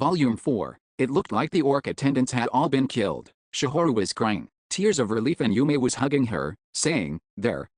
Volume 4. It looked like the orc attendants had all been killed. Shihoru was crying, tears of relief, and Yume was hugging her, saying, there,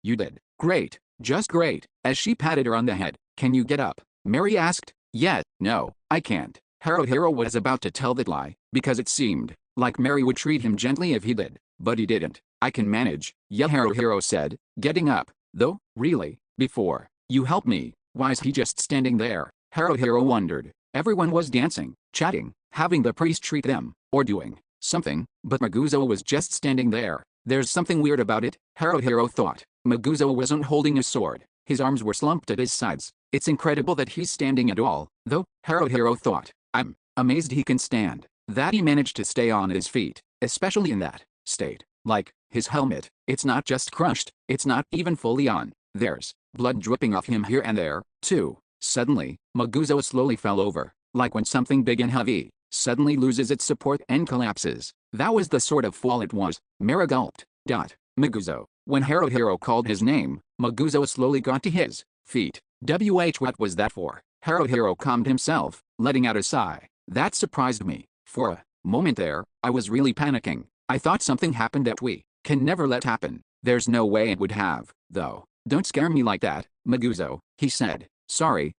you did great, just great. As she patted her on the head, can you get up? Mary asked. Yeah, no, I can't. Haruhiro was about to tell that lie, because it seemed like Mary would treat him gently if he did, but he didn't. I can manage, yeah, Haruhiro said, getting up. Though, really, before you help me, why is he just standing there? Haruhiro wondered. Everyone was dancing, chatting, having the priest treat them, or doing something, but Maguzo was just standing there. There's something weird about it, Haruhiro thought. Maguzo wasn't holding a sword. His arms were slumped at his sides. It's incredible that he's standing at all, though, Haruhiro thought. I'm amazed he can stand. That he managed to stay on his feet, especially in that state. Like, his helmet, it's not just crushed, it's not even fully on. There's blood dripping off him here and there, too. Suddenly, Maguzo slowly fell over, like when something big and heavy suddenly loses its support and collapses. That was the sort of fall it was. Mara gulped. Maguzo. When Haruhiro called his name, Maguzo slowly got to his feet. What was that for? Haruhiro calmed himself, letting out a sigh. That surprised me. For a moment there, I was really panicking. I thought something happened that we can never let happen. There's no way it would have, though. Don't scare me like that, Maguzo, he said. Sorry.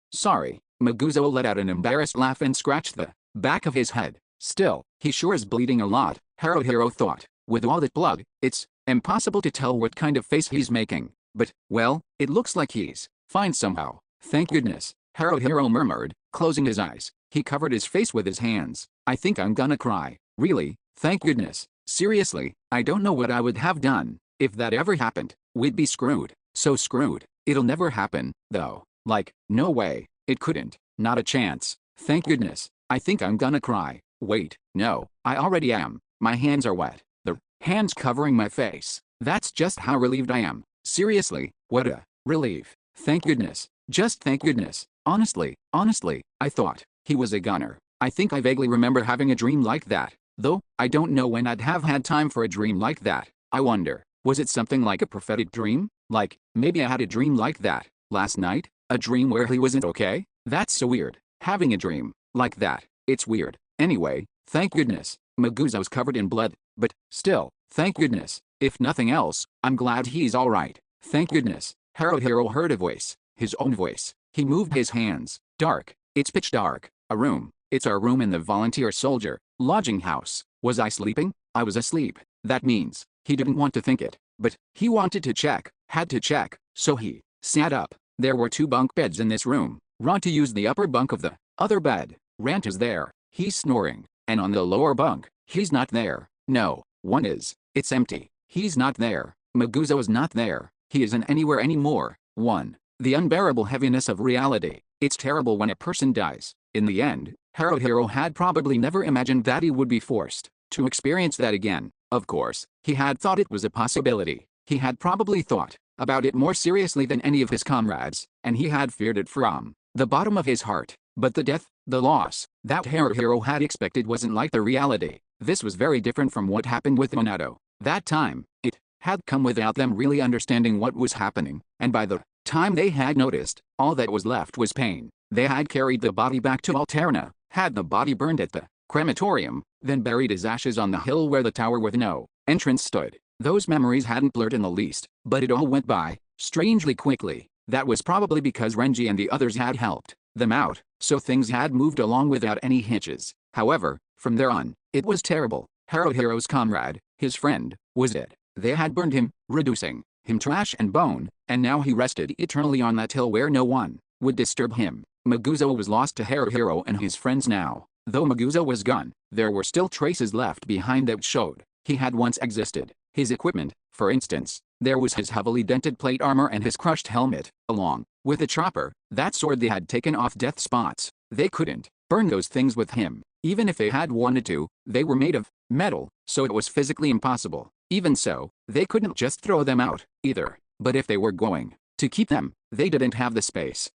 Maguzo let out an embarrassed laugh and scratched the back of his head. Still, he sure is bleeding a lot, Haruhiro thought. With all that blood, it's impossible to tell what kind of face he's making. But, well, it looks like he's fine somehow. Thank goodness, Haruhiro murmured, closing his eyes. He covered his face with his hands. I think I'm gonna cry. Really, thank goodness. Seriously, I don't know what I would have done. If that ever happened, we'd be screwed. So screwed. It'll never happen, though. Like, no way. It couldn't. Not a chance. Thank goodness. I think I'm gonna cry. Wait, no, I already am. My hands are wet. The hands covering my face. That's just how relieved I am. Seriously, what a relief. Thank goodness. Just thank goodness. Honestly, I thought he was a gunner. I think I vaguely remember having a dream like that. Though, I don't know when I'd have had time for a dream like that. I wonder, was it something like a prophetic dream? Like, maybe I had a dream like that last night? A dream where he wasn't okay? That's so weird. Having a dream like that. It's weird. Anyway, thank goodness. Maguzo's covered in blood, but still, thank goodness. If nothing else, I'm glad he's alright. Thank goodness. Haruhiro heard a voice. His own voice. He moved his hands. Dark. It's pitch dark. A room. It's our room in the volunteer soldier lodging house. Was I sleeping? I was asleep. That means he didn't want to think it, but he wanted to check. Had to check. So he sat up. There were 2 bunk beds in this room. Ronta used the upper bunk of the other bed. Ranta's there. He's snoring. And on the lower bunk, he's not there. No, one is. It's empty. He's not there. Maguzo is not there. He isn't anywhere anymore. 1. The unbearable heaviness of reality. It's terrible when a person dies. In the end, Haruhiro had probably never imagined that he would be forced to experience that again. Of course, he had thought it was a possibility. He had probably thought about it more seriously than any of his comrades, and he had feared it from the bottom of his heart. But the death, the loss, that Haruhiro had expected wasn't like the reality. This was very different from what happened with Minato. That time, it had come without them really understanding what was happening, and by the time they had noticed, all that was left was pain. They had carried the body back to Alterna, had the body burned at the crematorium, then buried his ashes on the hill where the tower with no entrance stood. Those memories hadn't blurred in the least, but it all went by, strangely quickly. That was probably because Renji and the others had helped them out, so things had moved along without any hitches. However, from there on, it was terrible. Haruhiro's comrade, his friend, was dead. They had burned him, reducing him trash and bone, and now he rested eternally on that hill where no one would disturb him. Maguzo was lost to Haruhiro and his friends now. Though Maguzo was gone, there were still traces left behind that showed he had once existed. His equipment, for instance. There was his heavily dented plate armor and his crushed helmet, along with the chopper, that sword they had taken off Death Spot's. They couldn't burn those things with him. Even if they had wanted to, they were made of metal, so it was physically impossible. Even so, they couldn't just throw them out, either. But if they were going to keep them, they didn't have the space.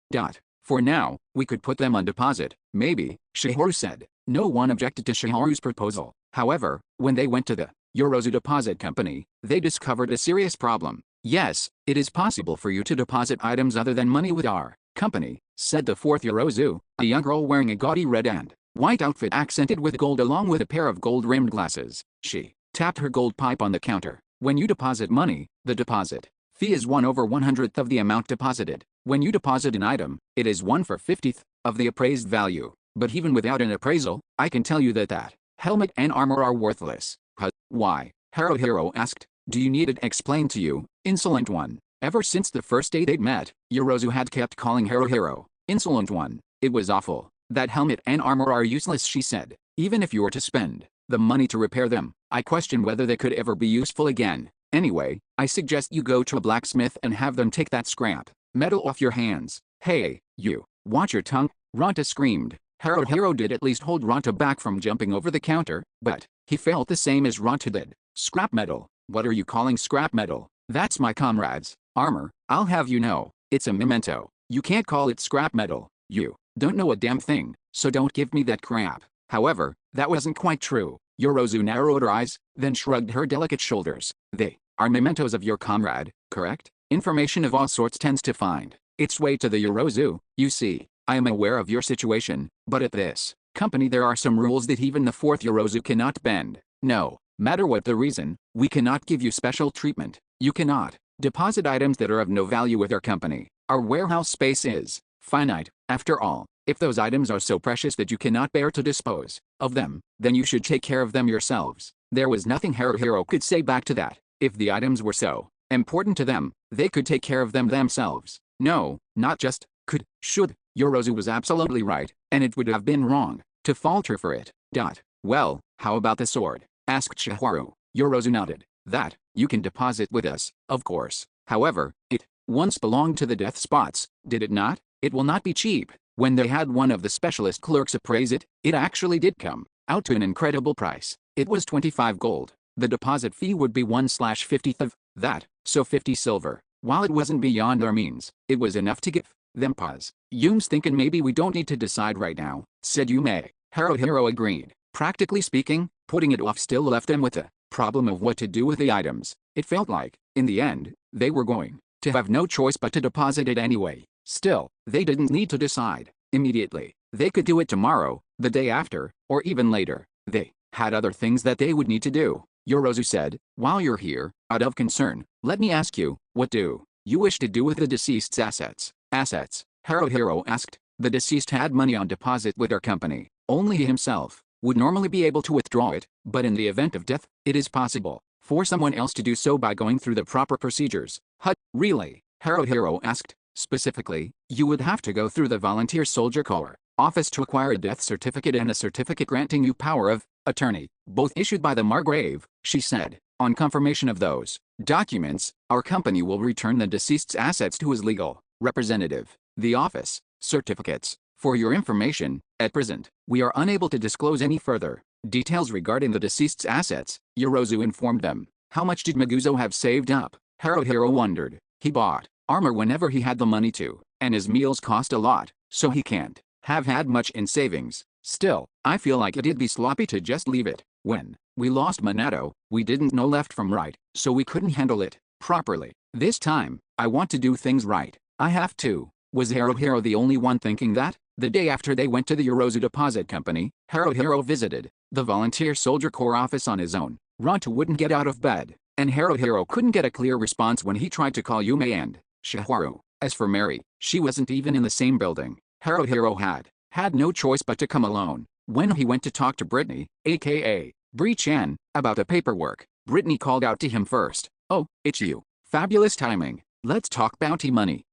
For now, we could put them on deposit, maybe, Shihoru said. No one objected to Shihoru's proposal. However, when they went to the Yorozu Deposit Company, they discovered a serious problem. Yes, it is possible for you to deposit items other than money with our company, said the 4th Yorozu, a young girl wearing a gaudy red and white outfit accented with gold along with a pair of gold-rimmed glasses. She tapped her gold pipe on the counter. When you deposit money, the deposit fee is 1/100th of the amount deposited. When you deposit an item, it is 1/50th of the appraised value. But even without an appraisal, I can tell you that helmet and armor are worthless. Why? Haruhiro asked. Do you need it explained to you, insolent one? Ever since the first day they'd met, Yorozu had kept calling Haruhiro insolent one. It was awful. That helmet and armor are useless, she said. Even if you were to spend the money to repair them, I question whether they could ever be useful again. Anyway, I suggest you go to a blacksmith and have them take that scrap metal off your hands. Hey, you. Watch your tongue, Ranta screamed. Haruhiro did at least hold Ranta back from jumping over the counter, but he felt the same as Ranta did. Scrap metal? What are you calling scrap metal? That's my comrade's armor. I'll have you know, it's a memento. You can't call it scrap metal. You don't know a damn thing, so don't give me that crap. However, that wasn't quite true. Yorozu narrowed her eyes, then shrugged her delicate shoulders. They are mementos of your comrade, correct? Information of all sorts tends to find its way to the Yorozu. You see, I am aware of your situation, but at this company there are some rules that even the fourth Yorozu cannot bend. No matter what the reason, we cannot give you special treatment. You cannot deposit items that are of no value with our company. Our warehouse space is finite. After all, if those items are so precious that you cannot bear to dispose of them, then you should take care of them yourselves. There was nothing Haruhiro could say back to that. If the items were so important to them, they could take care of them themselves. No, not just could, should. Yorozu was absolutely right, and it would have been wrong to falter for it. Well, how about the sword? Asked Chiharu. Yorozu nodded. That you can deposit with us, of course. However, it once belonged to the Death Spots, did it not? It will not be cheap. When they had one of the specialist clerks appraise it, it actually did come out to an incredible price. It was 25 gold. The deposit fee would be 1/50th of that, so 50 silver. While it wasn't beyond our means, it was enough to give them pause. Yume's thinking maybe we don't need to decide right now, said Yume. Haruhiro agreed. Practically speaking, putting it off still left them with the problem of what to do with the items. It felt like, in the end, they were going to have no choice but to deposit it anyway. Still, they didn't need to decide immediately. They could do it tomorrow, the day after, or even later. They had other things that they would need to do. Yorozu said, while you're here, out of concern, let me ask you, what do you wish to do with the deceased's assets? Assets? Haruhiro asked. The deceased had money on deposit with our company. Only he himself would normally be able to withdraw it, but in the event of death, it is possible for someone else to do so by going through the proper procedures. Really? Haruhiro asked. Specifically, you would have to go through the Volunteer Soldier Corps office to acquire a death certificate and a certificate granting you power of attorney, both issued by the Margrave, she said. On confirmation of those documents, our company will return the deceased's assets to his legal representative. The office certificates. For your information, at present, we are unable to disclose any further details regarding the deceased's assets, Yorozu informed them. How much did Maguzo have saved up? Haruhiro wondered. He bought armor whenever he had the money to, and his meals cost a lot, so he can't have had much in savings. Still, I feel like it'd be sloppy to just leave it. When we lost Minato, we didn't know left from right, so we couldn't handle it properly. This time, I want to do things right. I have to. Was Haruhiro the only one thinking that? The day after they went to the Yorozu Deposit Company, Haruhiro visited the Volunteer Soldier Corps office on his own. Ranta wouldn't get out of bed, and Haruhiro couldn't get a clear response when he tried to call Yume and Chiharu. As for Mary, she wasn't even in the same building. Haruhiro had no choice but to come alone. When he went to talk to Brittany, aka Bree-chan, about the paperwork, Brittany called out to him first. Oh, it's you. Fabulous timing. Let's talk bounty money.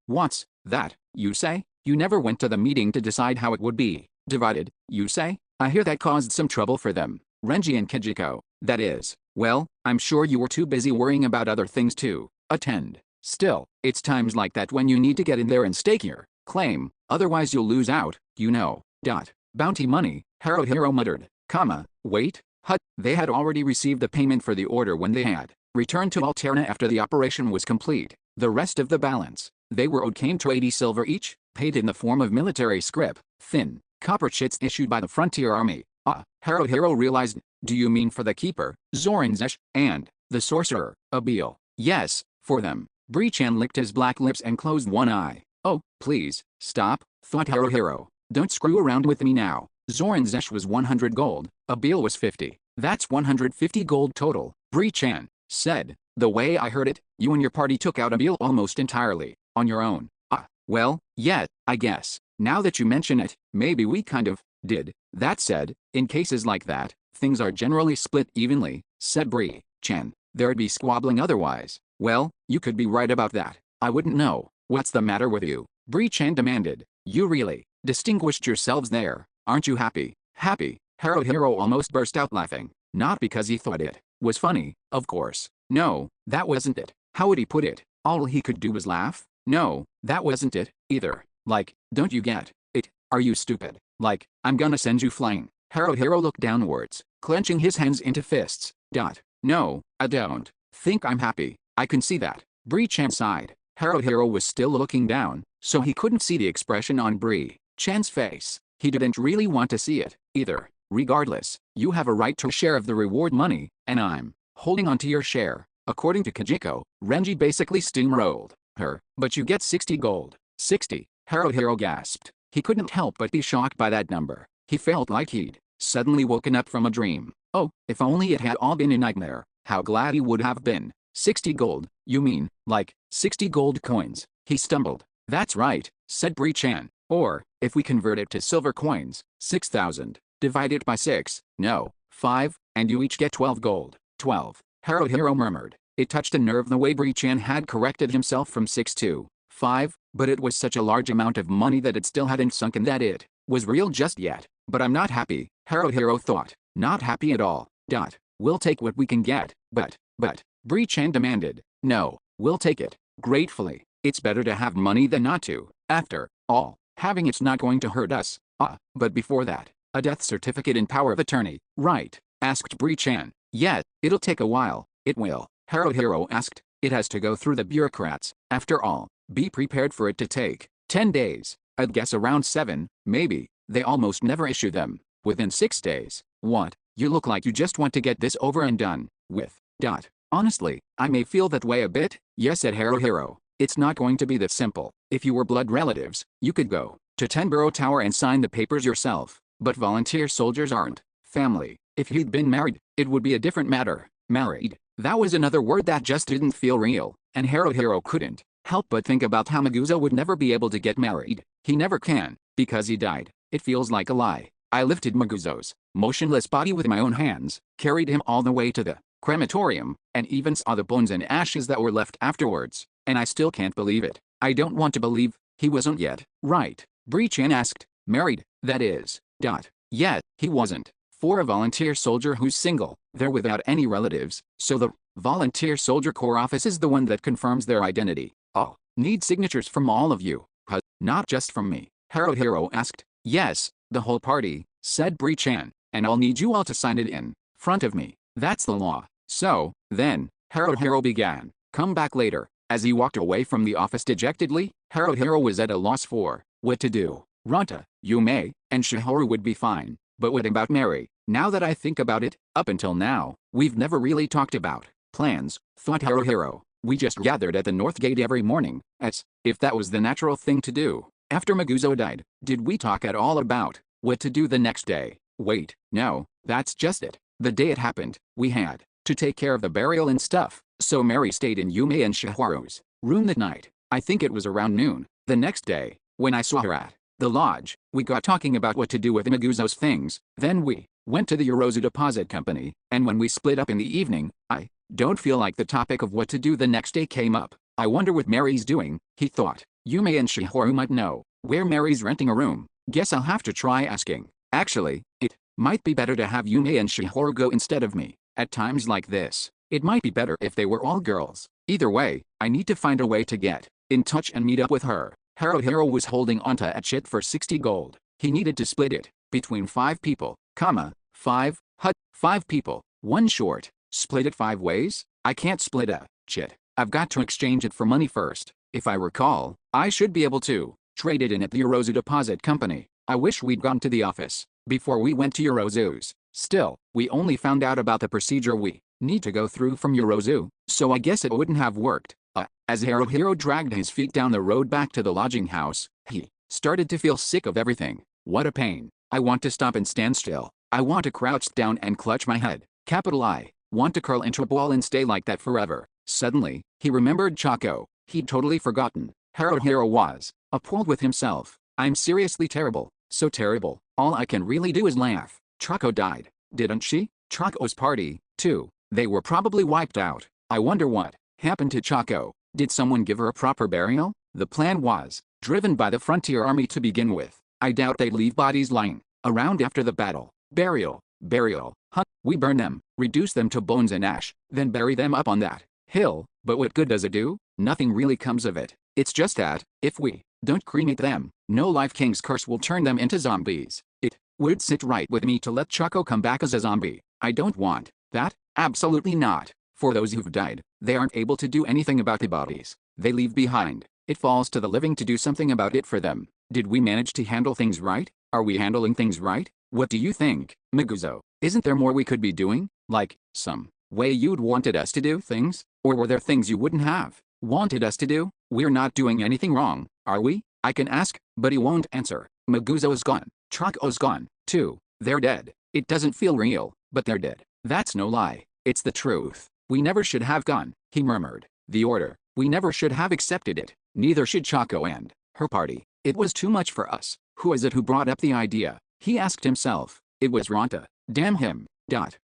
What's that, you say? You never went to the meeting to decide how it would be divided, you say? I hear that caused some trouble for them. Renji and Kijiko, that is. Well, I'm sure you were too busy worrying about other things to attend. Still, it's times like that when you need to get in there and stake your claim, otherwise you'll lose out, you know. Bounty money, Haruhiro muttered. Wait, they had already received the payment for the order when they had returned to Alterna after the operation was complete. The rest of the balance they were owed came to 80 silver each, paid in the form of military scrip, thin copper chits issued by the Frontier Army. Haruhiro realized. Do you mean for the keeper, Zoranzesh, and the sorcerer, Abil? Yes, for them. Bree-chan licked his black lips and closed one eye. Oh, please, stop, thought Haruhiro. Don't screw around with me now. Zoran Zesh was 100 gold, Abil was 50. That's 150 gold total, Bree-chan said. The way I heard it, you and your party took out Abil almost entirely, on your own. Well, yeah, I guess. Now that you mention it, maybe we kind of did. That said, in cases like that, things are generally split evenly, said Bree-chan. There'd be squabbling otherwise. Well, you could be right about that. I wouldn't know. What's the matter with you? Bree-chan demanded. You really distinguished yourselves there. Aren't you happy? Happy? Haruhiro almost burst out laughing. Not because he thought it was funny, of course. No, that wasn't it. How would he put it? All he could do was laugh? No, that wasn't it, either. Like, don't you get it? Are you stupid? Like, I'm gonna send you flying. Haruhiro looked downwards, clenching his hands into fists. No, I don't think I'm happy. I can see that. Bree-chan sighed. Haruhiro was still looking down, so he couldn't see the expression on Bree-chan's face. He didn't really want to see it, either. Regardless, you have a right to a share of the reward money, and I'm holding on to your share. According to Kajiko, Renji basically steamrolled her. But you get 60 gold. 60? Haruhiro gasped. He couldn't help but be shocked by that number. He felt like he'd suddenly woken up from a dream. Oh, if only it had all been a nightmare. How glad he would have been. 60 gold, you mean, like, 60 gold coins? He stumbled. That's right, said Bree-chan. Or, if we convert it to silver coins, 6,000. Divide it by 6, no, 5, and you each get 12 gold. 12. Haruhiro murmured. It touched a nerve the way Bree-chan had corrected himself from 6 to 5, but it was such a large amount of money that it still hadn't sunk in that it was real just yet. But I'm not happy, Haruhiro thought. Not happy at all. We'll take what we can get. But, Bree-chan demanded. No, we'll take it, gratefully. It's better to have money than not to. After all, having it's not going to hurt us. But before that, a death certificate and power of attorney, right? Asked Bree-chan. Yeah, it'll take a while. It will, Haruhiro asked. It has to go through the bureaucrats. After all, be prepared for it to take 10 days. I'd guess around 7, maybe. They almost never issue them within 6 days. What? You look like you just want to get this over and done with. Honestly, I may feel that way a bit. Yes, said Haruhiro. It's not going to be that simple. If you were blood relatives, you could go to Tenburo Tower and sign the papers yourself. But volunteer soldiers aren't family. If he'd been married, it would be a different matter. Married. That was another word that just didn't feel real, and Haruhiro couldn't help but think about how Maguzo would never be able to get married. He never can, because he died. It feels like a lie. I lifted Maguzo's motionless body with my own hands, carried him all the way to the crematorium, and even saw the bones and ashes that were left afterwards, and I still can't believe it. I don't want to believe he wasn't yet, right? Bree-chan asked. Married, that is. Yet, he wasn't. For a volunteer soldier who's single, they're without any relatives, so the Volunteer Soldier Corps office is the one that confirms their identity. Oh, need signatures from all of you, huh? Not just from me, Haruhiro asked. Yes, the whole party, said Bree-chan, and I'll need you all to sign it in front of me. That's the law. So, then, Haruhiro began. Come back later. As he walked away from the office dejectedly, Haruhiro was at a loss for what to do. Ranta, Yume, and Shihoru would be fine. But what about Mary? Now that I think about it, up until now, we've never really talked about plans, thought Haruhiro. We just gathered at the North Gate every morning, as if that was the natural thing to do. After Maguzo died, did we talk at all about what to do the next day? Wait, no, that's just it. The day it happened, we had to take care of the burial and stuff, so Mary stayed in Yume and Shihoru's room that night. I think it was around noon. The next day, when I saw her at the lodge, we got talking about what to do with Maguzo's things. Then we went to the Yorozu Deposit Company, and when we split up in the evening, I don't feel like the topic of what to do the next day came up. I wonder what Mary's doing, he thought. Yume and Shihoru might know where Mary's renting a room. Guess I'll have to try asking. Actually, it might be better to have Yume and Shihoru go instead of me. At times like this, it might be better if they were all girls. Either way, I need to find a way to get in touch and meet up with her. Haruhiro was holding onto a chit for 60 gold. He needed to split it between 5 people, 5 people, 1 short. Split it 5 ways? I can't split a chit. I've got to exchange it for money first. If I recall, I should be able to trade it in at the Yorozu Deposit Company. I wish we'd gone to the office before we went to Yorozu's. Still, we only found out about the procedure we need to go through from Yorozu, so I guess it wouldn't have worked. As Haruhiro dragged his feet down the road back to the lodging house, he started to feel sick of everything. What a pain. I want to stop and stand still. I want to crouch down and clutch my head. Capital I. Want to curl into a ball and stay like that forever. Suddenly, he remembered Choco. He'd totally forgotten. Haruhiro was appalled with himself. I'm seriously terrible. So terrible. All I can really do is laugh. Choco died, didn't she? Choco's party, too. They were probably wiped out. I wonder what happened to Choco. Did someone give her a proper burial? The plan was driven by the Frontier Army to begin with. I doubt they'd leave bodies lying around after the battle. Burial. Huh? We burn them, reduce them to bones and ash, then bury them up on that hill. But what good does it do? Nothing really comes of it. It's just that, if we don't cremate them, no Life King's curse will turn them into zombies. It would sit right with me to let Choco come back as a zombie. I don't want that. Absolutely not. For those who've died, they aren't able to do anything about the bodies they leave behind. It falls to the living to do something about it for them. Did we manage to handle things right? Are we handling things right? What do you think, Maguzo? Isn't there more we could be doing? Like, some way you'd wanted us to do things? Or were there things you wouldn't have wanted us to do? We're not doing anything wrong, are we? I can ask, but he won't answer. Maguzo's gone. Choco's gone, too. They're dead. It doesn't feel real, but they're dead. That's no lie. It's the truth. We never should have gone, he murmured. The order. We never should have accepted it. Neither should Choco and her party. It was too much for us. Who is it who brought up the idea? He asked himself. It was Ronta. Damn him.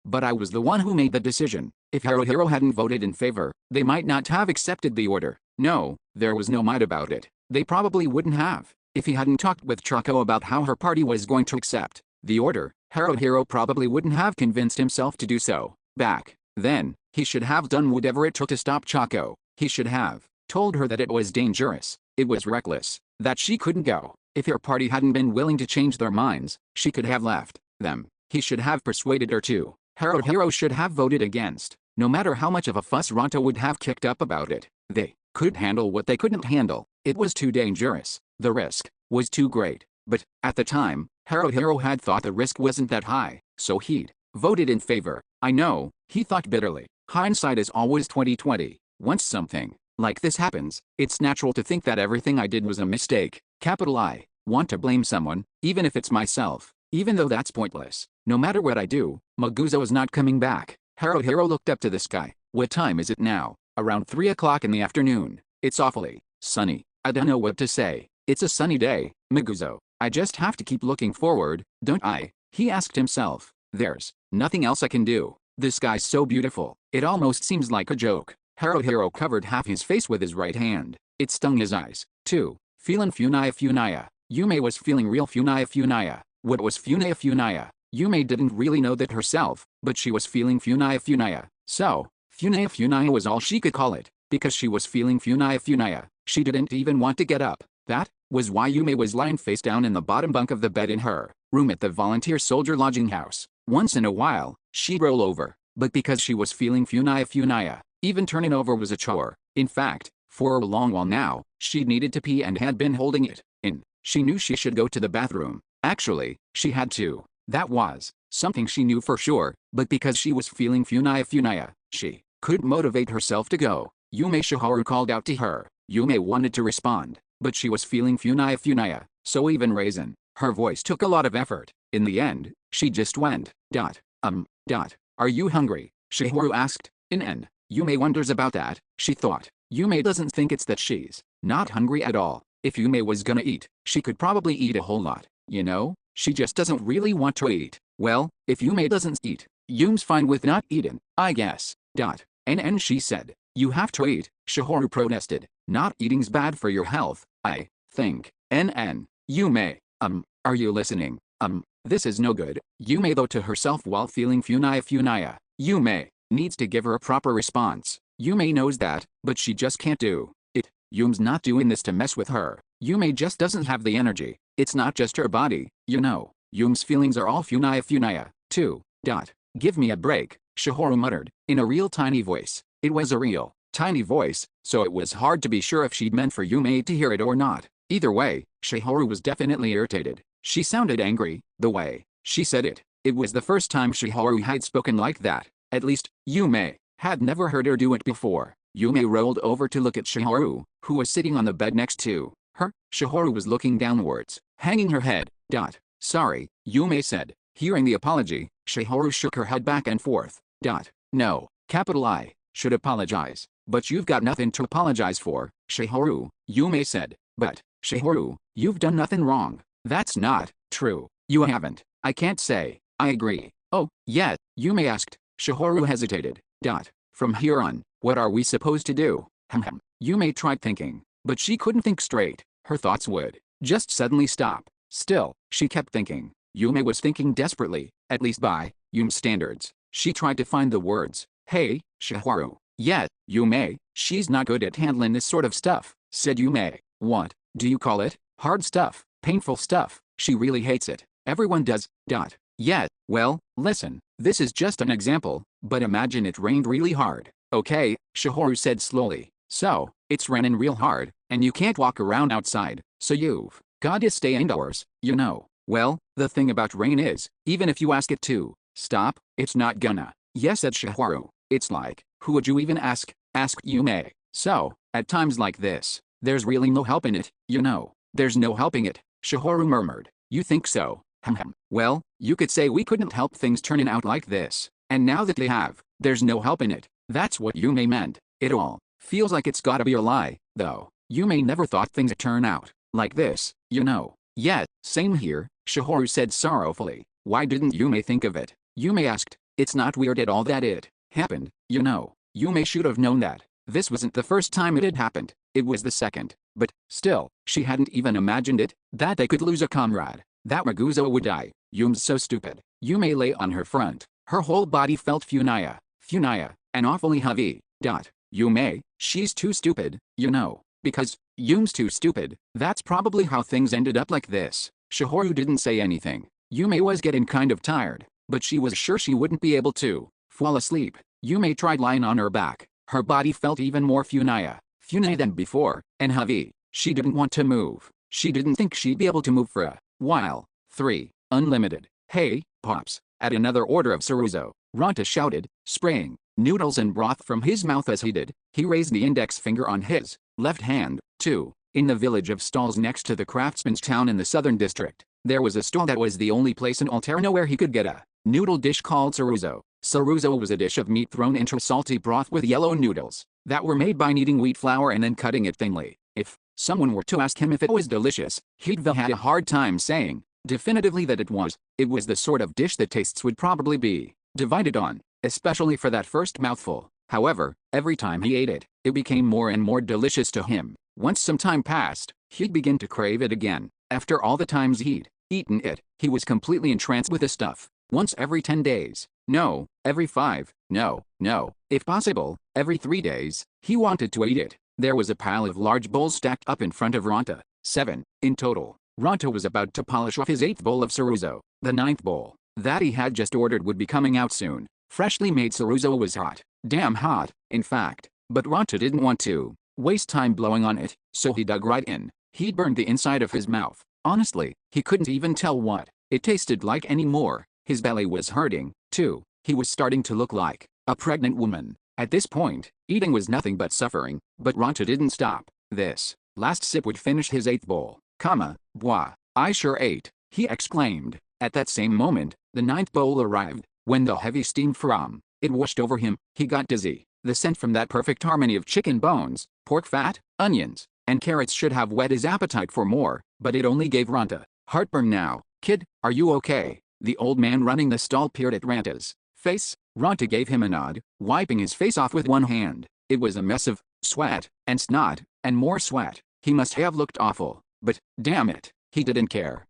But I was the one who made the decision. If Haruhiro hadn't voted in favor, they might not have accepted the order. No, there was no might about it. They probably wouldn't have. If he hadn't talked with Choco about how her party was going to accept the order, Haruhiro probably wouldn't have convinced himself to do so. Back then, he should have done whatever it took to stop Choco. He should have told her that it was dangerous, it was reckless, that she couldn't go. If her party hadn't been willing to change their minds, she could have left them. He should have persuaded her to. Haruhiro should have voted against. No matter how much of a fuss Ronta would have kicked up about it, they could handle what they couldn't handle. It was too dangerous. The risk was too great. But, at the time, Haruhiro had thought the risk wasn't that high, so he'd voted in favor. I know, he thought bitterly. Hindsight is always 20/20. Once something like this happens, it's natural to think that everything I did was a mistake. Capital I. Want to blame someone, even if it's myself. Even though that's pointless. No matter what I do, Maguzo is not coming back. Haruhiro looked up to the sky. What time is it now? Around 3 o'clock in the afternoon. It's awfully sunny. I don't know what to say. It's a sunny day, Maguzo. I just have to keep looking forward, don't I? He asked himself. There's nothing else I can do. The sky's so beautiful, it almost seems like a joke. Haruhiro covered half his face with his right hand. It stung his eyes, too. Feelin' Funaya. Yume was feeling real Funaya. What was Funaya? Yume didn't really know that herself, but she was feeling Funaya. So, Funaya was all she could call it, because she was feeling Funaya. She didn't even want to get up. That was why Yume was lying face down in the bottom bunk of the bed in her room at the volunteer soldier lodging house. Once in a while, she'd roll over, but because she was feeling Funaya, even turning over was a chore. In fact, for a long while now, she'd needed to pee and had been holding it in. She knew she should go to the bathroom. Actually, she had to. That was something she knew for sure, but because she was feeling Funaya, she couldn't motivate herself to go. Yume Shiharu called out to her. Yume wanted to respond, but she was feeling Funaya, so even raising her voice took a lot of effort. In the end, she just went, Are you hungry? Shiharu asked. Yume wonders about that, she thought. Yume doesn't think it's that she's not hungry at all. If Yume was gonna eat, she could probably eat a whole lot, you know? She just doesn't really want to eat. Well, if Yume doesn't eat, Yume's fine with not eating, I guess. And she said. You have to eat, Shiharu protested. Not eating's bad for your health, I think. Yume, are you listening? This is no good. Yume thought to herself while feeling Funaya. Yume needs to give her a proper response. Yume knows that, but she just can't do it. Yume's not doing this to mess with her. Yume just doesn't have the energy. It's not just her body, you know. Yume's feelings are all Funaya, too. Give me a break, Shiharu muttered, in a real tiny voice. It was a real, tiny voice, so it was hard to be sure if she'd meant for Yume to hear it or not. Either way, Shiharu was definitely irritated. She sounded angry, the way she said it. It was the first time Shiharu had spoken like that. At least, Yume had never heard her do it before. Yume rolled over to look at Shiharu, who was sitting on the bed next to her. Shiharu was looking downwards, hanging her head, Dot. Sorry, Yume said. Hearing the apology, Shihoru shook her head back and forth. Dot. No, capital I, should apologize. But you've got nothing to apologize for, Shihoru, Yume said. But, Shihoru, you've done nothing wrong. That's not true. You haven't. I can't say. I agree. Oh, yeah, Yume asked. Shihoru hesitated. Dot. From here on, what are we supposed to do? Yume tried thinking, but she couldn't think straight. Her thoughts would just suddenly stop. Still, she kept thinking. Yume was thinking desperately, at least by Yume's standards. She tried to find the words. Hey, Shihoru. Yeah, Yume, she's not good at handling this sort of stuff, said Yume. What do you call it? Hard stuff, painful stuff. She really hates it. Everyone does. Dot. Yeah, well, listen, this is just an example, but imagine it rained really hard. Okay, Shihoru said slowly. So, it's raining real hard, and you can't walk around outside, so you've got to stay indoors, you know. Well, the thing about rain is, even if you ask it to stop, it's not gonna. Yes, said Shihoru. It's like, who would you even ask? Asked Yume. So, at times like this, there's really no helping it, you know. There's no helping it, Shihoru murmured. You think so? Well, you could say we couldn't help things turning out like this, and now that they have, there's no helping it. That's what Yume meant. It all feels like it's gotta be a lie, though. Yume never thought things would turn out like this, you know. Yeah, same here, Shihoru said sorrowfully. Why didn't Yume think of it? Yume asked. It's not weird at all that it happened, you know. Yume should have known that. This wasn't the first time it had happened, it was the second. But, still, she hadn't even imagined it, that they could lose a comrade. That Maguzo would die. Yume's so stupid. Yume lay on her front. Her whole body felt funia, and awfully heavy. Dot. Yume, she's too stupid, you know. Because, Yume's too stupid. That's probably how things ended up like this. Shihoru didn't say anything. Yume was getting kind of tired, but she was sure she wouldn't be able to fall asleep. Yume tried lying on her back. Her body felt even more funia than before, and heavy. She didn't want to move. She didn't think she'd be able to move for a while. 3. Unlimited. Hey, Pops. At another order of Saruzo, Ranta shouted, spraying noodles and broth from his mouth as he did. He raised the index finger on his left hand. 2. In the village of stalls next to the craftsman's town in the southern district, there was a stall that was the only place in Alterno where he could get a noodle dish called Saruzo. Saruzo was a dish of meat thrown into salty broth with yellow noodles that were made by kneading wheat flour and then cutting it thinly. If someone were to ask him if it was delicious, he'd have had a hard time saying definitively that it was. It was the sort of dish that tastes would probably be divided on, especially for that first mouthful. However, every time he ate it, it became more and more delicious to him. Once some time passed, he'd begin to crave it again. After all the times he'd eaten it, he was completely entranced with the stuff. Once every 10 days. No, every 5. No, if possible, every 3 days, he wanted to eat it. There was a pile of large bowls stacked up in front of Ranta. 7. In total. Ranta was about to polish off his 8th bowl of Saruzo. The 9th bowl that he had just ordered would be coming out soon. Freshly made Saruzo was hot. Damn hot, in fact. But Ranta didn't want to waste time blowing on it, so he dug right in. He'd burned the inside of his mouth. Honestly, he couldn't even tell what it tasted like anymore. His belly was hurting, too. He was starting to look like a pregnant woman. At this point, eating was nothing but suffering, but Ranta didn't stop. This last sip would finish his 8th bowl. Boah, I sure ate, he exclaimed. At that same moment, the 9th bowl arrived. When the heavy steam from it washed over him, he got dizzy. The scent from that perfect harmony of chicken bones, pork fat, onions, and carrots should have whet his appetite for more, but it only gave Ranta heartburn now. Kid, are you okay? The old man running the stall peered at Ranta's face. Ranta gave him a nod, wiping his face off with one hand. It was a mess of sweat and snot, and more sweat. He must have looked awful, but, damn it, he didn't care.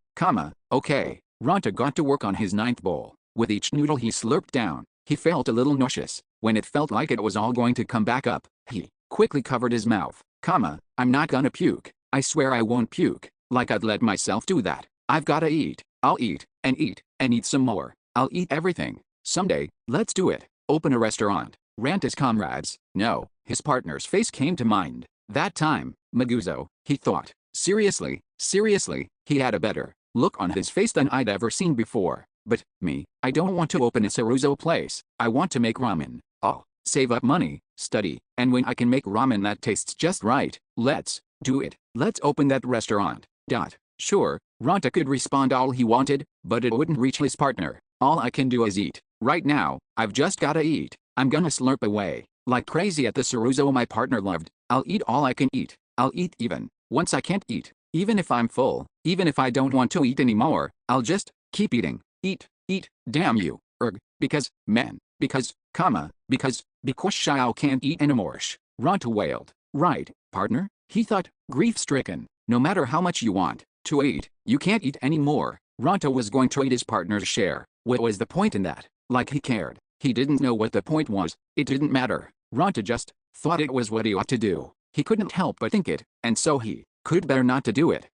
Okay. Ranta got to work on his 9th bowl. With each noodle he slurped down, he felt a little nauseous. When it felt like it was all going to come back up, he quickly covered his mouth. I'm not gonna puke. I swear I won't puke. Like I'd let myself do that. I've gotta eat. I'll eat, and eat, and eat some more. I'll eat everything. Someday, let's do it. Open a restaurant. Ranta's comrades. No, his partner's face came to mind. That time, Maguzo, he thought. Seriously, he had a better look on his face than I'd ever seen before. But, me, I don't want to open a Saruzo place. I want to make ramen. I'll save up money, study, and when I can make ramen that tastes just right, let's do it. Let's open that restaurant. Sure, Ranta could respond all he wanted, but it wouldn't reach his partner. All I can do is eat. Right now, I've just gotta eat. I'm gonna slurp away like crazy at the chorizo my partner loved. I'll eat all I can eat. I'll eat even once I can't eat. Even if I'm full, even if I don't want to eat anymore, I'll just keep eating. Eat, eat, damn you. Because Xiao can't eat anymore. Ranta wailed. Right, partner, he thought, grief-stricken. No matter how much you want to eat, you can't eat anymore. Ranta was going to eat his partner's share. What was the point in that? Like he cared. He didn't know what the point was. It didn't matter. Ranta just thought it was what he ought to do. He couldn't help but think it, and so he could better not to do it.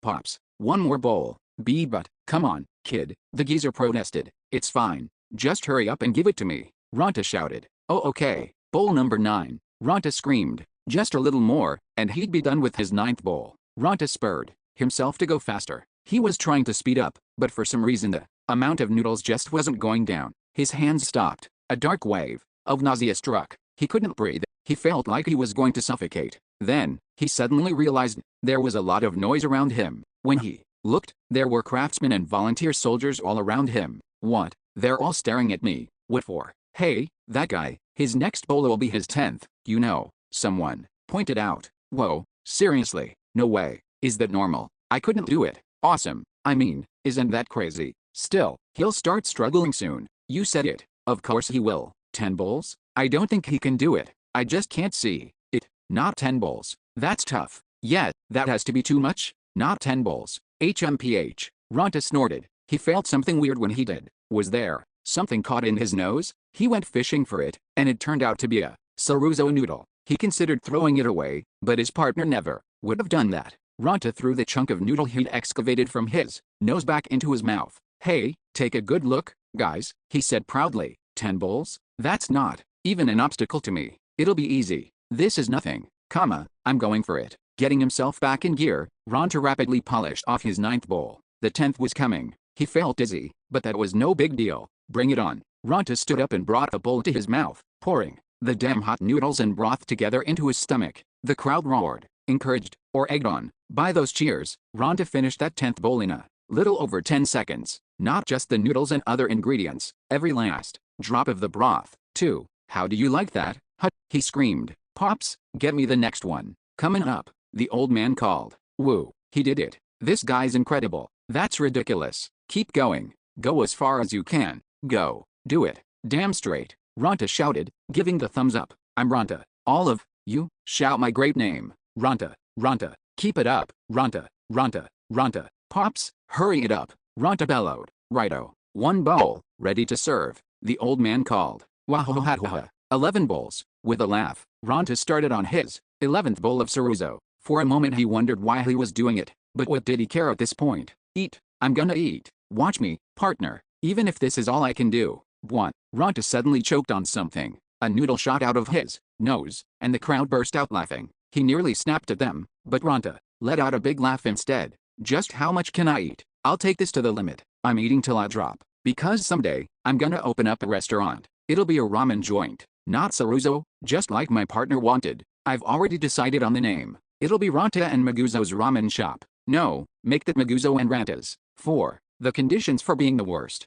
Pops, one more bowl. But, come on, kid, the geezer protested. It's fine. Just hurry up and give it to me. Ranta shouted. Oh okay, bowl number 9. Ranta screamed. Just a little more, and he'd be done with his 9th bowl. Ranta spurred himself to go faster. He was trying to speed up, but for some reason the amount of noodles just wasn't going down. His hands stopped. A dark wave of nausea struck. He couldn't breathe. He felt like he was going to suffocate. Then, he suddenly realized there was a lot of noise around him. When he looked, there were craftsmen and volunteer soldiers all around him. What? They're all staring at me. What for? Hey, that guy, his next bowl will be his 10th, you know, someone pointed out. Whoa, seriously, no way. Is that normal? I couldn't do it. Awesome. I mean, isn't that crazy? Still, he'll start struggling soon. You said it. Of course he will. 10 bowls? I don't think he can do it. I just can't see it. Not 10 bowls. That's tough. Yeah, that has to be too much. Not 10 bowls. HMPH. Ranta snorted. He felt something weird when he did. Was there something caught in his nose? He went fishing for it, and it turned out to be a chorizo noodle. He considered throwing it away, but his partner never would have done that. Ranta threw the chunk of noodle he'd excavated from his nose back into his mouth. Hey, take a good look, guys, he said proudly. 10 bowls? That's not even an obstacle to me. It'll be easy. This is nothing. I'm going for it. Getting himself back in gear, Ranta rapidly polished off his 9th bowl. The 10th was coming. He felt dizzy, but that was no big deal. Bring it on. Ranta stood up and brought the bowl to his mouth, pouring the damn hot noodles and broth together into his stomach. The crowd roared, encouraged, or egged on by those cheers. Ranta finished that 10th bowl in a little over 10 seconds. Not just the noodles and other ingredients, every last drop of the broth, too. How do you like that? Hut, he screamed. Pops, get me the next one. Coming up, the old man called. Woo, he did it. This guy's incredible. That's ridiculous. Keep going. Go as far as you can. Go. Do it. Damn straight. Ranta shouted, giving the thumbs up. I'm Ranta. All of you, shout my great name. Ranta. Ranta. Keep it up. Ranta. Ranta. Ranta. Pops, hurry it up. Ranta bellowed. Righto. 1 bowl, ready to serve. The old man called. Wahahaha. 11 bowls. With a laugh, Ranta started on his 11th bowl of chorizo. For a moment he wondered why he was doing it, but what did he care at this point? Eat. I'm gonna eat. Watch me, partner. Even if this is all I can do. Bwant. Ranta suddenly choked on something. A noodle shot out of his nose, and the crowd burst out laughing. He nearly snapped at them, but Ranta let out a big laugh instead. Just how much can I eat? I'll take this to the limit. I'm eating till I drop. Because someday, I'm gonna open up a restaurant. It'll be a ramen joint. Not chorizo, just like my partner wanted. I've already decided on the name. It'll be Ranta and Maguzo's Ramen Shop. No, make that Maguzo and Ranta's. 4. The conditions for being the worst.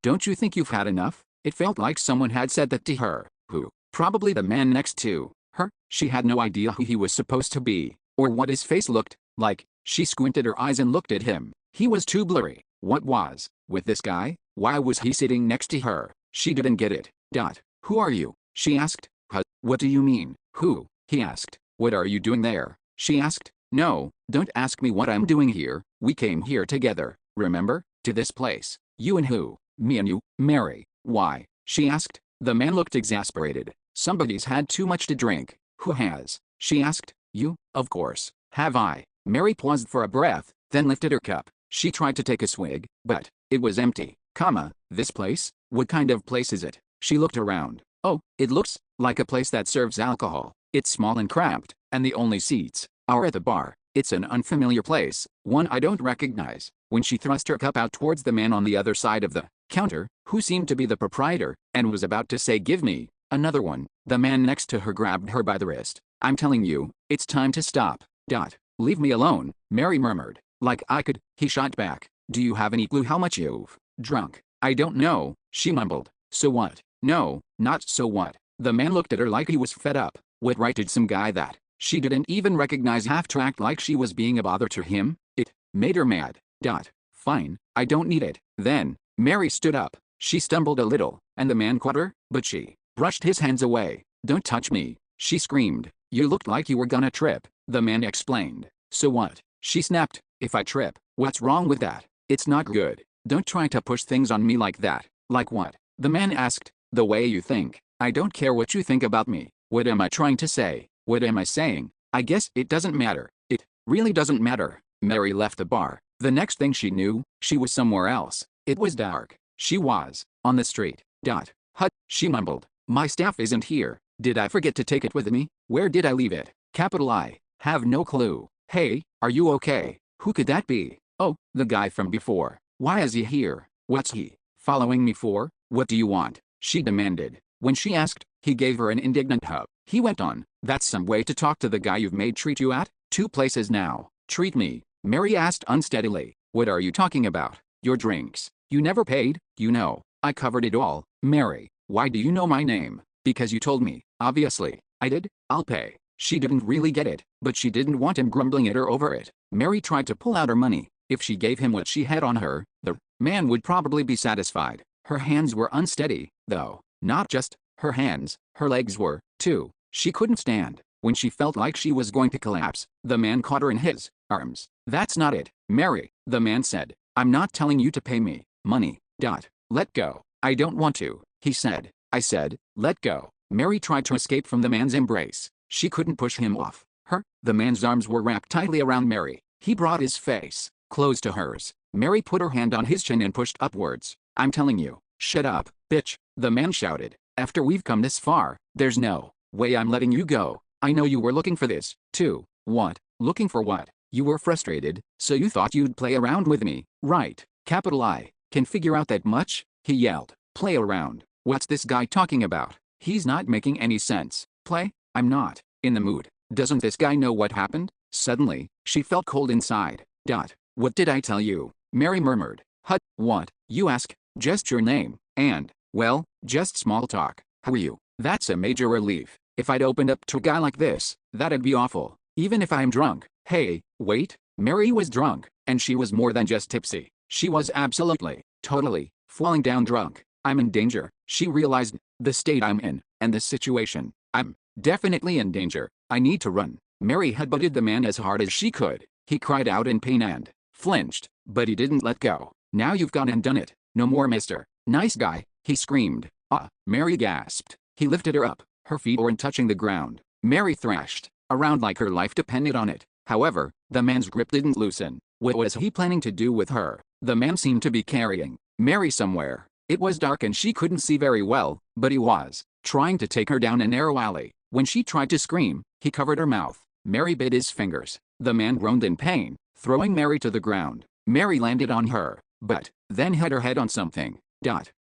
Don't you think you've had enough? It felt like someone had said that to her. Who? Probably the man next to her. She had no idea who he was supposed to be, or what his face looked like. She squinted her eyes and looked at him. He was too blurry. What was with this guy? Why was he sitting next to her? She didn't get it. Who are you? She asked. What do you mean, who? He asked. What are you doing there? She asked. No, don't ask me what I'm doing here. We came here together, remember? To this place. You and who? Me and you, Mary. Why? She asked. The man looked exasperated. Somebody's had too much to drink. Who has? She asked. You, of course. Have I? Mary paused for a breath, then lifted her cup. She tried to take a swig, but it was empty. This place? What kind of place is it? She looked around. Oh, it looks like a place that serves alcohol. It's small and cramped, and the only seats are at the bar. It's an unfamiliar place, one I don't recognize. When she thrust her cup out towards the man on the other side of the counter, who seemed to be the proprietor, and was about to say give me another one, the man next to her grabbed her by the wrist. I'm telling you, it's time to stop. Leave me alone, Mary murmured. Like I could, he shot back. Do you have any clue how much you've drunk? I don't know, she mumbled. So what? No, not so what. The man looked at her like he was fed up. What right did some guy that she didn't even recognize have to act like she was being a bother to him? It made her mad. Fine, I don't need it. Then, Mary stood up. She stumbled a little, and the man caught her, but she brushed his hands away. Don't touch me, she screamed. You looked like you were gonna trip, the man explained. So what? She snapped. If I trip, what's wrong with that? It's not good. Don't try to push things on me like that. Like what? The man asked. The way you think. I don't care what you think about me. What am I trying to say? What am I saying? I guess it doesn't matter. It really doesn't matter. Mary left the bar. The next thing she knew, she was somewhere else. It was dark. She was on the street. Hut, she mumbled. My staff isn't here. Did I forget to take it with me? Where did I leave it? Capital I. Have no clue. Hey, are you okay? Who could that be? Oh, the guy from before. Why is he here? What's he following me for? What do you want? She demanded. When she asked, he gave her an indignant hug. He went on. That's some way to talk to the guy you've made treat you at? 2 places now. Treat me? Mary asked unsteadily. What are you talking about? Your drinks. You never paid, you know. I covered it all. Mary, why do you know my name? Because you told me. Obviously. I did. I'll pay. She didn't really get it, but she didn't want him grumbling at her over it. Mary tried to pull out her money. If she gave him what she had on her, the man would probably be satisfied. Her hands were unsteady, though. Not just her hands, her legs were, too. She couldn't stand. When she felt like she was going to collapse, the man caught her in his arms. That's not it, Mary, the man said. I'm not telling you to pay me money. Let go. I don't want to, he said. I said, let go. Mary tried to escape from the man's embrace. She couldn't push him off her. The man's arms were wrapped tightly around Mary. He brought his face close to hers. Mary put her hand on his chin and pushed upwards. I'm telling you, shut up, bitch, the man shouted. After we've come this far, there's no way I'm letting you go. I know you were looking for this, too. What? Looking for what? You were frustrated, so you thought you'd play around with me, right? Capital I. Can figure out that much? He yelled. Play around. What's this guy talking about? He's not making any sense. Play? I'm not in the mood. Doesn't this guy know what happened? Suddenly, she felt cold inside. What did I tell you? Mary murmured. What? You ask, just your name, and, well, just small talk. How are you? That's a major relief. If I'd opened up to a guy like this, that'd be awful. Even if I'm drunk. Hey, wait. Mary was drunk, and she was more than just tipsy. She was absolutely, totally, falling down drunk. I'm in danger. She realized the state I'm in, and the situation. I'm definitely in danger. I need to run. Mary headbutted the man as hard as she could. He cried out in pain and flinched, but he didn't let go. Now you've gone and done it. No more, mister. Nice guy, he screamed. Mary gasped. He lifted her up. Her feet weren't touching the ground. Mary thrashed around like her life depended on it. However, the man's grip didn't loosen. What was he planning to do with her? The man seemed to be carrying Mary somewhere. It was dark and she couldn't see very well, but he was trying to take her down a narrow alley. When she tried to scream, he covered her mouth. Mary bit his fingers. The man groaned in pain, throwing Mary to the ground. Mary landed on her, but then hit her head on something.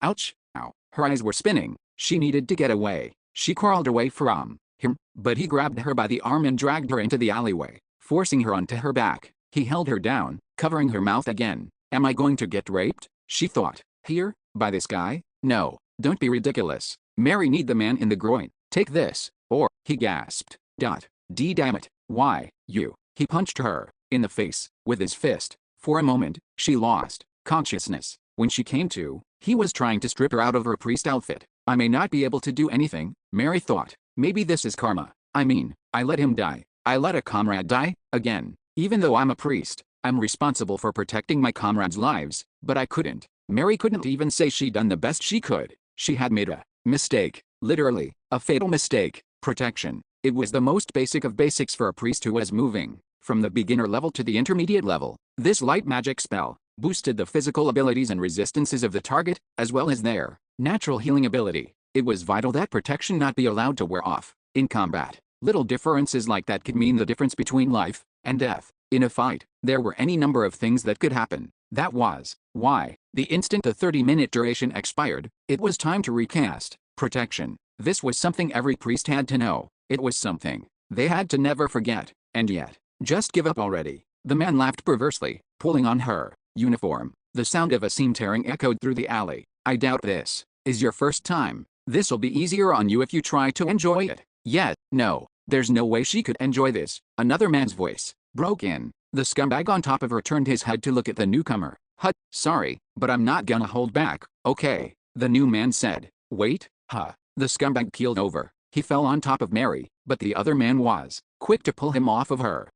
Ouch. Ow. Her eyes were spinning. She needed to get away. She crawled away from him, but he grabbed her by the arm and dragged her into the alleyway, forcing her onto her back. He held her down, covering her mouth again. Am I going to get raped? She thought. Here? By this guy? No, don't be ridiculous. Mary kneed the man in the groin. Take this, or, he gasped. Damn it. Why, you? He punched her in the face with his fist. For a moment, she lost consciousness. When she came to, he was trying to strip her out of her priest outfit. I may not be able to do anything, Mary thought. Maybe this is karma. I mean, I let him die. I let a comrade die, again. Even though I'm a priest, I'm responsible for protecting my comrades' lives, but I couldn't. Mary couldn't even say she'd done the best she could. She had made a mistake. Literally, a fatal mistake. Protection. It was the most basic of basics for a priest who was moving from the beginner level to the intermediate level. This light magic spell boosted the physical abilities and resistances of the target, as well as their natural healing ability. It was vital that protection not be allowed to wear off in combat. Little differences like that could mean the difference between life and death. In a fight, there were any number of things that could happen. That was why, the instant the 30-minute duration expired, it was time to recast protection. This was something every priest had to know. It was something they had to never forget. And yet, just give up already. The man laughed perversely, pulling on her uniform. The sound of a seam tearing echoed through the alley. I doubt this is your first time. This'll be easier on you if you try to enjoy it. Yet, no, there's no way she could enjoy this. Another man's voice broke in. The scumbag on top of her turned his head to look at the newcomer. Sorry, but I'm not gonna hold back, okay? The new man said. Wait, huh? The scumbag keeled over. He fell on top of Mary, but the other man was quick to pull him off of her.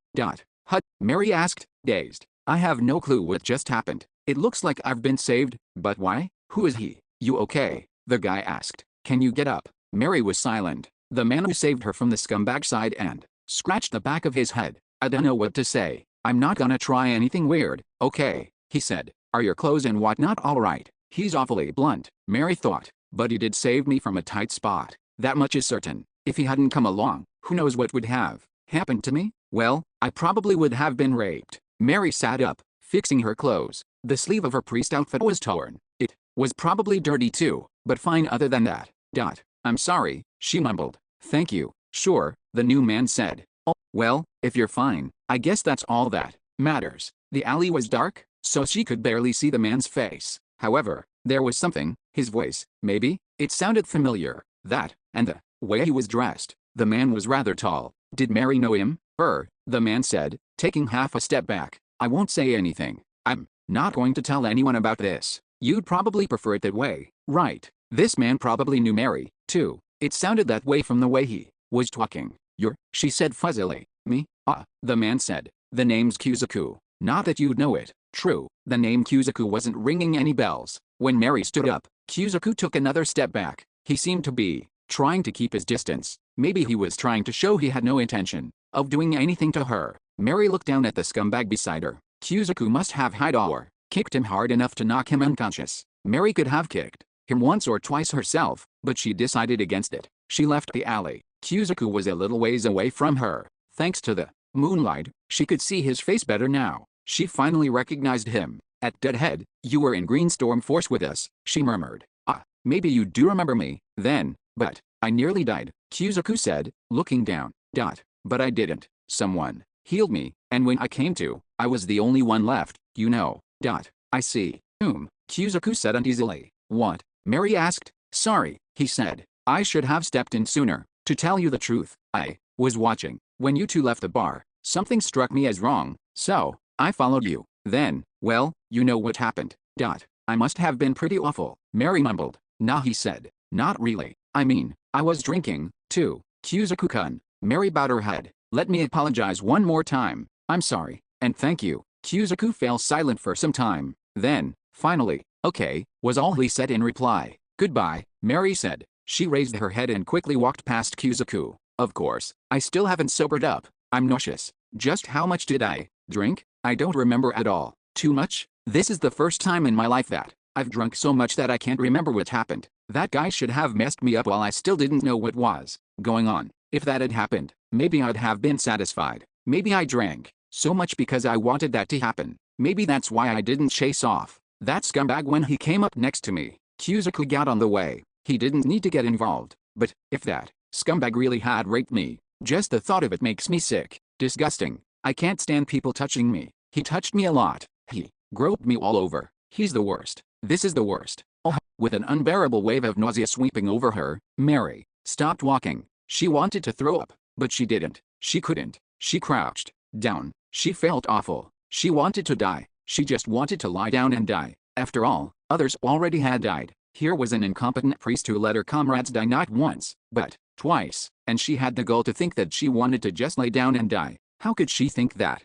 Mary asked, dazed. I have no clue what just happened. It looks like I've been saved, but why? Who is he? You okay? The guy asked. Can you get up? Mary was silent. The man who saved her from the scumbag sighed and scratched the back of his head. I don't know what to say. I'm not gonna try anything weird, okay? He said. Are your clothes and whatnot alright? He's awfully blunt, Mary thought, but he did save me from a tight spot. That much is certain. If he hadn't come along, who knows what would have happened to me? Well, I probably would have been raped. Mary sat up, fixing her clothes. The sleeve of her priest outfit was torn. It was probably dirty too, but fine other than that. I'm sorry, she mumbled. Thank you. Sure, the new man said. Oh, well, if you're fine, I guess that's all that matters. The alley was dark, so she could barely see the man's face. However, there was something, his voice, maybe, it sounded familiar. That, and the way he was dressed. The man was rather tall. Did Mary know him? The man said, taking half a step back. I won't say anything. I'm not going to tell anyone about this. You'd probably prefer it that way, right? This man probably knew Mary, too. It sounded that way from the way he was talking. She said fuzzily. Me? The man said. The name's Kuzaku. Not that you'd know it. True, the name Kuzaku wasn't ringing any bells. When Mary stood up, Kuzaku took another step back. He seemed to be trying to keep his distance. Maybe he was trying to show he had no intention of doing anything to her. Mary looked down at the scumbag beside her. Kuzaku must have hit or kicked him hard enough to knock him unconscious. Mary could have kicked him once or twice herself, but she decided against it. She left the alley. Kuzaku was a little ways away from her. Thanks to the moonlight, she could see his face better now. She finally recognized him. At Deadhead, you were in Green Storm Force with us, she murmured. Maybe you do remember me, then, but I nearly died, Kuzaku said, looking down. But I didn't. Someone healed me, and when I came to, I was the only one left, you know. I see. Kuzaku said uneasily. What? Mary asked. Sorry, he said. I should have stepped in sooner. To tell you the truth, I was watching. When you two left the bar, something struck me as wrong, so I followed you. Then, well, you know what happened. I must have been pretty awful, Mary mumbled. Nah, he said. Not really. I mean, I was drinking, too. Kuzaku-kun. Mary bowed her head. Let me apologize one more time. I'm sorry, and thank you. Kuzaku fell silent for some time. Then, finally, okay, was all he said in reply. Goodbye, Mary said. She raised her head and quickly walked past Kuzaku. Of course, I still haven't sobered up. I'm nauseous. Just how much did I drink? I don't remember at all. Too much? This is the first time in my life that I've drunk so much that I can't remember what happened. That guy should have messed me up while I still didn't know what was going on. If that had happened, maybe I'd have been satisfied. Maybe I drank so much because I wanted that to happen. Maybe that's why I didn't chase off that scumbag when he came up next to me. Kuzaku got on the way. He didn't need to get involved. But if that scumbag really had raped me, just the thought of it makes me sick. Disgusting. I can't stand people touching me. He touched me a lot. He groped me all over. He's the worst. This is the worst. With an unbearable wave of nausea sweeping over her, Mary stopped walking. She wanted to throw up, but she didn't. She couldn't. She crouched down. She felt awful. She wanted to die. She just wanted to lie down and die. After all, others already had died. Here was an incompetent priest who let her comrades die not once, but twice, and she had the gall to think that she wanted to just lay down and die. How could she think that?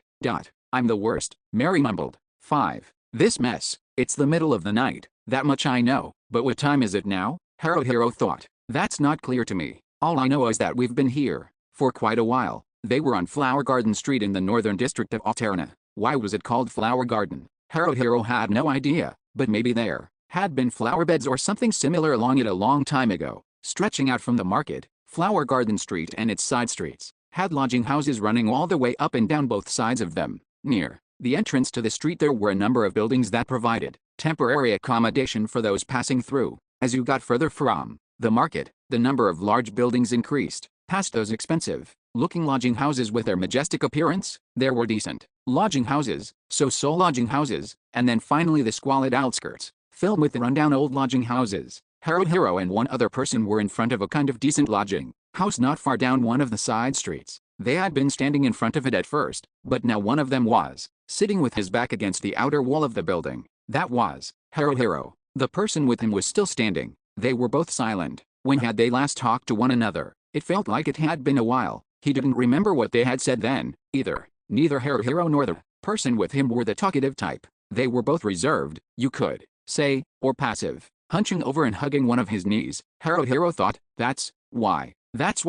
I'm the worst, Mary mumbled. 5. This mess. It's the middle of the night, that much I know, but what time is it now? Haruhiro thought. That's not clear to me. All I know is that we've been here for quite a while. They were on Flower Garden Street in the northern district of Alterna. Why was it called Flower Garden? Haruhiro had no idea, but maybe there had been flower beds or something similar along it a long time ago. Stretching out from the market, Flower Garden Street and its side streets had lodging houses running all the way up and down both sides of them. Near the entrance to the street there were a number of buildings that provided temporary accommodation for those passing through. As you got further from the market, the number of large buildings increased. Past those expensive looking lodging houses with their majestic appearance. There were decent lodging houses, so-so lodging houses, and then finally the squalid outskirts, filled with the rundown old lodging houses. Haruhiro and one other person were in front of a kind of decent lodging house not far down one of the side streets. They had been standing in front of it at first, but now one of them was sitting with his back against the outer wall of the building. That was Haruhiro. The person with him was still standing. They were both silent. When had they last talked to one another? It felt like it had been a while. He didn't remember what they had said then, either. Neither Haruhiro nor the person with him were the talkative type. They were both reserved, you could say, or passive. Hunching over and hugging one of his knees, Haruhiro thought, that's why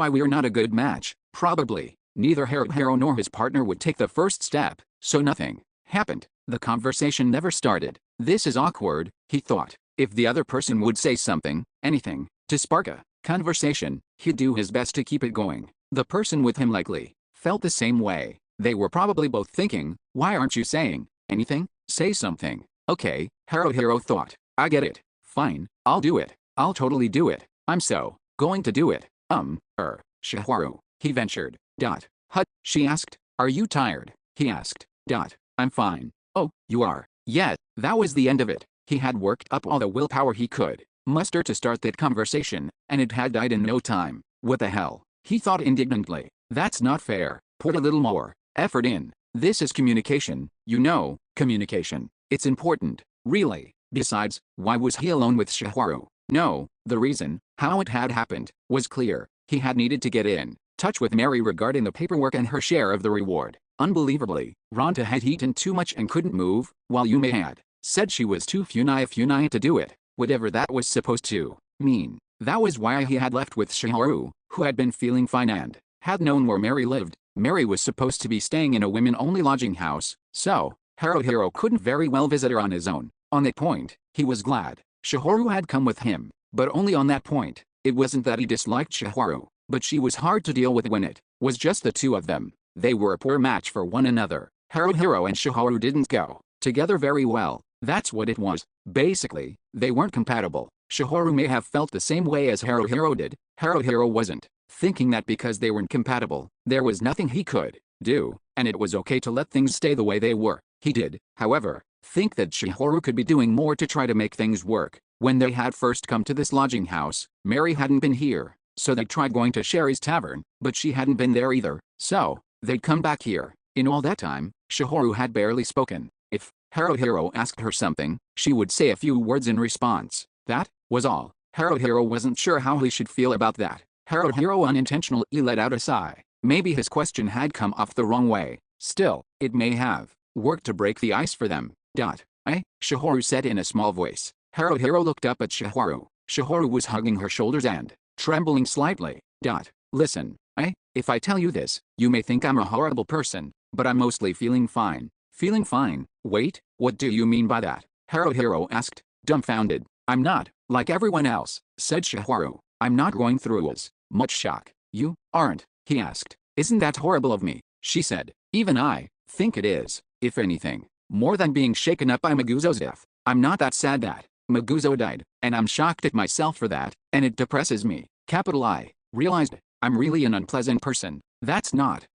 we're not a good match. Probably. Neither Haruhiro nor his partner would take the first step, so nothing happened. The conversation never started. This is awkward, he thought. If the other person would say something, anything, to spark a conversation, he'd do his best to keep it going. The person with him likely felt the same way. They were probably both thinking, why aren't you saying anything? Say something. Okay, Haruhiro thought. I get it. Fine, I'll do it. I'll totally do it. I'm so going to do it. Shiharu, he ventured. Hut, she asked. Are you tired? He asked. I'm fine. Oh, you are. Yeah, that was the end of it. He had worked up all the willpower he could muster to start that conversation, and it had died in no time. What the hell? He thought indignantly. That's not fair. Put a little more effort in. This is communication, you know, communication. It's important, really. Besides, why was he alone with Shiharu? No, the reason, how it had happened, was clear. He had needed to get in touch with Mary regarding the paperwork and her share of the reward. Unbelievably, Ranta had eaten too much and couldn't move, while Yume had said she was too funny to do it, whatever that was supposed to mean. That was why he had left with Shiharu, who had been feeling fine and had known where Mary lived. Mary was supposed to be staying in a women-only lodging house, so Haruhiro couldn't very well visit her on his own. On that point, he was glad Shiharu had come with him, but only on that point. It wasn't that he disliked Shiharu, but she was hard to deal with when it was just the two of them. They were a poor match for one another. Haruhiro and Shiharu didn't go together very well. That's what it was. Basically, they weren't compatible. Shiharu may have felt the same way as Haruhiro did. Haruhiro wasn't thinking that because they weren't compatible, there was nothing he could do, and it was okay to let things stay the way they were. He did, however, think that Shiharu could be doing more to try to make things work. When they had first come to this lodging house, Mary hadn't been here, so they tried going to Sherry's tavern, but she hadn't been there either, so they'd come back here. In all that time, Shiharu had barely spoken. If Haruhiro asked her something, she would say a few words in response. That was all. Haruhiro wasn't sure how he should feel about that. Haruhiro unintentionally let out a sigh. Maybe his question had come off the wrong way. Still, it may have worked to break the ice for them. Shiharu said in a small voice. Haruhiro looked up at Shiharu. Shiharu was hugging her shoulders and trembling slightly. Listen, if I tell you this, you may think I'm a horrible person, but I'm mostly feeling fine. Feeling fine? Wait, what do you mean by that? Haruhiro asked, dumbfounded. I'm not like everyone else, said Shiharu. I'm not going through as much shock. You aren't, he asked. Isn't that horrible of me? She said. Even I think it is. If anything, more than being shaken up by Maguzo's death. I'm not that sad that Maguzo died, and I'm shocked at myself for that, and it depresses me. I realized I'm really an unpleasant person. That's not,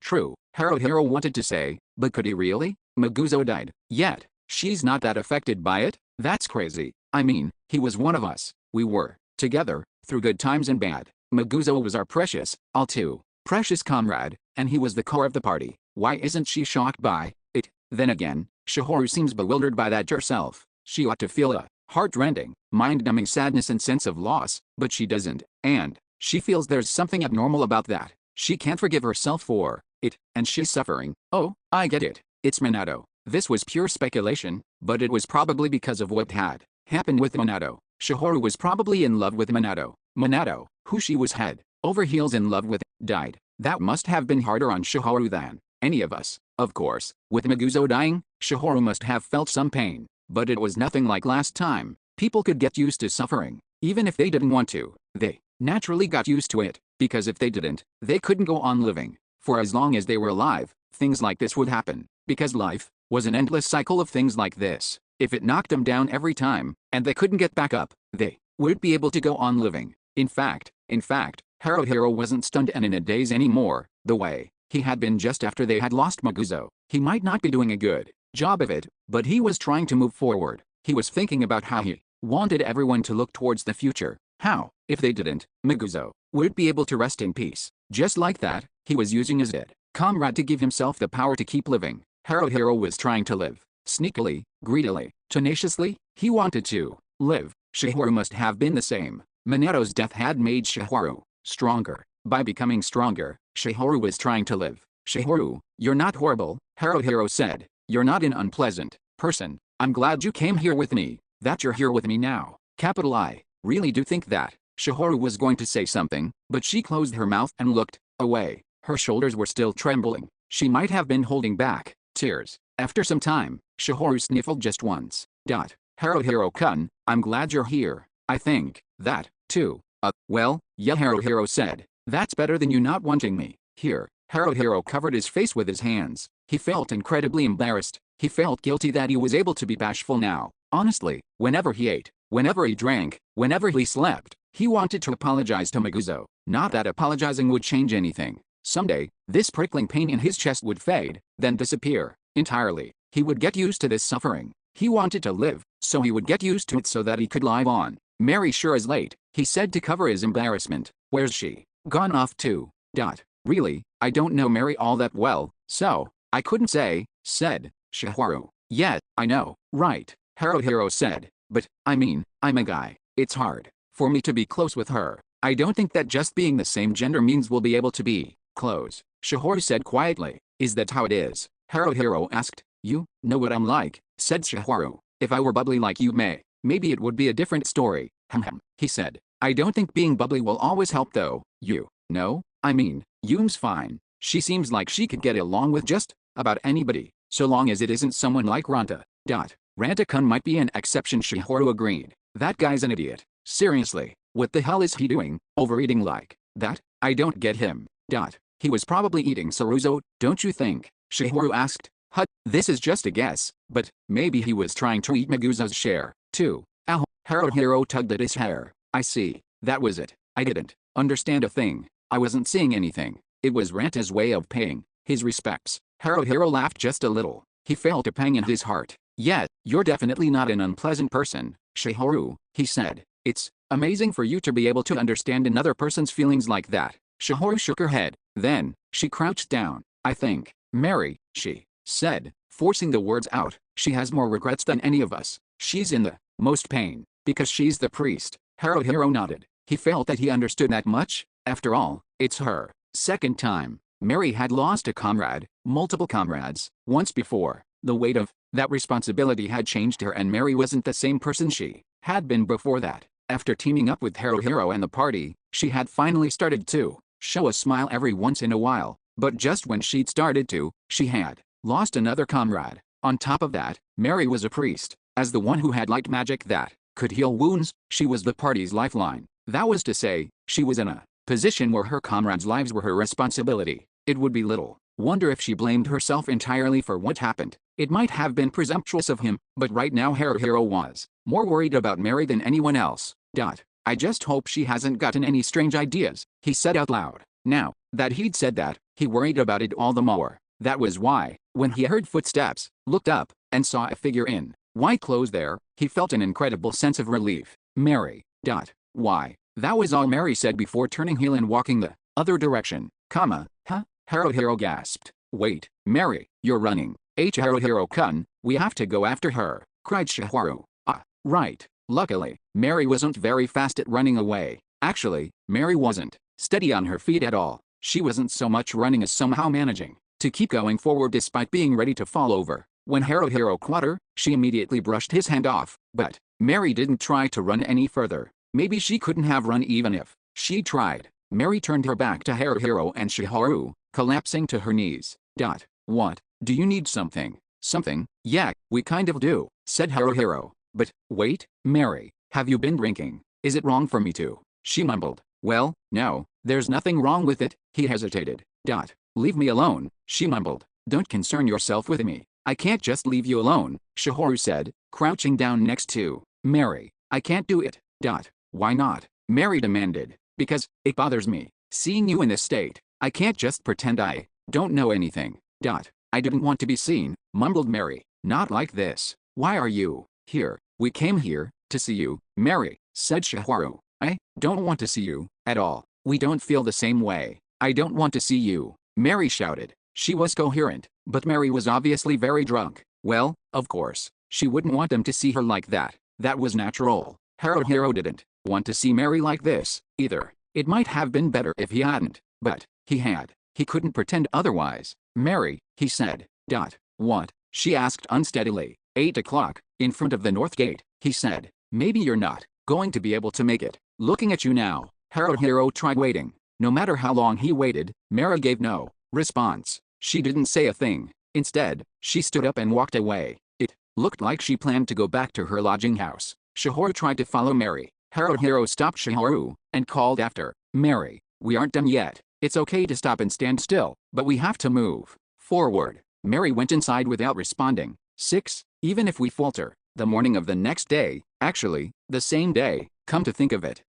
true, Haruhiro wanted to say, but could he really? Maguzo died, yet she's not that affected by it? That's crazy. I mean, he was one of us. We were together through good times and bad. Maguzo was our precious, all too precious comrade, and he was the core of the party. Why isn't she shocked by it? Then again, Shiharu seems bewildered by that herself. She ought to feel a heart-rending, mind-numbing sadness and sense of loss, but she doesn't, and she feels there's something abnormal about that. She can't forgive herself for it, and she's suffering. Oh, I get it. It's Minato. This was pure speculation, but it was probably because of what had happened with Minato. Shiharu was probably in love with Minato. Minato, who she was head over heels in love with, died. That must have been harder on Shiharu than any of us. Of course, with Maguzo dying, Shiharu must have felt some pain, but it was nothing like last time. People could get used to suffering, even if they didn't want to. They naturally got used to it, because if they didn't, they couldn't go on living. For as long as they were alive, things like this would happen, because life was an endless cycle of things like this. If it knocked them down every time, and they couldn't get back up, they wouldn't be able to go on living. In fact, Haruhiro wasn't stunned and in a daze anymore, the way he had been just after they had lost Maguzo. He might not be doing a good job of it, but he was trying to move forward. He was thinking about how he wanted everyone to look towards the future. How, if they didn't, Maguzo would be able to rest in peace. Just like that, he was using his dead comrade to give himself the power to keep living. Haruhiro was trying to live. Sneakily, greedily, tenaciously, he wanted to live. Shihoru must have been the same. Minato's death had made Shihoru stronger. By becoming stronger, Shihoru was trying to live. Shihoru, you're not horrible, Haruhiro said. You're not an unpleasant person. I'm glad you came here with me, that you're here with me now. Capital I really do think that. Shihoru was going to say something, but she closed her mouth and looked away. Her shoulders were still trembling. She might have been holding back tears. After some time, Shihoru sniffled just once. Haruhiro-kun, I'm glad you're here. I think that, too. Well, yeah, Haruhiro said. That's better than you not wanting me here. Haruhiro covered his face with his hands. He felt incredibly embarrassed. He felt guilty that he was able to be bashful now. Honestly, whenever he ate, whenever he drank, whenever he slept, he wanted to apologize to Maguzo. Not that apologizing would change anything. Someday, this prickling pain in his chest would fade, then disappear entirely. He would get used to this suffering. He wanted to live, so he would get used to it so that he could live on. Mary sure is late, he said to cover his embarrassment. Where's she gone off to? Really, I don't know Mary all that well, so I couldn't say, said Shihoru. Yeah, I know, right, Haruhiro said. But, I mean, I'm a guy. It's hard for me to be close with her. I don't think that just being the same gender means we'll be able to be close, Shihoru said quietly. Is that how it is? Haruhiro asked. You know what I'm like, said Shihoru. If I were bubbly like you, maybe it would be a different story, he said. I don't think being bubbly will always help though. You know, I mean, Yume's fine. She seems like she could get along with just about anybody, so long as it isn't someone like Ranta. Ranta-kun might be an exception, Shihoru agreed. That guy's an idiot. Seriously, what the hell is he doing, overeating like that? I don't get him. He was probably eating Saruzo, don't you think? Shihoru asked. This is just a guess, but maybe he was trying to eat Maguzo's share, too. Haruhiro tugged at his hair. I see. That was it. I didn't understand a thing. I wasn't seeing anything. It was Ranta's way of paying his respects. Haruhiro laughed just a little. He felt a pang in his heart. Yeah, you're definitely not an unpleasant person, Shihoru, he said. It's amazing for you to be able to understand another person's feelings like that. Shihoru shook her head. Then, she crouched down. I think, Mary, she said, forcing the words out. She has more regrets than any of us. She's in the most pain, because she's the priest. Haruhiro nodded. He felt that he understood that much. After all, it's her second time. Mary had lost a comrade, multiple comrades, once before. The weight of that responsibility had changed her, and Mary wasn't the same person she had been before that. After teaming up with Haruhiro and the party, she had finally started to show a smile every once in a while, but just when she'd started to, she had lost another comrade. On top of that, Mary was a priest. As the one who had light magic that could heal wounds, she was the party's lifeline. That was to say, she was in a position where her comrades' lives were her responsibility. It would be little wonder if she blamed herself entirely for what happened. It might have been presumptuous of him, but right now Haruhiro was more worried about Mary than anyone else. I just hope she hasn't gotten any strange ideas, he said out loud. Now that he'd said that, he worried about it all the more. That was why, when he heard footsteps, looked up, and saw a figure in white clothes there, he felt an incredible sense of relief. Mary. Why? That was all Mary said before turning heel and walking the other direction. Haruhiro gasped. Wait, Mary, you're running. Haruhiro-kun, we have to go after her, cried Shihoru. Right. Luckily, Mary wasn't very fast at running away. Actually, Mary wasn't steady on her feet at all. She wasn't so much running as somehow managing to keep going forward despite being ready to fall over. When Haruhiro caught her, she immediately brushed his hand off. But Mary didn't try to run any further. Maybe she couldn't have run even if she tried. Mary turned her back to Haruhiro and Shihoru, collapsing to her knees. What? Do you need something? Something? Yeah, we kind of do, said Haruhiro. But, wait, Mary, have you been drinking? Is it wrong for me to? She mumbled. Well, no, there's nothing wrong with it, he hesitated. Leave me alone, she mumbled. Don't concern yourself with me. I can't just leave you alone, Shihoru said, crouching down next to Mary. I can't do it. Why not? Mary demanded. because it bothers me seeing you in this state. I can't just pretend I don't know anything. I didn't want to be seen, mumbled Mary. Not like this. Why are you here? We came here to see you, Mary, said Shiharu. I don't want to see you at all. We don't feel the same way. I don't want to see you, Mary shouted. She was coherent, but Mary was obviously very drunk. Well, of course, she wouldn't want them to see her like that. That was natural. Haruhiro didn't want to see Mary like this, either. It might have been better if he hadn't, but he had. He couldn't pretend otherwise. Mary, he said. What? She asked unsteadily. 8 o'clock, in front of the north gate, he said. Maybe you're not going to be able to make it. Looking at you now. Haruhiro tried waiting. No matter how long he waited, Mary gave no response. She didn't say a thing. Instead, she stood up and walked away. It looked like she planned to go back to her lodging house. Shiharu tried to follow Mary. Haruhiro stopped Shiharu and called after. Mary, we aren't done yet. It's okay to stop and stand still, but we have to move forward. Mary went inside without responding. 6. Even if we falter, the morning of the next day, actually, the same day, come to think of it,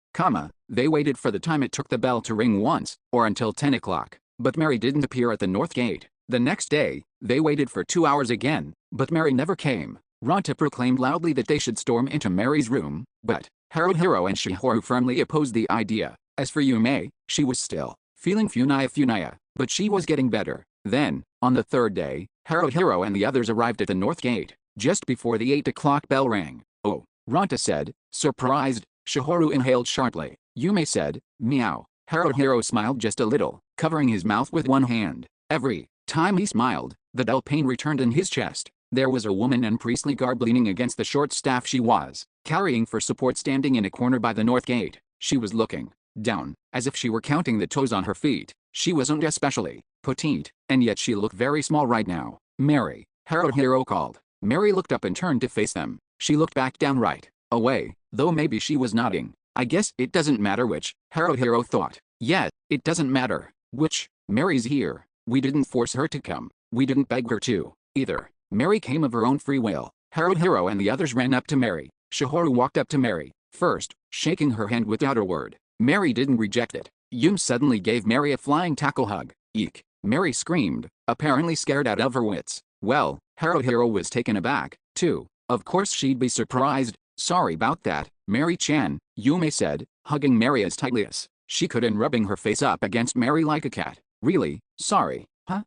they waited for the time it took the bell to ring once, or until 10 o'clock. But Mary didn't appear at the north gate. The next day, they waited for 2 hours again, but Mary never came. Ranta proclaimed loudly that they should storm into Mary's room, but Haruhiro and Shiharu firmly opposed the idea. As for Yume, she was still feeling funia, but she was getting better. Then, on the third day, Haruhiro and the others arrived at the north gate, just before the 8 o'clock bell rang. Oh, Ranta said, surprised. Shiharu inhaled sharply. Yume said, meow. Haruhiro smiled just a little, covering his mouth with one hand. Every time he smiled, the dull pain returned in his chest. There was a woman in priestly garb leaning against the short staff she was carrying for support standing in a corner by the north gate. She was looking down, as if she were counting the toes on her feet. She wasn't especially petite, and yet she looked very small right now. Mary, Haruhiro called. Mary looked up and turned to face them. She looked back down right away, though maybe she was nodding. I guess it doesn't matter which, Haruhiro thought. Yeah, it doesn't matter which. Mary's here. We didn't force her to come. We didn't beg her to, either. Mary came of her own free will. Haruhiro and the others ran up to Mary. Shiharu walked up to Mary, first, shaking her hand without a word. Mary didn't reject it. Yum suddenly gave Mary a flying tackle hug. Eek. Mary screamed, apparently scared out of her wits. Well, Haruhiro was taken aback, too. Of course she'd be surprised. Sorry about that, Mary-chan, Yume said, hugging Mary as tightly as she could and rubbing her face up against Mary like a cat. Really? Sorry? Huh?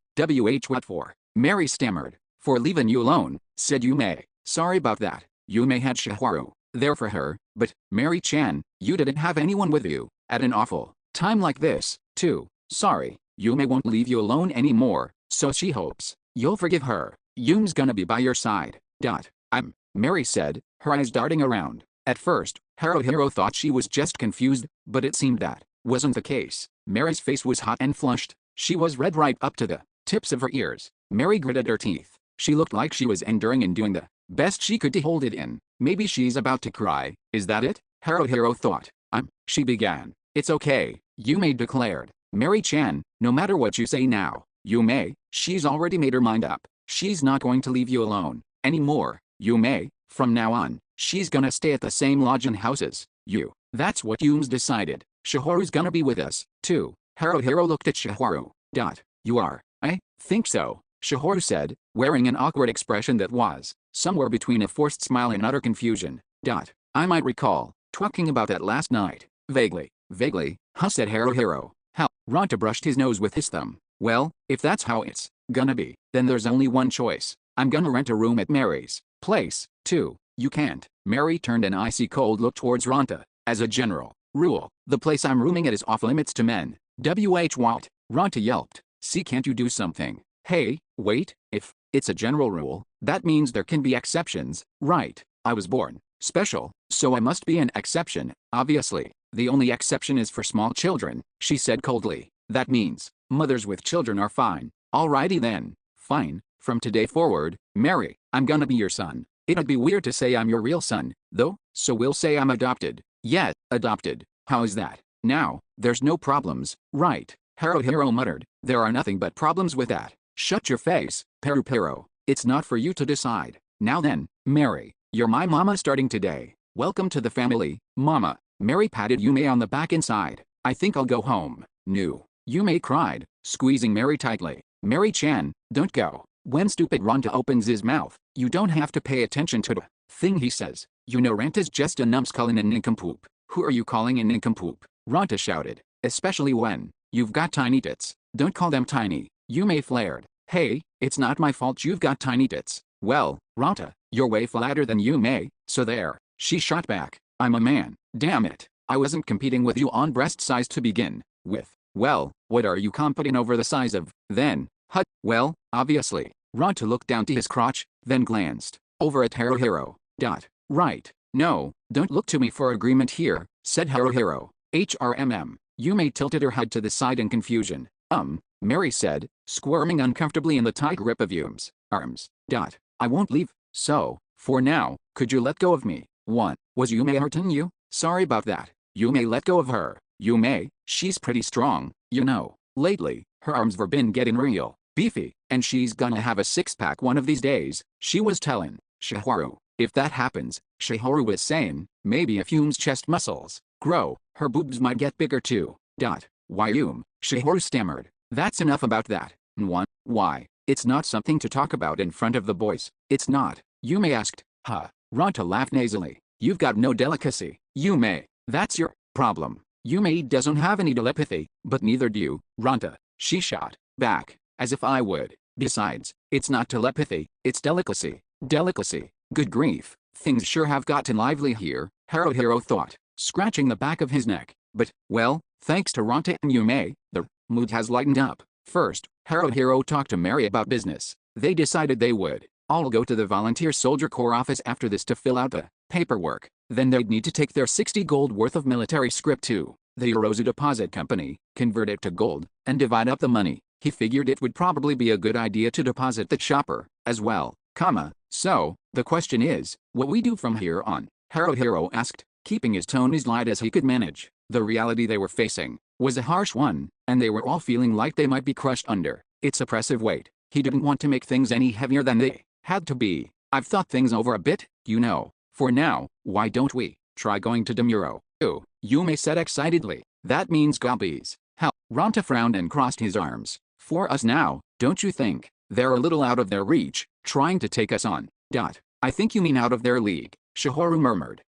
What for? Mary stammered. For leaving you alone, said Yume. Sorry about that. Yume had Shiharu there for her, but, Mary-chan, you didn't have anyone with you at an awful time like this, too. Sorry, Yume won't leave you alone anymore, so she hopes you'll forgive her. Yum's gonna be by your side. Mary said, her eyes darting around. At first, Haruhiro thought she was just confused, but it seemed that wasn't the case. Mary's face was hot and flushed. She was red right up to the tips of her ears. Mary gritted her teeth. She looked like she was enduring and doing the best she could to hold it in. Maybe she's about to cry. Is that it? Haruhiro thought. She began. It's okay, Yume declared. Mary-chan, no matter what you say now, Yume, she's already made her mind up. She's not going to leave you alone anymore. Yume, from now on, she's gonna stay at the same lodge and houses. That's what Yum's decided. Shiharu's gonna be with us, too. Haruhiro looked at Shiharu. You are? I think so, Shiharu said, wearing an awkward expression that was somewhere between a forced smile and utter confusion. I might recall talking about that last night. Vaguely, huh, said Haruhiro. How? Ranta brushed his nose with his thumb. Well, if that's how it's gonna be, then there's only one choice. I'm gonna rent a room at Mary's place, too. You can't. Mary turned an icy cold look towards Ranta. As a general rule, the place I'm rooming at is off limits to men. What? Ranta yelped. See, can't you do something? Hey, wait, if it's a general rule, that means there can be exceptions, right? I was born special, so I must be an exception, obviously. The only exception is for small children, she said coldly. That means mothers with children are fine. Alrighty then. Fine. From today forward, Mary, I'm gonna be your son. It'd be weird to say I'm your real son, though, so we'll say I'm adopted. Yeah, adopted. How is that? Now, there's no problems, right? Haruhiro muttered. There are nothing but problems with that. Shut your face, Perupero. It's not for you to decide. Now then, Mary, you're my mama starting today. Welcome to the family, mama. Mary patted Yume on the back and sighed. I think I'll go home. No. Yume cried, squeezing Mary tightly. Mary-chan, don't go. When stupid Ranta opens his mouth, you don't have to pay attention to the thing he says. You know Ranta's just a numbskull and a nincompoop. Who are you calling a nincompoop? Ranta shouted. Especially when you've got tiny tits. Don't call them tiny. Yume flared. Hey, it's not my fault you've got tiny tits. Well, Ranta, you're way flatter than Yume, so there. She shot back. I'm a man. Damn it. I wasn't competing with you on breast size to begin with. Well, what are you competing over the size of, then? Hut. Well, obviously. Ranta looked down to his crotch, then glanced over at Haruhiro. Right. No, don't look to me for agreement here, said Haruhiro. HRMM. Yume tilted her head to the side in confusion. Mary said, squirming uncomfortably in the tight grip of Yume's arms. I won't leave, so, for now, could you let go of me? What? Was Yume hurting you? Sorry about that. Yume let go of her. Yume, she's pretty strong, you know. Lately, her arms were been getting real beefy, and she's gonna have a six-pack one of these days, she was telling Shiharu. If that happens, Shiharu was saying, maybe if Yume's chest muscles grow, her boobs might get bigger too. Why Yume? Shiharu stammered. That's enough about that. Why? It's not something to talk about in front of the boys. It's not. Yume asked. Huh. Ranta laughed nasally. You've got no delicacy. Yume. That's your problem. Yume doesn't have any telepathy, but neither do you, Ranta. She shot back, as if I would. Besides, it's not telepathy, it's delicacy. Delicacy. Good grief. Things sure have gotten lively here, Haruhiro thought, scratching the back of his neck. But, well, thanks to Ranta and Yume, the mood has lightened up. First, Haruhiro talked to Mary about business. They decided they would all go to the Volunteer Soldier Corps office after this to fill out the paperwork. Then they'd need to take their 60 gold worth of military scrip to the Erosa Deposit Company, convert it to gold, and divide up the money. He figured it would probably be a good idea to deposit the chopper, as well, so, the question is, what we do from here on? Haruhiro asked, keeping his tone as light as he could manage. The reality they were facing was a harsh one, and they were all feeling like they might be crushed under its oppressive weight. He didn't want to make things any heavier than they had to be. I've thought things over a bit, you know. For now, why don't we try going to Demuro? Oh, Yume said excitedly. That means gobbies. Hell, Ranta frowned and crossed his arms. For us now, don't you think? They're a little out of their reach, trying to take us on. I think you mean out of their league, Shiharu murmured.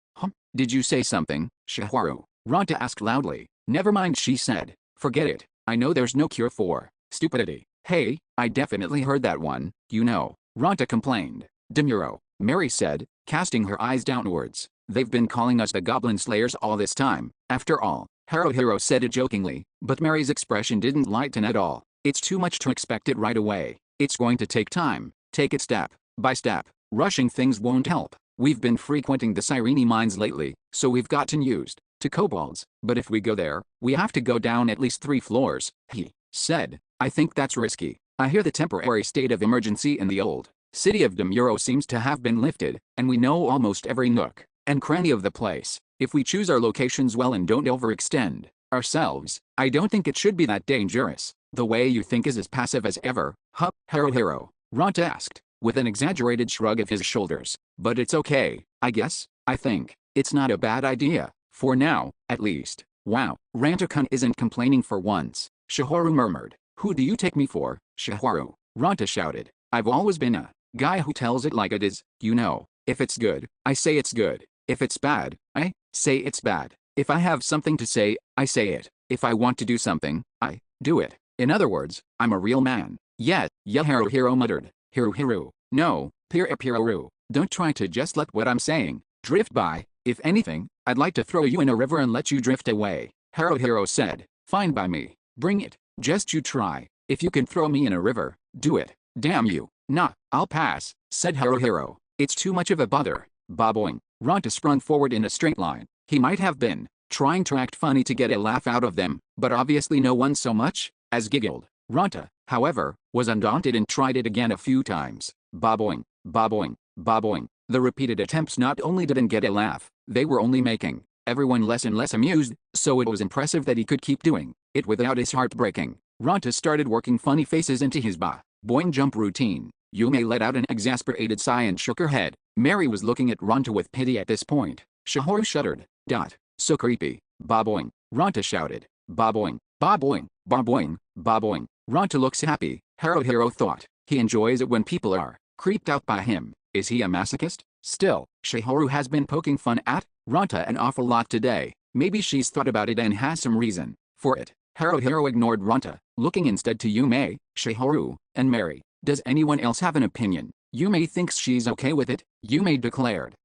Did you say something, Shiharu? Ranta asked loudly. Never mind, she said. Forget it. I know there's no cure for stupidity. Hey, I definitely heard that one, you know. Ranta complained. Demuro, Mary said, casting her eyes downwards. They've been calling us the Goblin Slayers all this time. After all, Haruhiro said it jokingly, but Mary's expression didn't lighten at all. It's too much to expect it right away. It's going to take time. Take it step by step. Rushing things won't help. We've been frequenting the Cyrene mines lately, so we've gotten used to kobolds. But if we go there, we have to go down at least 3 floors, he said. I think that's risky. I hear the temporary state of emergency in the old city of Demuro seems to have been lifted, and we know almost every nook and cranny of the place. If we choose our locations well and don't overextend ourselves, I don't think it should be that dangerous. The way you think is as passive as ever, huh? Haruhiro, Ranta asked, with an exaggerated shrug of his shoulders. But it's okay, I guess. I think it's not a bad idea, for now, at least. Wow, Ranta-kun isn't complaining for once, Shiharu murmured. Who do you take me for, Shiharu? Ranta shouted. I've always been a guy who tells it like it is, you know. If it's good, I say it's good. If it's bad, I say it's bad. If I have something to say, I say it. If I want to do something, I do it. In other words, I'm a real man. Yeah, Haruhiro muttered. Hiru. No, Piru. Don't try to just let what I'm saying drift by. If anything, I'd like to throw you in a river and let you drift away. Haruhiro said. Fine by me. Bring it. Just you try. If you can throw me in a river, do it. Damn you. Nah, I'll pass, said Haruhiro. It's too much of a bother. Boboing. Ranta sprung forward in a straight line. He might have been trying to act funny to get a laugh out of them, but obviously no one so much as giggled. Ranta, however, was undaunted and tried it again a few times. Boboing. The repeated attempts not only didn't get a laugh, they were only making everyone less and less amused, so it was impressive that he could keep doing it without his heart breaking. Ranta started working funny faces into his boing jump routine. Yume let out an exasperated sigh and shook her head. Mary was looking at Ranta with pity at this point. Shiharu shuddered. So creepy. Boboing. Ranta shouted. Boboing, boboing, barboing, boboing. Ronta looks happy, Haruhiro thought. He enjoys it when people are creeped out by him. Is he a masochist? Still, Shihoru has been poking fun at Ronta an awful lot today. Maybe she's thought about it and has some reason for it. Haruhiro ignored Ronta, looking instead to Yume, Shihoru, and Mary. Does anyone else have an opinion? Yume thinks she's okay with it, Yume declared.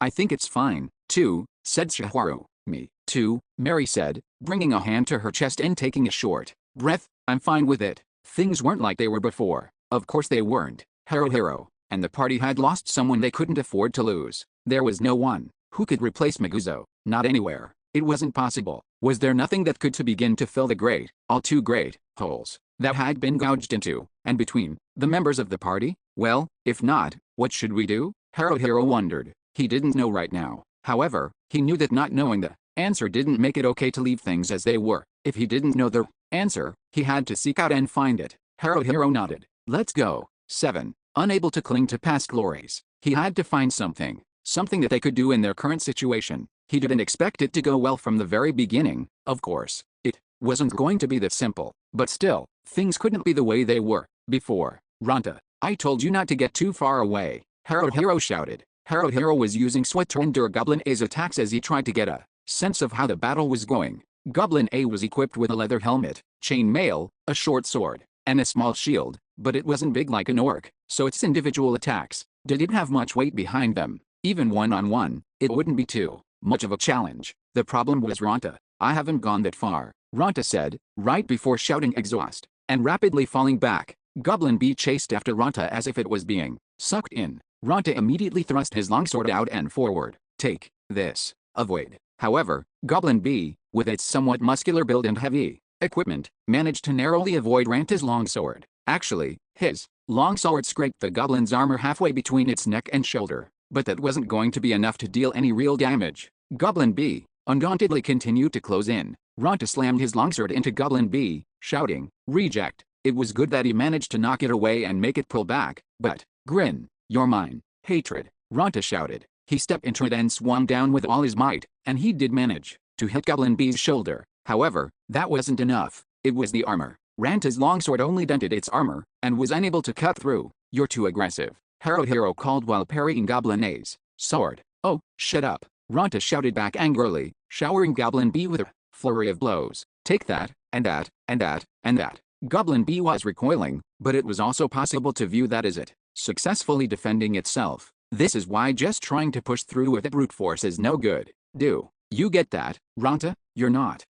I think it's fine, too, said Shihoru. Me, too, Mary said, bringing a hand to her chest and taking a short breath. I'm fine with it. Things weren't like they were before. Of course they weren't. Haruhiro and the party had lost someone they couldn't afford to lose. There was no one who could replace Maguzo, not anywhere. It wasn't possible. Was there nothing that could to begin to fill the great, all too great, holes that had been gouged into and between the members of the party? Well, if not, what should we do? Haruhiro wondered. He didn't know right now. However, he knew that not knowing the answer didn't make it okay to leave things as they were. If he didn't know the answer, he had to seek out and find it. Haruhiro nodded. Let's go. 7. Unable to cling to past glories, he had to find something that they could do in their current situation. He didn't expect it to go well from the very beginning, of course. It wasn't going to be that simple, but still, things couldn't be the way they were before. Ronta, I told you not to get too far away, Haruhiro shouted. Haruhiro was using sweat to endure Goblin A's attacks as he tried to get a sense of how the battle was going. Goblin A was equipped with a leather helmet, chain mail, a short sword, and a small shield, but it wasn't big like an orc, so its individual attacks didn't have much weight behind them. Even one-on-one, it wouldn't be too much of a challenge. The problem was Ronta. I haven't gone that far, Ronta said, right before shouting exhaust, and rapidly falling back. Goblin B chased after Ronta as if it was being sucked in. Ronta immediately thrust his longsword out and forward. Take this. Avoid. However, Goblin B, with its somewhat muscular build and heavy equipment, managed to narrowly avoid Ranta's longsword. Actually, his longsword scraped the goblin's armor halfway between its neck and shoulder, but that wasn't going to be enough to deal any real damage. Goblin B undauntedly continued to close in. Ronta slammed his longsword into Goblin B, shouting, "Reject." It was good that he managed to knock it away and make it pull back, but, "Grin, you're mine." "Hatred," Ronta shouted. He stepped into it and swung down with all his might, and he did manage to hit Goblin B's shoulder. However, that wasn't enough. It was the armor. Ranta's longsword only dented its armor, and was unable to cut through. "You're too aggressive," Haruhiro called while parrying Goblin A's sword. "Oh, shut up," Ronta shouted back angrily, showering Goblin B with a flurry of blows. "Take that, and that, and that, and that." Goblin B was recoiling, but it was also possible to view that as it successfully defending itself. This is why just trying to push through with it brute force is no good. Do you get that, Ronta? You're not,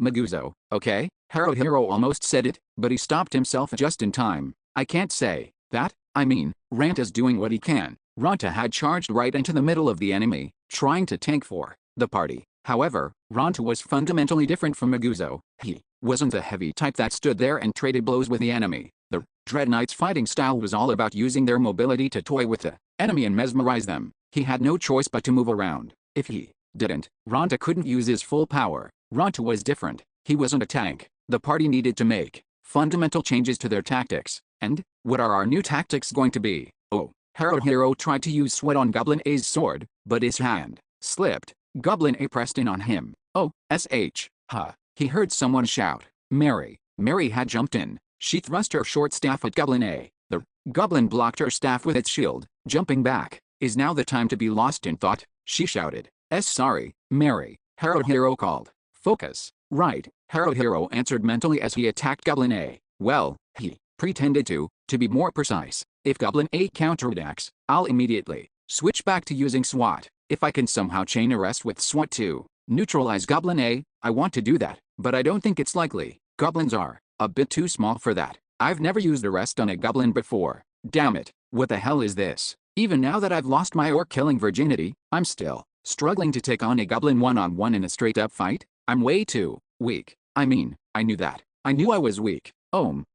Maguzo, okay? Haruhiro almost said it, but he stopped himself just in time. I can't say that. I mean, Ranta's doing what he can. Ronta had charged right into the middle of the enemy, trying to tank for the party. However, Ronta was fundamentally different from Maguzo. He wasn't the heavy type that stood there and traded blows with the enemy. The Dread Knight's fighting style was all about using their mobility to toy with the enemy and mesmerize them. He had no choice but to move around. If he didn't, Ronta couldn't use his full power. Ronta was different. He wasn't a tank. The party needed to make fundamental changes to their tactics. And what are our new tactics going to be? Oh, Haruhiro tried to use sweat on Goblin A's sword, but his hand slipped. Goblin A pressed in on him. "Oh, sh, huh." He heard someone shout. Mary. Mary had jumped in. She thrust her short staff at Goblin A. The goblin blocked her staff with its shield, jumping back. "Is now the time to be lost in thought?" she shouted. Sorry, Mary," Haruhiro called. "Focus." "Right," Haruhiro answered mentally as he attacked Goblin A. Well, he pretended to be more precise. "If Goblin A counterattacks, I'll immediately switch back to using SWAT. If I can somehow chain arrest with SWAT to neutralize Goblin A, I want to do that, but I don't think it's likely. Goblins are a bit too small for that. I've never used arrest on a goblin before. Damn it, what the hell is this? Even now that I've lost my orc-killing virginity, I'm still struggling to take on a goblin one-on-one in a straight-up fight. I'm way too weak. I mean, I knew that. I knew I was weak.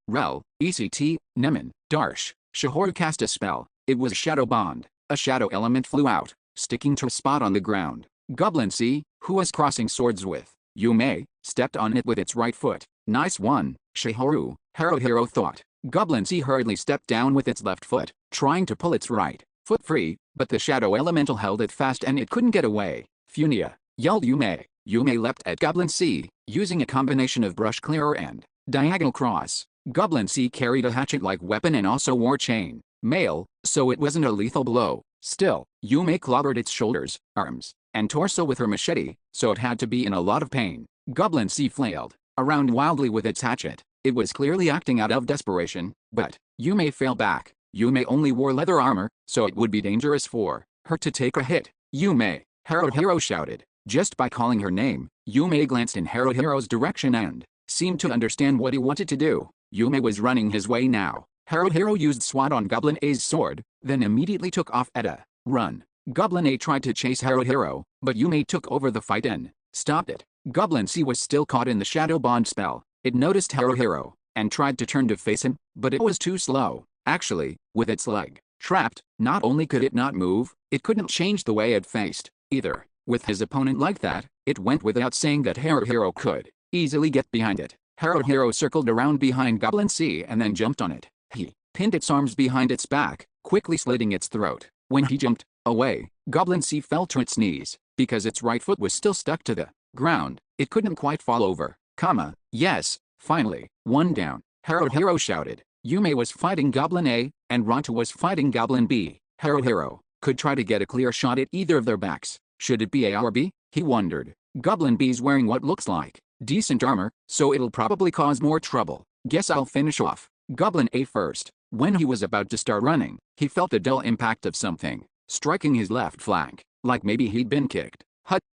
Rel, ECT, Nemen, Darsh. Shihoru cast a spell. It was Shadow Bond. A shadow element flew out, sticking to a spot on the ground. Goblin C, who was crossing swords with Yume, stepped on it with its right foot. "Nice one, Shihoru," Haruhiro thought. Goblin C hurriedly stepped down with its left foot, trying to pull its right foot free, but the shadow elemental held it fast and it couldn't get away. "Funia," yelled Yume. Yume leapt at Goblin C, Using a combination of brush clearer and diagonal cross, Goblin C carried a hatchet-like weapon and also wore chain mail, so it wasn't a lethal blow. Still, Yume clobbered its shoulders, arms, and torso with her machete, so it had to be in a lot of pain. Goblin C flailed around wildly with its hatchet. It was clearly acting out of desperation, but Yume fell back. Yume only wore leather armor, so it would be dangerous for her to take a hit. Yume, Haruhiro shouted. Just by calling her name, Yume glanced in Haruhiro's direction and seemed to understand what he wanted to do. Yume was running his way now. Haruhiro used swat on Goblin A's sword, then immediately took off at a run. Goblin A tried to chase Haruhiro, but Yume took over the fight and stopped it. Goblin C was still caught in the Shadow Bond spell. It noticed Haruhiro and tried to turn to face him, but it was too slow. Actually, with its leg trapped, not only could it not move, it couldn't change the way it faced, either. With his opponent like that, it went without saying that Haruhiro could easily get behind it. Haruhiro circled around behind Goblin C and then jumped on it. He pinned its arms behind its back, quickly slitting its throat. When he jumped away, Goblin C fell to its knees. Because its right foot was still stuck to the ground, it couldn't quite fall over. Yes, finally, one down, Haruhiro shouted. Yume was fighting Goblin A, and Ronto was fighting Goblin B. Haruhiro could try to get a clear shot at either of their backs. Should it be A or B? He wondered. Goblin B's wearing what looks like decent armor, so it'll probably cause more trouble. Guess I'll finish off Goblin A first. When he was about to start running, he felt the dull impact of something striking his left flank, like maybe he'd been kicked.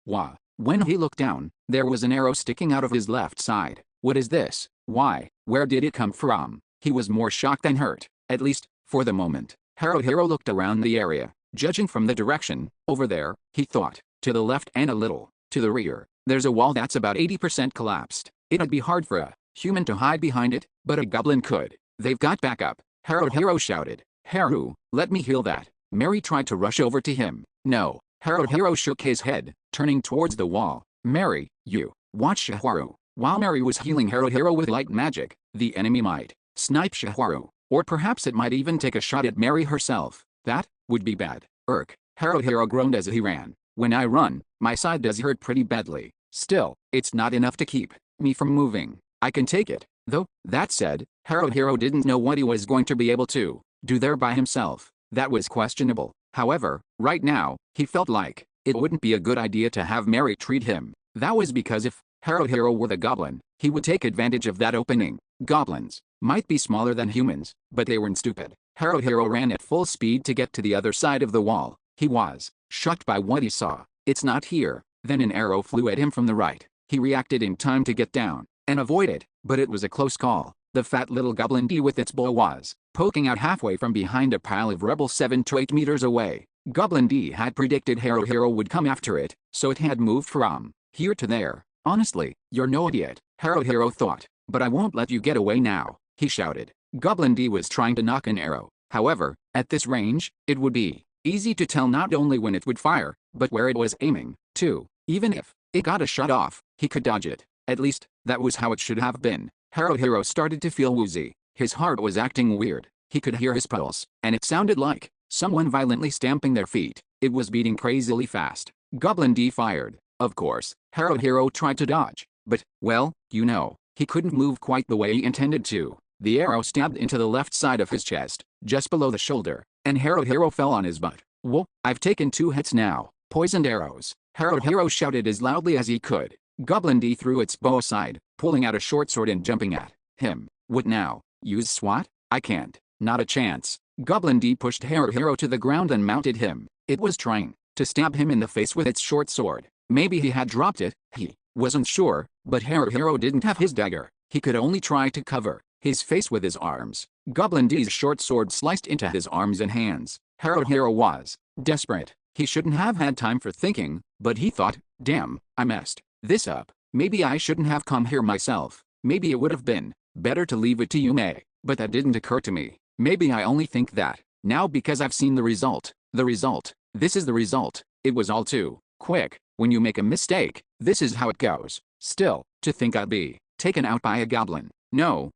Wah. When he looked down, there was an arrow sticking out of his left side. What is this? Why? Where did it come from? He was more shocked than hurt, at least, for the moment. Haruhiro looked around the area. Judging from the direction, over there, he thought, to the left and a little to the rear, there's a wall that's about 80% collapsed. It'd be hard for a human to hide behind it, but a goblin could. They've got backup, Haruhiro shouted. Haru, let me heal that. Mary tried to rush over to him. No. Haruhiro shook his head, turning towards the wall. Mary, you watch Shiharu. While Mary was healing Haruhiro with light magic, the enemy might snipe Shiharu, or perhaps it might even take a shot at Mary herself. That would be bad. Haruhiro groaned as he ran. When I run, my side does hurt pretty badly. Still, it's not enough to keep me from moving. I can take it, though. That said, Haruhiro didn't know what he was going to be able to do there by himself. That was questionable. However, right now, he felt like it wouldn't be a good idea to have Mary treat him. That was because if Haruhiro were the goblin, he would take advantage of that opening. Goblins might be smaller than humans, but they weren't stupid. Haruhiro ran at full speed to get to the other side of the wall. He was shocked by what he saw. It's not here. Then an arrow flew at him from the right. He reacted in time to get down and avoid it, but it was a close call. The fat little goblin D with its bow was poking out halfway from behind a pile of rebels 7 to 8 meters away. Goblin D had predicted Haruhiro would come after it, so it had moved from here to there. Honestly, you're no idiot, Haruhiro thought, but I won't let you get away now, he shouted. Goblin D was trying to knock an arrow. However, at this range, it would be easy to tell not only when it would fire, but where it was aiming, too. Even if it got a shot off, he could dodge it. At least, that was how it should have been. Haruhiro started to feel woozy. His heart was acting weird. He could hear his pulse, and it sounded like someone violently stamping their feet. It was beating crazily fast. Goblin D fired. Of course, Haruhiro tried to dodge, but, well, he couldn't move quite the way he intended to. The arrow stabbed into the left side of his chest, just below the shoulder, and Haruhiro fell on his butt. Whoa, I've taken 2 hits now. Poisoned arrows. Haruhiro shouted as loudly as he could. Goblin D threw its bow aside, pulling out a short sword and jumping at him. What now? Use SWAT? I can't. Not a chance. Goblin D pushed Haruhiro to the ground and mounted him. It was trying to stab him in the face with its short sword. Maybe he had dropped it, he wasn't sure, but Haruhiro didn't have his dagger. He could only try to cover his face with his arms. Goblin D's short sword sliced into his arms and hands. Haruhiro was desperate. He shouldn't have had time for thinking, but he thought, damn, I messed this up. Maybe I shouldn't have come here myself. Maybe it would have been better to leave it to Yume, but that didn't occur to me. Maybe I only think that now because I've seen the result. This is the result. It was all too quick. When you make a mistake, this is how it goes. Still, to think I'd be taken out by a goblin. No,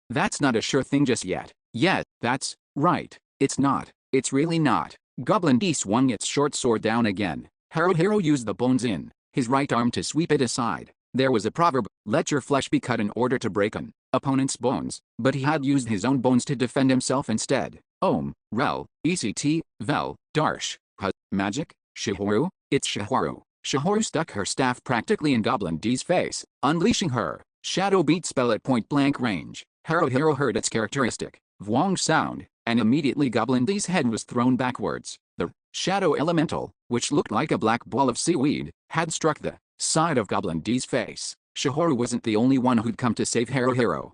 that's not a sure thing just yet. That's right. It's not. It's really not. Goblin D swung its short sword down again. Haruhiro used the bones in his right arm to sweep it aside. There was a proverb, let your flesh be cut in order to break an opponent's bones, but he had used his own bones to defend himself instead. Rel, ECT, Vel, Darsh, Magic, Shihoru, it's Shihoru. Shihoru stuck her staff practically in Goblin D's face, unleashing her Shadow Beat spell at point-blank range. Haruhiro heard its characteristic Vwong sound, and immediately Goblin D's head was thrown backwards. The Shadow Elemental, which looked like a black ball of seaweed, had struck the side of Goblin D's face. Shihoru wasn't the only one who'd come to save Haruhiro.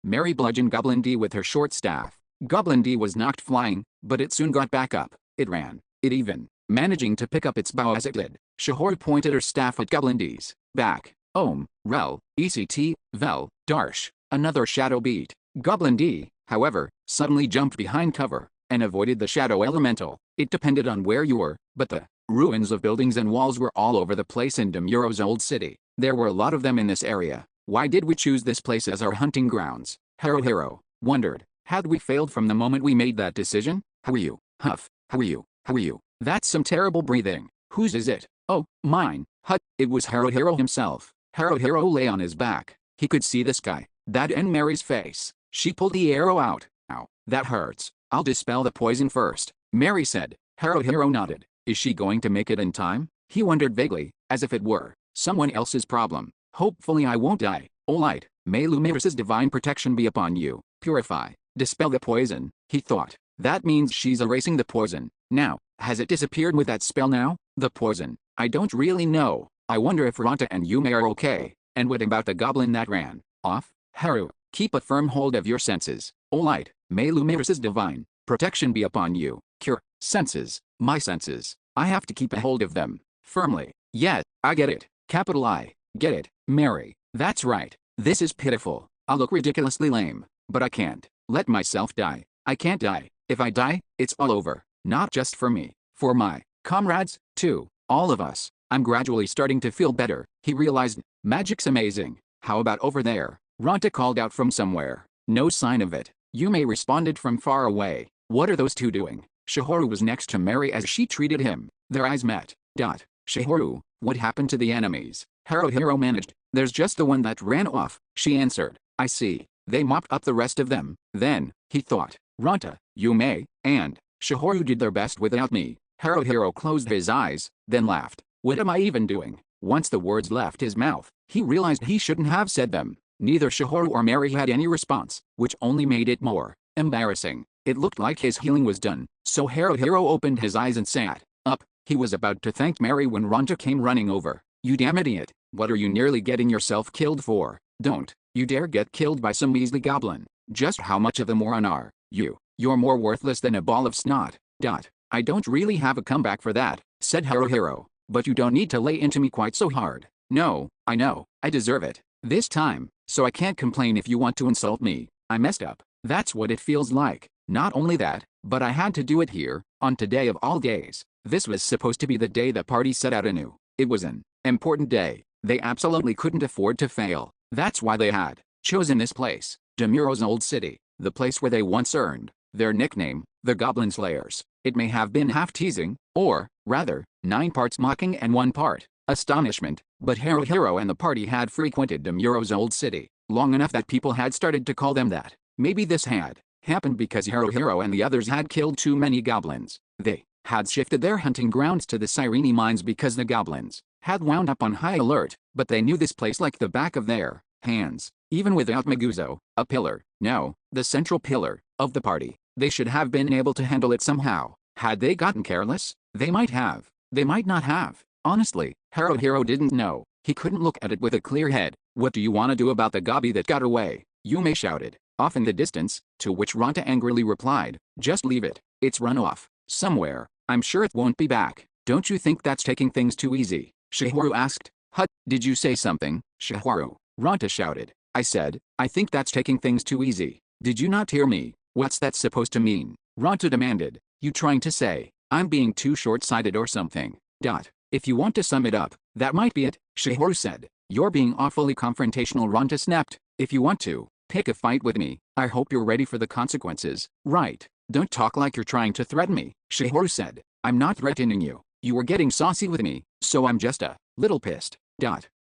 Mary bludgeoned Goblin D with her short staff. Goblin D was knocked flying, but it soon got back up. It ran. It even managing to pick up its bow as it did. Shihoru pointed her staff at Goblin D's back. Rel, ECT, Vel, Darsh, another shadow beat. Goblin D, however, suddenly jumped behind cover and avoided the shadow elemental. It depended on where you were, but the ruins of buildings and walls were all over the place in Demuro's old city. There were a lot of them in this area. Why did we choose this place as our hunting grounds? Haruhiro wondered. Had we failed from the moment we made that decision? How are you? Huff. How are you? How are you? That's some terrible breathing. Whose is it? Oh, mine. It was Haruhiro himself. Haruhiro lay on his back. He could see the sky. That and Mary's face. She pulled the arrow out. Ow, that hurts. I'll dispel the poison first, Mary said. Haruhiro nodded. Is she going to make it in time? He wondered vaguely, as if it were someone else's problem. Hopefully I won't die. Alright, may Lumiris's divine protection be upon you. Purify. Dispel the poison, he thought. That means she's erasing the poison. Now, has it disappeared with that spell now? The poison. I don't really know. I wonder if Ranta and Yume are okay. And what about the goblin that ran off? Haru, keep a firm hold of your senses. Alright, may Lumiris's divine protection be upon you. Cure. Senses. My senses. I have to keep a hold of them. Firmly. Yeah, I get it. Capital I. Get it, Mary. That's right. This is pitiful. I'll look ridiculously lame. But I can't let myself die. I can't die. If I die, it's all over. Not just for me. For my comrades, too. All of us. I'm gradually starting to feel better. He realized, magic's amazing. How about over there? Ranta called out from somewhere. No sign of it. Yume responded from far away. What are those two doing? Shihoru was next to Mary as she treated him. Their eyes met. Shihoru, what happened to the enemies? Haruhiro managed. There's just the one that ran off, she answered. I see. They mopped up the rest of them. Then, he thought, Ranta, Yume, and Shihoru did their best without me. Haruhiro closed his eyes, then laughed. What am I even doing? Once the words left his mouth, he realized he shouldn't have said them. Neither Shihoru or Mary had any response, which only made it more embarrassing. It looked like his healing was done, so Haruhiro opened his eyes and sat up. He was about to thank Mary when Ranta came running over. You damn idiot, what are you nearly getting yourself killed for? Don't you dare get killed by some measly goblin. Just how much of a moron are you? You're more worthless than a ball of snot. I don't really have a comeback for that, said Haruhiro. But you don't need to lay into me quite so hard. No, I know, I deserve it. This time, so I can't complain if you want to insult me. I messed up. That's what it feels like. Not only that, but I had to do it here, on today of all days. This was supposed to be the day the party set out anew. It was an important day. They absolutely couldn't afford to fail. That's why they had chosen this place, Demuro's old city, the place where they once earned their nickname, the Goblin Slayers. It may have been half teasing, or, rather, 9 parts mocking and 1 part astonishment, but Haruhiro and the party had frequented Demuro's old city long enough that people had started to call them that. Maybe this had happened because Haruhiro and the others had killed too many goblins. They had shifted their hunting grounds to the Sireni mines because the goblins had wound up on high alert, but they knew this place like the back of their hands, even without Maguzo, a pillar, no, the central pillar, of the party. They should have been able to handle it somehow. Had they gotten careless? They might have. They might not have. Honestly, Haruhiro didn't know. He couldn't look at it with a clear head. What do you want to do about the gobby that got away? Yume shouted, off in the distance, to which Ranta angrily replied, just leave it. It's run off. Somewhere. I'm sure it won't be back. Don't you think that's taking things too easy? Shihoru asked. Did you say something, Shihoru? Ranta shouted. I said, I think that's taking things too easy. Did you not hear me? What's that supposed to mean? Ranta demanded. You trying to say I'm being too short-sighted or something? If you want to sum it up, that might be it, Shihoru said. You're being awfully confrontational, Ranta snapped. If you want to pick a fight with me, I hope you're ready for the consequences. Right. Don't talk like you're trying to threaten me, Shihoru said. I'm not threatening you. You were getting saucy with me, so I'm just a little pissed.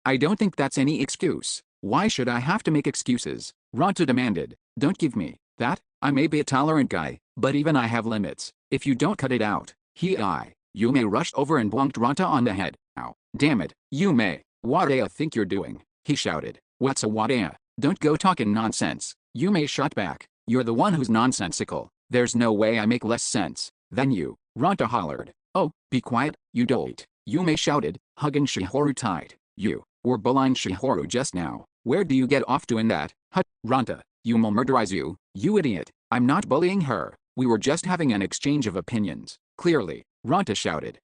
I don't think that's any excuse. Why should I have to make excuses? Ronta demanded. Don't give me that. I may be a tolerant guy, but even I have limits. If you don't cut it out, Yume rushed over and bonked Ronta on the head. Ow. Damn it, Yume. What do you think you're doing? He shouted. What's a what? Don't go talking nonsense. Yume shot back. You're the one who's nonsensical. There's no way I make less sense than you. Ronta hollered. Oh, be quiet, you dolt. Yume shouted, hugging Shihoru tight. You were bullying Shihoru just now. Where do you get off doing that? Hut, Ronta. Yume'll murderize you, you idiot. I'm not bullying her. We were just having an exchange of opinions. Clearly. Ronta shouted.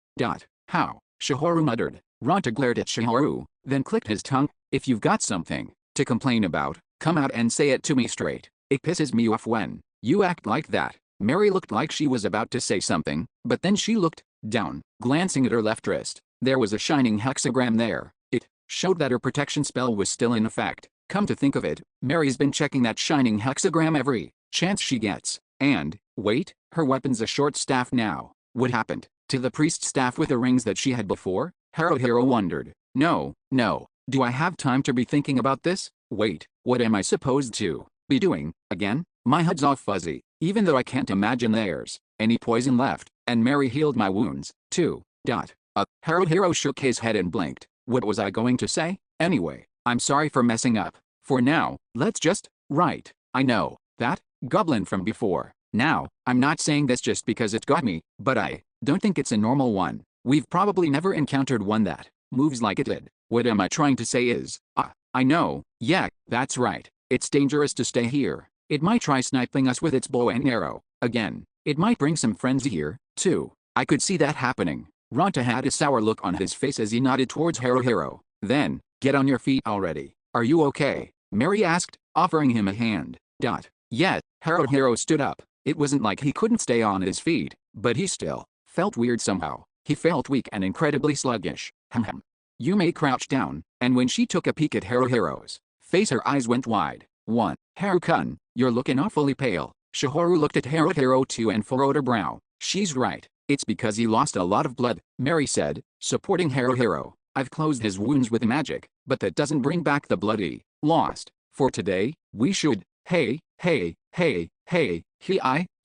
How? Shihoru muttered. Ronta glared at Shihoru, then clicked his tongue. If you've got something to complain about, come out and say it to me straight. It pisses me off when you act like that. Mary looked like she was about to say something, but then she looked down, glancing at her left wrist. There was a shining hexagram there. It showed that her protection spell was still in effect. Come to think of it, Mary's been checking that shining hexagram every chance she gets. And, wait, her weapon's a short staff now. What happened to the priest's staff with the rings that she had before? Haruhiro wondered. No. Do I have time to be thinking about this? Wait, what am I supposed to be doing, again? My head's all fuzzy, even though I can't imagine there's any poison left, and Mary healed my wounds, too. Haruhiro shook his head and blinked. What was I going to say? Anyway, I'm sorry for messing up. For now, let's just, right, I know, that goblin from before. Now, I'm not saying this just because it got me, but I don't think it's a normal one. We've probably never encountered one that moves like it did. What am I trying to say is, I know, yeah, that's right. It's dangerous to stay here. It might try sniping us with its bow and arrow. Again, it might bring some friends here, too. I could see that happening. Ronta had a sour look on his face as he nodded towards Haruhiro. Then, get on your feet already. Are you okay? Mary asked, offering him a hand. Yeah, Haruhiro stood up. It wasn't like he couldn't stay on his feet, but he still felt weird somehow. He felt weak and incredibly sluggish. Yume crouched down, and when she took a peek at Haruhiro's face, her eyes went wide. Haru-kun, you're looking awfully pale. Shihoru looked at Haruhiro too and furrowed her brow. She's right. It's because he lost a lot of blood, Mary said, supporting Haruhiro. I've closed his wounds with magic, but that doesn't bring back the blood he lost. For today, we should, hey,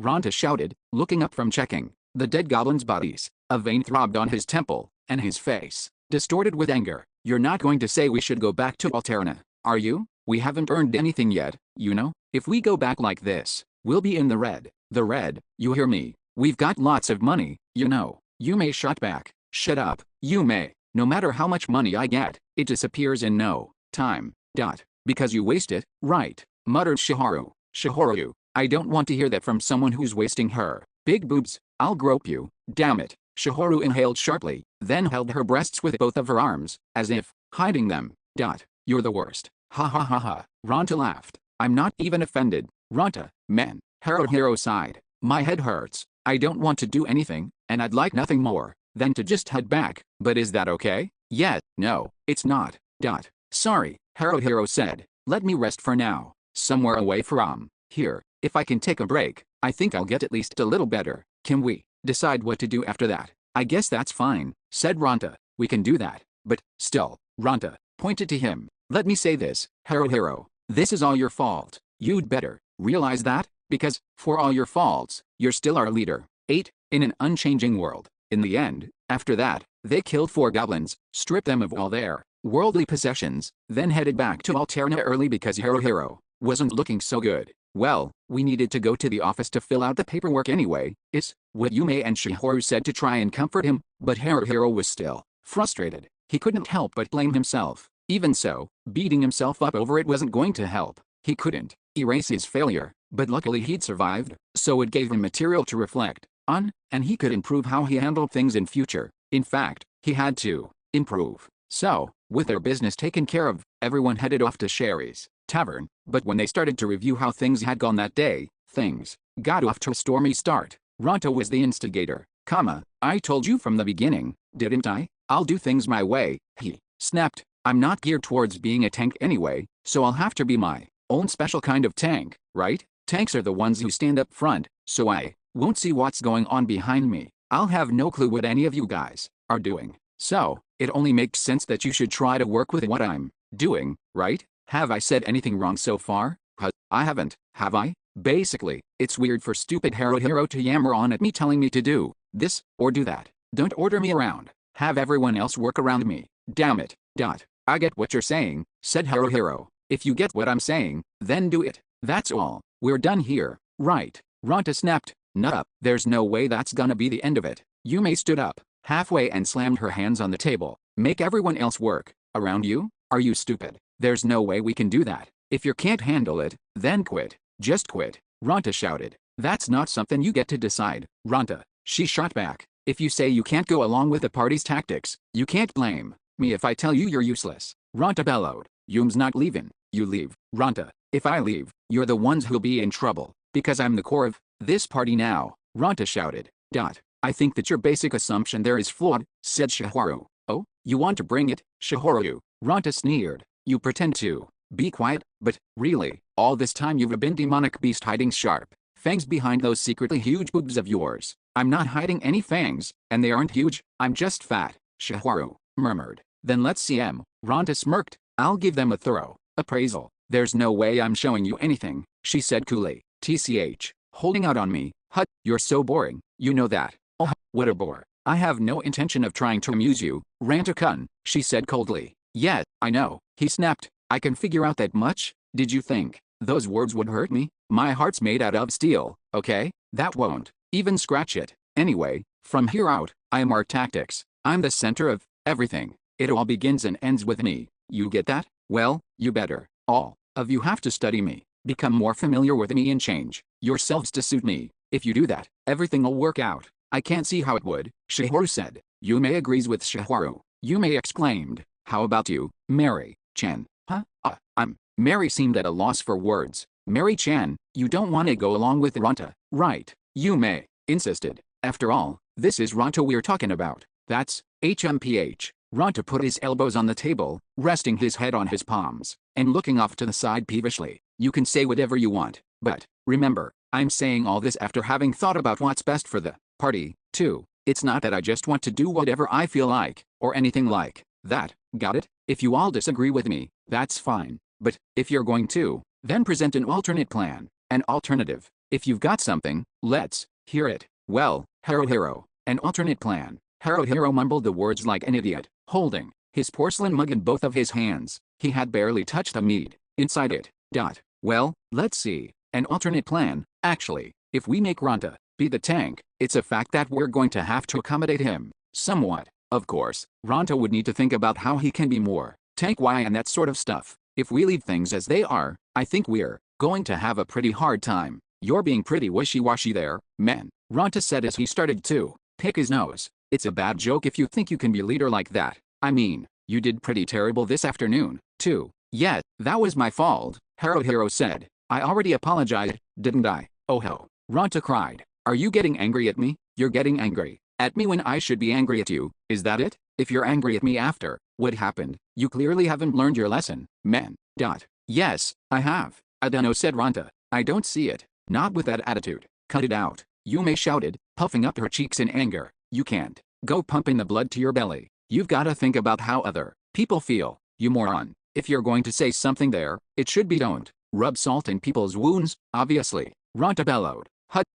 Ronta shouted, looking up from checking the dead goblin's bodies. A vein throbbed on his temple, and his face distorted with anger. You're not going to say we should go back to Alterna, are you? We haven't earned anything yet, you know? If we go back like this, we'll be in the red. The red, you hear me? We've got lots of money, you know. Yume shot back. Shut up, Yume. No matter how much money I get, it disappears in no time. Because you waste it, right? Muttered Shihoru. Shihoru, I don't want to hear that from someone who's wasting her big boobs. I'll grope you, damn it. Shihoru inhaled sharply, then held her breasts with both of her arms, as if hiding them. You're the worst. Ha. Ronta laughed. I'm not even offended. Ronta, man. Haruhiro sighed. My head hurts. I don't want to do anything, and I'd like nothing more than to just head back. But is that okay? Yeah, no, it's not. Sorry, Haruhiro said. Let me rest for now. Somewhere away from here. If I can take a break, I think I'll get at least a little better. Can we decide what to do after that? I guess that's fine, said Ronta. We can do that. But, still, Ronta pointed to him. Let me say this, Haruhiro. This is all your fault. You'd better realize that, because, for all your faults, you're still our leader. 8. In an unchanging world. In the end, after that, they killed 4 goblins, stripped them of all their worldly possessions, then headed back to Alterna early because Haruhiro wasn't looking so good. Well, we needed to go to the office to fill out the paperwork anyway, is what Yume and Shihoru said to try and comfort him, but Haruhiro was still frustrated. He couldn't help but blame himself. Even so, beating himself up over it wasn't going to help. He couldn't erase his failure, but luckily he'd survived, so it gave him material to reflect on, and he could improve how he handled things in future. In fact, he had to improve. So, with their business taken care of, everyone headed off to Sherry's tavern, but when they started to review how things had gone that day, things got off to a stormy start. Ronta was the instigator. I told you from the beginning, didn't I? I'll do things my way, he snapped. I'm not geared towards being a tank anyway, so I'll have to be my own special kind of tank, right? Tanks are the ones who stand up front, so I won't see what's going on behind me. I'll have no clue what any of you guys are doing. So, It only makes sense that you should try to work with what I'm doing, right? Have I said anything wrong so far? I haven't, have I? Basically, it's weird for stupid Haruhiro to yammer on at me telling me to do this or do that. Don't order me around. Have everyone else work around me. Damn it. I get what you're saying, said Haruhiro. If you get what I'm saying, then do it. That's all. We're done here, right? Ronta snapped. Nut up. There's no way that's gonna be the end of it. Yume stood up, halfway and slammed her hands on the table. Make everyone else work around you? Are you stupid? There's no way we can do that. If you can't handle it, then quit. Just quit. Ronta shouted. That's not something you get to decide, Ronta. She shot back. If you say you can't go along with the party's tactics, you can't blame me if I tell you you're useless. Ronta bellowed. Yum's not leaving. You leave, Ronta. If I leave, you're the ones who'll be in trouble, because I'm the core of this party now, Ronta shouted. I think that your basic assumption there is flawed, said Shihoru. Oh, you want to bring it, Shihoru? Ronta sneered. You pretend to be quiet, but, really, all this time you've been demonic beast hiding sharp fangs behind those secretly huge boobs of yours. I'm not hiding any fangs, and they aren't huge, I'm just fat, Shihoru murmured. Then let's see 'em. Ronta smirked. I'll give them a thorough appraisal. There's no way I'm showing you anything, she said coolly. TCH, holding out on me. You're so boring, you know that. Oh, what a bore. I have no intention of trying to amuse you, Ranta-kun, she said coldly. Yeah, I know, he snapped. I can figure out that much. Did you think those words would hurt me? My heart's made out of steel, okay? That won't even scratch it. Anyway, from here out, I am our tactics. I'm the center of everything. It all begins and ends with me. You get that? Well, you better. All of you have to study me, become more familiar with me and change yourselves to suit me. If you do that, everything'll work out. I can't see how it would, Shihoru said. Yume agrees with Shihoru. Yume exclaimed. How about you, Mary-chan? Mary seemed at a loss for words. Mary-chan, you don't want to go along with Ronta, right? Yume insisted. After all, this is Ronta we're talking about. That's HMPH. Ronta put his elbows on the table, resting his head on his palms, and looking off to the side peevishly. You can say whatever you want, but, remember, I'm saying all this after having thought about what's best for the party, too. It's not that I just want to do whatever I feel like, or anything like that, got it? If you all disagree with me, that's fine. But, if you're going to, then present an alternate plan. An alternative. If you've got something, let's hear it. Well, Haruhiro, an alternate plan. Haruhiro mumbled the words like an idiot, holding his porcelain mug in both of his hands. He had barely touched the mead inside it. Well, let's see. An alternate plan, actually. If we make Ronta be the tank, it's a fact that we're going to have to accommodate him somewhat. Of course, Ronta would need to think about how he can be more tank-y and that sort of stuff. If we leave things as they are, I think we're going to have a pretty hard time. You're being pretty wishy-washy there, man, Ronta said as he started to pick his nose. It's a bad joke if you think you can be a leader like that. I mean, you did pretty terrible this afternoon, too. Yeah, that was my fault, Haruhiro said. I already apologized, didn't I? Oh ho. Ronta cried. Are you getting angry at me? You're getting angry at me when I should be angry at you, is that it? If you're angry at me after what happened, you clearly haven't learned your lesson, man. Yes, I have. I dunno, said Ronta. I don't see it. Not with that attitude. Cut it out, Yume shouted, puffing up her cheeks in anger. You can't go pumping the blood to your belly. You've gotta think about how other people feel, you moron. If you're going to say something there, it should be don't rub salt in people's wounds, obviously. Ronta bellowed.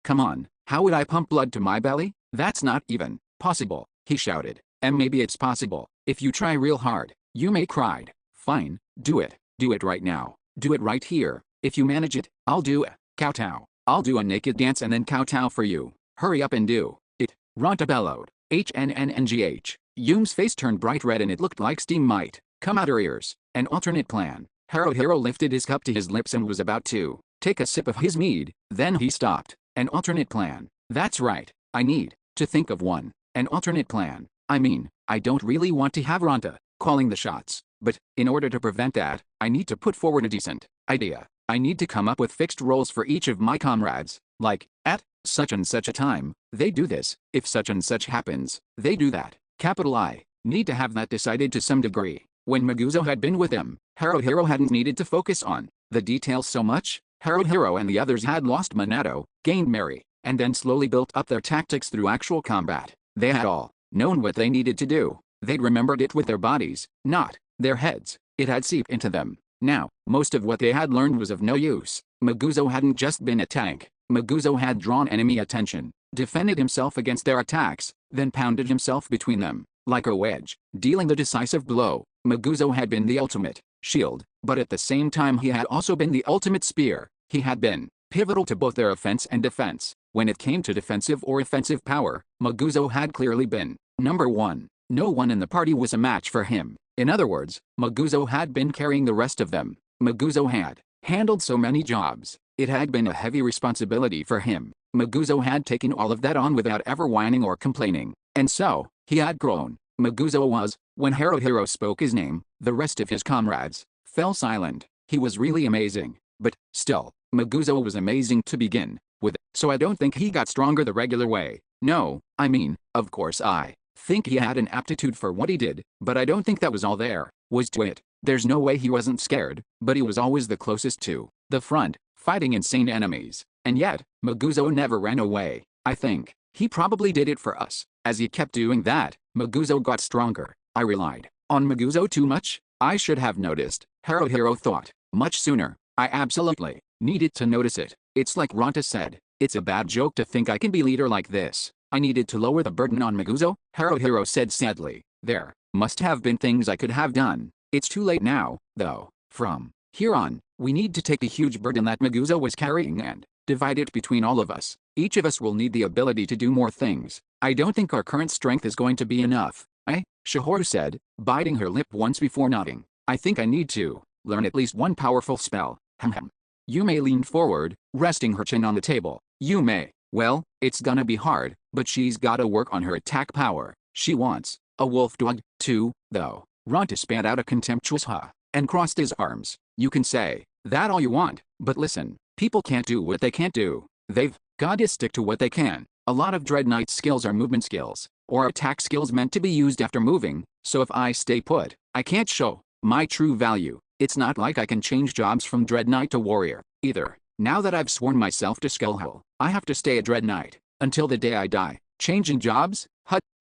Come on, how would I pump blood to my belly? That's not even possible, he shouted. And maybe it's possible, if you try real hard. Yume cried. Fine, do it. Do it right now. Do it right here. If you manage it, I'll do a kowtow. I'll do a naked dance and then kowtow for you. Hurry up and do it. Ronta bellowed. HNNNGH. Yume's face turned bright red and it looked like steam might come out her ears. An alternate plan. Haruhiro lifted his cup to his lips and was about to take a sip of his mead, then he stopped. An alternate plan. That's right. I need to think of one. An alternate plan. I mean, I don't really want to have Ronta calling the shots, but, in order to prevent that, I need to put forward a decent idea. I need to come up with fixed roles for each of my comrades, like, at such and such a time, they do this, if such and such happens, they do that. Capital I. Need to have that decided to some degree. When Maguzo had been with him, Haruhiro hadn't needed to focus on the details so much. Haruhiro and the others had lost Minato, gained Mary, and then slowly built up their tactics through actual combat. They had all known what they needed to do. They'd remembered it with their bodies, not their heads. It had seeped into them. Now, most of what they had learned was of no use. Maguzo hadn't just been a tank. Maguzo had drawn enemy attention, defended himself against their attacks, then pounded himself between them, like a wedge, dealing the decisive blow. Maguzo had been the ultimate shield, but at the same time he had also been the ultimate spear. He had been pivotal to both their offense and defense. When it came to defensive or offensive power, Maguzo had clearly been number one. No one in the party was a match for him. In other words, Maguzo had been carrying the rest of them. Maguzo had handled so many jobs. It had been a heavy responsibility for him. Maguzo had taken all of that on without ever whining or complaining. And so, he had grown. Maguzo was. When Haruhiro spoke his name, the rest of his comrades fell silent. He was really amazing. But, still, Maguzo was amazing to begin with, so I don't think he got stronger the regular way. No, I mean, of course I think he had an aptitude for what he did, but I don't think that was all there was to it. There's no way he wasn't scared, but he was always the closest to the front, fighting insane enemies. And yet, Maguzo never ran away. I think he probably did it for us. As he kept doing that, Maguzo got stronger. I relied on Maguzo too much. I should have noticed, Haruhiro thought, much sooner. I absolutely needed to notice it. It's like Ronta said, it's a bad joke to think I can be leader like this. I needed to lower the burden on Maguzo, Haruhiro said sadly. There must have been things I could have done. It's too late now, though. From here on, we need to take the huge burden that Maguzo was carrying and divide it between all of us. Each of us will need the ability to do more things. I don't think our current strength is going to be enough. Shihoru said, biting her lip once before nodding. I think I need to learn at least one powerful spell. Yume leaned forward, resting her chin on the table. Yume, well, it's gonna be hard, but she's gotta work on her attack power. She wants a wolf dog, too, though. Ronta spat out a contemptuous ha and crossed his arms. You can say that all you want, but listen, people can't do what they can't do. They've gotta stick to what they can. A lot of Dread Knight's skills are movement skills, or attack skills meant to be used after moving, so if I stay put, I can't show my true value. It's not like I can change jobs from Dread Knight to Warrior, either. Now that I've sworn myself to Skullhull, I have to stay a Dread Knight until the day I die. Changing jobs?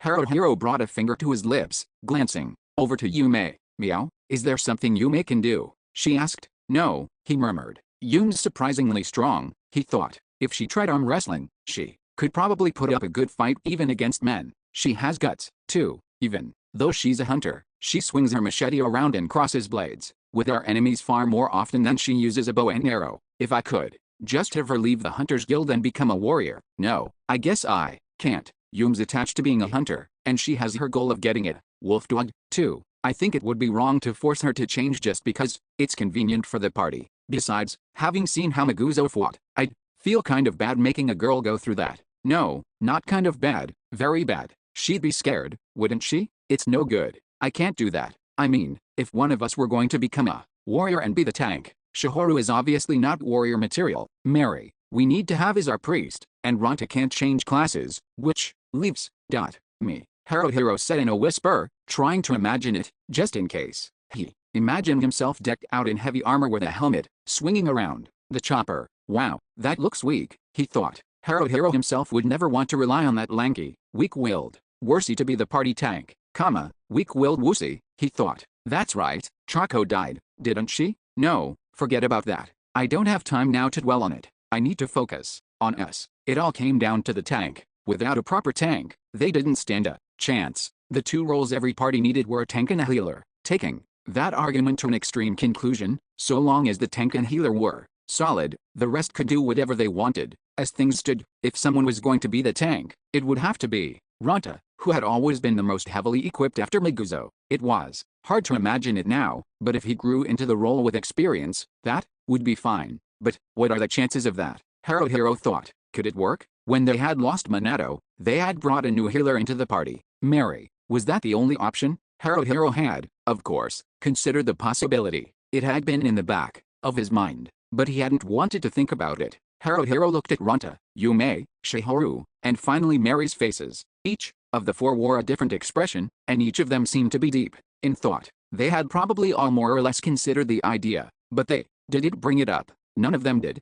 Haruhiro brought a finger to his lips, glancing over to Yume. Meow, is there something Yume can do? She asked. No, he murmured. Yume's surprisingly strong, he thought. If she tried arm wrestling, she could probably put up a good fight even against men. She has guts, too, even though she's a hunter. She swings her machete around and crosses blades with our enemies far more often than she uses a bow and arrow. If I could just have her leave the Hunters Guild and become a warrior. No, I guess I can't. Yume's attached to being a hunter, and she has her goal of getting it. Wolf dog, too. I think it would be wrong to force her to change just because it's convenient for the party. Besides, having seen how Maguzo fought, I'd feel kind of bad making a girl go through that. No, not kind of bad, very bad. She'd be scared, wouldn't she? It's no good. I can't do that. I mean, if one of us were going to become a warrior and be the tank, Shihoru is obviously not warrior material. Mary, we need to have as our priest, and Ronta can't change classes, which leaves me. Haruhiro said in a whisper, trying to imagine it, just in case. He imagined himself decked out in heavy armor with a helmet, swinging around the chopper. Wow, that looks weak, he thought. Haruhiro himself would never want to rely on that lanky, weak-willed Wursy to be the party tank, weak-willed Wussy, he thought. That's right, Chako died, didn't she? No, forget about that. I don't have time now to dwell on it. I need to focus on us. It all came down to the tank. Without a proper tank, they didn't stand a chance. The two roles every party needed were a tank and a healer. Taking that argument to an extreme conclusion, so long as the tank and healer were solid, the rest could do whatever they wanted. As things stood, if someone was going to be the tank, it would have to be Ronta, who had always been the most heavily equipped after Maguzo. It was hard to imagine it now, but if he grew into the role with experience, that would be fine. But what are the chances of that? Haruhiro thought. Could it work? When they had lost Minato, they had brought a new healer into the party. Mary, was that the only option? Haruhiro had, of course, considered the possibility. It had been in the back of his mind, but he hadn't wanted to think about it. Haruhiro looked at Ronta, Yume, Shihoru, and finally Mary's faces. Each of the four wore a different expression, and each of them seemed to be deep in thought. They had probably all more or less considered the idea, but they didn't bring it up. None of them did.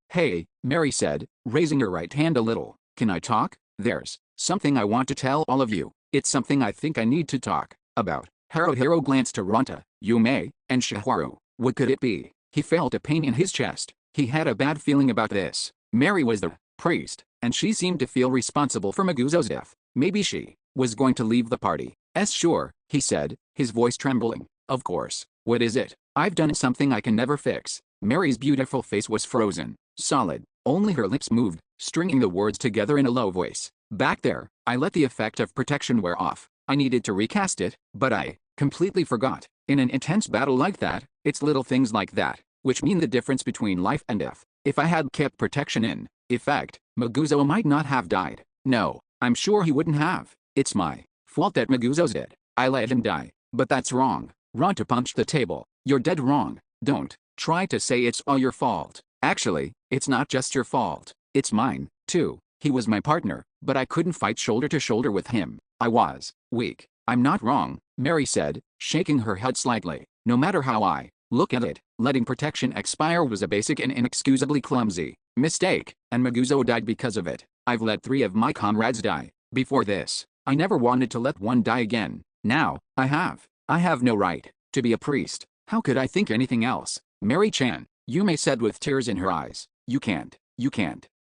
Hey, Mary said, raising her right hand a little. Can I talk? There's Something I want to tell all of you. It's something I think I need to talk about. Haruhiro glanced to Ranta, Yume, and Shiharu. What could it be? He felt a pain in his chest. He had a bad feeling about this. Mary was the priest, and she seemed to feel responsible for Maguzo's death. Maybe she was going to leave the party. Sure, he said, his voice trembling. Of course. What is it? I've done something I can never fix. Mary's beautiful face was frozen, solid. Only her lips moved, stringing the words together in a low voice. Back there, I let the effect of protection wear off. I needed to recast it, but I completely forgot. In an intense battle like that, it's little things like that which mean the difference between life and death. If I had kept protection in effect, Maguzo might not have died. No, I'm sure he wouldn't have. It's my fault that Maguzo's dead. I let him die. But that's wrong. Ranta punched the table. You're dead wrong. Don't try to say it's all your fault. Actually, it's not just your fault. It's mine, too. He was my partner, but I couldn't fight shoulder to shoulder with him. I was weak. I'm not wrong, Mary said, shaking her head slightly. No matter how I look at it, letting protection expire was a basic and inexcusably clumsy mistake, and Maguzo died because of it. I've let 3 of my comrades die. Before this, I never wanted to let one die again. Now, I have. I have no right to be a priest. How could I think anything else? Mary-chan, Yume said with tears in her eyes. You can't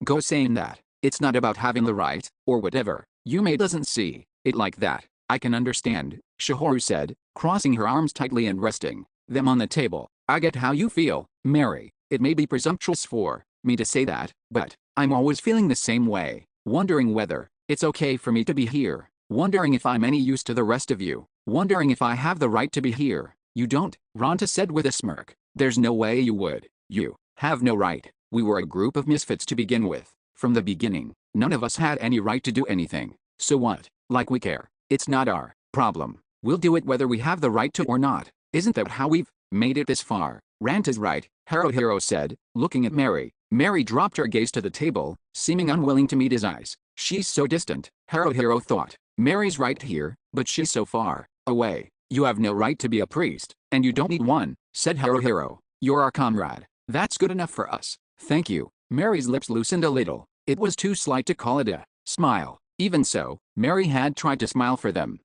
go saying that. It's not about having the right, or whatever. Yume doesn't see it like that. I can understand, Shihoru said, crossing her arms tightly and resting them on the table. I get how you feel, Mary. It may be presumptuous for me to say that, but I'm always feeling the same way. Wondering whether it's okay for me to be here. Wondering if I'm any use to the rest of you. Wondering if I have the right to be here. You don't, Ranta said with a smirk. There's no way you would. You have no right. We were a group of misfits to begin with. From the beginning, none of us had any right to do anything. So what? Like we care. It's not our problem. We'll do it whether we have the right to or not. Isn't that how we've made it this far? Ranta's right, Haruhiro said, looking at Mary. Mary dropped her gaze to the table, seeming unwilling to meet his eyes. She's so distant, Haruhiro thought. Mary's right here, but she's so far away. You have no right to be a priest, and you don't need one, said Haruhiro. You're our comrade. That's good enough for us. Thank you. Mary's lips loosened a little. It was too slight to call it a smile. Even so, Mary had tried to smile for them,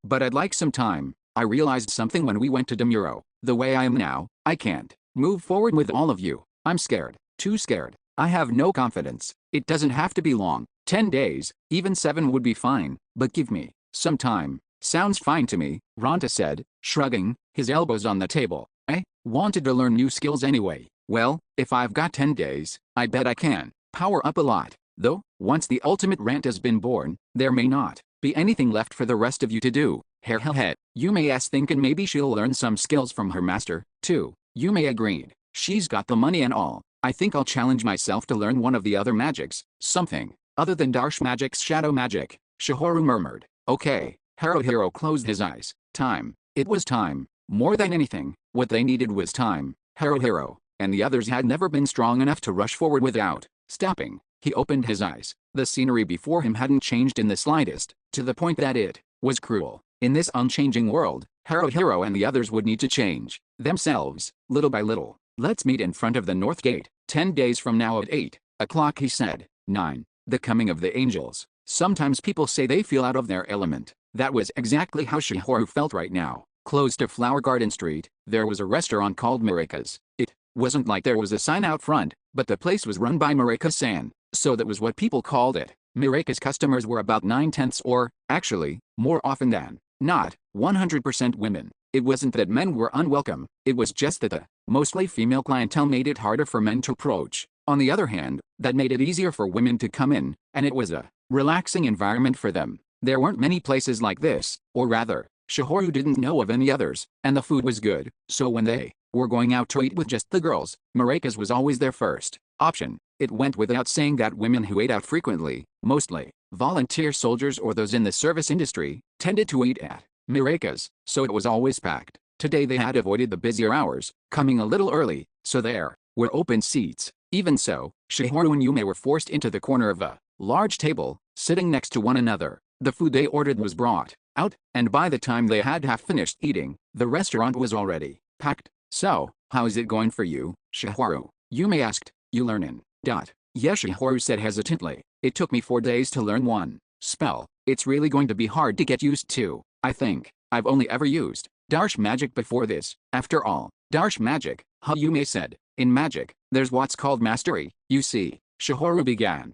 but I'd like some time. I realized something when we went to Demuro. The way I am now, I can't move forward with all of you. I'm scared. Too scared. I have no confidence. It doesn't have to be long. 10 days, even 7 would be fine, but give me some time. Sounds fine to me, Ranta said, shrugging, his elbows on the table. I wanted to learn new skills anyway. Well, if I've got 10 days, I bet I can power up a lot. Though, once the ultimate rant has been born, there may not be anything left for the rest of you to do. Heh. Yume's thinking maybe she'll learn some skills from her master, too. Yume agreed. She's got the money and all. I think I'll challenge myself to learn one of the other magics. Something other than Darsh Magic's shadow magic, Shihoru murmured. Okay. Haruhiro closed his eyes. Time. It was time. More than anything, what they needed was time. Haruhiro and the others had never been strong enough to rush forward without stopping. He opened his eyes. The scenery before him hadn't changed in the slightest, to the point that it was cruel. In this unchanging world, Haruhiro and the others would need to change themselves, little by little. Let's meet in front of the North Gate, 10 days from now at 8 o'clock, he said. 9. The coming of the angels. Sometimes people say they feel out of their element. That was exactly how Shihoru felt right now. Close to Flower Garden Street, there was a restaurant called Marika's. It wasn't like there was a sign out front, but the place was run by Marika-san, so that was what people called it. Marika's customers were about 9/10 or, actually, more often than not, 100% women. It wasn't that men were unwelcome, it was just that the mostly female clientele made it harder for men to approach. On the other hand, that made it easier for women to come in, and it was a relaxing environment for them. There weren't many places like this, or rather, Shihoru didn't know of any others, and the food was good, so when they were going out to eat with just the girls, Marika's was always their first option. It went without saying that women who ate out frequently, mostly volunteer soldiers or those in the service industry, tended to eat at Marika's, so it was always packed. Today they had avoided the busier hours, coming a little early, so there were open seats. Even so, Shihoru and Yume were forced into the corner of a large table, sitting next to one another. The food they ordered was brought out, and by the time they had half finished eating, the restaurant was already packed. So, how's it going for you, Shihoru? Yume asked. You learnin'? Yes, Shihoru said hesitantly. It took me 4 days to learn one spell. It's really going to be hard to get used to, I think. I've only ever used Darsh magic before this. After all, Darsh magic, Yume said. In magic, there's what's called mastery, you see. Shihoru began.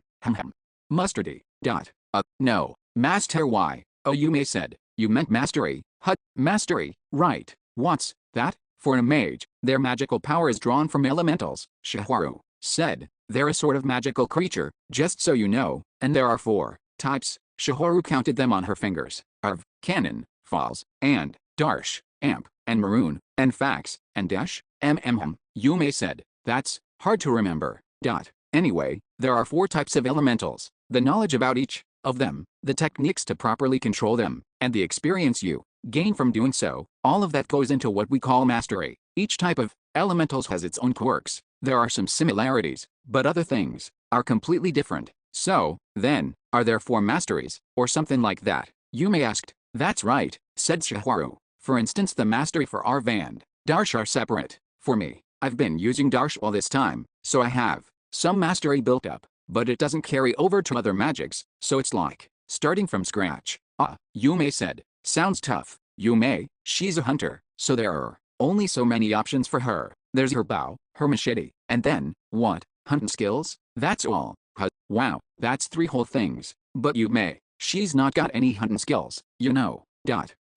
Mustardy. No. Master why? Yume said. You meant mastery. Mastery, right. What's that? For a mage, their magical power is drawn from elementals, Shihoru said. They're a sort of magical creature, just so you know, and there are 4 types. Shihoru counted them on her fingers. Arv, Canon, Falls, and Darsh, Amp, and Maroon, and Fax, and Dash, Yume said. That's hard to remember. Anyway, there are 4 types of elementals. The knowledge about each of them, the techniques to properly control them, and the experience you gain from doing so, all of that goes into what we call mastery. Each type of elementals has its own quirks. There are some similarities, but other things are completely different. So, then, are there 4 masteries, or something like that? Yume asked. That's right, said Shihoru. For instance, the mastery for Arv and Darsh are separate. For me, I've been using Darsh all this time, so I have some mastery built up, but it doesn't carry over to other magics, so it's like starting from scratch. Yume said. Sounds tough. Yume, she's a hunter, so there are only so many options for her. There's her bow, her machete, and then, what? Hunting skills? That's all. Wow, that's 3 whole things. But Yume, she's not got any hunting skills, you know.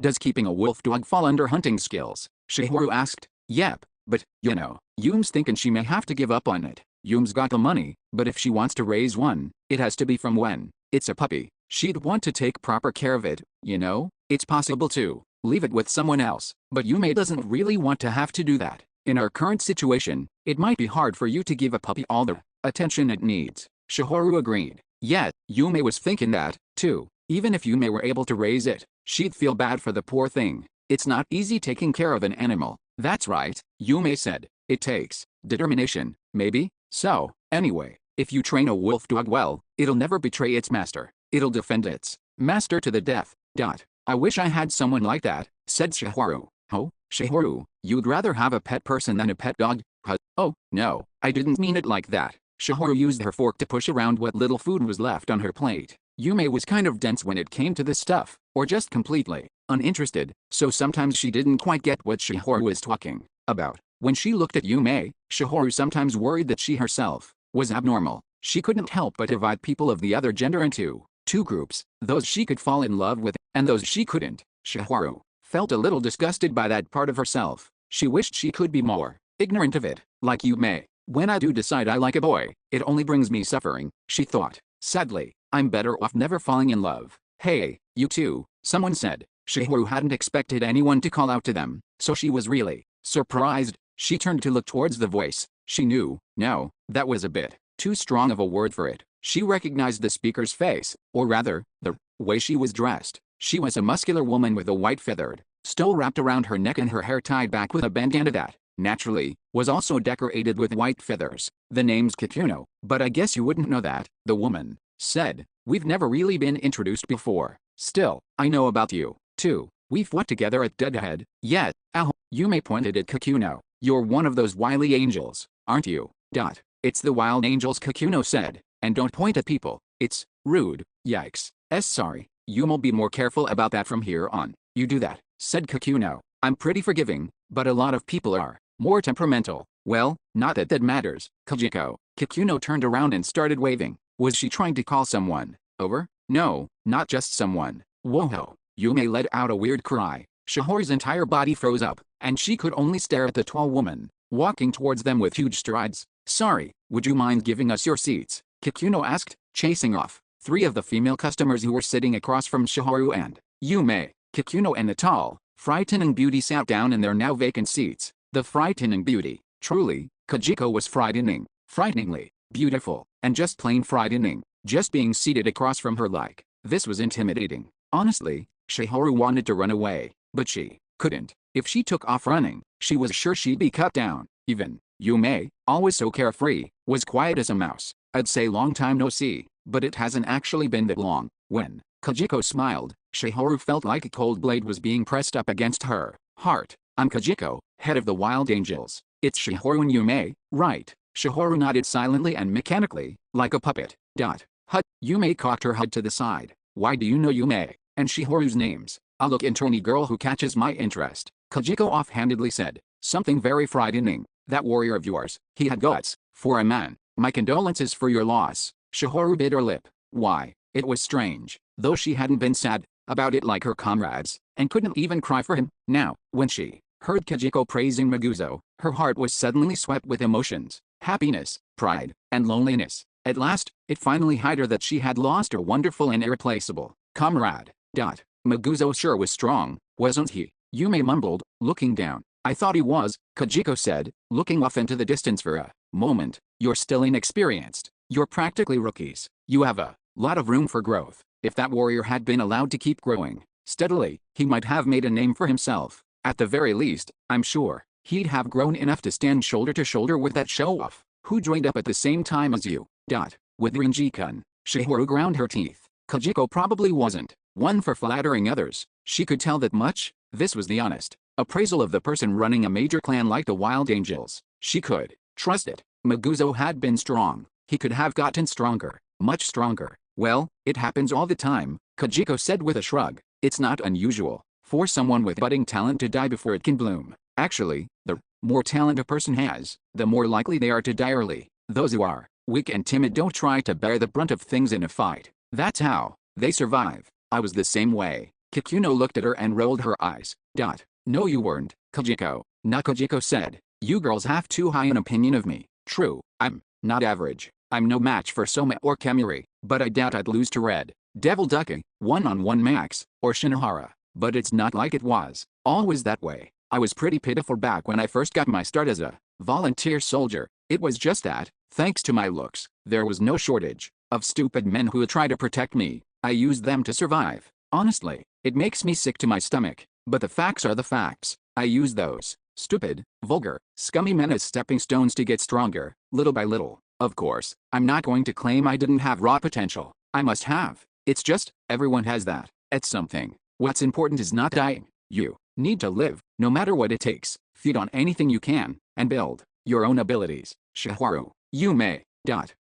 Does keeping a wolf dog fall under hunting skills? Shihoru asked. Yep, but, you know, Yume's thinking she may have to give up on it. Yume's got the money, but if she wants to raise one, it has to be from when it's a puppy. She'd want to take proper care of it, you know? It's possible to leave it with someone else, but Yume doesn't really want to have to do that. In our current situation, it might be hard for you to give a puppy all the attention it needs. Shihoru agreed. Yet, Yume was thinking that, too. Even if Yume were able to raise it, she'd feel bad for the poor thing. It's not easy taking care of an animal. That's right, Yume said. It takes determination, maybe? So, anyway, if you train a wolf dog well, it'll never betray its master. It'll defend its master to the death. I wish I had someone like that, said Shihoru. Oh, Shihoru, you'd rather have a pet person than a pet dog? Oh, no, I didn't mean it like that. Shihoru used her fork to push around what little food was left on her plate. Yume was kind of dense when it came to this stuff, or just completely uninterested, so sometimes she didn't quite get what Shihoru was talking about. When she looked at Yume, Shihoru sometimes worried that she herself was abnormal. She couldn't help but divide people of the other gender into 2 groups, those she could fall in love with, and those she couldn't. Shihoru felt a little disgusted by that part of herself. She wished she could be more ignorant of it, like Yume. When I do decide I like a boy, it only brings me suffering, she thought. Sadly, I'm better off never falling in love. Hey, you two, someone said. Shihoru hadn't expected anyone to call out to them, so she was really surprised. She turned to look towards the voice. She knew, no, that was a bit too strong of a word for it. She recognized the speaker's face, or rather, the way she was dressed. She was a muscular woman with a white feathered stole wrapped around her neck and her hair tied back with a bandana that, naturally, was also decorated with white feathers. The name's Kikuno, but I guess you wouldn't know that, the woman said. We've never really been introduced before. Still, I know about you, too. We've fought together at Deadhead. Yet, Yume pointed at Kikuno. You're one of those wily angels, aren't you? It's the wild angels, Kikuno said. And don't point at people. It's rude. Yikes. Sorry. You'll be more careful about that from here on. You do that, said Kikuno. I'm pretty forgiving, but a lot of people are more temperamental. Well, not that that matters, Kajiko. Kikuno turned around and started waving. Was she trying to call someone over? No, not just someone. Whoa. Yume let out a weird cry. Shihoru's entire body froze up, and she could only stare at the tall woman, walking towards them with huge strides. Sorry, would you mind giving us your seats? Kikuno asked, chasing off 3 of the female customers who were sitting across from Shihoru and Yume. Kikuno and the tall, frightening beauty sat down in their now vacant seats. The frightening beauty. Truly, Kajiko was frightening, frighteningly beautiful, and just plain frightening. Just being seated across from her like this was intimidating. Honestly, Shihoru wanted to run away, but she couldn't. If she took off running, she was sure she'd be cut down. Even Yume, always so carefree, was quiet as a mouse. I'd say long time no see, but it hasn't actually been that long. When Kajiko smiled, Shihoru felt like a cold blade was being pressed up against her heart. I'm Kajiko, head of the Wild Angels. It's Shihoru and Yume, right? Shihoru nodded silently and mechanically, like a puppet. Yume cocked her head to the side. Why do you know Yume and Shihoru's names? I'll look into any girl who catches my interest, Kajiko offhandedly said. Something very frightening. That warrior of yours, he had guts. For a man. My condolences for your loss. Shihoru bit her lip. Why, it was strange, though she hadn't been sad about it like her comrades, and couldn't even cry for him. Now, when she heard Kajiko praising Maguzo, her heart was suddenly swept with emotions, happiness, pride, and loneliness. At last, it finally hit her that she had lost her wonderful and irreplaceable comrade. Maguzo sure was strong, wasn't he? Yume mumbled, looking down. I thought he was, Kajiko said, looking off into the distance for a moment. You're still inexperienced. You're practically rookies. You have a lot of room for growth. If that warrior had been allowed to keep growing steadily, he might have made a name for himself. At the very least, I'm sure, he'd have grown enough to stand shoulder to shoulder with that show-off, who joined up at the same time as you. With Rinji-kun, Shihoru ground her teeth. Kajiko probably wasn't one for flattering others. She could tell that much. This was the honest appraisal of the person running a major clan like the Wild Angels. She could trust it. Maguzo had been strong. He could have gotten stronger, much stronger. Well, it happens all the time, Kajiko said with a shrug. It's not unusual for someone with budding talent to die before it can bloom. Actually, the more talent a person has, the more likely they are to die early. Those who are weak and timid don't try to bear the brunt of things in a fight. That's how they survive. I was the same way. Kikuno looked at her and rolled her eyes. No you weren't, Kajiko. Nakajiko said. You girls have too high an opinion of me. True, I'm not average. I'm no match for Soma or Kemuri, but I doubt I'd lose to Red Devil Ducky, one-on-one max, or Shinohara. But it's not like it was always that way. I was pretty pitiful back when I first got my start as a volunteer soldier. It was just that, thanks to my looks, there was no shortage of stupid men who would try to protect me. I used them to survive. Honestly, it makes me sick to my stomach, but the facts are the facts. I use those stupid, vulgar, scummy men as stepping stones to get stronger, little by little. Of course, I'm not going to claim I didn't have raw potential. I must have. It's just, everyone has that. It's something. What's important is not dying. You need to live, no matter what it takes. Feed on anything you can, and build your own abilities. Shihoru, Yume.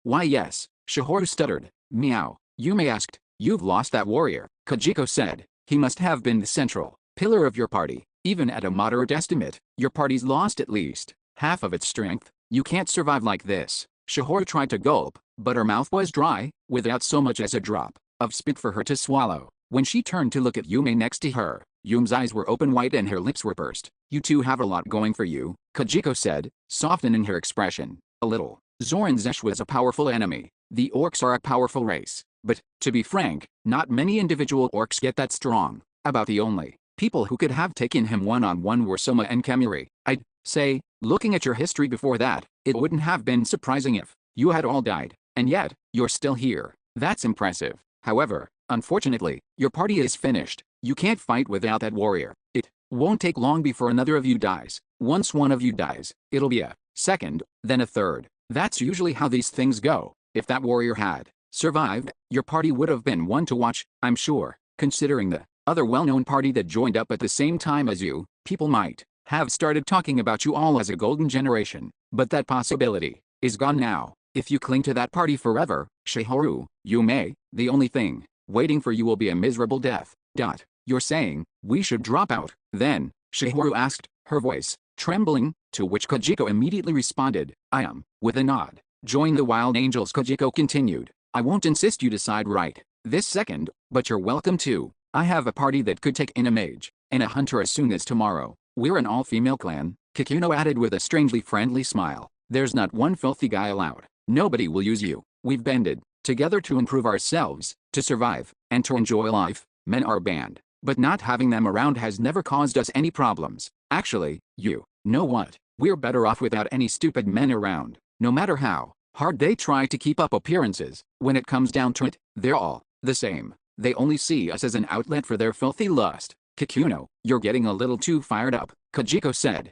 Why yes, Shihoru stuttered. Meow. Yume asked. You've lost that warrior, Kajiko said. He must have been the central pillar of your party. Even at a moderate estimate, your party's lost at least half of its strength. You can't survive like this. Shihoru tried to gulp, but her mouth was dry, without so much as a drop of spit for her to swallow. When she turned to look at Yume next to her, Yume's eyes were open wide and her lips were pursed. You two have a lot going for you, Kajiko said, softening her expression a little. Zoran Zesh was a powerful enemy. The orcs are a powerful race, but, to be frank, not many individual orcs get that strong. About the only people who could have taken him one-on-one were Soma and Kemuri. I'd say, looking at your history before that, it wouldn't have been surprising if you had all died, and yet, you're still here. That's impressive. However, unfortunately, your party is finished. You can't fight without that warrior. It won't take long before another of you dies. Once one of you dies, it'll be a second, then a third. That's usually how these things go. If that warrior had survived, your party would have been one to watch, I'm sure. Considering the other well-known party that joined up at the same time as you, people might have started talking about you all as a golden generation. But that possibility is gone now. If you cling to that party forever, Shihoru, Yume, the only thing waiting for you will be a miserable death. You're saying we should drop out, then? Shihoru asked, her voice trembling, to which Kajiko immediately responded, I am, with a nod. Join the Wild Angels, Kajiko continued. I won't insist you decide right this second, but you're welcome to. I have a party that could take in a mage and a hunter as soon as tomorrow. We're an all-female clan, Kikuno added with a strangely friendly smile. There's not one filthy guy allowed. Nobody will use you. We've banded together to improve ourselves, to survive, and to enjoy life. Men are banned, but not having them around has never caused us any problems. Actually, you know what? We're better off without any stupid men around. No matter how hard they try to keep up appearances, when it comes down to it, they're all the same. They only see us as an outlet for their filthy lust. Kikuno, you're getting a little too fired up, Kajiko said.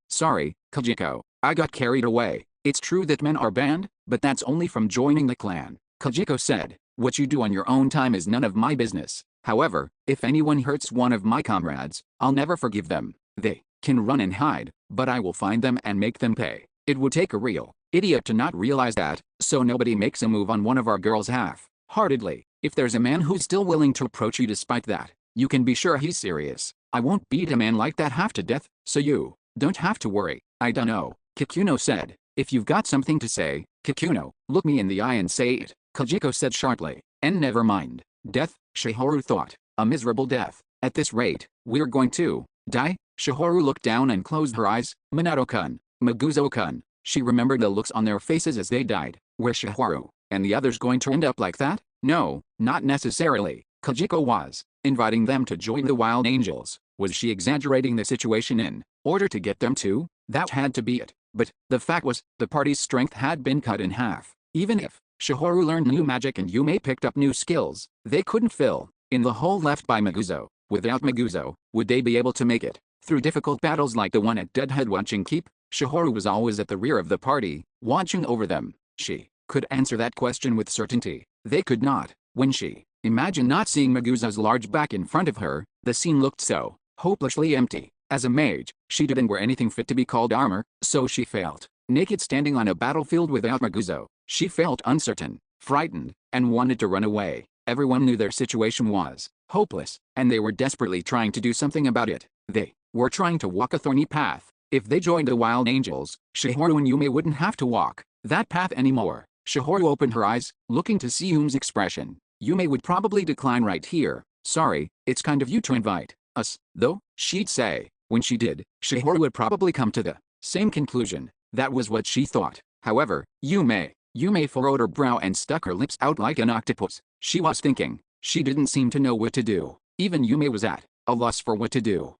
Sorry, Kajiko. I got carried away. It's true that men are banned, but that's only from joining the clan. Kajiko said, what you do on your own time is none of my business. However, if anyone hurts one of my comrades, I'll never forgive them. They can run and hide, but I will find them and make them pay. It would take a real idiot to not realize that, so nobody makes a move on one of our girls half-heartedly. If there's a man who's still willing to approach you despite that, you can be sure he's serious. I won't beat a man like that half to death, so you don't have to worry. I dunno, Kikuno said. If you've got something to say, Kikuno, look me in the eye and say it, Kajiko said sharply. And never mind. Death, Shihoru thought. A miserable death. At this rate, we're going to die? Shihoru looked down and closed her eyes. Minato-kun, Maguzo-kun. She remembered the looks on their faces as they died. Were Shihoru and the others going to end up like that? No, not necessarily. Kajiko was inviting them to join the Wild Angels. Was she exaggerating the situation in order to get them to? That had to be it. But the fact was, the party's strength had been cut in half. Even if Shihoru learned new magic and Yume picked up new skills, they couldn't fill in the hole left by Maguzo. Without Maguzo, would they be able to make it through difficult battles like the one at Deadhead Watching Keep? Shihoru was always at the rear of the party, watching over them. She could answer that question with certainty. They could not. When she imagined not seeing Maguzo's large back in front of her, the scene looked so hopelessly empty. As a mage, she didn't wear anything fit to be called armor, so she felt naked standing on a battlefield without Maguzo. She felt uncertain, frightened, and wanted to run away. Everyone knew their situation was hopeless, and they were desperately trying to do something about it. They were trying to walk a thorny path. If they joined the Wild Angels, Shihoru and Yume wouldn't have to walk that path anymore. Shihoru opened her eyes, looking to see Yume's expression. Yume would probably decline right here. Sorry, it's kind of you to invite us, though, she'd say. When she did, Shihoru would probably come to the same conclusion. That was what she thought. However, Yume furrowed her brow and stuck her lips out like an octopus. She was thinking. She didn't seem to know what to do. Even Yume was at a loss for what to do.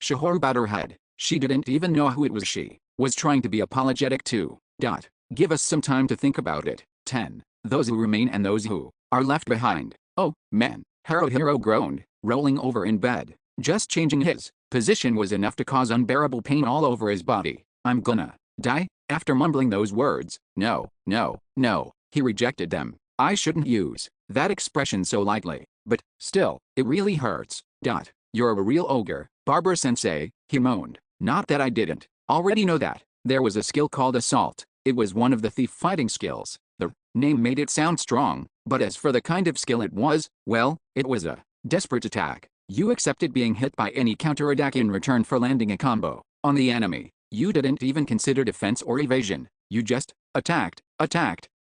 Shihoru bowed her head. She didn't even know who it was she was trying to be apologetic to. Give us some time to think about it. 10. Those who remain and those who are left behind. Oh, man, Haruhiro groaned, rolling over in bed. Just changing his position was enough to cause unbearable pain all over his body. I'm gonna die? After mumbling those words, no, he rejected them. I shouldn't use that expression so lightly, but still, it really hurts. You're a real ogre, Barbara-sensei, he moaned. Not that I didn't already know that. There was a skill called assault. It was one of the thief fighting skills. The name made it sound strong, but as for the kind of skill it was, well, it was a desperate attack. You accepted being hit by any counterattack in return for landing a combo on the enemy. You didn't even consider defense or evasion. You just attacked,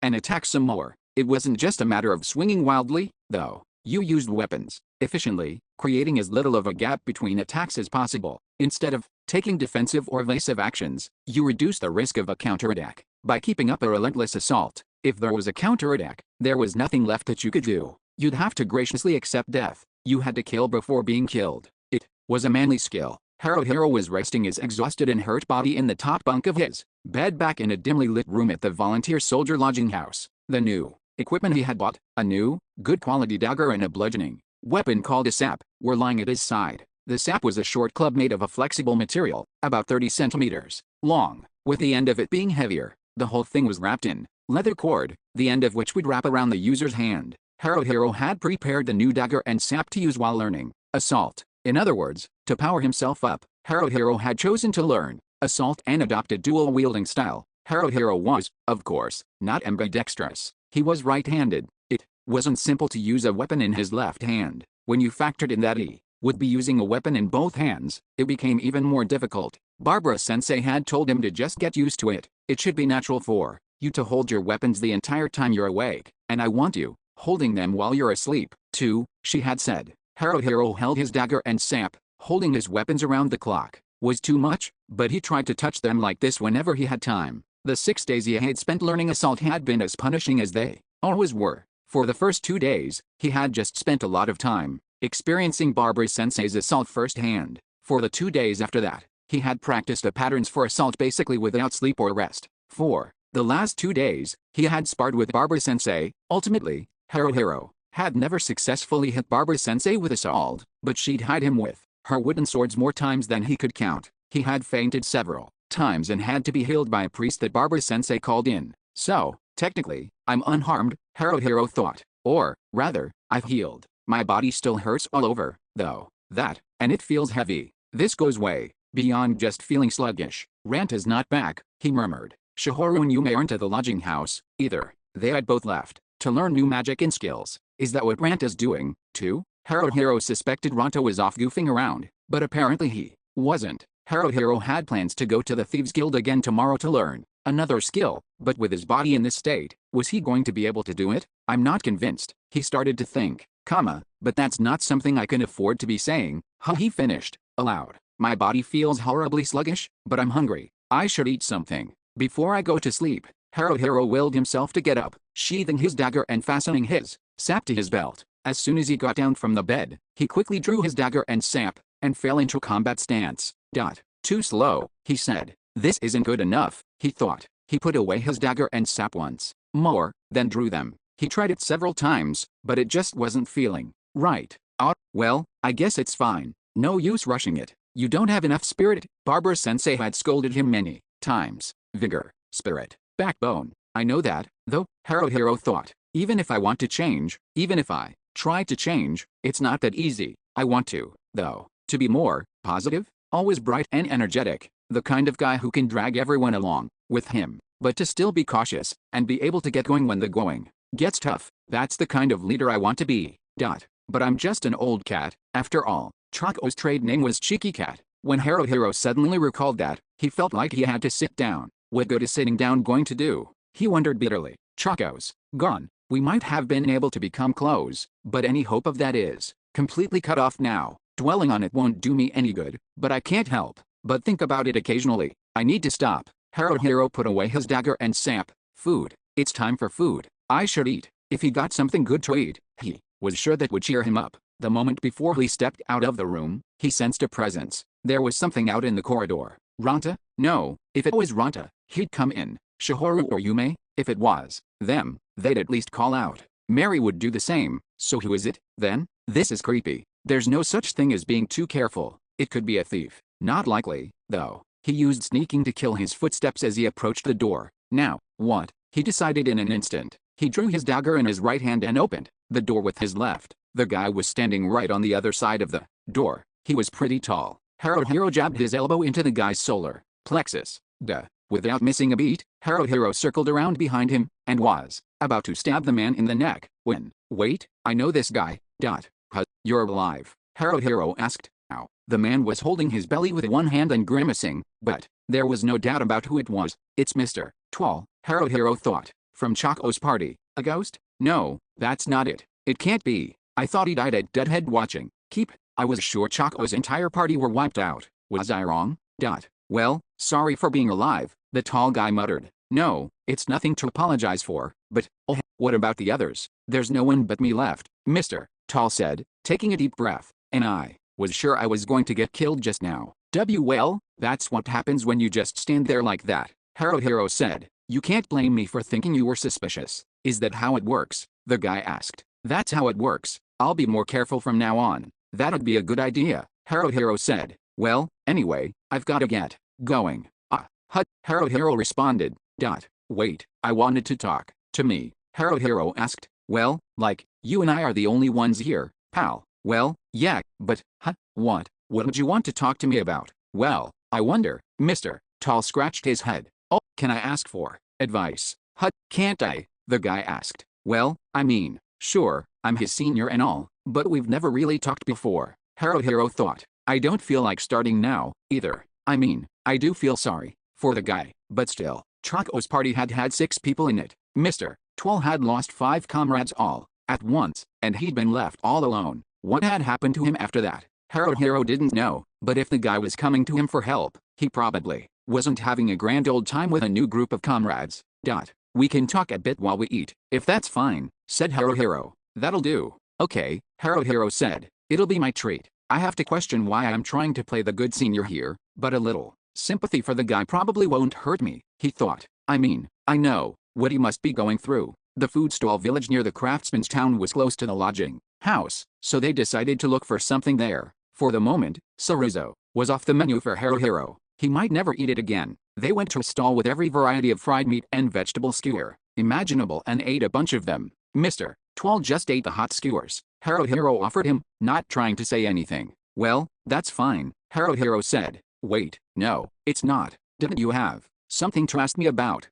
and attacked some more. It wasn't just a matter of swinging wildly, though. You used weapons efficiently, creating as little of a gap between attacks as possible. Instead of taking defensive or evasive actions, you reduced the risk of a counterattack by keeping up a relentless assault. If there was a counterattack, there was nothing left that you could do. You'd have to graciously accept death. You had to kill before being killed. It was a manly skill. Haruhiro was resting his exhausted and hurt body in the top bunk of his bed back in a dimly lit room at the volunteer soldier lodging house. The new equipment he had bought, a new, good quality dagger and a bludgeoning weapon called a sap, were lying at his side. The sap was a short club made of a flexible material, about 30 centimeters long, with the end of it being heavier. The whole thing was wrapped in leather cord, the end of which would wrap around the user's hand. Haruhiro had prepared the new dagger and sap to use while learning assault. In other words, to power himself up, Haruhiro had chosen to learn assault and adopted dual-wielding style. Haruhiro was, of course, not ambidextrous. He was right-handed. It wasn't simple to use a weapon in his left hand. When you factored in that he would be using a weapon in both hands, it became even more difficult. Barbara-sensei had told him to just get used to it. It should be natural for you to hold your weapons the entire time you're awake, and I want you holding them while you're asleep, too, she had said. Haruhiro held his dagger and sap, holding his weapons around the clock. Was too much, but he tried to touch them like this whenever he had time. The 6 days he had spent learning assault had been as punishing as they always were. For the first 2 days, he had just spent a lot of time experiencing Barbara-sensei's assault firsthand. For the 2 days after that, he had practiced the patterns for assault basically without sleep or rest. For the last 2 days, he had sparred with Barbara-sensei. Ultimately, Haruhiro had never successfully hit Barbara-sensei with assault, but she'd hide him with her wooden swords more times than he could count. He had fainted several times and had to be healed by a priest that Barbara-sensei called in. So, technically, I'm unharmed, Haruhiro thought. Or, rather, I've healed. My body still hurts all over, though. And it feels heavy. This goes way beyond just feeling sluggish. Rant is not back, he murmured. Shihoru and Yume aren't at the lodging house, either. They had both left to learn new magic and skills. Is that what Ranta's doing, too? Haruhiro suspected Ranta was off goofing around, but apparently he wasn't. Haruhiro had plans to go to the Thieves Guild again tomorrow to learn another skill, but with his body in this state, was he going to be able to do it? I'm not convinced, he started to think, but that's not something I can afford to be saying, he finished, aloud. My body feels horribly sluggish, but I'm hungry. I should eat something before I go to sleep. Haruhiro willed himself to get up, sheathing his dagger and fastening his sap to his belt. As soon as he got down from the bed, he quickly drew his dagger and sap, and fell into combat stance. Too slow, he said. This isn't good enough, he thought. He put away his dagger and sap once more, then drew them. He tried it several times, but it just wasn't feeling right. Well, I guess it's fine. No use rushing it. You don't have enough spirit, Barbara-sensei had scolded him many times. Vigor, spirit, backbone. I know that, though, Haruhiro thought. Even if I want to change, even if I try to change, it's not that easy. I want to, though, to be more positive, always bright and energetic, the kind of guy who can drag everyone along with him, but to still be cautious and be able to get going when the going gets tough. That's the kind of leader I want to be. But I'm just an old cat, after all. Chako's trade name was Cheeky Cat. When Haruhiro suddenly recalled that, he felt like he had to sit down. What good is sitting down going to do? He wondered bitterly. Chako's gone. We might have been able to become close, but any hope of that is completely cut off now. Dwelling on it won't do me any good, but I can't help but think about it occasionally. I need to stop. Haruhiro put away his dagger and sap. Food. It's time for food. I should eat. If he got something good to eat, he was sure that would cheer him up. The moment before he stepped out of the room, he sensed a presence. There was something out in the corridor. Ranta? No, if it was Ranta, he'd come in. Shihoru or Yume? If it was them, they'd at least call out. Mary would do the same. So who is it, then? This is creepy. There's no such thing as being too careful. It could be a thief. Not likely, though. He used sneaking to kill his footsteps as he approached the door. Now, what? He decided in an instant. He drew his dagger in his right hand and opened the door with his left. The guy was standing right on the other side of the door. He was pretty tall. Haruhiro jabbed his elbow into the guy's solar plexus. Without missing a beat, Haruhiro circled around behind him, and was about to stab the man in the neck, when, wait, I know this guy. You're alive? Haruhiro asked. Ow. The man was holding his belly with one hand and grimacing, but there was no doubt about who it was. It's Mr. Twal, Haruhiro thought. From Chako's party. A ghost? No, that's not it. It can't be. I thought he died at Deadhead watching. I was sure Chako's entire party were wiped out. Was I wrong? Well, sorry for being alive, the tall guy muttered. No, it's nothing to apologize for, but, what about the others? There's no one but me left, Mr. Tall said, taking a deep breath. And I was sure I was going to get killed just now. Well, that's what happens when you just stand there like that, Haruhiro said. You can't blame me for thinking you were suspicious. Is that how it works? The guy asked. That's how it works. I'll be more careful from now on. That'd be a good idea, Haruhiro said. Well, anyway, I've gotta get going. Haruhiro responded. Wait, I wanted to talk to me, Haruhiro asked. Well, like, you and I are the only ones here, pal. Well, yeah, but, what? What would you want to talk to me about? Well, I wonder, Mr. Tall scratched his head. Oh, can I ask for advice? Can't I? The guy asked. Well, I mean, sure, I'm his senior and all, but we've never really talked before, Haruhiro thought. I don't feel like starting now, either. I mean, I do feel sorry for the guy, but still, Chako's party had 6 people in it. Mr. Twal had lost 5 comrades all at once, and he'd been left all alone. What had happened to him after that? Haruhiro didn't know, but if the guy was coming to him for help, he probably wasn't having a grand old time with a new group of comrades. We can talk a bit while we eat, if that's fine, said Haruhiro. That'll do. Okay, Haruhiro said. It'll be my treat. I have to question why I'm trying to play the good senior here, but a little sympathy for the guy probably won't hurt me, he thought. I mean, I know what he must be going through. The food stall village near the craftsman's town was close to the lodging house, so they decided to look for something there. For the moment, chorizo was off the menu for Haruhiro. He might never eat it again. They went to a stall with every variety of fried meat and vegetable skewer imaginable and ate a bunch of them. Mr. Twal just ate the hot skewers Haruhiro offered him, not trying to say anything. Well, that's fine, Haruhiro said. Wait, no, it's not. Didn't you have something to ask me about?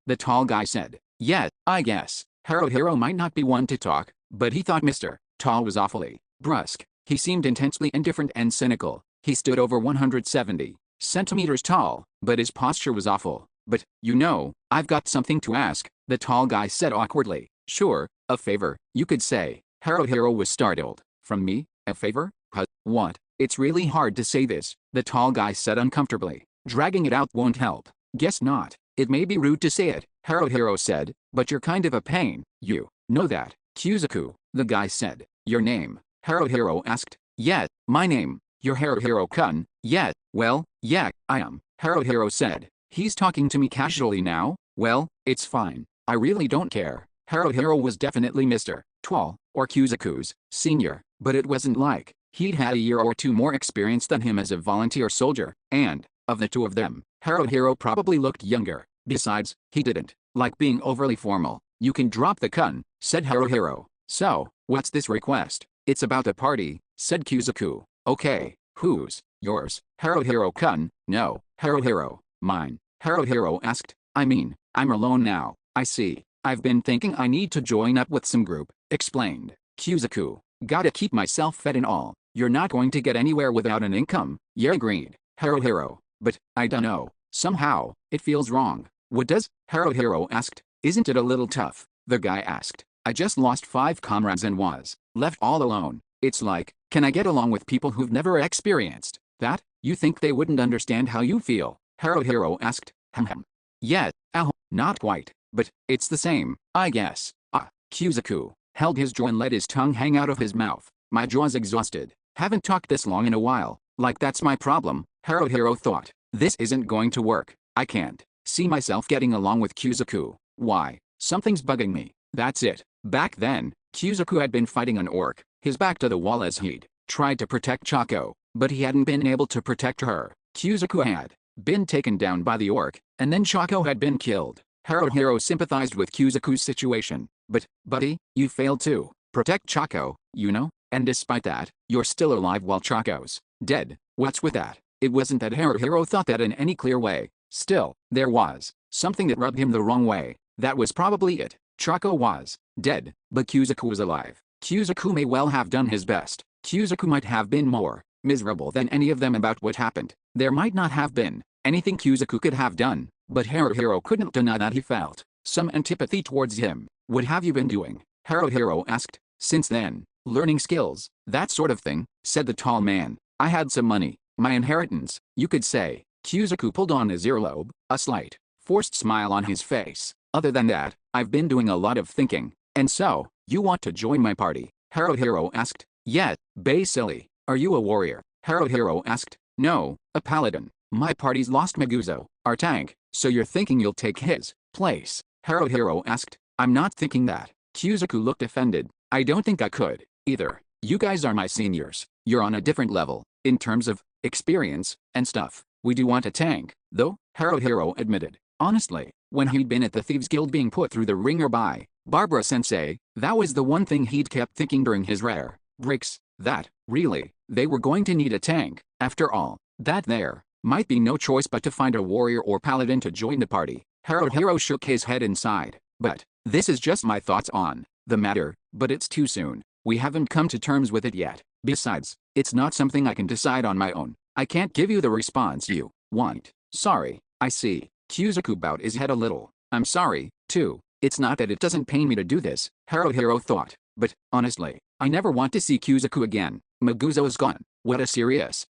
The tall guy said. Yeah, I guess. Haruhiro might not be one to talk, but he thought Mr. Tall was awfully brusque. He seemed intensely indifferent and cynical. He stood over 170 centimeters tall, but his posture was awful. But, you know, I've got something to ask, the tall guy said awkwardly. Sure, a favor, you could say. Haruhiro was startled. From me? A favor? What? It's really hard to say this, the tall guy said uncomfortably. Dragging it out won't help. Guess not. It may be rude to say it, Haruhiro said, but you're kind of a pain. You know that, Kuzaku, the guy said. Your name? Haruhiro asked. Yeah, my name. You're Haruhiro-kun? Yeah, well, yeah, I am, Haruhiro said. He's talking to me casually now? Well, it's fine. I really don't care. Haruhiro was definitely Mr. Tall, or Kuzaku's senior, but it wasn't like he'd had a year or two more experience than him as a volunteer soldier, and, of the two of them, Haruhiro probably looked younger. Besides, he didn't like being overly formal. You can drop the kun, said Haruhiro. So, what's this request? It's about a party, said Kuzaku. Okay, whose? Yours, Haruhiro-kun? No, Haruhiro. Mine, Haruhiro asked. I mean, I'm alone now. I see. I've been thinking I need to join up with some group, explained Kuzaku. Gotta keep myself fed and all. You're not going to get anywhere without an income. Yeah, agreed, Haruhiro. But, I dunno. Somehow, it feels wrong. What does? Haruhiro asked. Isn't it a little tough? The guy asked. I just lost 5 comrades and was left all alone. It's like, can I get along with people who've never experienced that? You think they wouldn't understand how you feel? Haruhiro asked. Yeah, not quite, but it's the same, I guess. Kuzaku held his jaw and let his tongue hang out of his mouth. My jaw's exhausted. Haven't talked this long in a while. Like that's my problem, Haruhiro thought. This isn't going to work. I can't see myself getting along with Kuzaku. Why? Something's bugging me. That's it. Back then, Kuzaku had been fighting an orc, his back to the wall as he'd tried to protect Chako, but he hadn't been able to protect her. Kuzaku had been taken down by the orc, and then Chako had been killed. Haruhiro sympathized with Kuzaku's situation. But, buddy, you failed to protect Chako, you know? And despite that, you're still alive while Chako's dead. What's with that? It wasn't that Haruhiro thought that in any clear way. Still, there was something that rubbed him the wrong way. That was probably it. Chako was dead, but Kuzaku was alive. Kuzaku may well have done his best. Kuzaku might have been more miserable than any of them about what happened. There might not have been anything Kuzaku could have done, but Haruhiro couldn't deny that he felt some antipathy towards him. What have you been doing? Haruhiro asked. Since then, learning skills, that sort of thing, said the tall man. I had some money, my inheritance, you could say. Kuzaku pulled on his earlobe, a slight, forced smile on his face. Other than that, I've been doing a lot of thinking. And so, you want to join my party? Haruhiro asked. Yeah, silly. Are you a warrior? Haruhiro asked. No, a paladin. My party's lost Maguzo, our tank, so you're thinking you'll take his place? Haruhiro asked. I'm not thinking that. Kuzaku looked offended. I don't think I could, either. You guys are my seniors. You're on a different level, in terms of experience and stuff. We do want a tank, though, Haruhiro admitted. Honestly, when he'd been at the Thieves Guild being put through the ringer by Barbara-sensei, that was the one thing he'd kept thinking during his rare breaks, that, really, they were going to need a tank. After all, that there might be no choice but to find a warrior or paladin to join the party. Haruhiro shook his head and sighed. But, this is just my thoughts on the matter, but it's too soon. We haven't come to terms with it yet. Besides, it's not something I can decide on my own. I can't give you the response you want. Sorry, I see. Kuzaku bowed his head a little. I'm sorry, too. It's not that it doesn't pain me to do this, Haruhiro thought. But, honestly, I never want to see Kuzaku again. Maguzo is gone. What a serious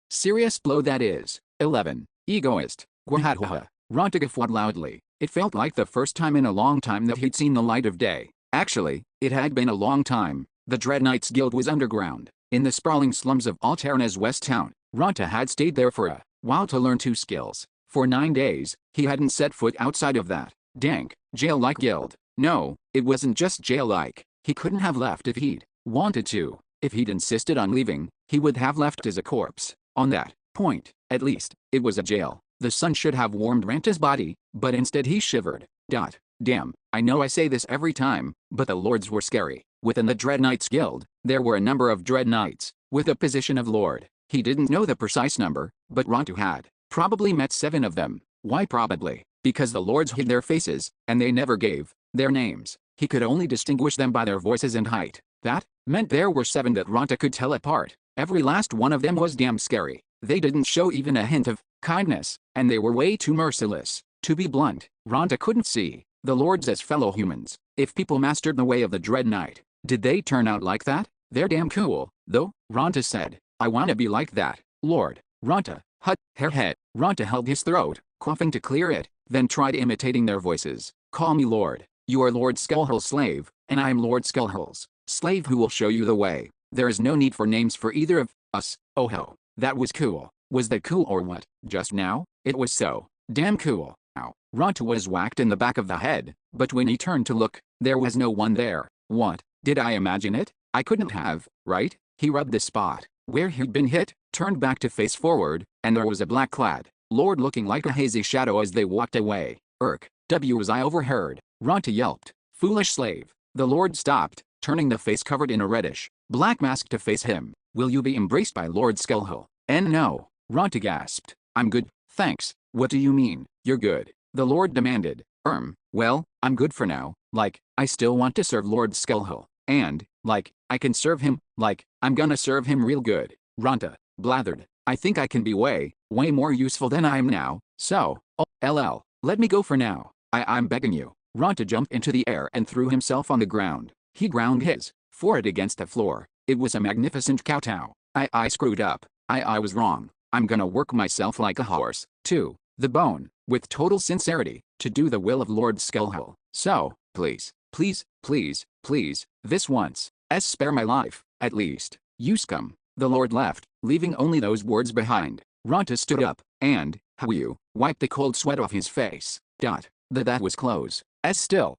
blow that is. 11. Egoist. Gwahadwaha. Ronta guffawed loudly. It felt like the first time in a long time that he'd seen the light of day. Actually, it had been a long time. The Dread Knights Guild was underground, in the sprawling slums of Alterna's West Town. Ronta had stayed there for a while to learn 2 skills. For 9 days, he hadn't set foot outside of that dank, jail-like guild. No, it wasn't just jail-like. He couldn't have left if he'd wanted to. If he'd insisted on leaving, he would have left as a corpse. On that point, at least, it was a jail. The sun should have warmed Ranta's body, but instead he shivered. Damn, I know I say this every time, but the lords were scary. Within the Dread Knights Guild, there were a number of Dread Knights, with a position of lord. He didn't know the precise number, but Rontu had probably met 7 of them. Why probably? Because the lords hid their faces, and they never gave their names. he could only distinguish them by their voices and height. That meant there were 7 that Ranta could tell apart. Every last one of them was damn scary. They didn't show even a hint of kindness, and they were way too merciless. To be blunt, Ranta couldn't see the lords as fellow humans. If people mastered the way of the Dread Knight, did they turn out like that? They're damn cool, though, Ranta said. I wanna be like that, Lord. Ranta, hut, hairhead. Ranta held his throat, coughing to clear it, then tried imitating their voices. Call me Lord. You are Lord Skullhull's slave, and I am Lord Skullhull's slave who will show you the way. There is no need for names for either of us. Oh ho, that was cool. Was that cool or what? Just now? It was so damn cool. Ow. Ranta was whacked in the back of the head, but when he turned to look, there was no one there. What? Did I imagine it? I couldn't have, right? He rubbed the spot where he'd been hit, turned back to face forward, and there was a black-clad lord looking like a hazy shadow as they walked away. Was I overheard? Ranta yelped. Foolish slave. The lord stopped, turning the face covered in a reddish black mask to face him. Will you be embraced by Lord Skullhull? No. Ranta gasped. I'm good, thanks. What do you mean, you're good? The lord demanded. Well, I'm good for now. Like, I still want to serve Lord Skullhull. And, like, I can serve him, like, I'm gonna serve him real good. Ranta blathered. I think I can be way more useful than I am now, so, let me go for now. I'm begging you. Ranta jumped into the air and threw himself on the ground. He ground his forehead against the floor. It was a magnificent kowtow. I screwed up. I was wrong. I'm gonna work myself like a horse, to the bone, with total sincerity, to do the will of Lord Skullhull. So, please, this once, spare my life, at least. You scum. The lord left, leaving only those words behind. Ranta stood up, and, wiped the cold sweat off his face. That was close. Still,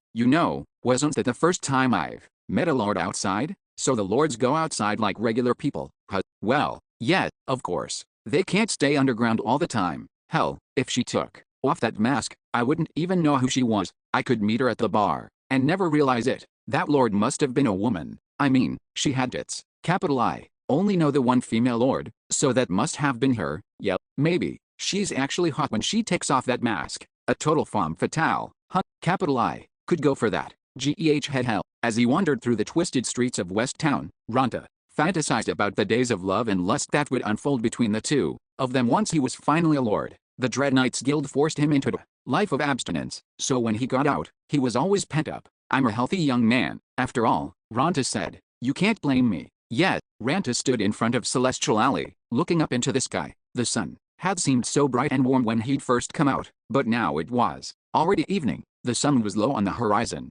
wasn't that the first time I've met a lord outside? So the lords go outside like regular people, huh? Well, yeah, of course. They can't stay underground all the time. Hell, if she took off that mask, I wouldn't even know who she was. I could meet her at the bar, and never realize it. That lord must have been a woman. I mean, she had tits. Capital I. Only know the one female lord, so that must have been her. Yep, maybe. She's actually hot when she takes off that mask. A total femme fatale. Huh? Capital I. Could go for that. Head hell. As he wandered through the twisted streets of West Town, Ranta fantasized about the days of love and lust that would unfold between the two of them once he was finally a lord. The Dread Knights Guild forced him into a life of abstinence, so when he got out, he was always pent up. I'm a healthy young man, after all, Ranta said. You can't blame me. Yet, Ranta stood in front of Celestial Alley, looking up into the sky. The sun had seemed so bright and warm when he'd first come out, but now it was already evening. The sun was low on the horizon.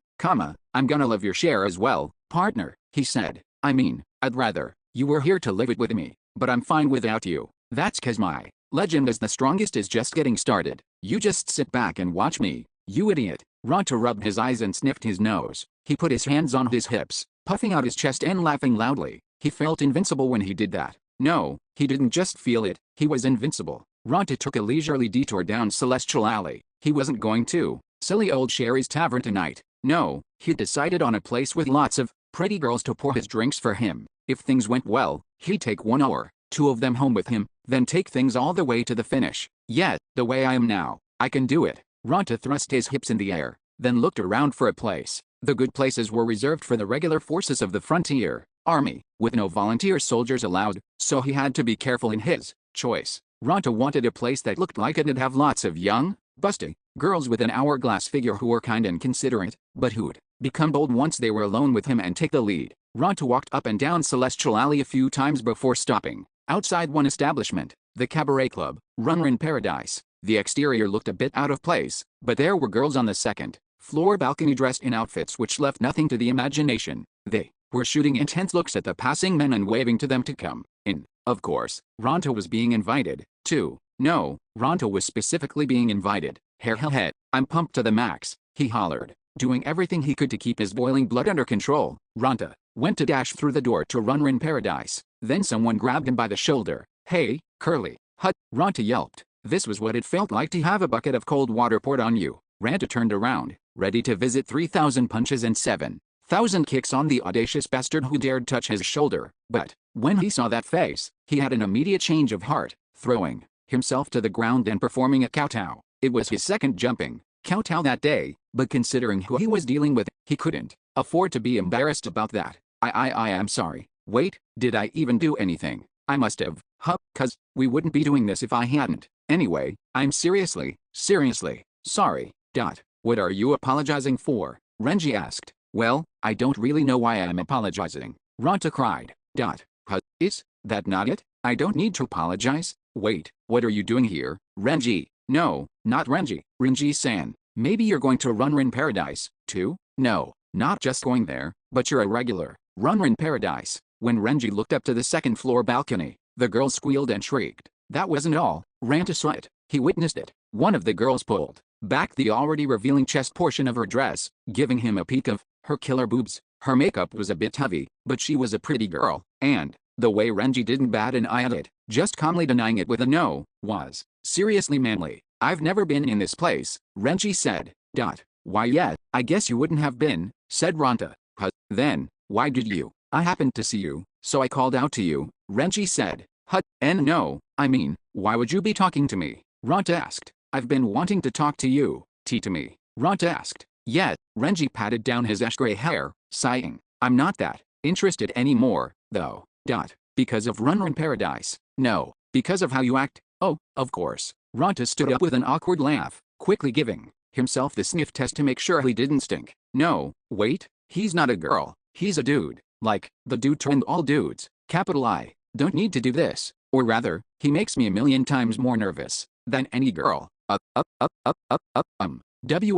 I'm gonna live your share as well, partner, he said. I mean, I'd rather you were here to live it with me, but I'm fine without you. That's 'cause my legend as the strongest is just getting started. You just sit back and watch me, you idiot. Ranta rubbed his eyes and sniffed his nose. He put his hands on his hips, puffing out his chest and laughing loudly. He felt invincible when he did that. No, he didn't just feel it, he was invincible. Ranta took a leisurely detour down Celestial Alley. He wasn't going to silly old Sherry's Tavern tonight. No, he'd decided on a place with lots of pretty girls to pour his drinks for him. If things went well, he'd take 1 or 2 of them home with him, then take things all the way to the finish. Yeah, the way I am now, I can do it. Ranta thrust his hips in the air, then looked around for a place. The good places were reserved for the regular forces of the frontier army, with no volunteer soldiers allowed, so he had to be careful in his choice. Ranta wanted a place that looked like it'd have lots of young, busty girls with an hourglass figure who were kind and considerate, but who'd become bold once they were alone with him and take the lead. Ranta walked up and down Celestial Alley a few times before stopping outside one establishment, the Cabaret Club, Runner in Paradise. The exterior looked a bit out of place, but there were girls on the second floor balcony dressed in outfits which left nothing to the imagination. They were shooting intense looks at the passing men and waving to them to come in. Of course, Ranta was being invited, too. No, Ranta was specifically being invited. Hairhead, I'm pumped to the max, he hollered, doing everything he could to keep his boiling blood under control. Ranta went to dash through the door to Runner in Paradise. Then someone grabbed him by the shoulder. Hey, Curly, hut, Ranta yelped. This was what it felt like to have a bucket of cold water poured on you. Ranta turned around, ready to visit 3,000 punches and 7,000 kicks on the audacious bastard who dared touch his shoulder. But when he saw that face, he had an immediate change of heart, throwing himself to the ground and performing a kowtow. It was his second jumping kowtow that day, but considering who he was dealing with, he couldn't afford to be embarrassed about that. I am sorry. Wait, did I even do anything? I must have. Huh, 'cause we wouldn't be doing this if I hadn't. Anyway, I'm seriously sorry. What are you apologizing for? Renji asked. Well, I don't really know why I'm apologizing. Ranta cried. Huh, is that not it? I don't need to apologize. Wait, what are you doing here? Renji. No, not Renji. Renji-san. Maybe you're going to Runrin Paradise, too? No, not just going there, but you're a regular. Runrin Paradise. When Renji looked up to the second floor balcony, the girl squealed and shrieked. That wasn't all. Ranta saw it. He witnessed it. One of the girls pulled back the already revealing chest portion of her dress, giving him a peek of her killer boobs. Her makeup was a bit heavy, but she was a pretty girl, and the way Renji didn't bat an eye at it, just calmly denying it with a no, was seriously manly. I've never been in this place, Renji said. Why yeah, I guess you wouldn't have been, said Ranta. Then, why did you? I happened to see you, so I called out to you, Renji said. And no, I mean, why would you be talking to me? Ranta asked. I've been wanting to talk to you, to me. Ranta asked. Yeah, Renji patted down his ash gray hair, sighing. I'm not that interested anymore, though. Because of Runrin Paradise. No, because of how you act. Oh, of course. Ranta stood up with an awkward laugh, quickly giving himself the sniff test to make sure he didn't stink. No, wait, he's not a girl, he's a dude. Like, the dude turned all dudes. Capital I. Don't need to do this. Or rather, he makes me a million times more nervous than any girl. What did you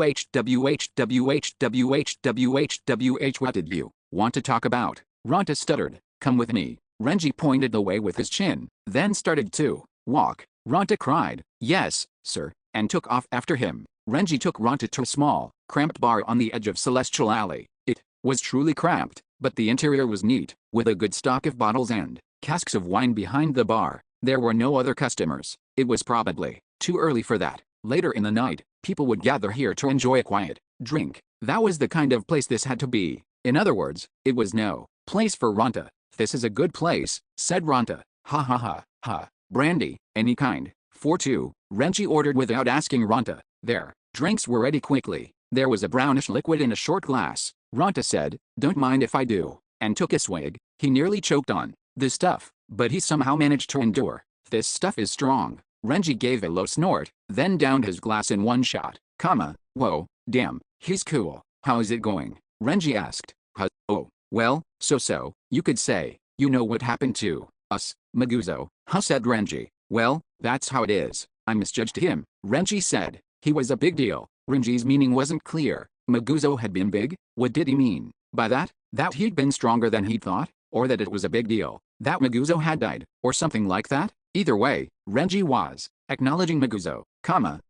want to talk about? Ranta stuttered. Come with me. Renji pointed the way with his chin, then started to walk. Ranta cried, yes, sir, and took off after him. Renji took Ranta to a small, cramped bar on the edge of Celestial Alley. It was truly cramped, but the interior was neat, with a good stock of bottles and casks of wine behind the bar. There were no other customers. It was probably too early for that. Later in the night, people would gather here to enjoy a quiet drink. That was the kind of place this had to be. In other words, it was no place for Ranta. This is a good place, said Ranta. Ha. Brandy, any kind, for two, Renji ordered without asking Ranta. Their drinks were ready quickly. There was a brownish liquid in a short glass. Ranta said, don't mind if I do, and took a swig. He nearly choked on the stuff, but he somehow managed to endure. This stuff is strong. Renji gave a low snort, then downed his glass in one shot. Whoa, damn, he's cool. How is it going? Renji asked. Oh, well, so, you could say. You know what happened to us, Maguzo, said Renji. Well, that's how it is. I misjudged him, Renji said. He was a big deal. Renji's meaning wasn't clear. Maguzo had been big? What did he mean by that? That he'd been stronger than he'd thought? Or that it was a big deal that Maguzo had died, or something like that? Either way, Renji was acknowledging Maguzo.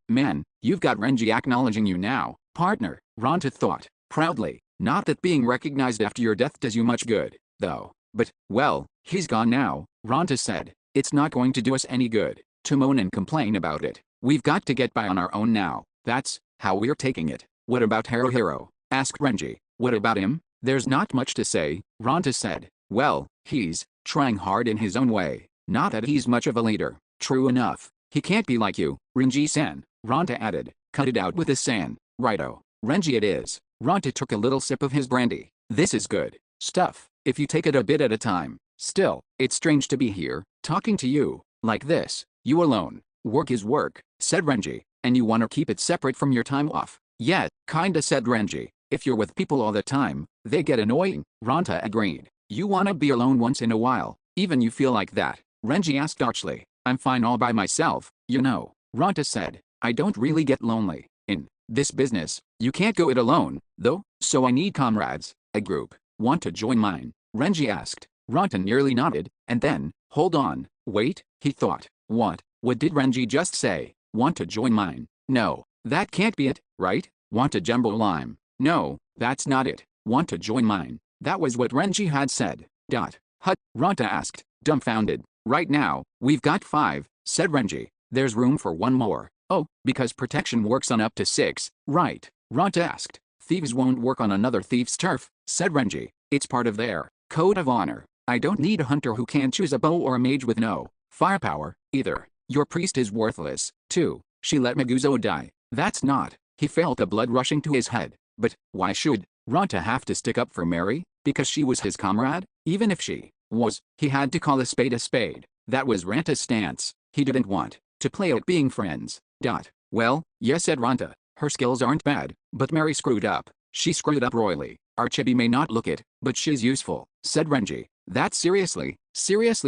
Man, you've got Renji acknowledging you now, partner, Ranta thought, proudly. Not that being recognized after your death does you much good, though. But, well, he's gone now, Ranta said. It's not going to do us any good to moan and complain about it. We've got to get by on our own now. That's how we're taking it. What about Haruhiro? Asked Renji. What about him? There's not much to say, Ranta said. Well, he's trying hard in his own way. Not that he's much of a leader. True enough. He can't be like you, Renji-san, Ranta added. Cut it out with a san. Righto. Renji it is. Ranta took a little sip of his brandy. This is good stuff, if you take it a bit at a time. Still, it's strange to be here, talking to you, like this. You alone. Work is work, said Renji, and you want to keep it separate from your time off. Yeah, kinda, said Renji. If you're with people all the time, they get annoying, Ranta agreed. You wanna be alone once in a while, even you feel like that, Renji asked archly. I'm fine all by myself, you know, Ranta said. I don't really get lonely in this business. You can't go it alone, though, so I need comrades, a group. Want to join mine? Renji asked. Ranta nearly nodded, and then, hold on, wait, he thought. What did Renji just say? Want to join mine? No, that can't be it, right? Want to jumbo lime? No, that's not it. Want to join mine? That was what Renji had said. Ranta asked, dumbfounded. Right now, we've got 5, said Renji. There's room for one more. Oh, because protection works on up to 6, right? Ranta asked. Thieves won't work on another thief's turf, said Renji. It's part of their code of honor. I don't need a hunter who can't choose a bow or a mage with no firepower, either. Your priest is worthless, too. She let Maguzo die. That's not He felt the blood rushing to his head. But why should Ranta have to stick up for Mary? Because she was his comrade? Even if she was, he had to call a spade a spade. That was Ranta's stance. He didn't want to play at being friends. Well, yes, said Ranta. Her skills aren't bad, but Mary screwed up. She screwed up royally. Our chibi may not look it, but she's useful, said Renji. That seriously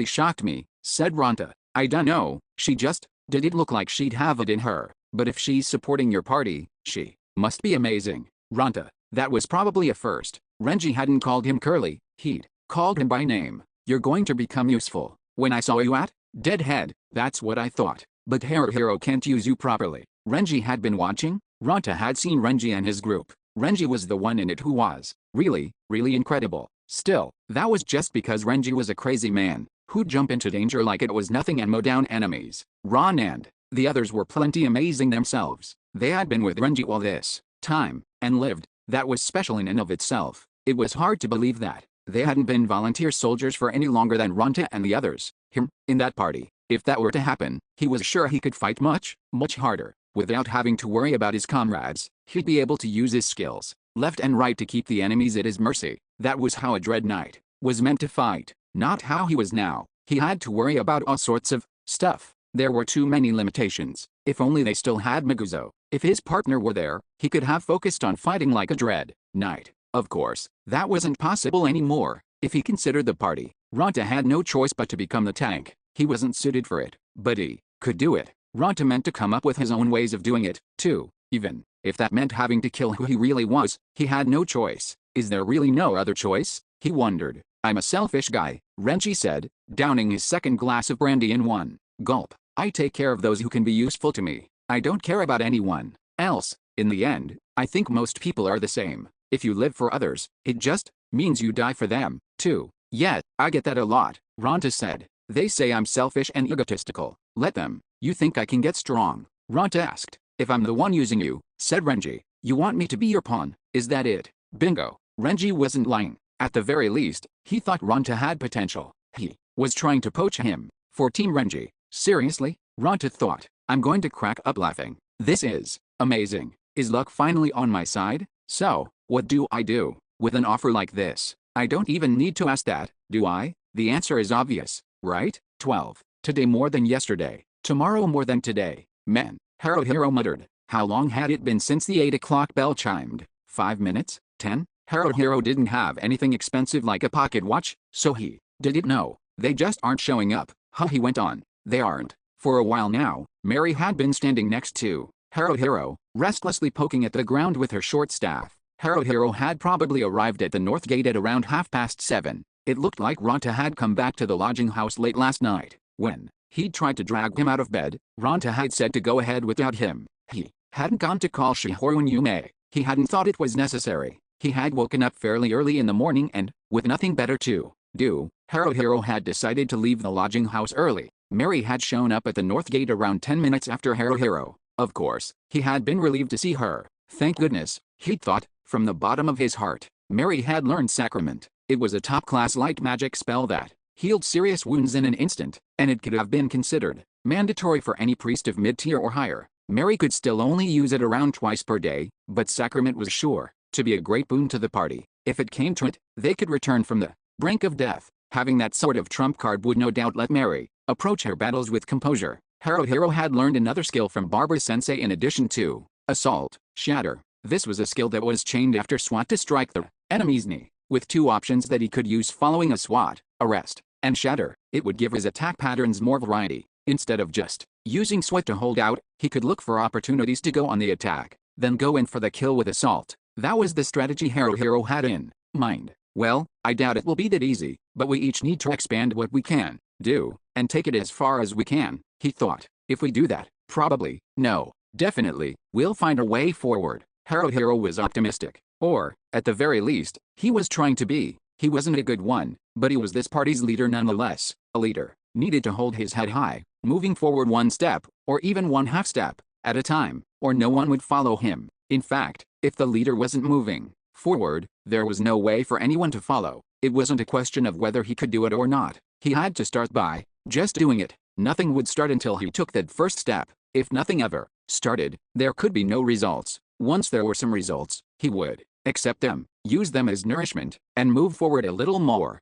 shocked me, said Ranta. I dunno, she just did it look like she'd have it in her. But if she's supporting your party, she must be amazing. Ranta, that was probably a first. Renji hadn't called him Curly, he'd called him by name. You're going to become useful. When I saw you at Deadhead, that's what I thought. But Haruhiro can't use you properly. Renji had been watching. Ranta had seen Renji and his group. Renji was the one in it who was really incredible. Still, that was just because Renji was a crazy man who'd jump into danger like it was nothing and mow down enemies. Ron and the others were plenty amazing themselves. They had been with Renji all this time and lived. That was special in and of itself. It was hard to believe that they hadn't been volunteer soldiers for any longer than Ranta and the others. Him, in that party. If that were to happen, he was sure he could fight much harder. Without having to worry about his comrades, he'd be able to use his skills, left and right, to keep the enemies at his mercy. That was how a Dread Knight was meant to fight, not how he was now. He had to worry about all sorts of stuff. There were too many limitations. If only they still had Maguzo. If his partner were there, he could have focused on fighting like a Dread Knight. Of course, that wasn't possible anymore. If he considered the party, Ranta had no choice but to become the tank. He wasn't suited for it, but he could do it. Ranta meant to come up with his own ways of doing it, too. Even if that meant having to kill who he really was, he had no choice. Is there really no other choice? He wondered. I'm a selfish guy, Renji said, downing his second glass of brandy in one gulp. I take care of those who can be useful to me. I don't care about anyone else. In the end, I think most people are the same. If you live for others, it just means you die for them, too. Yeah, I get that a lot, Ranta said. They say I'm selfish and egotistical. Let them. You think I can get strong? Ranta asked. If I'm the one using you, said Renji. You want me to be your pawn, is that it? Bingo. Renji wasn't lying. At the very least, he thought Ranta had potential. He was trying to poach him for Team Renji. Seriously? Ranta thought. I'm going to crack up laughing. This is amazing. Is luck finally on my side? So, what do I do with an offer like this? I don't even need to ask that, do I? The answer is obvious, right? 12. Today more than yesterday. Tomorrow more than today. Man, Haruhiro muttered. How long had it been since the 8 o'clock bell chimed? 5 minutes? 10? Haruhiro didn't have anything expensive like a pocket watch, so he didn't know. They just aren't showing up, huh? He went on. They aren't. For a while now, Mary had been standing next to Haruhiro, restlessly poking at the ground with her short staff. Haruhiro had probably arrived at the north gate at around 7:30. It looked like Ranta had come back to the lodging house late last night. When he'd tried to drag him out of bed, Ranta had said to go ahead without him. He hadn't gone to call Shihoru and Yume. He hadn't thought it was necessary. He had woken up fairly early in the morning and, with nothing better to do, Haruhiro had decided to leave the lodging house early. Mary had shown up at the north gate around 10 minutes after Haruhiro. Of course, he had been relieved to see her. Thank goodness, he'd thought, from the bottom of his heart. Mary had learned Sacrament. It was a top-class light magic spell that healed serious wounds in an instant, and it could have been considered mandatory for any priest of mid-tier or higher. Mary could still only use it around twice per day, but Sacrament was sure to be a great boon to the party. If it came to it, they could return from the brink of death. Having that sort of trump card would no doubt let Mary approach her battles with composure. Haruhiro had learned another skill from Barber-sensei in addition to Assault, Shatter. This was a skill that was chained after SWAT to strike the enemy's knee, with two options that he could use following a SWAT, Arrest, and Shatter. It would give his attack patterns more variety. Instead of just using SWAT to hold out, he could look for opportunities to go on the attack, then go in for the kill with Assault. That was the strategy Haruhiro had in mind. Well, I doubt it will be that easy, but we each need to expand what we can do, and take it as far as we can, he thought. If we do that, probably, no, definitely, we'll find a way forward. Haruhiro was optimistic. Or, at the very least, he was trying to be. He wasn't a good one, but he was this party's leader nonetheless. A leader needed to hold his head high, moving forward one step, or even one half step, at a time, or no one would follow him. In fact, if the leader wasn't moving forward, there was no way for anyone to follow. It wasn't a question of whether he could do it or not. He had to start by just doing it. Nothing would start until he took that first step. If nothing ever started, there could be no results. Once there were some results, he would accept them, use them as nourishment, and move forward a little more,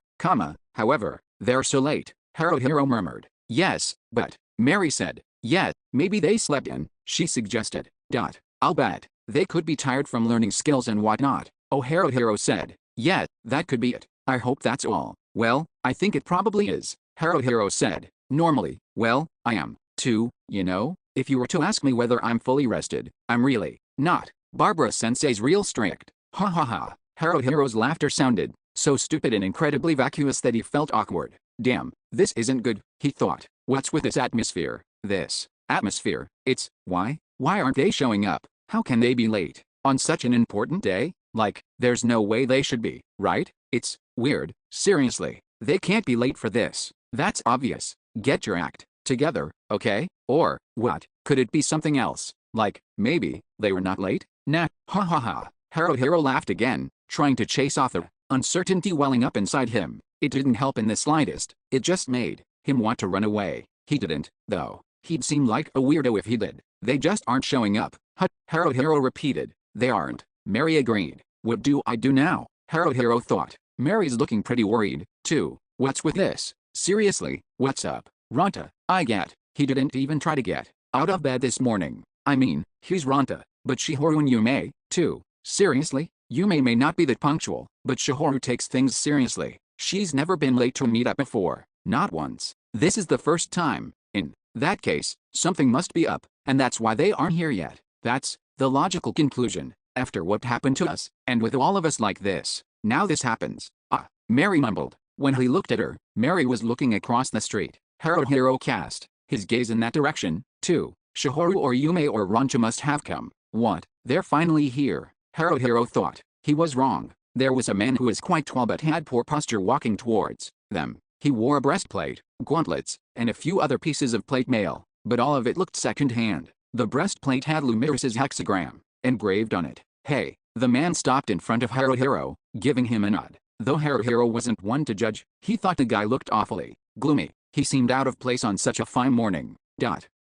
however, they're so late, Haruhiro murmured. Yes, but, Mary said. Yeah, maybe they slept in, she suggested. I'll bet. They could be tired from learning skills and whatnot, Haruhiro said. Yeah, that could be it. I hope that's all. Well, I think it probably is, Haruhiro said. Normally, well, I am, too, you know? If you were to ask me whether I'm fully rested, I'm really not. Barbara-sensei's real strict. Ha ha ha. Haruhiro's laughter sounded so stupid and incredibly vacuous that he felt awkward. Damn, this isn't good, he thought. What's with this atmosphere? This atmosphere? It's, why aren't they showing up? How can they be late? On such an important day? Like, there's no way they should be, right? It's weird, seriously. They can't be late for this. That's obvious. Get your act together, okay? Or, what? Could it be something else? Like, maybe, they were not late? Nah, ha ha ha. Haruhiro laughed again, trying to chase off the uncertainty welling up inside him. It didn't help in the slightest. It just made him want to run away. He didn't, though. He'd seem like a weirdo if he did. They just aren't showing up. Haruhiro repeated. They aren't. Mary agreed. What do I do now? Haruhiro thought. Mary's looking pretty worried, too. What's with this? Seriously, what's up? Ranta, I get. He didn't even try to get out of bed this morning. I mean, he's Ranta, but Shihoru and Yume, too. Seriously? Yume may not be that punctual, but Shihoru takes things seriously. She's never been late to a meetup before. Not once. This is the first time. In that case, something must be up, and that's why they aren't here yet. That's the logical conclusion. After what happened to us, and with all of us like this, now this happens. Mary mumbled. When he looked at her, Mary was looking across the street. Haruhiro cast his gaze in that direction, too. Shihoru or Yume or Rancha must have come. What? They're finally here. Haruhiro thought. He was wrong. There was a man who was quite tall but had poor posture walking towards them. He wore a breastplate, gauntlets, and a few other pieces of plate mail, but all of it looked second-hand. The breastplate had Lumiras's hexagram engraved on it. Hey, the man stopped in front of Haruhiro, giving him a nod. Though Haruhiro wasn't one to judge, he thought the guy looked awfully gloomy. He seemed out of place on such a fine morning.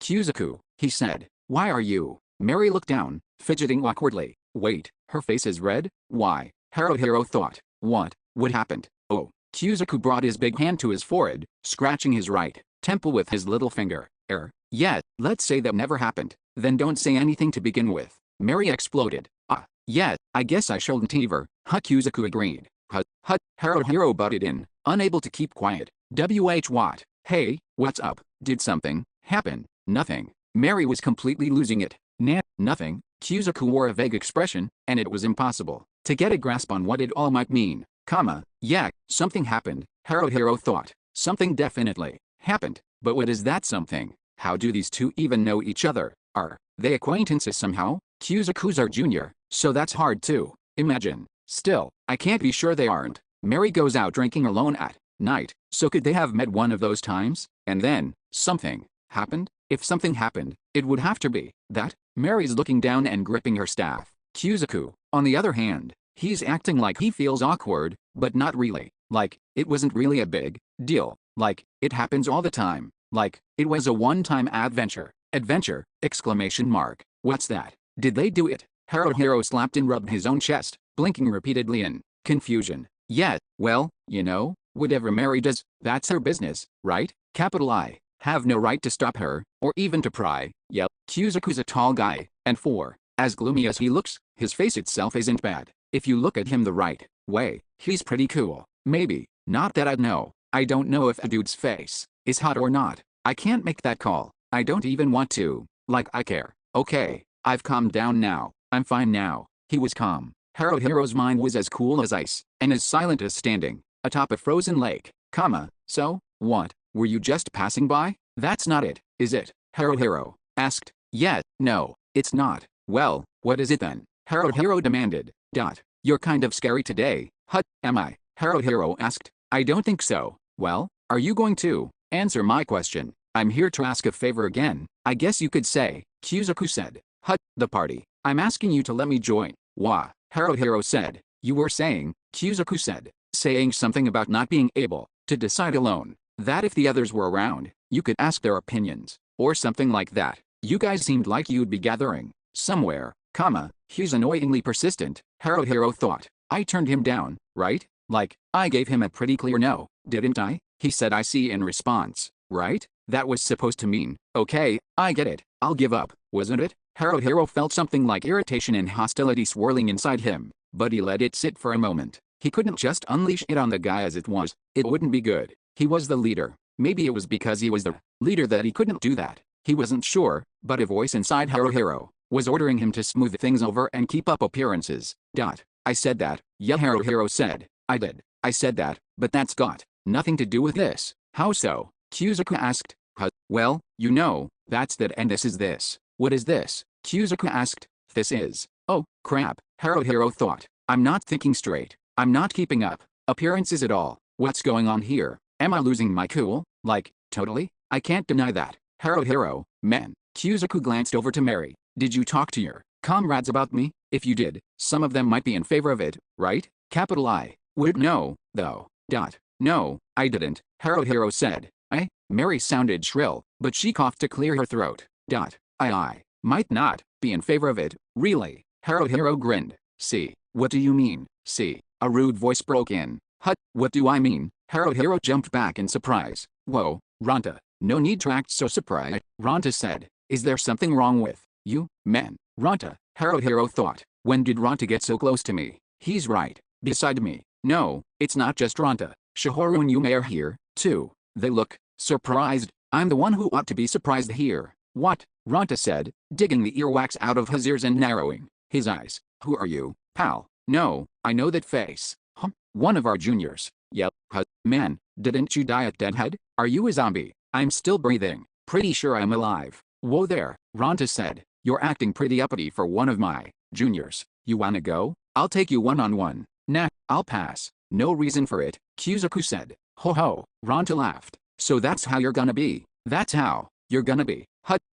Kyuzaku, he said. Why are you? Mary looked down, fidgeting awkwardly. Wait, her face is red? Why? Haruhiro thought. What happened? Oh. Kyuzaku brought his big hand to his forehead, scratching his right temple with his little finger. Yeah, let's say that never happened. Then don't say anything to begin with. Mary exploded. Yeah, I guess I shouldn't either. Kyuzaku agreed. Haruhiro butted in, unable to keep quiet. What? Hey, what's up? Did something happen? Nothing. Mary was completely losing it. Nah, nothing. Kyuzaku wore a vague expression, and it was impossible to get a grasp on what it all might mean. Yeah, something happened, Haruhiro thought. Something definitely happened, but what is that something? How do these two even know each other? Are they acquaintances somehow? Kyuzaku's our junior, so that's hard to imagine. Still, I can't be sure they aren't. Mary goes out drinking alone at night, so could they have met one of those times? And then, something happened? If something happened, it would have to be that. Mary's looking down and gripping her staff. Kyuzaku, on the other hand, he's acting like he feels awkward, but not really. Like, it wasn't really a big deal. Like, it happens all the time. Like, it was a one-time adventure. Adventure! Exclamation mark. What's that? Did they do it? Haruhiro slapped and rubbed his own chest, blinking repeatedly in confusion. Yeah, well, you know, whatever Mary does, that's her business, right? Capital I. Have no right to stop her, or even to pry. Yep. Kyuzaku's a tall guy, and as gloomy as he looks, his face itself isn't bad. If you look at him the right way, he's pretty cool. Maybe. Not that I'd know. I don't know if a dude's face is hot or not. I can't make that call. I don't even want to. Like I care. Okay, I've calmed down now. I'm fine now. He was calm. Haruhiro's mind was as cool as ice, and as silent as standing atop a frozen lake. So, what? Were you just passing by? That's not it, is it? Haruhiro asked. Yeah, no, it's not. Well, what is it then? Haruhiro demanded. You're kind of scary today. Am I? Haruhiro asked. I don't think so. Well, are you going to answer my question? I'm here to ask a favor again, I guess you could say, Kyuzaku said. The party. I'm asking you to let me join. Wah, Haruhiro said. You were saying, Kyuzaku said, saying something about not being able to decide alone. That if the others were around, you could ask their opinions, or something like that. You guys seemed like you'd be gathering somewhere, He's annoyingly persistent, Haruhiro thought. I turned him down, right? Like, I gave him a pretty clear no, didn't I? He said I see in response, right? That was supposed to mean, okay, I get it, I'll give up, wasn't it? Haruhiro felt something like irritation and hostility swirling inside him, but he let it sit for a moment. He couldn't just unleash it on the guy as it was, it wouldn't be good. He was the leader. Maybe it was because he was the leader that he couldn't do that. He wasn't sure, but a voice inside Haruhiro was ordering him to smooth things over and keep up appearances. I said that, yeah, Haruhiro said. I did. I said that, but that's got nothing to do with this. How so? Kuzuku asked. Well, you know, that's that and this is this. What is this? Kuzuku asked. This is. Oh, crap, Haruhiro thought. I'm not thinking straight. I'm not keeping up appearances at all. What's going on here? Am I losing my cool? Like, totally? I can't deny that. Haruhiro, man. Kuzuku glanced over to Mary. Did you talk to your comrades about me? If you did, some of them might be in favor of it, right? Capital I. Would no, though. No, I didn't, Haruhiro said. Mary sounded shrill, but she coughed to clear her throat. I might not be in favor of it, really. Haruhiro grinned. See, what do you mean? See, a rude voice broke in. What do I mean? Haruhiro jumped back in surprise. Whoa, Ranta, no need to act so surprised, Ranta said. Is there something wrong with you, man? Ranta, Haruhiro thought. When did Ranta get so close to me? He's right beside me. No, it's not just Ranta. Shihoru and Yume are here, too. They look surprised. I'm the one who ought to be surprised here. What? Ranta said, digging the earwax out of his ears and narrowing his eyes. Who are you, pal? No, I know that face. One of our juniors. Yep. Man, didn't you die at Deadhead? Are you a zombie? I'm still breathing. Pretty sure I'm alive. Whoa there, Ranta said. You're acting pretty uppity for one of my juniors. You wanna go? I'll take you one-on-one. Nah, I'll pass. No reason for it, Kuzuku said. Ho ho, Ranta laughed. So that's how you're gonna be. That's how you're gonna be.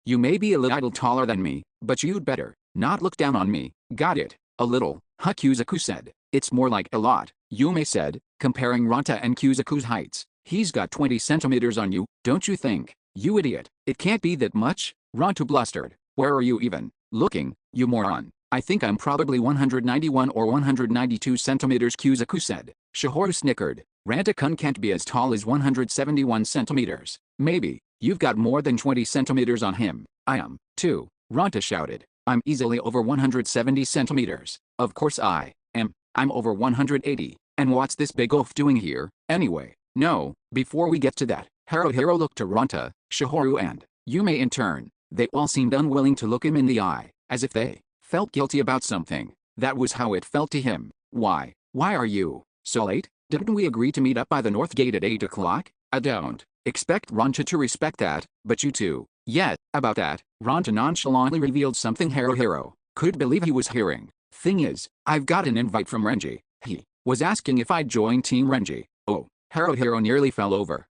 You may be a little taller than me, but you'd better not look down on me. Got it? A little, Kuzuku said. It's more like a lot, Yume said, comparing Ranta and Kuzuku's heights. He's got 20 centimeters on you, don't you think? You idiot. It can't be that much, Ranta blustered. Where are you even looking, you moron? I think I'm probably 191 or 192 centimeters, Kuzuku said. Shihoru snickered. Ranta-kun can't be as tall as 171 centimeters. Maybe, you've got more than 20 centimeters on him. I am, too, Ranta shouted. I'm easily over 170 centimeters. Of course I am. I'm over 180. And what's this big oaf doing here, anyway? No, before we get to that, Haruhiro looked to Ranta, Shihoru and Yume in turn. They all seemed unwilling to look him in the eye, as if they felt guilty about something. That was how it felt to him. Why are you so late? Didn't we agree to meet up by the north gate at 8 o'clock? I don't expect Ranta to respect that, but you too. Yeah, about that, Ranta nonchalantly revealed something Haruhiro could believe he was hearing. Thing is, I've got an invite from Renji. He was asking if I'd join Team Renji. Oh, Haruhiro nearly fell over.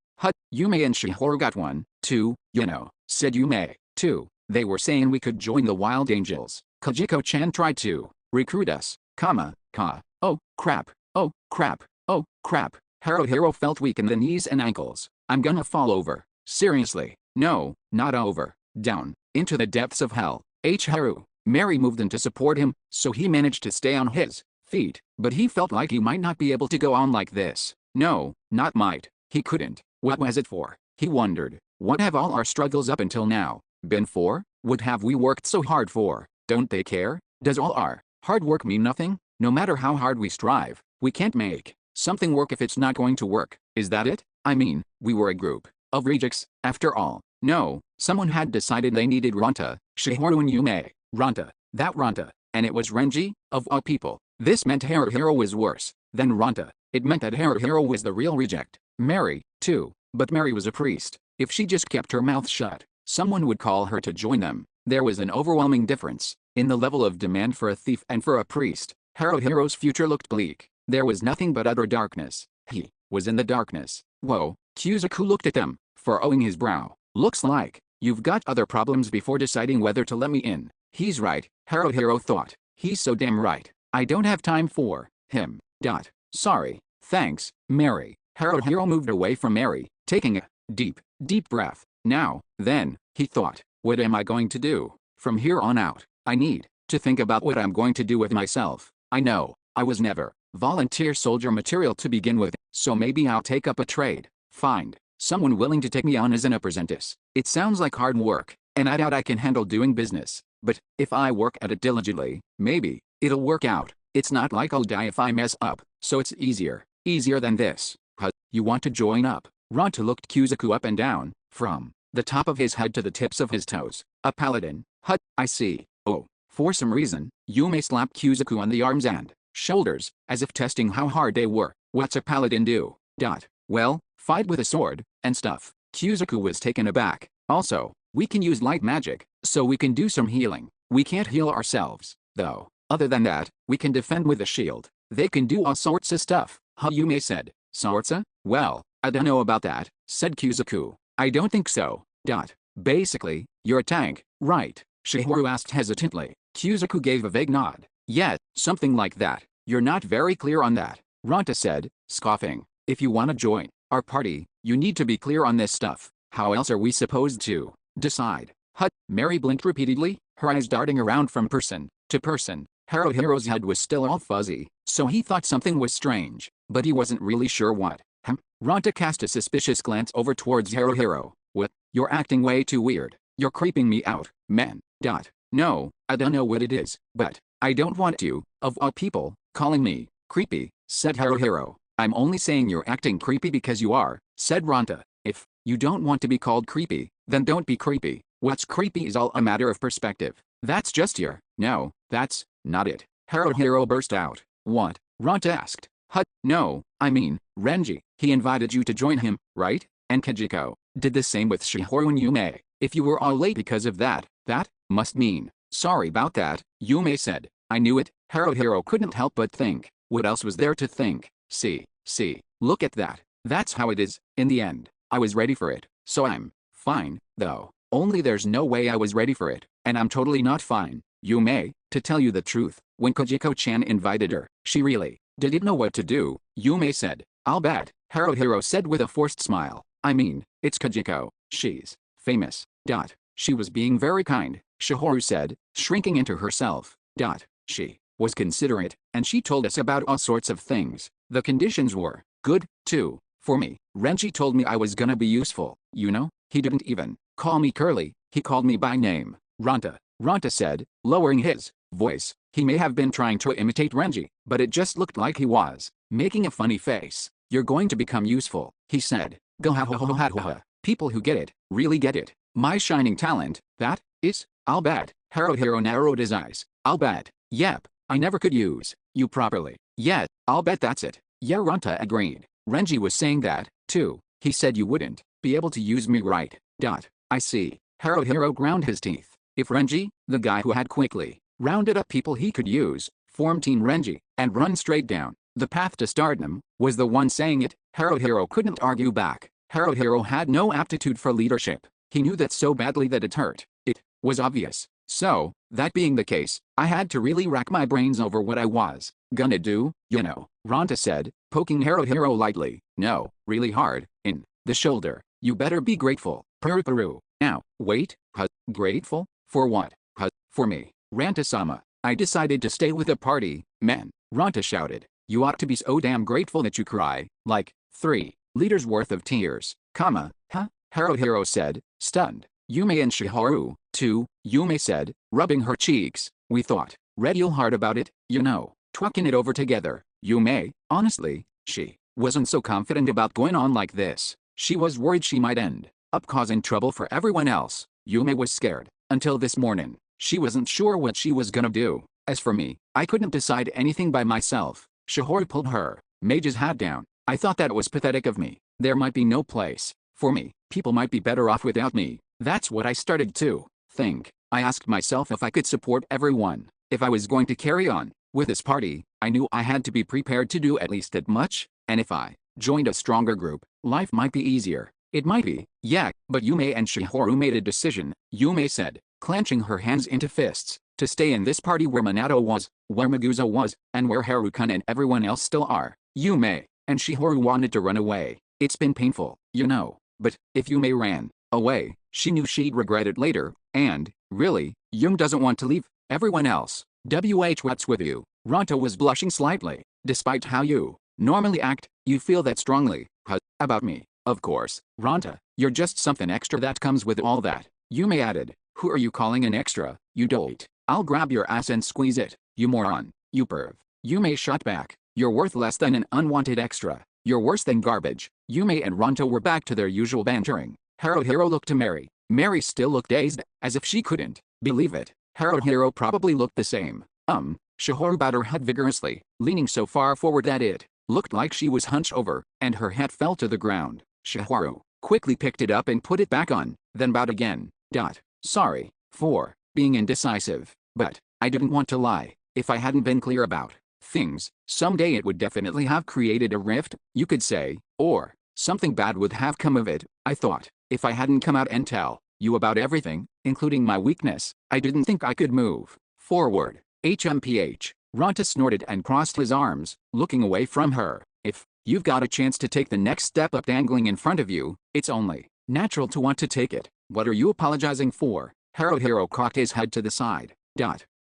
Yume and Shihoru got one, too, you know, said Yume, too. They were saying we could join the Wild Angels. Kajiko-chan tried to recruit us, oh crap, oh crap, oh crap. Haruhiro felt weak in the knees and ankles. I'm gonna fall over. Seriously, no, not over. Down, into the depths of hell. Haru. Mary moved in to support him, so he managed to stay on his feet, but he felt like he might not be able to go on like this. No, not might. He couldn't. What was it for? He wondered. What have all our struggles up until now been for? What have we worked so hard for? Don't they care? Does all our hard work mean nothing? No matter how hard we strive, we can't make something work if it's not going to work. Is that it? I mean, we were a group of rejects, after all. No, someone had decided they needed Ranta, Shihoru and Yume. Ranta, that Ranta, and it was Renji, of all people. This meant Haruhiro was worse than Ranta. It meant that Haruhiro was the real reject. Mary, too, but Mary was a priest. If she just kept her mouth shut, someone would call her to join them. There was an overwhelming difference in the level of demand for a thief and for a priest. Haruhiro's future looked bleak. There was nothing but utter darkness. He was in the darkness. Whoa, Kuzuku looked at them, furrowing his brow. Looks like you've got other problems before deciding whether to let me in. He's right, Haruhiro thought. He's so damn right. I don't have time for him. Sorry. Thanks, Mary. Haruhiro moved away from Mary, taking a deep breath. Now, then, he thought, what am I going to do? From here on out, I need to think about what I'm going to do with myself. I know, I was never volunteer soldier material to begin with, so maybe I'll take up a trade. Find someone willing to take me on as an apprentice. It sounds like hard work, and I doubt I can handle doing business. But if I work at it diligently, maybe it'll work out. It's not like I'll die if I mess up, so it's easier than this. You want to join up? Ronta looked Kuzuku up and down, from the top of his head to the tips of his toes. A paladin? I see. Oh. For some reason, Yume slapped Kuzuku on the arms and shoulders, as if testing how hard they were. What's a paladin do? Well, fight with a sword, and stuff. Kuzuku was taken aback. Also, we can use light magic, so we can do some healing. We can't heal ourselves, though. Other than that, we can defend with a shield. They can do all sorts of stuff, Yume said. Sortsa? Well, I don't know about that, said Kuzuku. I don't think so. Basically, you're a tank, right? Shihoru asked hesitantly. Kuzuku gave a vague nod. Yeah, something like that. You're not very clear on that, Ronta said, scoffing. If you want to join our party, you need to be clear on this stuff. How else are we supposed to decide? Mary blinked repeatedly, her eyes darting around from person to person. Haruhiro's head was still all fuzzy, so he thought something was strange, but he wasn't really sure what. Ronta cast a suspicious glance over towards Haruhiro. What? You're acting way too weird. You're creeping me out, man. No, I don't know what it is, but I don't want you, of all people, calling me creepy, said Haruhiro. I'm only saying you're acting creepy because you are, said Ronta. If you don't want to be called creepy, then don't be creepy. What's creepy is all a matter of perspective. That's just your. No, that's not it. Haruhiro burst out. What? Ronta asked. No, I mean, Renji. He invited you to join him, right? And Kajiko did the same with Shihoru and Yume. If you were all late because of that must mean. Sorry about that, Yume said. I knew it. Haruhiro couldn't help but think. What else was there to think? See, look at that. That's how it is, in the end. I was ready for it, so I'm fine, though. Only there's no way I was ready for it, and I'm totally not fine. Yume, to tell you the truth, when Kojiko-chan invited her, she really didn't know what to do, Yume said. I'll bet, Haruhiro said with a forced smile. I mean, it's Kojiko. She's famous. She was being very kind, Shihoru said, shrinking into herself. She was considerate, and she told us about all sorts of things. The conditions were good, too, for me. Renji told me I was gonna be useful, you know? He didn't even call me Curly, he called me by name. Ronta said, lowering his voice. He may have been trying to imitate Renji, but it just looked like he was making a funny face. You're going to become useful, he said. Go ha ha ha ha ha ha. People who get it, really get it. My shining talent, that is, I'll bet. Haruhiro narrowed his eyes. I'll bet. Yep, I never could use you properly. Yeah, I'll bet that's it. Yeah, Ronta agreed. Renji was saying that, too. He said you wouldn't be able to use me right. I see. Haruhiro ground his teeth. If Renji, the guy who had quickly rounded up people he could use, formed Team Renji, and run straight down the path to stardom, was the one saying it, Haruhiro couldn't argue back. Haruhiro had no aptitude for leadership. He knew that so badly that it hurt. It was obvious. So, that being the case, I had to really rack my brains over what I was gonna do, you know, Ronta said, poking Haruhiro lightly. No, really hard, in the shoulder. You better be grateful. Puru. Now, wait, grateful? For what? For me. Ranta-sama. I decided to stay with the party, man. Ronta shouted. You ought to be so damn grateful that you cry, like, 3 liters worth of tears, Haruhiro said, stunned. Yume and Shihoru, too, Yume said, rubbing her cheeks. We thought real hard about it, you know, talking it over together. Yume, honestly, she wasn't so confident about going on like this. She was worried she might end up causing trouble for everyone else. Yume was scared. Until this morning, she wasn't sure what she was gonna do. As for me, I couldn't decide anything by myself. Shihoru pulled her mage's hat down. I thought that was pathetic of me. There might be no place for me. People might be better off without me. That's what I started to think. I asked myself if I could support everyone. If I was going to carry on with this party, I knew I had to be prepared to do at least that much, and if I joined a stronger group, life might be easier. It might be, yeah, but Yume and Shihoru made a decision, Yume said, clenching her hands into fists, to stay in this party where Minato was, where Magusa was, and where Harukan and everyone else still are. Yume and Shihoru wanted to run away. It's been painful, you know, but if Yume ran away, she knew she'd regret it later, and, really, Yume doesn't want to leave. Everyone else. What's with you? Ronto was blushing slightly. Despite how you normally act, you feel that strongly, huh, about me. Of course, Ronta, you're just something extra that comes with all that. Yume added. Who are you calling an extra, you dolt? I'll grab your ass and squeeze it, you moron, you perv. Yume shot back. You're worth less than an unwanted extra. You're worse than garbage. Yume and Ronto were back to their usual bantering. Haruhiro looked to Mary. Mary still looked dazed, as if she couldn't believe it. Haruhiro probably looked the same. Shihoru bowed her head vigorously, leaning so far forward that it looked like she was hunched over, and her head fell to the ground. Shihoru quickly picked it up and put it back on, then bowed again. Sorry for being indecisive, but I didn't want to lie. If I hadn't been clear about things, someday it would definitely have created a rift, you could say, or something bad would have come of it. I thought, if I hadn't come out and tell you about everything, including my weakness, I didn't think I could move forward. HMPH. Ronta snorted and crossed his arms, looking away from her. If you've got a chance to take the next step up dangling in front of you, it's only natural to want to take it. What are you apologizing for? Haruhiro cocked his head to the side.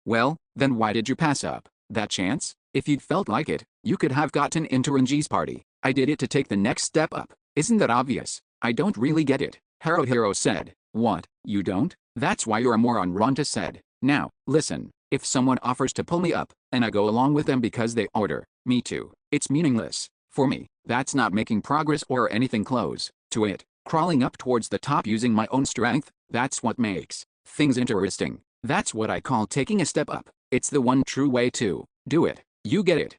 Well, then why did you pass up that chance? If you'd felt like it, you could have gotten into Renji's party. I did it to take the next step up. Isn't that obvious? I don't really get it, Haruhiro said. What, you don't? That's why you're a moron, Ronta said. Now, listen. If someone offers to pull me up, and I go along with them because they order me to, it's meaningless. For me, that's not making progress or anything close to it. Crawling up towards the top using my own strength, that's what makes things interesting. That's what I call taking a step up. It's the one true way to do it. You get it.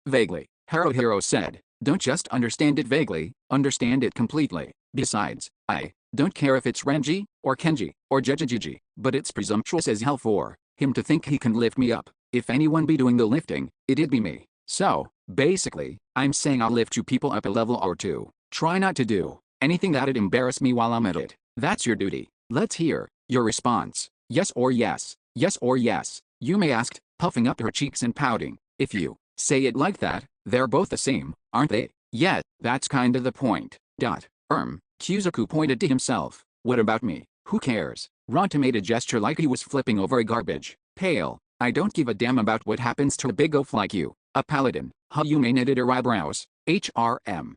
Vaguely, Haruhiro said. Don't just understand it vaguely, understand it completely. Besides, I don't care if it's Renji, or Kenji, or Jejijiji, but it's presumptuous as hell for him to think he can lift me up. If anyone be doing the lifting, it'd be me. So, basically, I'm saying I'll lift you people up a level or two. Try not to do anything that'd embarrass me while I'm at it. That's your duty. Let's hear your response. Yes or yes. Yes or yes. Yume asked, puffing up her cheeks and pouting. If you say it like that, they're both the same, aren't they? Yeah, that's kinda the point. Kuzuku pointed to himself. What about me? Who cares? Ronta made a gesture like he was flipping over a garbage pail. I don't give a damn about what happens to a big oaf like you. A paladin. Yume knitted her eyebrows. HRM.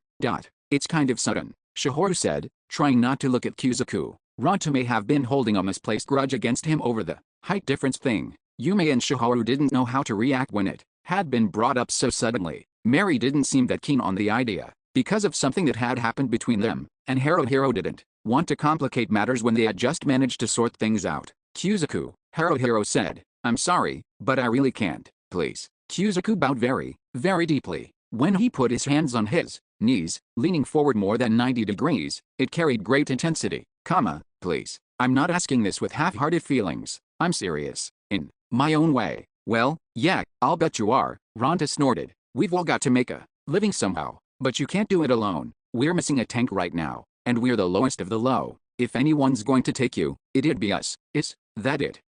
It's kind of sudden, Shihoru said, trying not to look at Kuzuku. Ronta may have been holding a misplaced grudge against him over the height difference thing. Yume and Shihoru didn't know how to react when it had been brought up so suddenly. Mary didn't seem that keen on the idea, because of something that had happened between them, and Haruhiro didn't want to complicate matters when they had just managed to sort things out. Kuzuku, Haruhiro said, I'm sorry, but I really can't, please. Kuzuku bowed very, very deeply. When he put his hands on his knees, leaning forward more than 90 degrees, it carried great intensity. Please. I'm not asking this with half-hearted feelings. I'm serious. In my own way. Well, yeah, I'll bet you are, Ronta snorted. We've all got to make a living somehow, but you can't do it alone. We're missing a tank right now, and we're the lowest of the low. If anyone's going to take you, it'd be us. Is that it?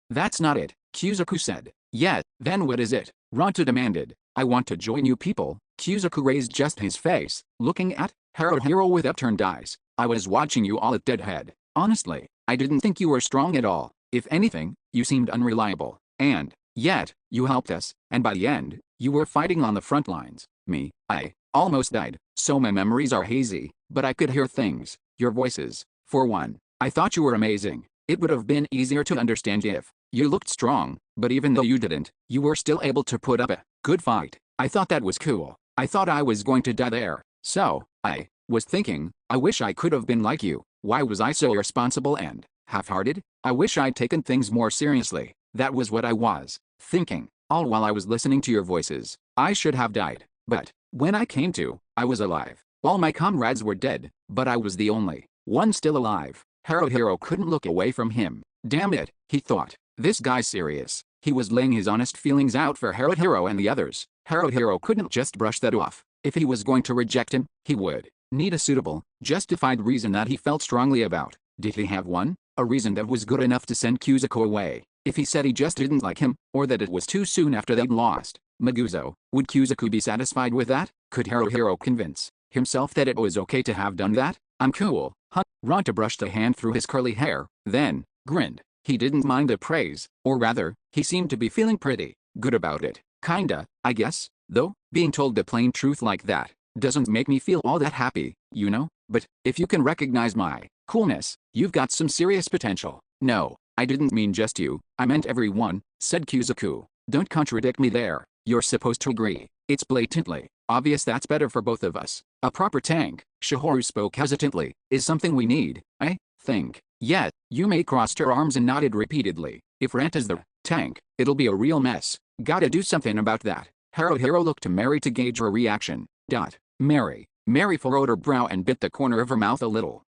That's not it, Kuzuku said. Yeah, then what is it? Ronta demanded. I want to join you people. Kuzuku raised just his face, looking at Haruhiro with upturned eyes. I was watching you all at deadhead. Honestly, I didn't think you were strong at all. If anything, you seemed unreliable. And yet, you helped us, and by the end, you were fighting on the front lines. Me, I almost died, so my memories are hazy, but I could hear things. Your voices. For one, I thought you were amazing. It would have been easier to understand if you looked strong, but even though you didn't, you were still able to put up a good fight. I thought that was cool. I thought I was going to die there. So, I was thinking, I wish I could have been like you. Why was I so irresponsible and half-hearted? I wish I'd taken things more seriously. That was what I was thinking, all while I was listening to your voices. I should have died. But when I came to, I was alive. All my comrades were dead, but I was the only one still alive. Haruhiro couldn't look away from him. Damn it, he thought. This guy's serious. He was laying his honest feelings out for Haruhiro and the others. Haruhiro couldn't just brush that off. If he was going to reject him, he would need a suitable, justified reason that he felt strongly about. Did he have one? A reason that was good enough to send Kuzuko away? If he said he just didn't like him, or that it was too soon after they'd lost Maguzo, would Kuzuko be satisfied with that? Could Haruhiro convince himself that it was okay to have done that? I'm cool, huh? Ronta brushed a hand through his curly hair, then grinned. He didn't mind the praise, or rather, he seemed to be feeling pretty good about it. Kinda, I guess, though, being told the plain truth like that doesn't make me feel all that happy, you know? But if you can recognize my coolness, you've got some serious potential. No, I didn't mean just you, I meant everyone, said Kuzuku. Don't contradict me there, you're supposed to agree. It's blatantly obvious that's better for both of us. A proper tank, Shihoru spoke hesitantly, is something we need, I think. Yet, Yume crossed her arms and nodded repeatedly. If Ranta's the tank, it'll be a real mess. Gotta do something about that. Haruhiro looked to Mary to gauge her reaction. Mary furrowed her brow and bit the corner of her mouth a little.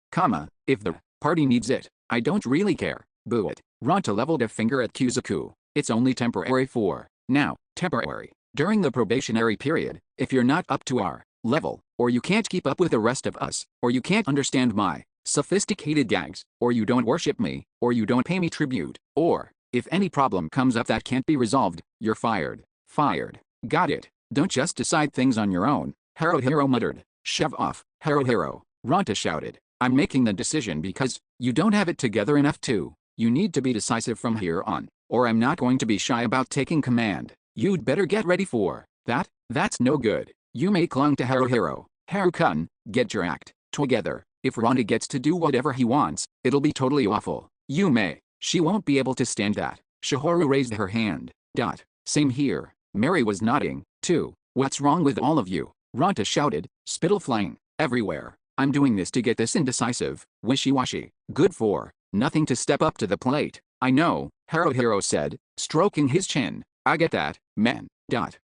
If the party needs it, I don't really care. Boo it. Ranta leveled a finger at Kuzuku. It's only temporary for now. Temporary. During the probationary period, if you're not up to our level, or you can't keep up with the rest of us, or you can't understand my sophisticated gags, or you don't worship me, or you don't pay me tribute, or if any problem comes up that can't be resolved, you're fired. Fired. Got it. Don't just decide things on your own, Haruhiro muttered. Shove off, Haruhiro, Ranta shouted. I'm making the decision because you don't have it together enough to. You need to be decisive from here on, or I'm not going to be shy about taking command. You'd better get ready for that. That's no good. Yume clung to Haruhiro. Haru-kun, get your act together. If Ranta gets to do whatever he wants, it'll be totally awful. Yume, she won't be able to stand that. Shihoru raised her hand. Same here. Mary was nodding, too. What's wrong with all of you? Ranta shouted, spittle flying everywhere. I'm doing this to get this indecisive, wishy-washy, good for nothing to step up to the plate. I know, Haruhiro said, stroking his chin. I get that, man.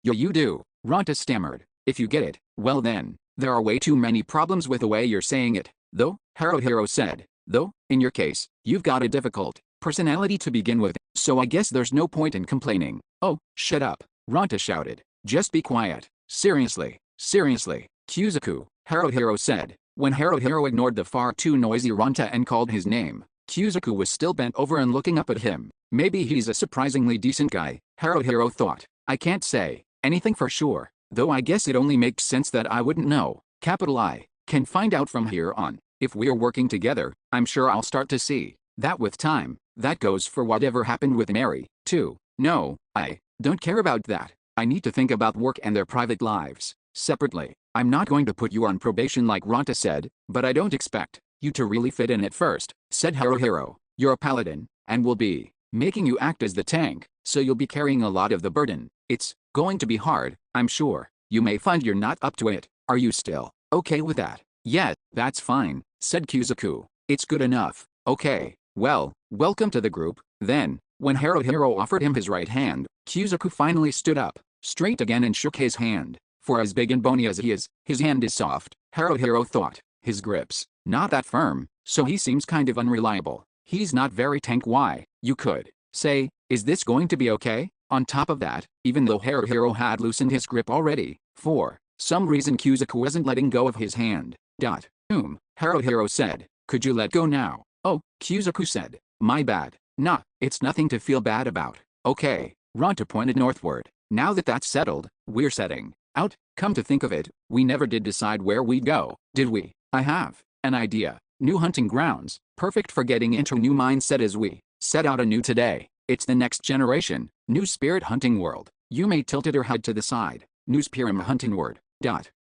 You do, Ranta stammered. If you get it, well then, there are way too many problems with the way you're saying it, though, Haruhiro said. Though, in your case, you've got a difficult personality to begin with, so I guess there's no point in complaining. Oh, shut up, Ranta shouted. Just be quiet. Seriously, Kuzuku, Haruhiro said. When Haruhiro ignored the far too noisy Ranta and called his name, Kuzuku was still bent over and looking up at him. Maybe he's a surprisingly decent guy, Haruhiro thought. I can't say anything for sure, though I guess it only makes sense that I wouldn't know. I can find out from here on. If we're working together, I'm sure I'll start to see that with time. That goes for whatever happened with Mary, too. No, I don't care about that. I need to think about work and their private lives separately. I'm not going to put you on probation like Ranta said, but I don't expect you to really fit in at first, said Haruhiro. You're a paladin, and we'll be making you act as the tank, so you'll be carrying a lot of the burden. It's going to be hard, I'm sure. You may find you're not up to it. Are you still okay with that? Yeah, that's fine, said Kuzuku. It's good enough. Okay, well, welcome to the group, then. When Haruhiro offered him his right hand, Kuzuku finally stood up, straight again and shook his hand. For as big and bony as he is, his hand is soft, Haruhiro thought. His grip's not that firm, so he seems kind of unreliable. He's not very tank-y, you could say. Is this going to be okay? On top of that, even though Haruhiro had loosened his grip already, for some reason Kuzuku wasn't letting go of his hand. Haruhiro said. Could you let go now? Oh, Kuzuku said. My bad. Nah, it's nothing to feel bad about. Okay, Ranta pointed northward. Now that that's settled, we're setting out. Come to think of it, we never did decide where we'd go, did we? I have an idea. New hunting grounds, perfect for getting into a new mindset as we set out anew today. It's the next generation, new spirit hunting world. Yume tilted her head to the side. New spirit hunting world.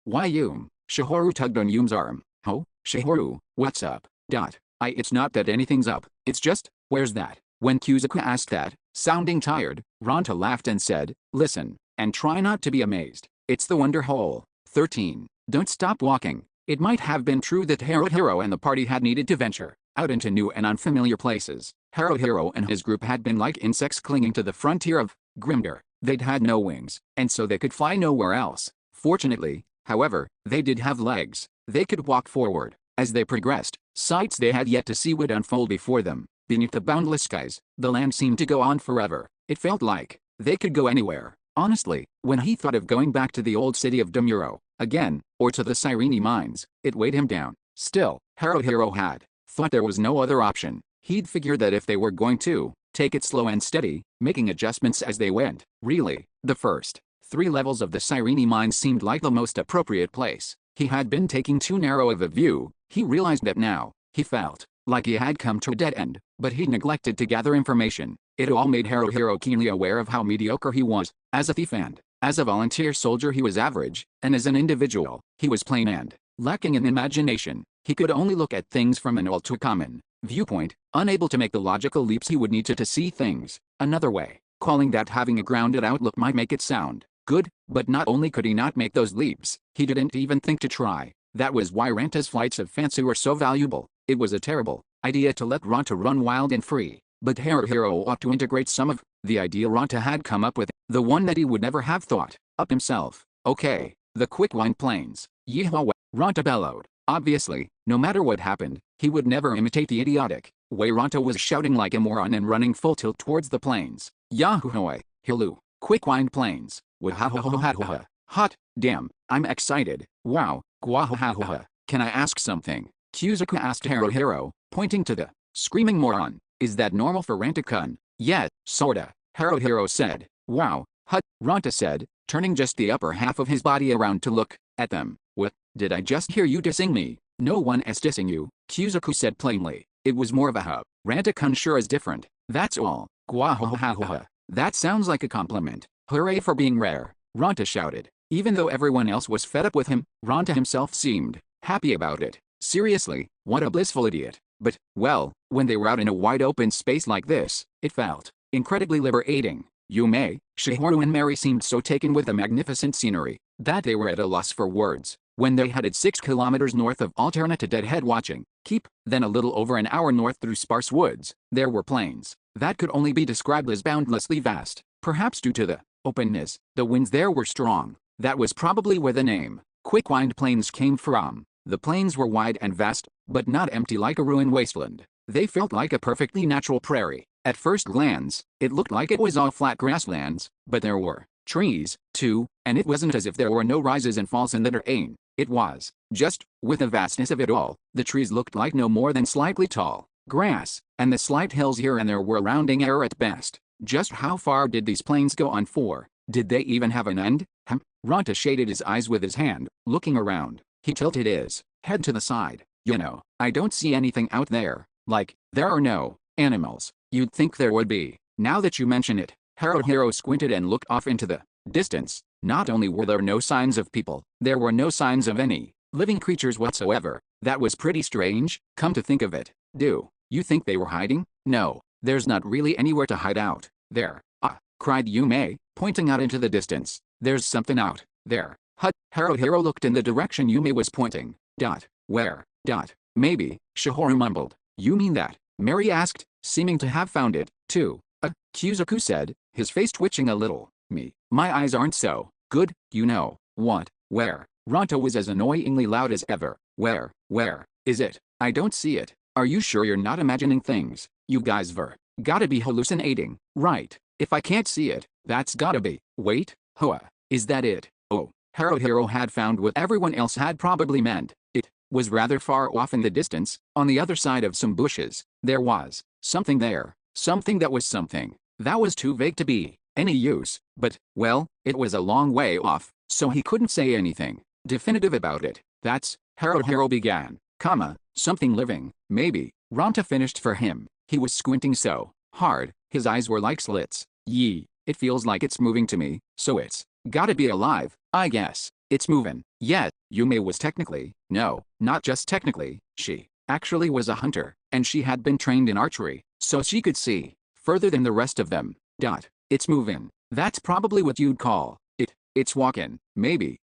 Why Yume? Shihoru tugged on Yume's arm. Oh, Shihoru, what's up? It's not that anything's up, it's just, where's that? When Kuzuku asked that, sounding tired, Ranta laughed and said, listen, and try not to be amazed. It's the Wonder Hole. 13. Don't stop walking. It might have been true that Haruhiro and the party had needed to venture out into new and unfamiliar places. Haruhiro and his group had been like insects clinging to the frontier of Grimgar. They'd had no wings, and so they could fly nowhere else. Fortunately, however, they did have legs. They could walk forward. As they progressed, sights they had yet to see would unfold before them. Beneath the boundless skies, the land seemed to go on forever. It felt like they could go anywhere. Honestly, when he thought of going back to the old city of Demuro again, or to the Cyrene mines, it weighed him down. Still, Haruhiro had thought there was no other option. He'd figured that if they were going to take it slow and steady, making adjustments as they went, really, the first 3 levels of the Cyrene mines seemed like the most appropriate place. He had been taking too narrow of a view. He realized that now. He felt like he had come to a dead end. but he neglected to gather information. It all made Haruhiro keenly aware of how mediocre he was. As a thief and as a volunteer soldier he was average, and as an individual, he was plain and lacking in imagination. He could only look at things from an all-too-common viewpoint, unable to make the logical leaps he would need to see things another way. Calling that having a grounded outlook might make it sound good, but not only could he not make those leaps, he didn't even think to try. That was why Ranta's flights of fancy were so valuable. It was a terrible idea to let Ranta run wild and free, but Haruhiro ought to integrate some of the idea Ranta had come up with, the one that he would never have thought up himself. Okay, the quick-wind planes. Yeehaw! Ranta bellowed. Obviously, no matter what happened, he would never imitate the idiotic way Ranta was shouting like a moron and running full tilt towards the planes. Yahoo! Hilu! Quick-wind planes. Wahahahaha. Hot damn, I'm excited. Wow, gwahahaha. Can I ask something? Kuzuku asked Haruhiro, pointing to the screaming moron. Is that normal for Ranta-kun? Yeah, sorta, Haruhiro said. Wow, hut, Ranta said, turning just the upper half of his body around to look at them. What, did I just hear you dissing me? No one is dissing you, Kuzuku said plainly. It was more of a hub. Ranta-kun sure is different, that's all. Gwahahaha. That sounds like a compliment. Hooray for being rare, Ranta shouted. Even though everyone else was fed up with him, Ranta himself seemed happy about it. Seriously, what a blissful idiot. But, well, when they were out in a wide open space like this, it felt incredibly liberating. Yume, Shihoru and Mary seemed so taken with the magnificent scenery that they were at a loss for words. When they headed 6 kilometers north of Alterna to Deadhead Watching Keep, then a little over an hour north through sparse woods, there were plains that could only be described as boundlessly vast. Perhaps due to the openness, the winds there were strong. That was probably where the name Quick-Wind Plains came from. The plains were wide and vast, but not empty like a ruined wasteland. They felt like a perfectly natural prairie. At first glance, it looked like it was all flat grasslands, but there were trees, too, and it wasn't as if there were no rises and falls in the terrain. It was just, with the vastness of it all, the trees looked like no more than slightly tall grass, and the slight hills here and there were a rounding error at best. Just how far did these plains go on for? Did they even have an end? Ranta shaded his eyes with his hand, looking around. He tilted his head to the side. You know, I don't see anything out there. Like, there are no animals. You'd think there would be. Now that you mention it, Haruhiro squinted and looked off into the distance. Not only were there no signs of people, there were no signs of any living creatures whatsoever. That was pretty strange, come to think of it. Do you think they were hiding? No, there's not really anywhere to hide out there. Ah, cried Yume, pointing out into the distance. There's something out there. Hut. Haruhiro looked in the direction Yume was pointing. Where? Maybe, Shihoru mumbled. You mean that? Mary asked, seeming to have found it, too. Kuzuku said, his face twitching a little. My eyes aren't so good, you know. What? Where? Ranta was as annoyingly loud as ever. Where is it? I don't see it. Are you sure you're not imagining things? You guys gotta be hallucinating, right? If I can't see it, that's gotta be. Wait, is that it? Oh, Haruhiro had found what everyone else had probably meant. It was rather far off in the distance, on the other side of some bushes. There was something there, something that was something. That was too vague to be any use, but, well, it was a long way off, so he couldn't say anything definitive about it. That's, Haruhiro began, something living, maybe. Ranta finished for him. He was squinting so hard, his eyes were like slits. It feels like it's moving to me, so it's gotta be alive, I guess. It's moving. Yet, Yume was technically, no, not just technically, she actually was a hunter, and she had been trained in archery, so she could see further than the rest of them. It's moving. That's probably what you'd call it. It's walking, maybe.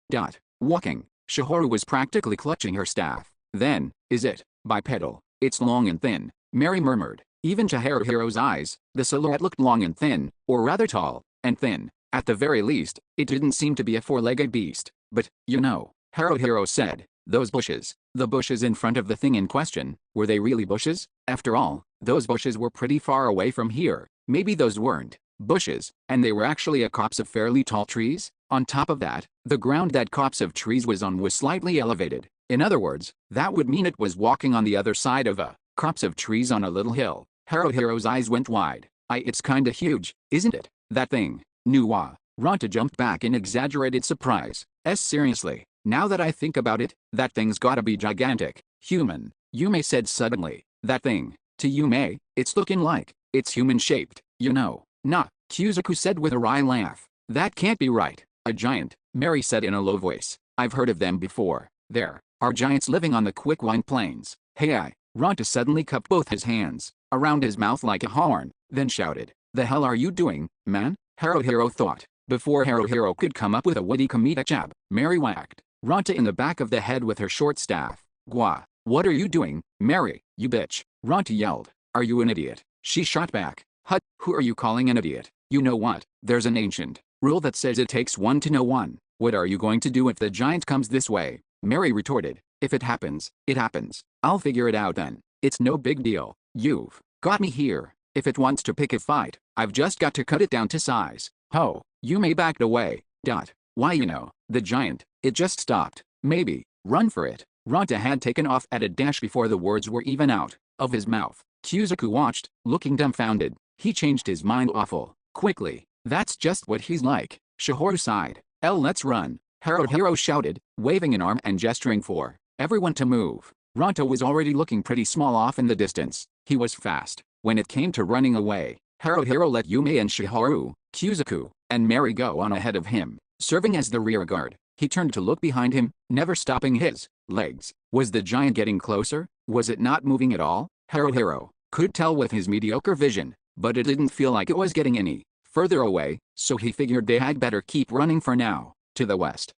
Walking. Shihoru was practically clutching her staff. Then, is it bipedal? It's long and thin, Mary murmured. Even to Haruhiro's eyes, the silhouette looked long and thin, or rather tall and thin. At the very least, it didn't seem to be a four-legged beast. But, you know, Haruhiro said, those bushes, the bushes in front of the thing in question, were they really bushes? After all, those bushes were pretty far away from here. Maybe those weren't bushes, and they were actually a copse of fairly tall trees. On top of that, the ground that copse of trees was on was slightly elevated. In other words, that would mean it was walking on the other side of a copse of trees on a little hill. Haruhiro's eyes went wide. It's kinda huge, isn't it? That thing. Nuwa. Ranta jumped back in exaggerated surprise. Seriously, now that I think about it, that thing's gotta be gigantic. Human. Yume said suddenly. That thing, To Yume, it's looking like it's human-shaped, you know. Nah, Kuzuku said with a wry laugh. That can't be right. A giant, Mary said in a low voice. I've heard of them before. There are giants living on the Quickwine Plains. Hey, Ronta suddenly cupped both his hands around his mouth like a horn, then shouted, "The hell are you doing, man?" Haruhiro thought. Before Haruhiro could come up with a witty comedic jab, Mary whacked Ronta in the back of the head with her short staff. Gwa, what are you doing, Mary, you bitch? Ronta yelled. Are you an idiot? She shot back. Hut, who are you calling an idiot? You know what? There's an ancient rule that says it takes one to know one. What are you going to do if the giant comes this way? Mary retorted. If it happens, it happens. I'll figure it out then. It's no big deal. You've got me here. If it wants to pick a fight, I've just got to cut it down to size. Ho, Yume backed away. Why the giant, it just stopped. Maybe, run for it. Ronta had taken off at a dash before the words were even out of his mouth. Kuzuku watched, looking dumbfounded. He changed his mind awful quickly. That's just what he's like. Shihoru sighed. Let's run. Haruhiro shouted, waving an arm and gesturing for everyone to move. Ronta was already looking pretty small off in the distance. He was fast. When it came to running away, Haruhiro let Yume and Shihoru, Kuzuku, and Mary go on ahead of him, serving as the rear guard. He turned to look behind him, never stopping his legs. Was the giant getting closer? Was it not moving at all? Haruhiro could tell with his mediocre vision, but it didn't feel like it was getting any further away, so he figured they had better keep running for now. To the west,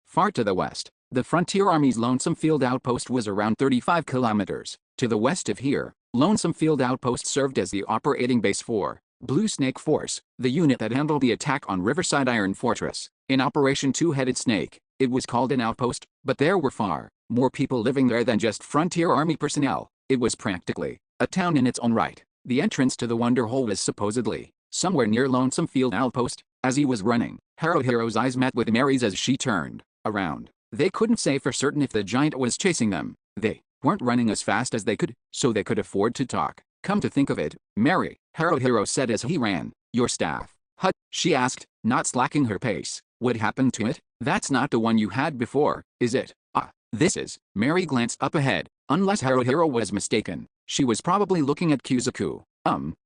far to the west. The Frontier Army's Lonesome Field Outpost was around 35 kilometers. To the west of here, Lonesome Field Outpost served as the operating base for Blue Snake Force, the unit that handled the attack on Riverside Iron Fortress. In Operation Two-Headed Snake, it was called an outpost, but there were far more people living there than just Frontier Army personnel. It was practically a town in its own right. The entrance to the Wonder Hole was supposedly somewhere near Lonesome Field Outpost. As he was running, Haruhiro's eyes met with Mary's as she turned around. They couldn't say for certain if the giant was chasing them. They weren't running as fast as they could, so they could afford to talk. Come to think of it, Mary, Haruhiro said as he ran. Your staff. Hut, she asked, not slacking her pace. What happened to it? That's not the one you had before, is it? This is. Mary glanced up ahead. Unless Haruhiro was mistaken, she was probably looking at Kuzuku.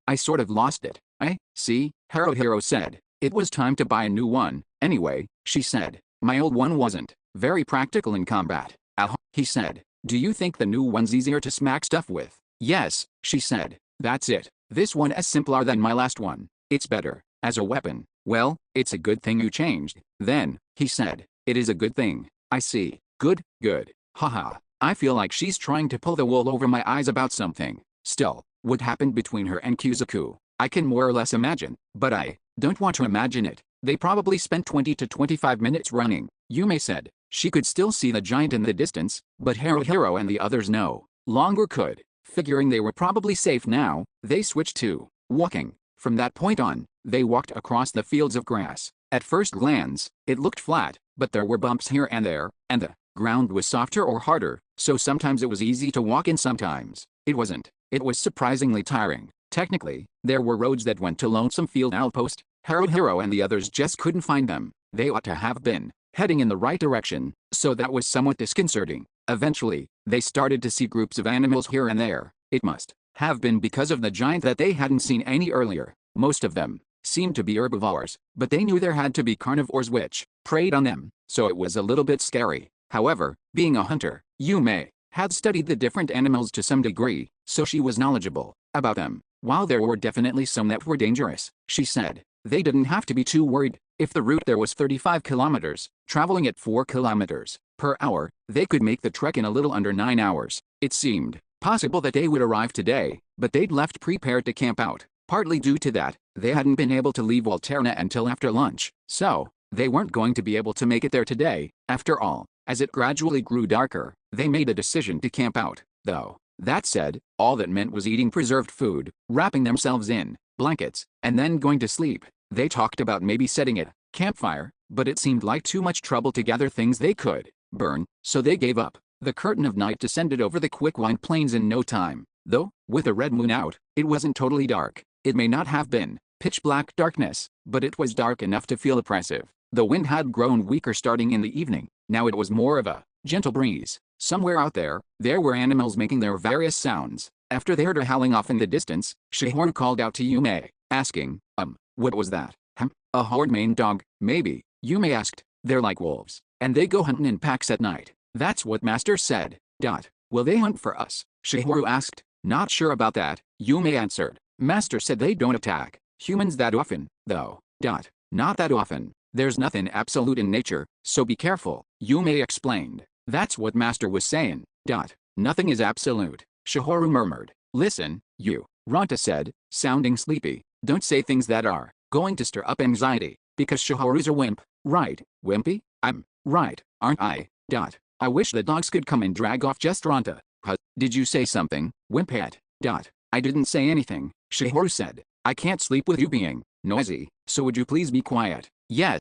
I sort of lost it. See, Haruhiro said. It was time to buy a new one. Anyway, she said. My old one wasn't very practical in combat. He said. Do you think the new one's easier to smack stuff with? Yes, she said. That's it. This one is simpler than my last one. It's better as a weapon. Well, it's a good thing you changed. Then, he said. It is a good thing. I see. Good. Haha. I feel like she's trying to pull the wool over my eyes about something. Still, what happened between her and Kuzuku? I can more or less imagine, but I don't want to imagine it. They probably spent 20 to 25 minutes running, Yume said. She could still see the giant in the distance, but Haruhiro and the others no longer could. Figuring they were probably safe now, they switched to walking. From that point on, they walked across the fields of grass. At first glance, it looked flat, but there were bumps here and there, and the ground was softer or harder, so sometimes it was easy to walk and sometimes it wasn't. It was surprisingly tiring. Technically, there were roads that went to Lonesome Field Outpost. Haruhiro and the others just couldn't find them. They ought to have been heading in the right direction, so that was somewhat disconcerting. Eventually, they started to see groups of animals here and there. It must have been because of the giant that they hadn't seen any earlier. Most of them seemed to be herbivores, but they knew there had to be carnivores which preyed on them, so it was a little bit scary. However, being a hunter, Yume had studied the different animals to some degree, so she was knowledgeable about them. While there were definitely some that were dangerous, she said, they didn't have to be too worried. If the route there was 35 kilometers, traveling at 4 kilometers per hour, they could make the trek in a little under 9 hours. It seemed possible that they would arrive today, but they'd left prepared to camp out. Partly due to that, they hadn't been able to leave Walterna until after lunch, so they weren't going to be able to make it there today. After all, as it gradually grew darker, they made a decision to camp out, though. That said, all that meant was eating preserved food, wrapping themselves in blankets, and then going to sleep. They talked about maybe setting a campfire, but it seemed like too much trouble to gather things they could burn, so they gave up. The curtain of night descended over the Quickwine Plains in no time. Though, with a red moon out, it wasn't totally dark. It may not have been pitch black darkness, but it was dark enough to feel oppressive. The wind had grown weaker starting in the evening. Now it was more of a gentle breeze. Somewhere out there were animals making their various sounds. After they heard her howling off in the distance, Shihoru called out to Yume, asking, what was that? A horde-maned dog, maybe, Yume asked. They're like wolves, and they go hunting in packs at night. That's what Master said. Will they hunt for us? Shihoru asked. Not sure about that, Yume answered. Master said they don't attack humans that often, though. Not that often. There's nothing absolute in nature, so be careful, Yume explained. That's what Master was saying. Nothing is absolute, Shihoru murmured. Listen, you, Ranta said, sounding sleepy. Don't say things that are going to stir up anxiety, because Shihoru's a wimp, right? Wimpy? I'm right, aren't I? I wish the dogs could come and drag off just Ranta. Did you say something, wimpette? I didn't say anything, Shihoru said. I can't sleep with you being noisy, so would you please be quiet? Yeah,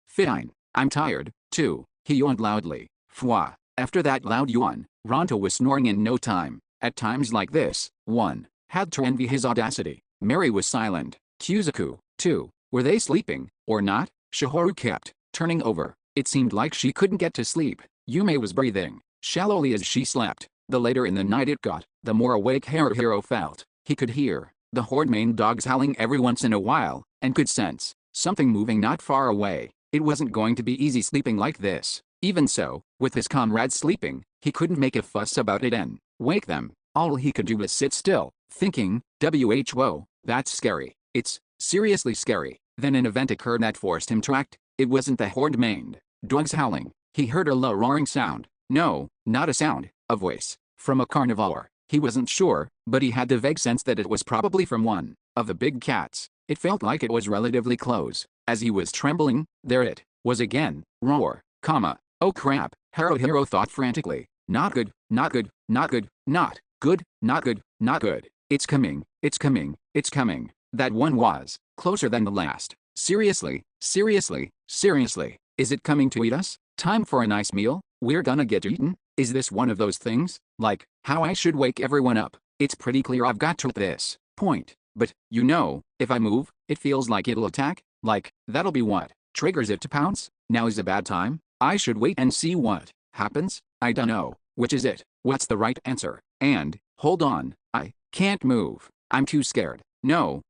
fine. I'm tired, too, he yawned loudly. Fwa. After that loud yawn, Ranta was snoring in no time. At times like this, one had to envy his audacity. Mary was silent. Kuzaku, too. Were they sleeping, or not? Shihoru kept turning over. It seemed like she couldn't get to sleep. Yume was breathing shallowly as she slept. The later in the night it got, the more awake Haruhiro felt. He could hear the horde-maned dogs howling every once in a while, and could sense something moving not far away. It wasn't going to be easy sleeping like this. Even so, with his comrades sleeping, he couldn't make a fuss about it and wake them. All he could do was sit still, thinking, whoa, that's scary. It's seriously scary. Then an event occurred that forced him to act. It wasn't the horde-maned dogs howling. He heard a low roaring sound. No, not a sound, a voice. From a carnivore. He wasn't sure, but he had the vague sense that it was probably from one of the big cats. It felt like it was relatively close. As he was trembling, there it was again. Roar, oh crap, Haruhiro thought frantically. Not good, not good, not good, not good, not good, not good. It's coming, it's coming, it's coming. That one was closer than the last. Seriously, seriously, seriously, is it coming to eat us? Time for a nice meal? We're gonna get eaten? Is this one of those things? Like, how I should wake everyone up? It's pretty clear I've got to this point. But, you know, if I move, it feels like it'll attack. Like, that'll be what triggers it to pounce? Now is a bad time? I should wait and see what happens? I dunno. Which is it? What's the right answer? And, hold on, I can't move. I'm too scared. No.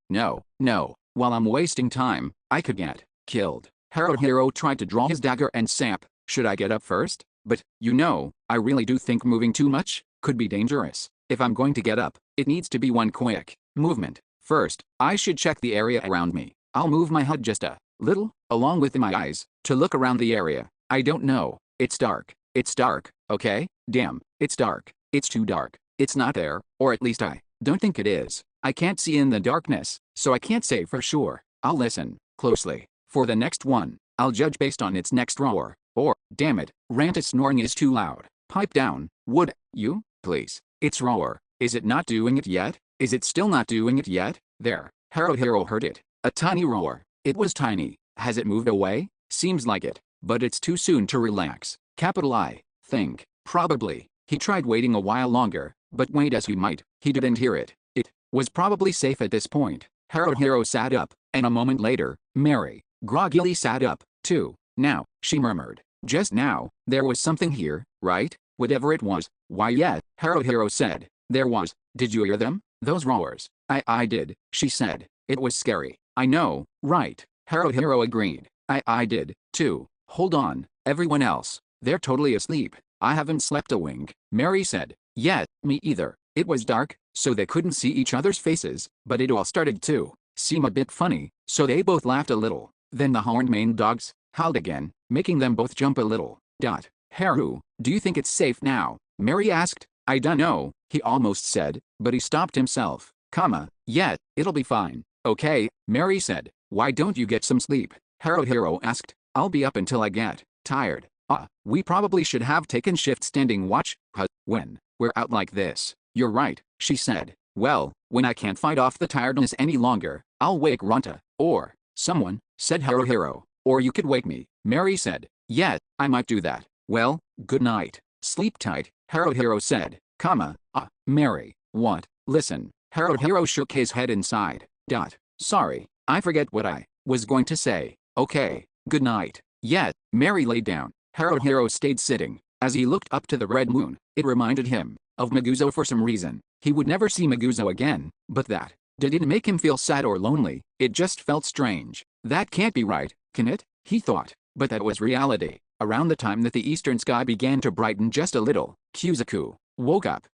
While I'm wasting time, I could get killed. Haruhiro tried to draw his dagger and sap. Should I get up first? But, you know, I really do think moving too much could be dangerous. If I'm going to get up, it needs to be one quick movement. First, I should check the area around me. I'll move my head just a little, along with my eyes, to look around the area. I don't know. It's dark. It's dark, okay? Damn, it's dark. It's too dark. It's not there, or at least I don't think it is. I can't see in the darkness, so I can't say for sure. I'll listen closely. For the next one, I'll judge based on its next roar. Or, damn it, Ranta's snoring is too loud. Pipe down, would you, please? Its roar. Is it not doing it yet? Is it still not doing it yet? There. Haruhiro heard it. A tiny roar. It was tiny. Has it moved away? Seems like it. But it's too soon to relax. Capital I. Think. Probably. He tried waiting a while longer, but wait as he might, he didn't hear it. It was probably safe at this point. Haruhiro sat up, and a moment later, Mary groggily sat up, too. Now, she murmured. Just now, there was something here, right? Whatever it was. Why yeah, Haruhiro said. There was. Did you hear them? Those roars. I did, she said. It was scary. I know, right? Haruhiro agreed. I did, too. Hold on, everyone else. They're totally asleep. I haven't slept a wink, Mary said. Yeah, me either. It was dark, so they couldn't see each other's faces, but it all started to seem a bit funny, so they both laughed a little. Then the horn-maned dogs howled again, making them both jump a little. Haru, do you think it's safe now? Mary asked. I dunno, he almost said, but he stopped himself. Yeah, it'll be fine. Okay, Mary said. Why don't you get some sleep? Haruhiro asked. I'll be up until I get tired. We probably should have taken shift standing watch, when we're out like this. You're right, she said. Well, when I can't fight off the tiredness any longer, I'll wake Ranta, or someone, said Haruhiro. Or you could wake me, Mary said. Yeah, I might do that. Well, good night. Sleep tight, Haruhiro said. Mary, what? Listen. Haruhiro shook his head inside. Sorry, I forget what I was going to say. Okay, good night. Yeah, Mary lay down. Haruhiro stayed sitting. As he looked up to the red moon, it reminded him of Maguzo for some reason. He would never see Maguzo again, but that didn't make him feel sad or lonely, it just felt strange. That can't be right, can it? He thought. But that was reality. Around the time that the eastern sky began to brighten just a little, Kuzaku woke up.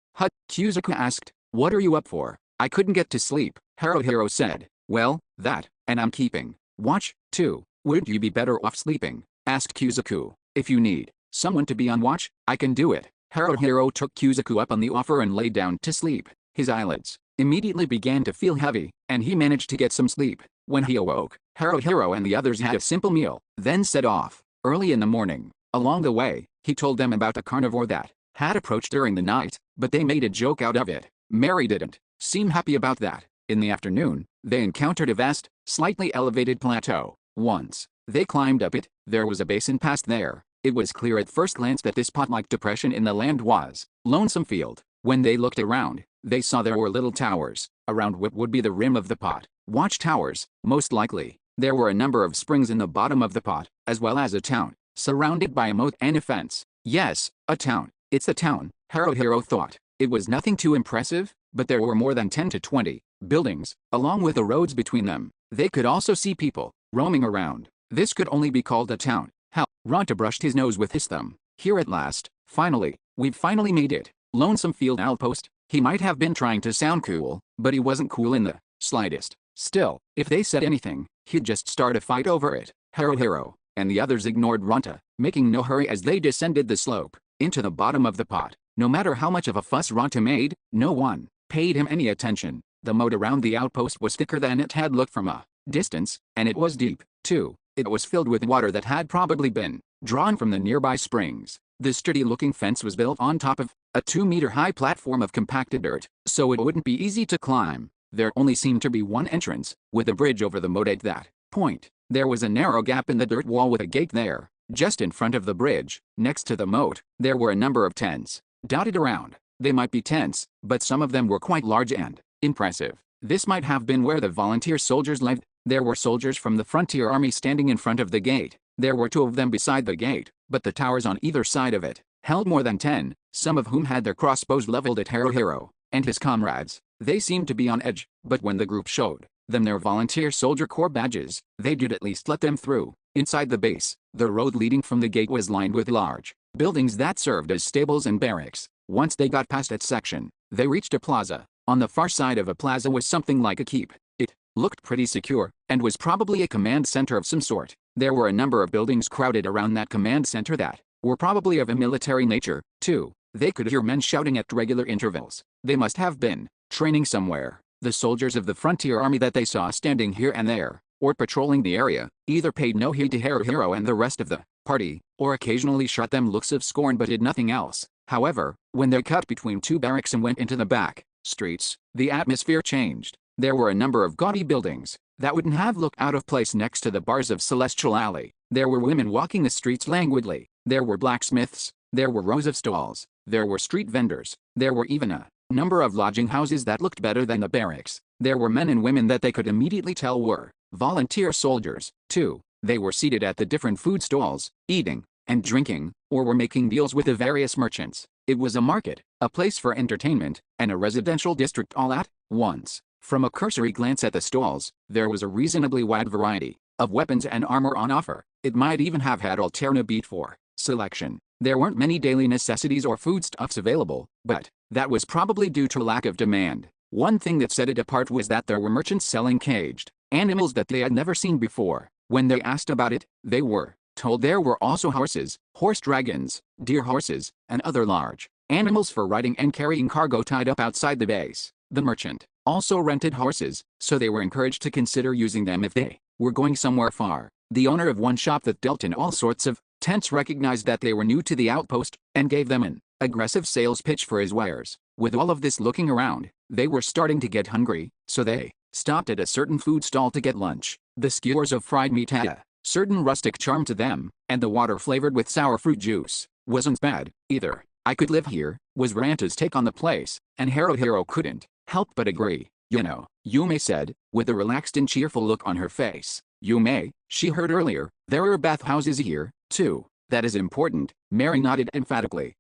Kuzaku asked, "What are you up for?" "I couldn't get to sleep," Haruhiro said. "Well, that, and I'm keeping watch, too." "Wouldn't you be better off sleeping?" asked Kuzaku. "If you need someone to be on watch, I can do it." Haruhiro took Kuzaku up on the offer and lay down to sleep. His eyelids immediately began to feel heavy, and he managed to get some sleep. When he awoke, Haruhiro and the others had a simple meal, then set off. Early in the morning, along the way, he told them about a carnivore that had approached during the night, but they made a joke out of it. Mary didn't seem happy about that. In the afternoon, they encountered a vast, slightly elevated plateau. Once they climbed up it, there was a basin past there. It was clear at first glance that this pot-like depression in the land was Lonesome Field. When they looked around, they saw there were little towers around what would be the rim of the pot. Watchtowers, most likely. There were a number of springs in the bottom of the pot, as well as a town, surrounded by a moat and a fence. Yes, a town. It's a town, Haruhiro thought. It was nothing too impressive, but there were more than 10 to 20 buildings, along with the roads between them. They could also see people roaming around. This could only be called a town. Hell, Ronta brushed his nose with his thumb. Here at last, finally, we've finally made it. Lonesome Field Outpost. He might have been trying to sound cool, but he wasn't cool in the slightest. Still, if they said anything, he'd just start a fight over it. Haruhiro and the others ignored Ronta, making no hurry as they descended the slope into the bottom of the pot. No matter how much of a fuss Ronta made, no one paid him any attention. The moat around the outpost was thicker than it had looked from a distance, and it was deep, too. It was filled with water that had probably been drawn from the nearby springs. The sturdy-looking fence was built on top of a 2-meter-high platform of compacted dirt, so it wouldn't be easy to climb. There only seemed to be one entrance, with a bridge over the moat at that point. There was a narrow gap in the dirt wall with a gate there. Just in front of the bridge, next to the moat, there were a number of tents dotted around. They might be tents, but some of them were quite large and impressive. This might have been where the volunteer soldiers lived. There were soldiers from the frontier army standing in front of the gate. There were 2 of them beside the gate, but the towers on either side of it held more than 10, some of whom had their crossbows leveled at Haruhiro and his comrades. They seemed to be on edge, but when the group showed them their volunteer soldier corps badges, they did at least let them through. Inside the base, the road leading from the gate was lined with large buildings that served as stables and barracks. Once they got past that section, they reached a plaza. On the far side of a plaza was something like a keep. It looked pretty secure, and was probably a command center of some sort. There were a number of buildings crowded around that command center that were probably of a military nature, too. They could hear men shouting at regular intervals. They must have been training somewhere. The soldiers of the frontier army that they saw standing here and there, or patrolling the area, either paid no heed to Haruhiro and the rest of the party, or occasionally shot them looks of scorn but did nothing else. However, when they cut between 2 barracks and went into the back streets, the atmosphere changed. There were a number of gaudy buildings that wouldn't have looked out of place next to the bars of Celestial Alley. There were women walking the streets languidly. There were blacksmiths. There were rows of stalls. There were street vendors. There were even a number of lodging houses that looked better than the barracks. There were men and women that they could immediately tell were volunteer soldiers, too. They were seated at the different food stalls, eating and drinking, or were making deals with the various merchants. It was a market, a place for entertainment, and a residential district all at once. From a cursory glance at the stalls, there was a reasonably wide variety of weapons and armor on offer. It might even have had alterna beat for selection. There weren't many daily necessities or foodstuffs available, but that was probably due to lack of demand. One thing that set it apart was that there were merchants selling caged animals that they had never seen before. When they asked about it, they were told there were also horses, horse dragons, deer horses, and other large animals for riding and carrying cargo tied up outside the base. The merchant also rented horses, so they were encouraged to consider using them if they were going somewhere far. The owner of one shop that dealt in all sorts of tents recognized that they were new to the outpost and gave them an aggressive sales pitch for his wares. With all of this looking around, they were starting to get hungry, so they stopped at a certain food stall to get lunch. The skewers of fried meat had a certain rustic charm to them, and the water flavored with sour fruit juice wasn't bad, either. "I could live here," was Ranta's take on the place, and Haruhiro couldn't help but agree. "You know," Yume said, with a relaxed and cheerful look on her face. "Yume," she heard earlier, "there are bathhouses here, too." "That is important," Mary nodded emphatically.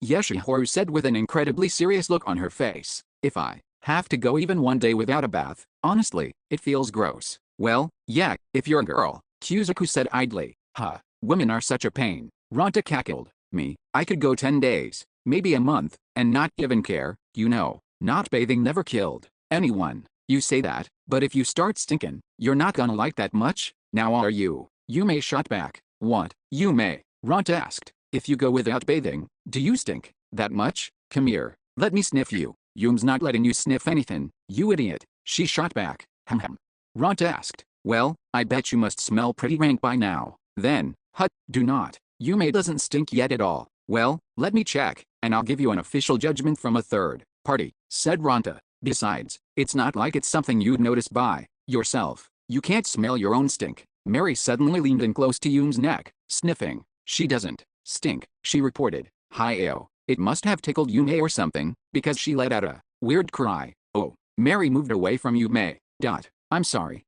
Yes, Shihoru said with an incredibly serious look on her face. If I have to go even one day without a bath, honestly, it feels gross. Well, yeah, if you're a girl, Kuzuku said idly. Huh, women are such a pain. Ronta cackled. Me, I could go 10 days, maybe a month, and not even care, you know. Not bathing never killed anyone. You say that, but if you start stinking, you're not gonna like that much? Now are you? Yume shot back. What? Yume? Ronta asked. If you go without bathing, do you stink that much? Come here, let me sniff you. Yum's not letting you sniff anything, you idiot. She shot back. Hem. Ronta asked. Well, I bet you must smell pretty rank by now. Then, do not. Yume doesn't stink yet at all. Well, let me check, and I'll give you an official judgment from a third party, said Ronta. Besides, it's not like it's something you'd notice by yourself. You can't smell your own stink. Mary suddenly leaned in close to Yum's neck, sniffing. She doesn't stink, she reported. Hi-yo. It must have tickled Yume or something, because she let out a weird cry. Oh. Mary moved away from Yume. I'm sorry.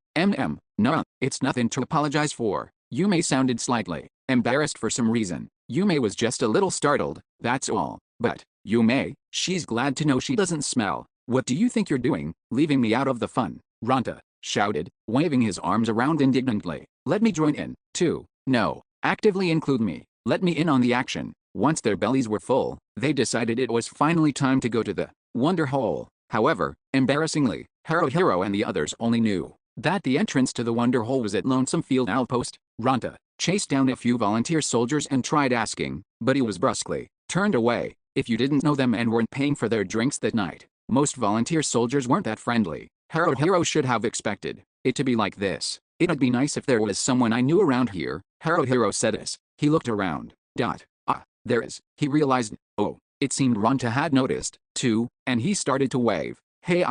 Nah, it's nothing to apologize for. Yume sounded slightly embarrassed for some reason. Yume was just a little startled, that's all. But, Yume, she's glad to know she doesn't smell. What do you think you're doing, leaving me out of the fun? Ronta shouted, waving his arms around indignantly. Let me join in, too. No, actively include me. Let me in on the action. Once their bellies were full, they decided it was finally time to go to the Wonder Hole. However, embarrassingly, Haruhiro and the others only knew that the entrance to the Wonder Hole was at Lonesome Field Outpost. Ronta chased down a few volunteer soldiers and tried asking, but he was brusquely turned away. If you didn't know them and weren't paying for their drinks that night, most volunteer soldiers weren't that friendly. Haruhiro should have expected it to be like this. It'd be nice if there was someone I knew around here, Haruhiro said as he looked around. There is. He realized. Oh, it seemed Ronta had noticed, too, and he started to wave. Hey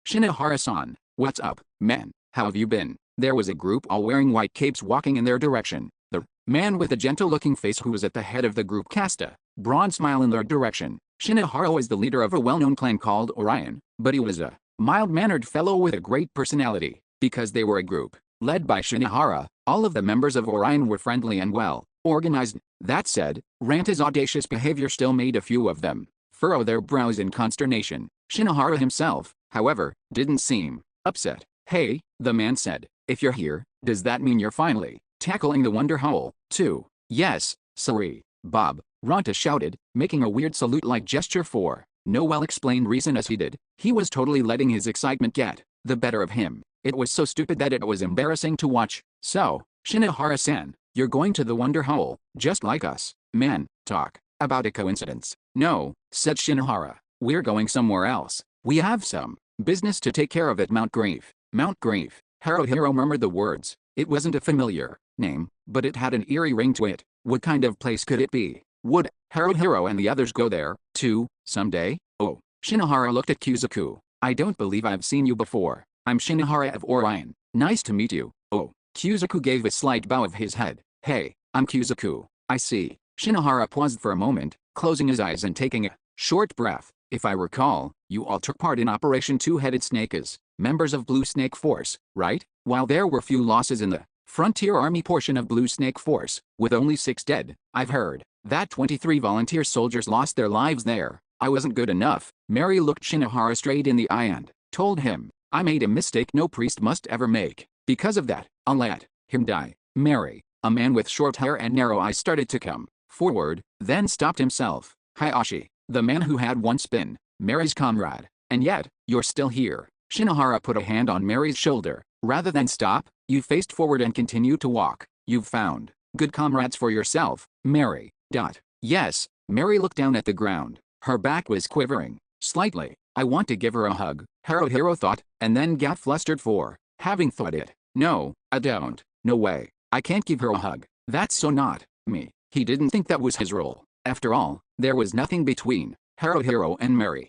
Shinohara-san, what's up, man? How have you been? There was a group all wearing white capes walking in their direction. The man with a gentle-looking face who was at the head of the group cast a broad smile in their direction. Shinohara is the leader of a well-known clan called Orion, but he was a mild-mannered fellow with a great personality. Because they were a group led by Shinohara, all of the members of Orion were friendly and well organized. That said, Ranta's audacious behavior still made a few of them furrow their brows in consternation. Shinohara himself, however, didn't seem upset. Hey, the man said, if you're here, does that mean you're finally tackling the Wonder Hole, too? Yes, sorry, Bob, Ronta shouted, making a weird salute-like gesture for no well-explained reason as he did. He was totally letting his excitement get the better of him. It was so stupid that it was embarrassing to watch. So, Shinohara-san, you're going to the Wonder Hole, just like us. Man, talk about a coincidence. No, said Shinohara. We're going somewhere else. We have some business to take care of at Mount Grief. Mount Grief. Haruhiro murmured the words. It wasn't a familiar name, but it had an eerie ring to it. What kind of place could it be? Would Haruhiro and the others go there, too, someday? Oh. Shinohara looked at Kuzuku. I don't believe I've seen you before. I'm Shinohara of Orion. Nice to meet you. Oh. Kuzuku gave a slight bow of his head. Hey, I'm Kuzuku. I see. Shinohara paused for a moment, closing his eyes and taking a short breath. If I recall, you all took part in Operation Two-Headed Snake as members of Blue Snake Force, right? While there were few losses in the Frontier Army portion of Blue Snake Force, with only 6 dead, I've heard that 23 volunteer soldiers lost their lives there. I wasn't good enough. Mary looked Shinohara straight in the eye and told him, I made a mistake no priest must ever make. Because of that, I'll let him die. Mary, a man with short hair and narrow eyes, started to come forward, then stopped himself. Hayashi, the man who had once been Mary's comrade. And yet, you're still here. Shinohara put a hand on Mary's shoulder. Rather than stop, you faced forward and continued to walk. You've found good comrades for yourself, Mary. Yes, Mary looked down at the ground. Her back was quivering slightly. I want to give her a hug, Haruhiro thought, and then got flustered for having thought it. No, I don't. No way. I can't give her a hug. That's so not me. He didn't think that was his role. After all, there was nothing between Haruhiro and Mary.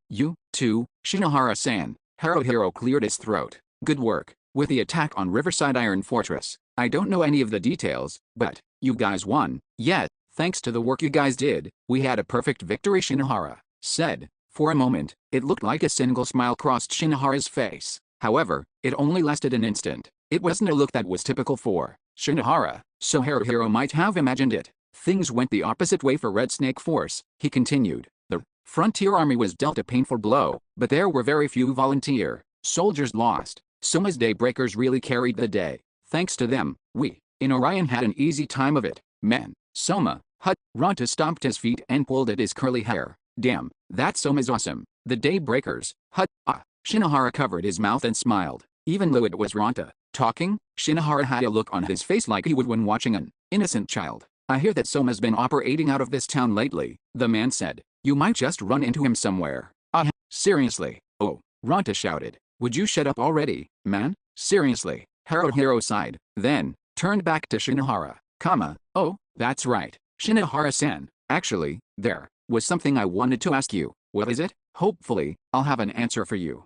You, too, Shinohara-san. Haruhiro cleared his throat. Good work with the attack on Riverside Iron Fortress. I don't know any of the details, but you guys won. Yeah, thanks to the work you guys did, we had a perfect victory, Shinohara said. For a moment, it looked like a single smile crossed Shinohara's face. However, it only lasted an instant. It wasn't a look that was typical for Shinohara, so Haruhiro might have imagined it. Things went the opposite way for Red Snake Force, he continued. The Frontier Army was dealt a painful blow, but there were very few volunteer soldiers lost. Soma's Daybreakers really carried the day. Thanks to them, we, in Orion, had an easy time of it. Man, Soma, hut. Ronta stomped his feet and pulled at his curly hair. Damn, that Soma's awesome. The Daybreakers, hut. Shinohara covered his mouth and smiled. Even though it was Ronta talking, Shinohara had a look on his face like he would when watching an innocent child. I hear that Soma's been operating out of this town lately, the man said. You might just run into him somewhere. Seriously? Oh, Ronta shouted. Would you shut up already, man? Seriously? Haruhiro sighed, then turned back to Shinohara. Oh, that's right. Shinohara-san, actually, there was something I wanted to ask you. What is it? Hopefully, I'll have an answer for you.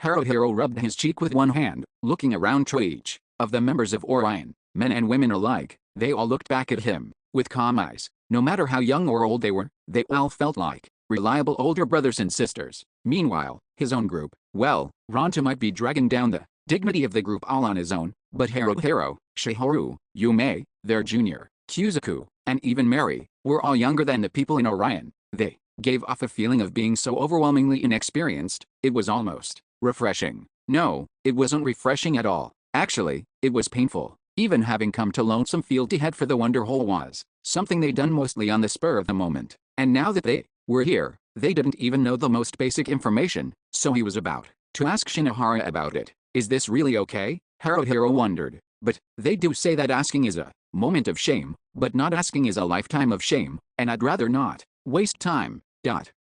Haruhiro rubbed his cheek with one hand, looking around to each of the members of Orion, men and women alike. They all looked back at him with calm eyes. No matter how young or old they were, they all felt like reliable older brothers and sisters. Meanwhile, his own group, well, Ronta might be dragging down the dignity of the group all on his own, but Haruhiro, Shihoru, Yume, their junior, Kuzaku, and even Mary, were all younger than the people in Orion. They gave off a feeling of being so overwhelmingly inexperienced, it was almost refreshing. No, it wasn't refreshing at all. Actually, it was painful. Even having come to Lonesome Field to head for the Wonder Hole was something they'd done mostly on the spur of the moment. And now that they were here, they didn't even know the most basic information, so he was about to ask Shinohara about it. Is this really okay? Haruhiro wondered. But they do say that asking is a moment of shame, but not asking is a lifetime of shame, and I'd rather not waste time.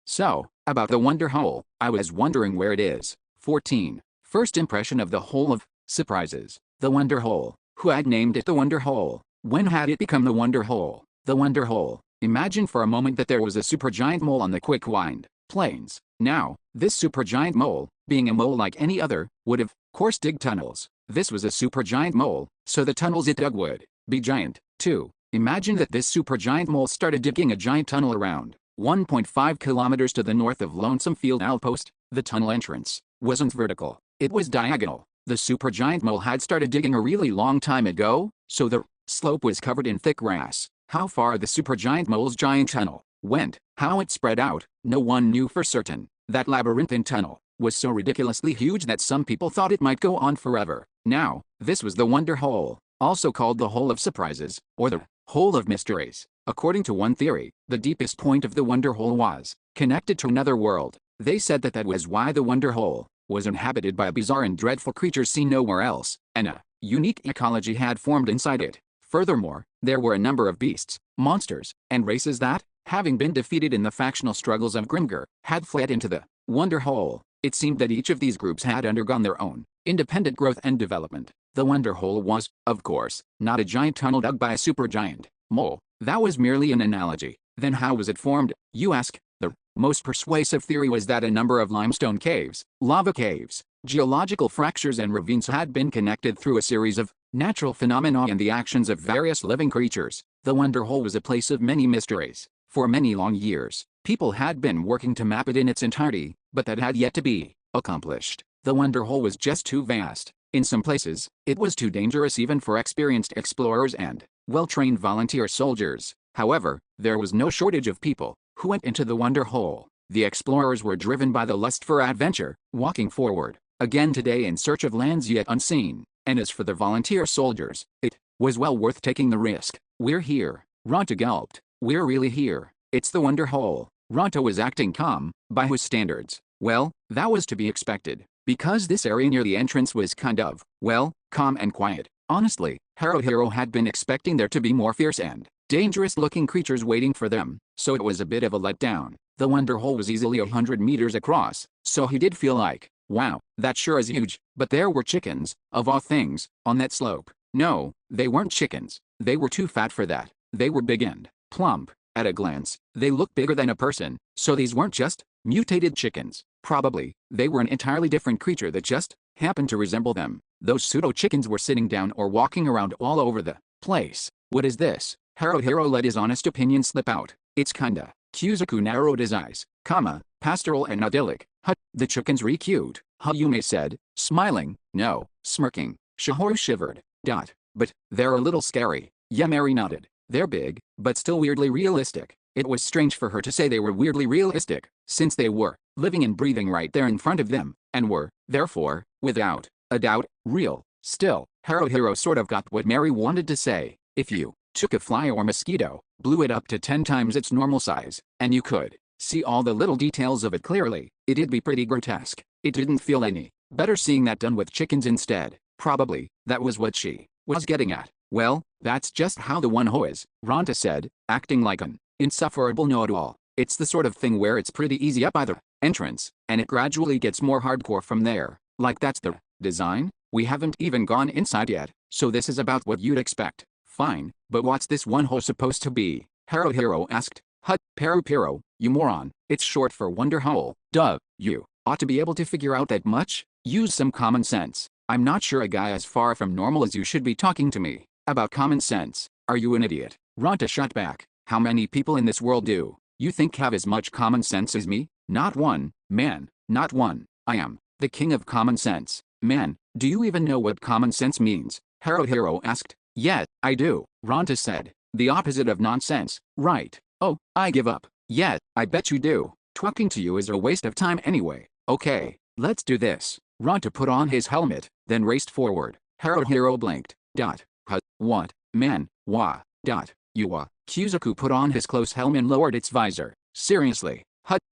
So, about the Wonder Hole, I was wondering where it is. 14. First impression of the Hole of Surprises. The Wonder Hole. Who had named it the Wonder Hole? When had it become the Wonder Hole? The Wonder Hole. Imagine for a moment that there was a supergiant mole on the Quickwind Plains. Now, this supergiant mole, being a mole like any other, would of course dig tunnels. This was a supergiant mole, so the tunnels it dug would be giant, too. Imagine that this supergiant mole started digging a giant tunnel around 1.5 kilometers to the north of Lonesome Field Outpost. The tunnel entrance wasn't vertical, it was diagonal. The supergiant mole had started digging a really long time ago, so the slope was covered in thick grass. How far the supergiant mole's giant tunnel went, how it spread out, no one knew for certain. That labyrinthine tunnel was so ridiculously huge that some people thought it might go on forever. Now, this was the Wonder Hole, also called the Hole of Surprises, or the Hole of Mysteries. According to one theory, the deepest point of the Wonder Hole was connected to another world. They said that was why the Wonder Hole was inhabited by bizarre and dreadful creatures seen nowhere else, and a unique ecology had formed inside it. Furthermore, there were a number of beasts, monsters, and races that, having been defeated in the factional struggles of Grimgar, had fled into the Wonder Hole. It seemed that each of these groups had undergone their own independent growth and development. The Wonder Hole was, of course, not a giant tunnel dug by a supergiant mole. That was merely an analogy. Then how was it formed, you ask? The most persuasive theory was that a number of limestone caves, lava caves, geological fractures and ravines had been connected through a series of natural phenomena and the actions of various living creatures. The Wonder Hole was a place of many mysteries. For many long years, people had been working to map it in its entirety, but that had yet to be accomplished. The Wonder Hole was just too vast. In some places, it was too dangerous even for experienced explorers and well-trained volunteer soldiers. However, there was no shortage of people who went into the Wonder Hole. The explorers were driven by the lust for adventure, walking forward again today in search of lands yet unseen. And as for the volunteer soldiers, it was well worth taking the risk. We're here. Ronta gulped. We're really here. It's the Wonder Hole. Ronta was acting calm, by whose standards? Well, that was to be expected, because this area near the entrance was kind of, well, calm and quiet. Honestly, Haruhiro had been expecting there to be more fierce and dangerous-looking creatures waiting for them, so it was a bit of a letdown. The Wonder Hole was easily 100 meters across, so he did feel like, wow, that sure is huge. But there were chickens, of all things, on that slope. No, they weren't chickens. They were too fat for that. They were big and plump. At a glance, they looked bigger than a person, so these weren't just mutated chickens. Probably, they were an entirely different creature that just happened to resemble them. Those pseudo-chickens were sitting down or walking around all over the place. What is this? Haruhiro let his honest opinion slip out. It's kinda. Kuzaku narrowed his eyes, pastoral and idyllic. The chickens re cute, Yume said, smiling. No, smirking. Shihoru shivered. But they're a little scary. Yamari nodded. They're big, but still weirdly realistic. It was strange for her to say they were weirdly realistic, since they were living and breathing right there in front of them, and were, therefore, without a doubt, real. Still, Haruhiro sort of got what Mary wanted to say. If you took a fly or mosquito, blew it up to 10 times its normal size, and you could see all the little details of it clearly, it'd be pretty grotesque. It didn't feel any better seeing that done with chickens instead. Probably, that was what she was getting at. Well, that's just how the one-ho is, Ranta said, acting like an insufferable know-it-all. It's the sort of thing where it's pretty easy up by the entrance, and it gradually gets more hardcore from there. Like that's the design? We haven't even gone inside yet, so this is about what you'd expect. Fine, but what's this one-ho supposed to be? Haruhiro asked. Hut, Perupiro, you moron. It's short for wonder hole. Duh, you ought to be able to figure out that much? Use some common sense. I'm not sure a guy as far from normal as you should be talking to me about common sense. Are you an idiot? Ranta shot back. How many people in this world do you think have as much common sense as me? Not one, man, not one. I am the king of common sense. Man, do you even know what common sense means? Haruhiro asked. Yeah, I do, Ranta said. The opposite of nonsense, right? Oh, I give up. Yeah, I bet you do. Talking to you is a waste of time anyway. Okay, let's do this. Ranta put on his helmet, then raced forward. Haruhiro blinked. What? Man, wah. You Kuzuku put on his close helmet and lowered its visor. Seriously?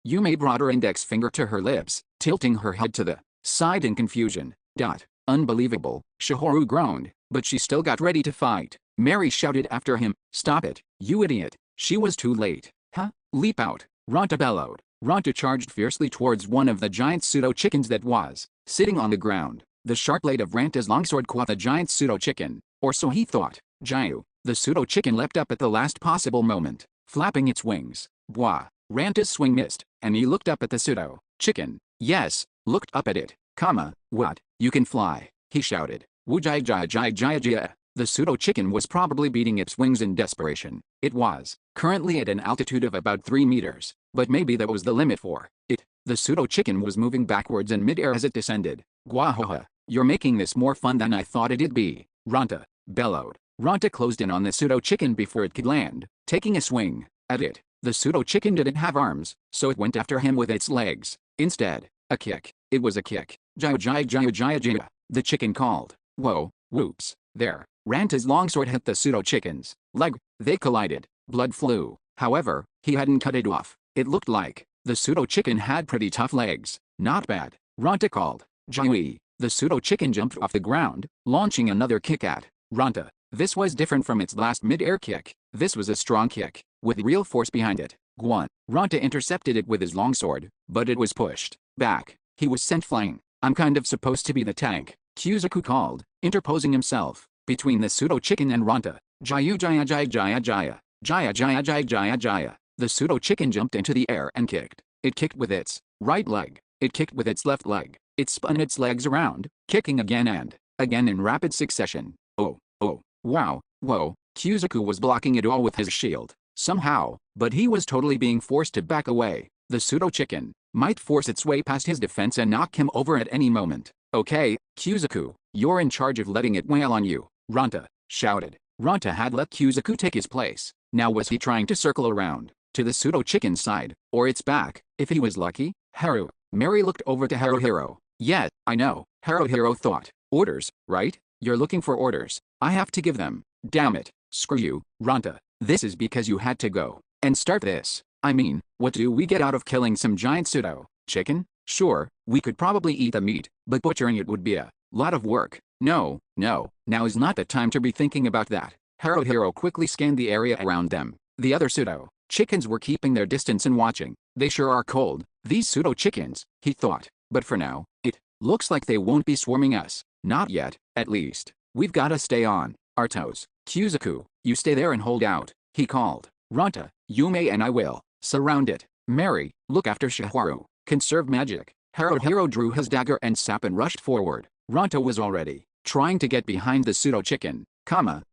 Yume brought her index finger to her lips, tilting her head to the side in confusion. Unbelievable, Shihoru groaned, but she still got ready to fight. Mary shouted after him, stop it, you idiot. She was too late. Leap out, Ranta bellowed. Ranta charged fiercely towards one of the giant pseudo-chickens that was sitting on the ground. The sharp blade of Ranta's longsword caught the giant pseudo-chicken, or so he thought. Jiu, the pseudo-chicken leapt up at the last possible moment, flapping its wings. Bwah, Ranta's swing missed, and he looked up at the pseudo-chicken. Yes, looked up at it. What? You can fly, he shouted. Woo-jai-jai-jai-jai-jai. The pseudo-chicken was probably beating its wings in desperation. It was currently at an altitude of about 3 meters, but maybe that was the limit for it. The pseudo-chicken was moving backwards in midair as it descended. Gwahoha, you're making this more fun than I thought it'd be, Ranta bellowed. Ranta closed in on the pseudo-chicken before it could land, taking a swing at it. The pseudo-chicken didn't have arms, so it went after him with its legs. Instead, a kick. It was a kick. Jai-jai-jai-jai-jai. The chicken called. Whoa, whoops, there. Ranta's longsword hit the pseudo-chicken's leg. They collided. Blood flew. However, he hadn't cut it off. It looked like the pseudo-chicken had pretty tough legs. Not bad, Ranta called. Jai. The pseudo-chicken jumped off the ground, launching another kick at Ranta. This was different from its last mid-air kick. This was a strong kick, with real force behind it. Guan. Ranta intercepted it with his longsword, but it was pushed back. He was sent flying. I'm kind of supposed to be the tank, Kuzuku called, interposing himself between the pseudo-chicken and Ranta. Jiu jaya jaya jaya jaya. Jaya jaya jaya jaya jaya. The pseudo-chicken jumped into the air and kicked. It kicked with its right leg. It kicked with its left leg. It spun its legs around, kicking again and again in rapid succession. Oh, wow, whoa. Kuzuku was blocking it all with his shield, somehow, but he was totally being forced to back away. The pseudo-chicken might force its way past his defense and knock him over at any moment. Okay, Kuzuku, you're in charge of letting it wail on you, Ranta shouted. Ranta had let Kuzuku take his place. Now was he trying to circle around to the pseudo-chicken's side, or its back, if he was lucky? Mary looked over to Haruhiro. Yeah, I know, Haruhiro thought. Orders, right? You're looking for orders. I have to give them. Damn it. Screw you, Ranta. This is because you had to go and start this. I mean, what do we get out of killing some giant pseudo-chicken? Sure, we could probably eat the meat, but butchering it would be a lot of work. No, now is not the time to be thinking about that. Haruhiro quickly scanned the area around them. The other pseudo-chickens were keeping their distance and watching. They sure are cold, these pseudo-chickens, he thought. But for now, it looks like they won't be swarming us. Not yet, at least. We've gotta stay on our toes. Kuzuku, you stay there and hold out, he called. Ranta, Yume and I will surround it. Mary, look after Shihoru. Conserve magic. Haruhiro drew his dagger and sap and rushed forward. Ranta was already trying to get behind the pseudo-chicken.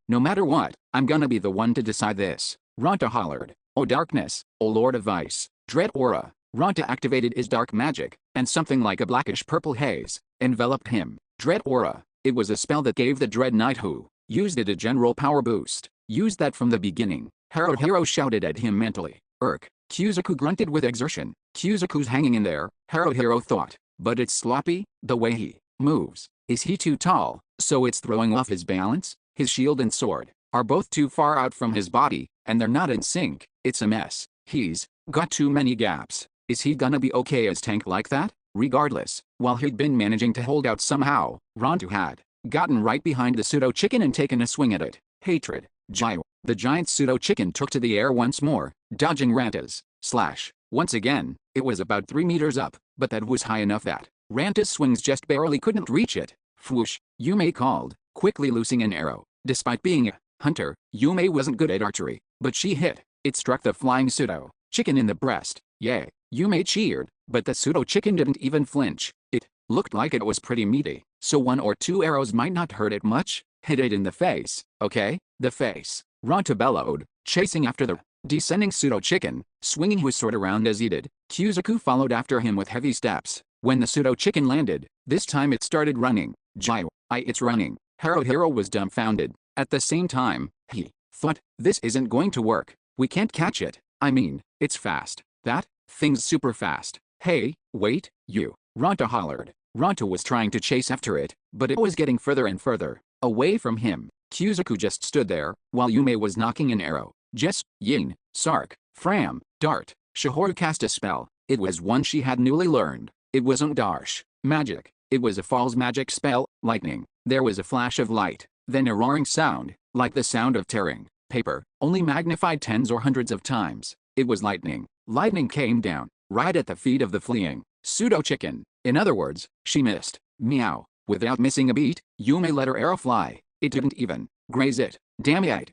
No matter what, I'm gonna be the one to decide this. Ranta hollered. Oh darkness, oh lord of ice, dread aura. Ranta activated his dark magic, and something like a blackish-purple haze enveloped him. Dread aura. It was a spell that gave the Dread Knight who used it a general power boost. Use that from the beginning, Haruhiro shouted at him mentally. Kuzuku grunted with exertion. Kuzuku's hanging in there, Haruhiro thought. But it's sloppy, the way he moves. Is he too tall, so it's throwing off his balance? His shield and sword are both too far out from his body, and they're not in sync. It's a mess. He's got too many gaps. Is he gonna be okay as tank like that? Regardless, while he'd been managing to hold out somehow, Ronto had gotten right behind the pseudo chicken and taken a swing at it. Hatred. Gyro. The giant pseudo chicken took to the air once more, dodging Ranta's slash. Once again, it was about 3 meters up, but that was high enough that Ranta's swings just barely couldn't reach it. Whoosh, Yume called, quickly loosing an arrow. Despite being a hunter, Yume wasn't good at archery, but she hit. It struck the flying pseudo chicken in the breast. Yay, Yume cheered, but the pseudo chicken didn't even flinch. It looked like it was pretty meaty, so 1 or 2 arrows might not hurt it much. Hit it in the face, okay? The face. Ronto bellowed, chasing after the descending pseudo chicken, swinging his sword around as he did. Kuzuku followed after him with heavy steps. When the pseudo chicken landed, this time it started running. It's running. Haruhiro was dumbfounded. At the same time, he thought, this isn't going to work. We can't catch it. I mean, it's fast. That thing's super fast. Hey, wait, you. Ronto hollered. Ronto was trying to chase after it, but it was getting further and further away from him. Kuzuku just stood there, while Yume was knocking an arrow. Jess, Yin, Sark, Fram, Dart. Shihoru cast a spell. It was one she had newly learned. It wasn't Darsh magic. It was a false magic spell, lightning. There was a flash of light, then a roaring sound, like the sound of tearing paper, only magnified tens or hundreds of times. It was lightning. Lightning came down, right at the feet of the fleeing pseudo chicken. In other words, she missed. Meow. Without missing a beat, Yume let her arrow fly. It didn't even graze it. Damn it.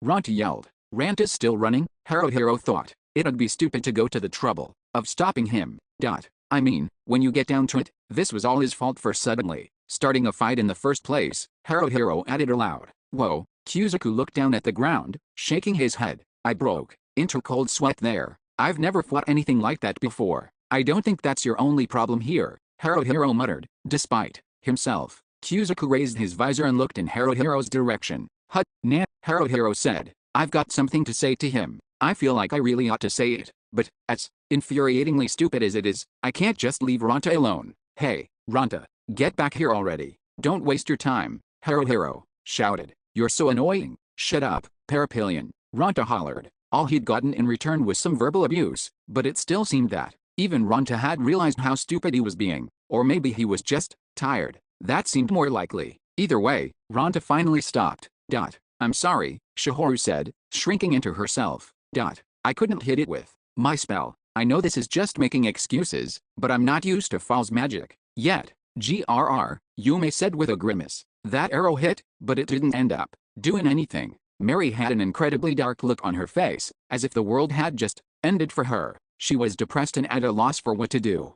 Ronto yelled. Ranta's still running, Haruhiro thought. It'd be stupid to go to the trouble of stopping him. I mean, when you get down to it, this was all his fault for suddenly starting a fight in the first place, Haruhiro added aloud. Whoa. Kuzuku looked down at the ground, shaking his head. I broke into cold sweat there. I've never fought anything like that before. I don't think that's your only problem here, Haruhiro muttered. Despite himself, Kuzuku raised his visor and looked in Haruhiro's direction. Nah, Haruhiro said. I've got something to say to him. I feel like I really ought to say it, but, as infuriatingly stupid as it is, I can't just leave Ronta alone. Hey, Ronta, get back here already. Don't waste your time, Haruhiro shouted. You're so annoying. Shut up, Parapillion, Ronta hollered. All he'd gotten in return was some verbal abuse, but it still seemed that even Ronta had realized how stupid he was being, or maybe he was just tired. That seemed more likely. Either way, Ronta finally stopped. I'm sorry, Shihoru said, shrinking into herself. I couldn't hit it with my spell. I know this is just making excuses, but I'm not used to false magic yet. Yume said with a grimace. That arrow hit, but it didn't end up doing anything. Mary had an incredibly dark look on her face, as if the world had just ended for her. She was depressed and at a loss for what to do.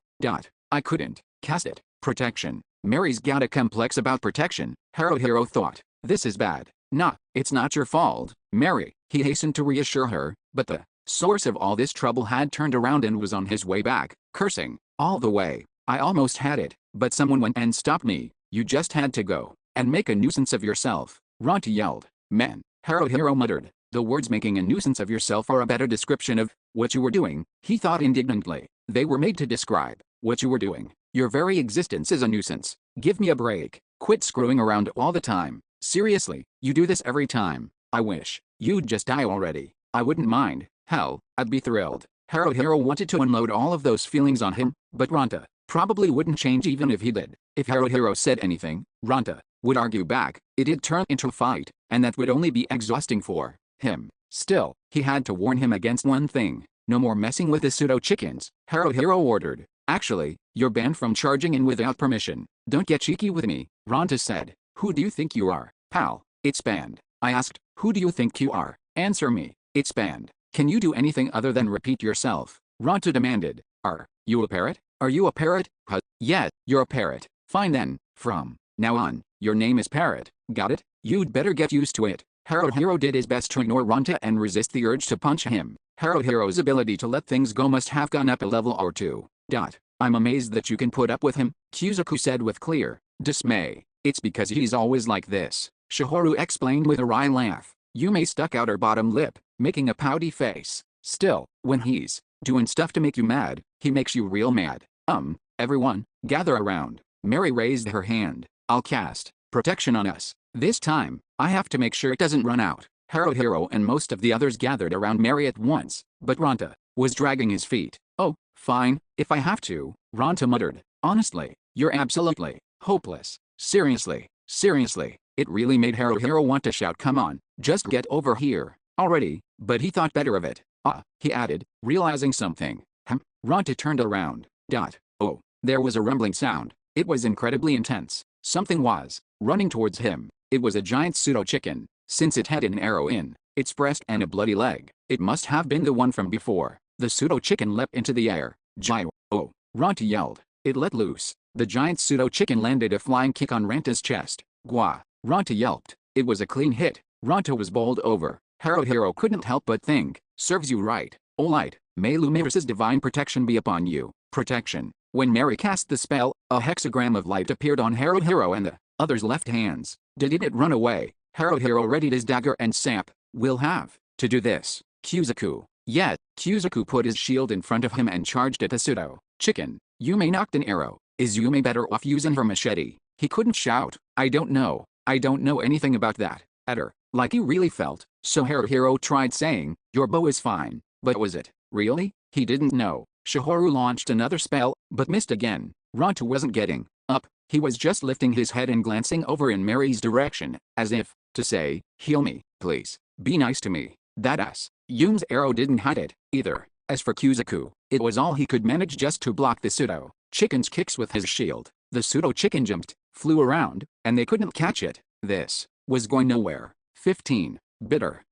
I couldn't cast it. Protection. Mary's got a complex about protection, Haruhiro thought. This is bad. Nah, it's not your fault, Mary, he hastened to reassure her, but the source of all this trouble had turned around and was on his way back, cursing all the way. I almost had it, but someone went and stopped me. You just had to go and make a nuisance of yourself, Ronta yelled. Man, Haruhiro muttered. The words making a nuisance of yourself are a better description of what you were doing, he thought indignantly. They were made to describe what you were doing. Your very existence is a nuisance. Give me a break. Quit screwing around all the time. Seriously, you do this every time. I wish you'd just die already. I wouldn't mind. Hell, I'd be thrilled. Haruhiro wanted to unload all of those feelings on him, but Ronta probably wouldn't change even if he did. If Haruhiro said anything, Ronta would argue back. It'd turn into a fight, and that would only be exhausting for him. Still, he had to warn him against one thing. No more messing with the pseudo chickens, Haruhiro ordered. Actually, you're banned from charging in without permission. Don't get cheeky with me, Ronta said. Who do you think you are, pal? It's banned. I asked, who do you think you are? Answer me. It's banned. Can you do anything other than repeat yourself? Ronta demanded. Are you a parrot? Are you a parrot? Yeah, you're a parrot. Fine then. From now on, your name is Parrot. Got it? You'd better get used to it. Haruhiro did his best to ignore Ronta and resist the urge to punch him. Haruhiro's ability to let things go must have gone up a level or two. I'm amazed that you can put up with him, Kuzuku said with clear dismay. It's because he's always like this, Shihoru explained with a wry laugh. Yume stuck out her bottom lip, making a pouty face. Still, when he's doing stuff to make you mad, he makes you real mad. Everyone, gather around. Mary raised her hand. I'll cast protection on us. This time, I have to make sure it doesn't run out. Haruhiro and most of the others gathered around Mary at once, but Ronta was dragging his feet. Oh, fine, if I have to, Ronta muttered. Honestly, you're absolutely hopeless. Seriously, seriously. It really made Haruhiro want to shout, come on, just get over here already, but he thought better of it. He added, realizing something. Ronta turned around. Oh, there was a rumbling sound. It was incredibly intense. Something was running towards him. It was a giant pseudo-chicken. Since it had an arrow in its breast and a bloody leg, it must have been the one from before. The pseudo-chicken leapt into the air. Oh! Ronta yelled. It let loose. The giant pseudo-chicken landed a flying kick on Ranta's chest. Gwa! Ronta yelped. It was a clean hit. Ronta was bowled over. Haruhiro couldn't help but think, serves you right. Alright, may Lumiris's divine protection be upon you. Protection. When Mary cast the spell, a hexagram of light appeared on Haruhiro and the others' left hands. Did it run away? Haruhiro readied his dagger and sap. We'll have to do this. Kuzaku. Yet, Kuzaku put his shield in front of him and charged at the pseudo-chicken. Yume knocked an arrow. Is Yume better off using her machete? He couldn't shout. I don't know anything about that. At her, like he really felt. So Haruhiro tried saying, your bow is fine. But was it really? He didn't know. Shihoru launched another spell, but missed again. Ronta wasn't getting up. He was just lifting his head and glancing over in Mary's direction, as if to say, heal me, please. Be nice to me. That ass. Yume's arrow didn't hide it, either. As for Kuzaku, it was all he could manage just to block the pseudo-chicken's kicks with his shield. The pseudo-chicken jumped, flew around, and they couldn't catch it. This was going nowhere. 15. Bitter,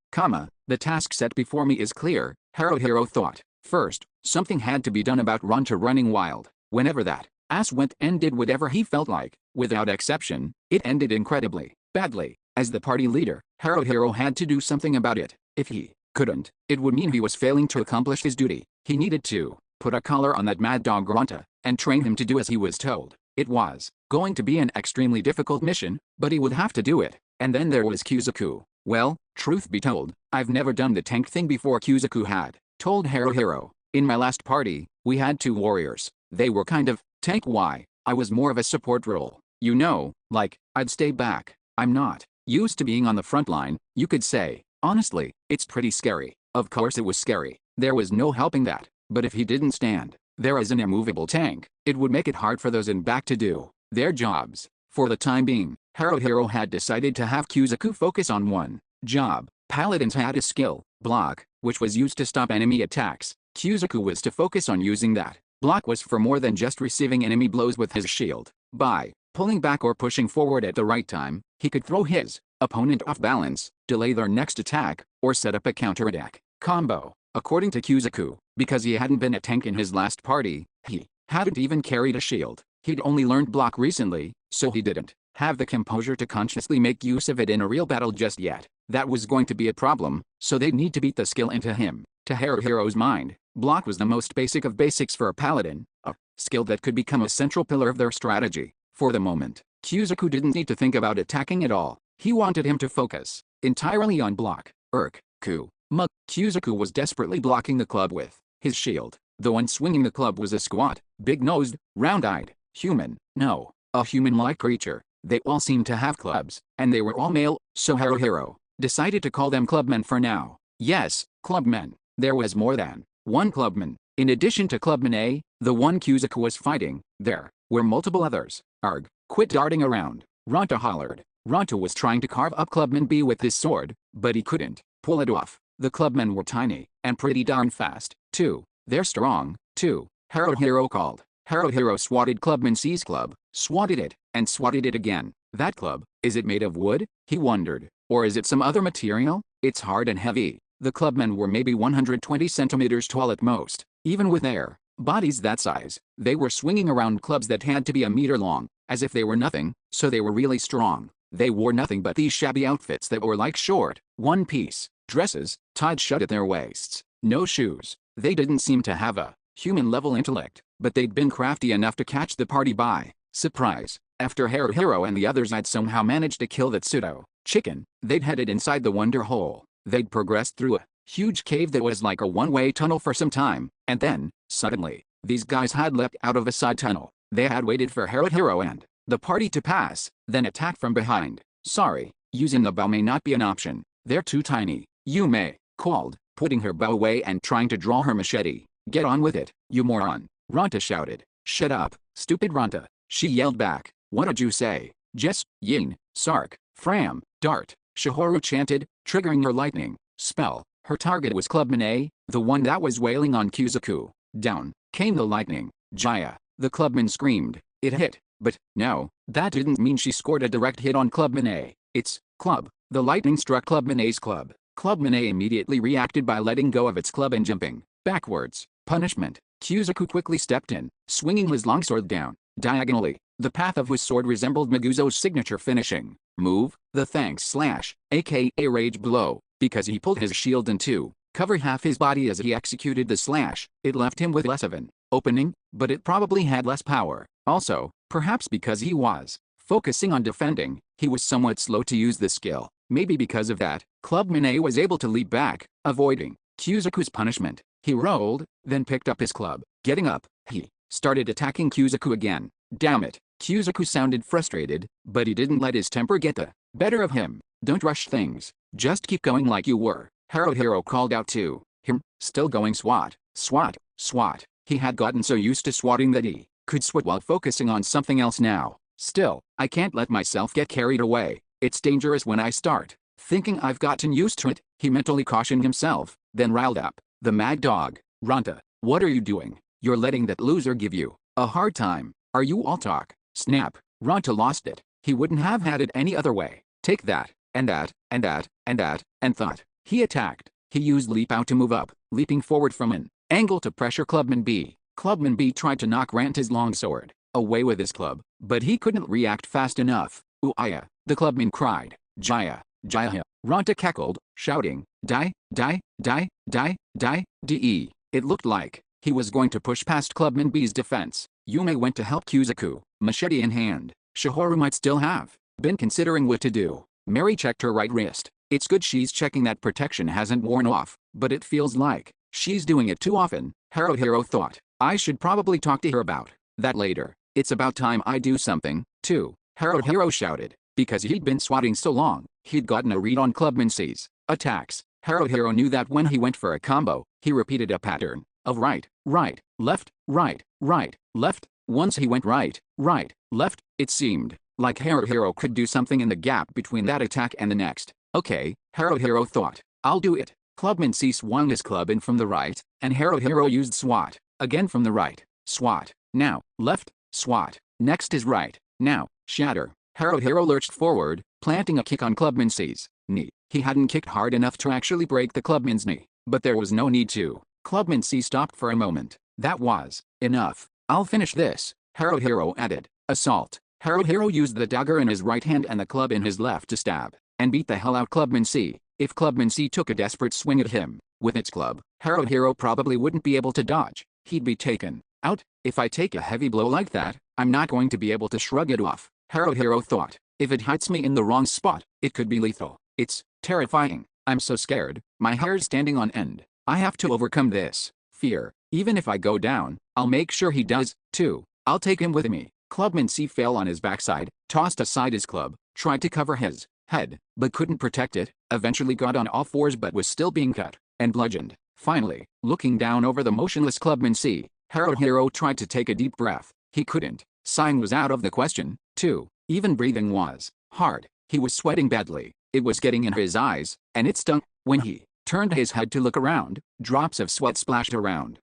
the task set before me is clear, Haruhiro thought. First, something had to be done about Ronta running wild. Whenever that ass went and did whatever he felt like, without exception, it ended incredibly badly. As the party leader, Haruhiro had to do something about it. If he couldn't, it would mean he was failing to accomplish his duty. He needed to put a collar on that mad dog Ronta, and train him to do as he was told. It was going to be an extremely difficult mission, but he would have to do it. And then there was Kuzaku. Well, truth be told, I've never done the tank thing before, Kuzaku had told Haruhiro. In my last party, we had 2 warriors. They were kind of tank. I was more of a support role. You know, like, I'd stay back. I'm not used to being on the front line, you could say. Honestly, it's pretty scary. Of course it was scary. There was no helping that. But if he didn't stand there as an immovable tank, it would make it hard for those in back to do their jobs. For the time being, Haruhiro had decided to have Kuzaku focus on one job. Paladins had a skill, block, which was used to stop enemy attacks. Kuzaku was to focus on using that. Block was for more than just receiving enemy blows with his shield. By pulling back or pushing forward at the right time, he could throw his opponent off balance, delay their next attack, or set up a counterattack combo. According to Kuzaku, because he hadn't been a tank in his last party, he hadn't even carried a shield. He'd only learned block recently, so he didn't have the composure to consciously make use of it in a real battle just yet. That was going to be a problem, so they'd need to beat the skill into him. To Haruhiro's mind, block was the most basic of basics for a paladin, a skill that could become a central pillar of their strategy. For the moment, Kuzaku didn't need to think about attacking at all. He wanted him to focus entirely on block. Kuzaku was desperately blocking the club with his shield. The one swinging the club was a squat, big-nosed, round-eyed human. No, a human-like creature. They all seemed to have clubs, and they were all male, so Haruhiro decided to call them clubmen for now. Yes, clubmen. There was more than one clubman. In addition to Clubman A, the one Kuzaku was fighting, there were multiple others. Arg, quit darting around, Ronta hollered. Ronta was trying to carve up Clubman B with his sword, but he couldn't pull it off. The clubmen were tiny, and pretty darn fast, too. They're strong, too, Haruhiro called. Haruhiro swatted Clubman C's club, swatted it, and swatted it again. That club, is it made of wood? He wondered. Or is it some other material? It's hard and heavy. The clubmen were maybe 120 centimeters tall at most. Even with their bodies that size, they were swinging around clubs that had to be a meter long, as if they were nothing, so they were really strong. They wore nothing but these shabby outfits that were like short, one-piece dresses, tied shut at their waists. No shoes. They didn't seem to have a human-level intellect, but they'd been crafty enough to catch the party by surprise. After Haruhiro and the others had somehow managed to kill that pseudo chicken, they'd headed inside the Wonder Hole. They'd progressed through a huge cave that was like a one-way tunnel for some time, and then, suddenly, these guys had leapt out of a side tunnel. They had waited for Haruhiro and the party to pass, then attacked from behind. Sorry, using the bow may not be an option. They're too tiny, Yume called, putting her bow away and trying to draw her machete. Get on with it, you moron, Ranta shouted. Shut up, stupid Ranta, she yelled back. What'd you say? Jess, Yin, Sark, Fram, Dart, Shihoru chanted, triggering her lightning spell. Her target was Clubman A, the one that was wailing on Kuzaku. Down came the lightning. Jaya, the clubman screamed. It hit, but no, that didn't mean she scored a direct hit on Clubman A. It's club. The lightning struck Clubman A's club. Clubman A immediately reacted by letting go of its club and jumping backwards. Punishment. Kuzaku quickly stepped in, swinging his longsword down diagonally. The path of his sword resembled Maguzo's signature finishing move, the thanks slash, aka rage blow, because he pulled his shield in two, cover half his body as he executed the slash. It left him with less of an opening, but it probably had less power. Also, perhaps because he was focusing on defending, he was somewhat slow to use the skill. Maybe because of that, Clubman A was able to leap back, avoiding Kuzaku's punishment. He rolled, then picked up his club. Getting up, he started attacking Kuzaku again. Damn it. Kuzaku sounded frustrated, but he didn't let his temper get the better of him. Don't rush things. Just keep going like you were. Haruhiro called out to him, still going swat, swat, swat. He had gotten so used to swatting that he could swat while focusing on something else now. Still, I can't let myself get carried away. It's dangerous when I start thinking I've gotten used to it, he mentally cautioned himself, then riled up the mad dog. Ranta, what are you doing? You're letting that loser give you a hard time. Are you all talk? Snap. Ranta lost it. He wouldn't have had it any other way. Take that, and that, and that, and that, and thought. He attacked. He used leap out to move up, leaping forward from an angle to pressure Clubman B. Clubman B tried to knock Ranta's longsword away with his club, but he couldn't react fast enough. Uaya, the clubman cried. Jaya, Jaya. Ranta cackled, shouting, die, die, die, die, die, de. It looked like he was going to push past Clubman B's defense. Yume went to help Kuzaku, machete in hand. Shihoru might still have been considering what to do. Mary checked her right wrist. It's good she's checking that protection hasn't worn off, but it feels like she's doing it too often. Haruhiro thought, I should probably talk to her about that later. It's about time I do something, too. Haruhiro shouted. Because he'd been swatting so long, he'd gotten a read on Clubman C's attacks. Haruhiro knew that when he went for a combo, he repeated a pattern of right, right, left, right, right, left. Once he went right, right, left, it seemed like Haruhiro could do something in the gap between that attack and the next. Okay, Haruhiro thought, I'll do it. Clubman C swung his club in from the right, and Haruhiro used swat, again from the right, swat, now, left, swat, next is right, now, shatter. Haruhiro lurched forward, planting a kick on Clubman C's knee. He hadn't kicked hard enough to actually break the clubman's knee, but there was no need to. Clubman C stopped for a moment. That was enough. I'll finish this, Haruhiro added. Assault. Haruhiro used the dagger in his right hand and the club in his left to stab and beat the hell out Clubman C. If Clubman C took a desperate swing at him with its club, Haruhiro probably wouldn't be able to dodge. He'd be taken out. If I take a heavy blow like that, I'm not going to be able to shrug it off. Haruhiro thought, if it hits me in the wrong spot, it could be lethal. It's terrifying. I'm so scared, my hair's standing on end. I have to overcome this fear. Even if I go down, I'll make sure he does, too. I'll take him with me. Clubman C fell on his backside, tossed aside his club, tried to cover his head, but couldn't protect it, eventually got on all fours but was still being cut and bludgeoned. Finally, looking down over the motionless Clubman C, Haruhiro tried to take a deep breath. He couldn't. Sighing was out of the question, too. Even breathing was hard. He was sweating badly. It was getting in his eyes, and it stung. When he turned his head to look around, drops of sweat splashed around.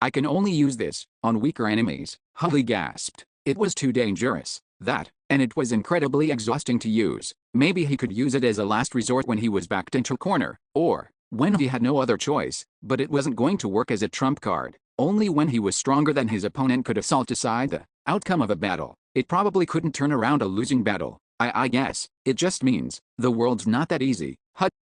I can only use this on weaker enemies, Hully gasped. It was too dangerous, that, and it was incredibly exhausting to use. Maybe he could use it as a last resort when he was backed into a corner, or when he had no other choice, but it wasn't going to work as a trump card. Only when he was stronger than his opponent could assault decide the outcome of a battle. It probably couldn't turn around a losing battle. I guess, it just means, the world's not that easy.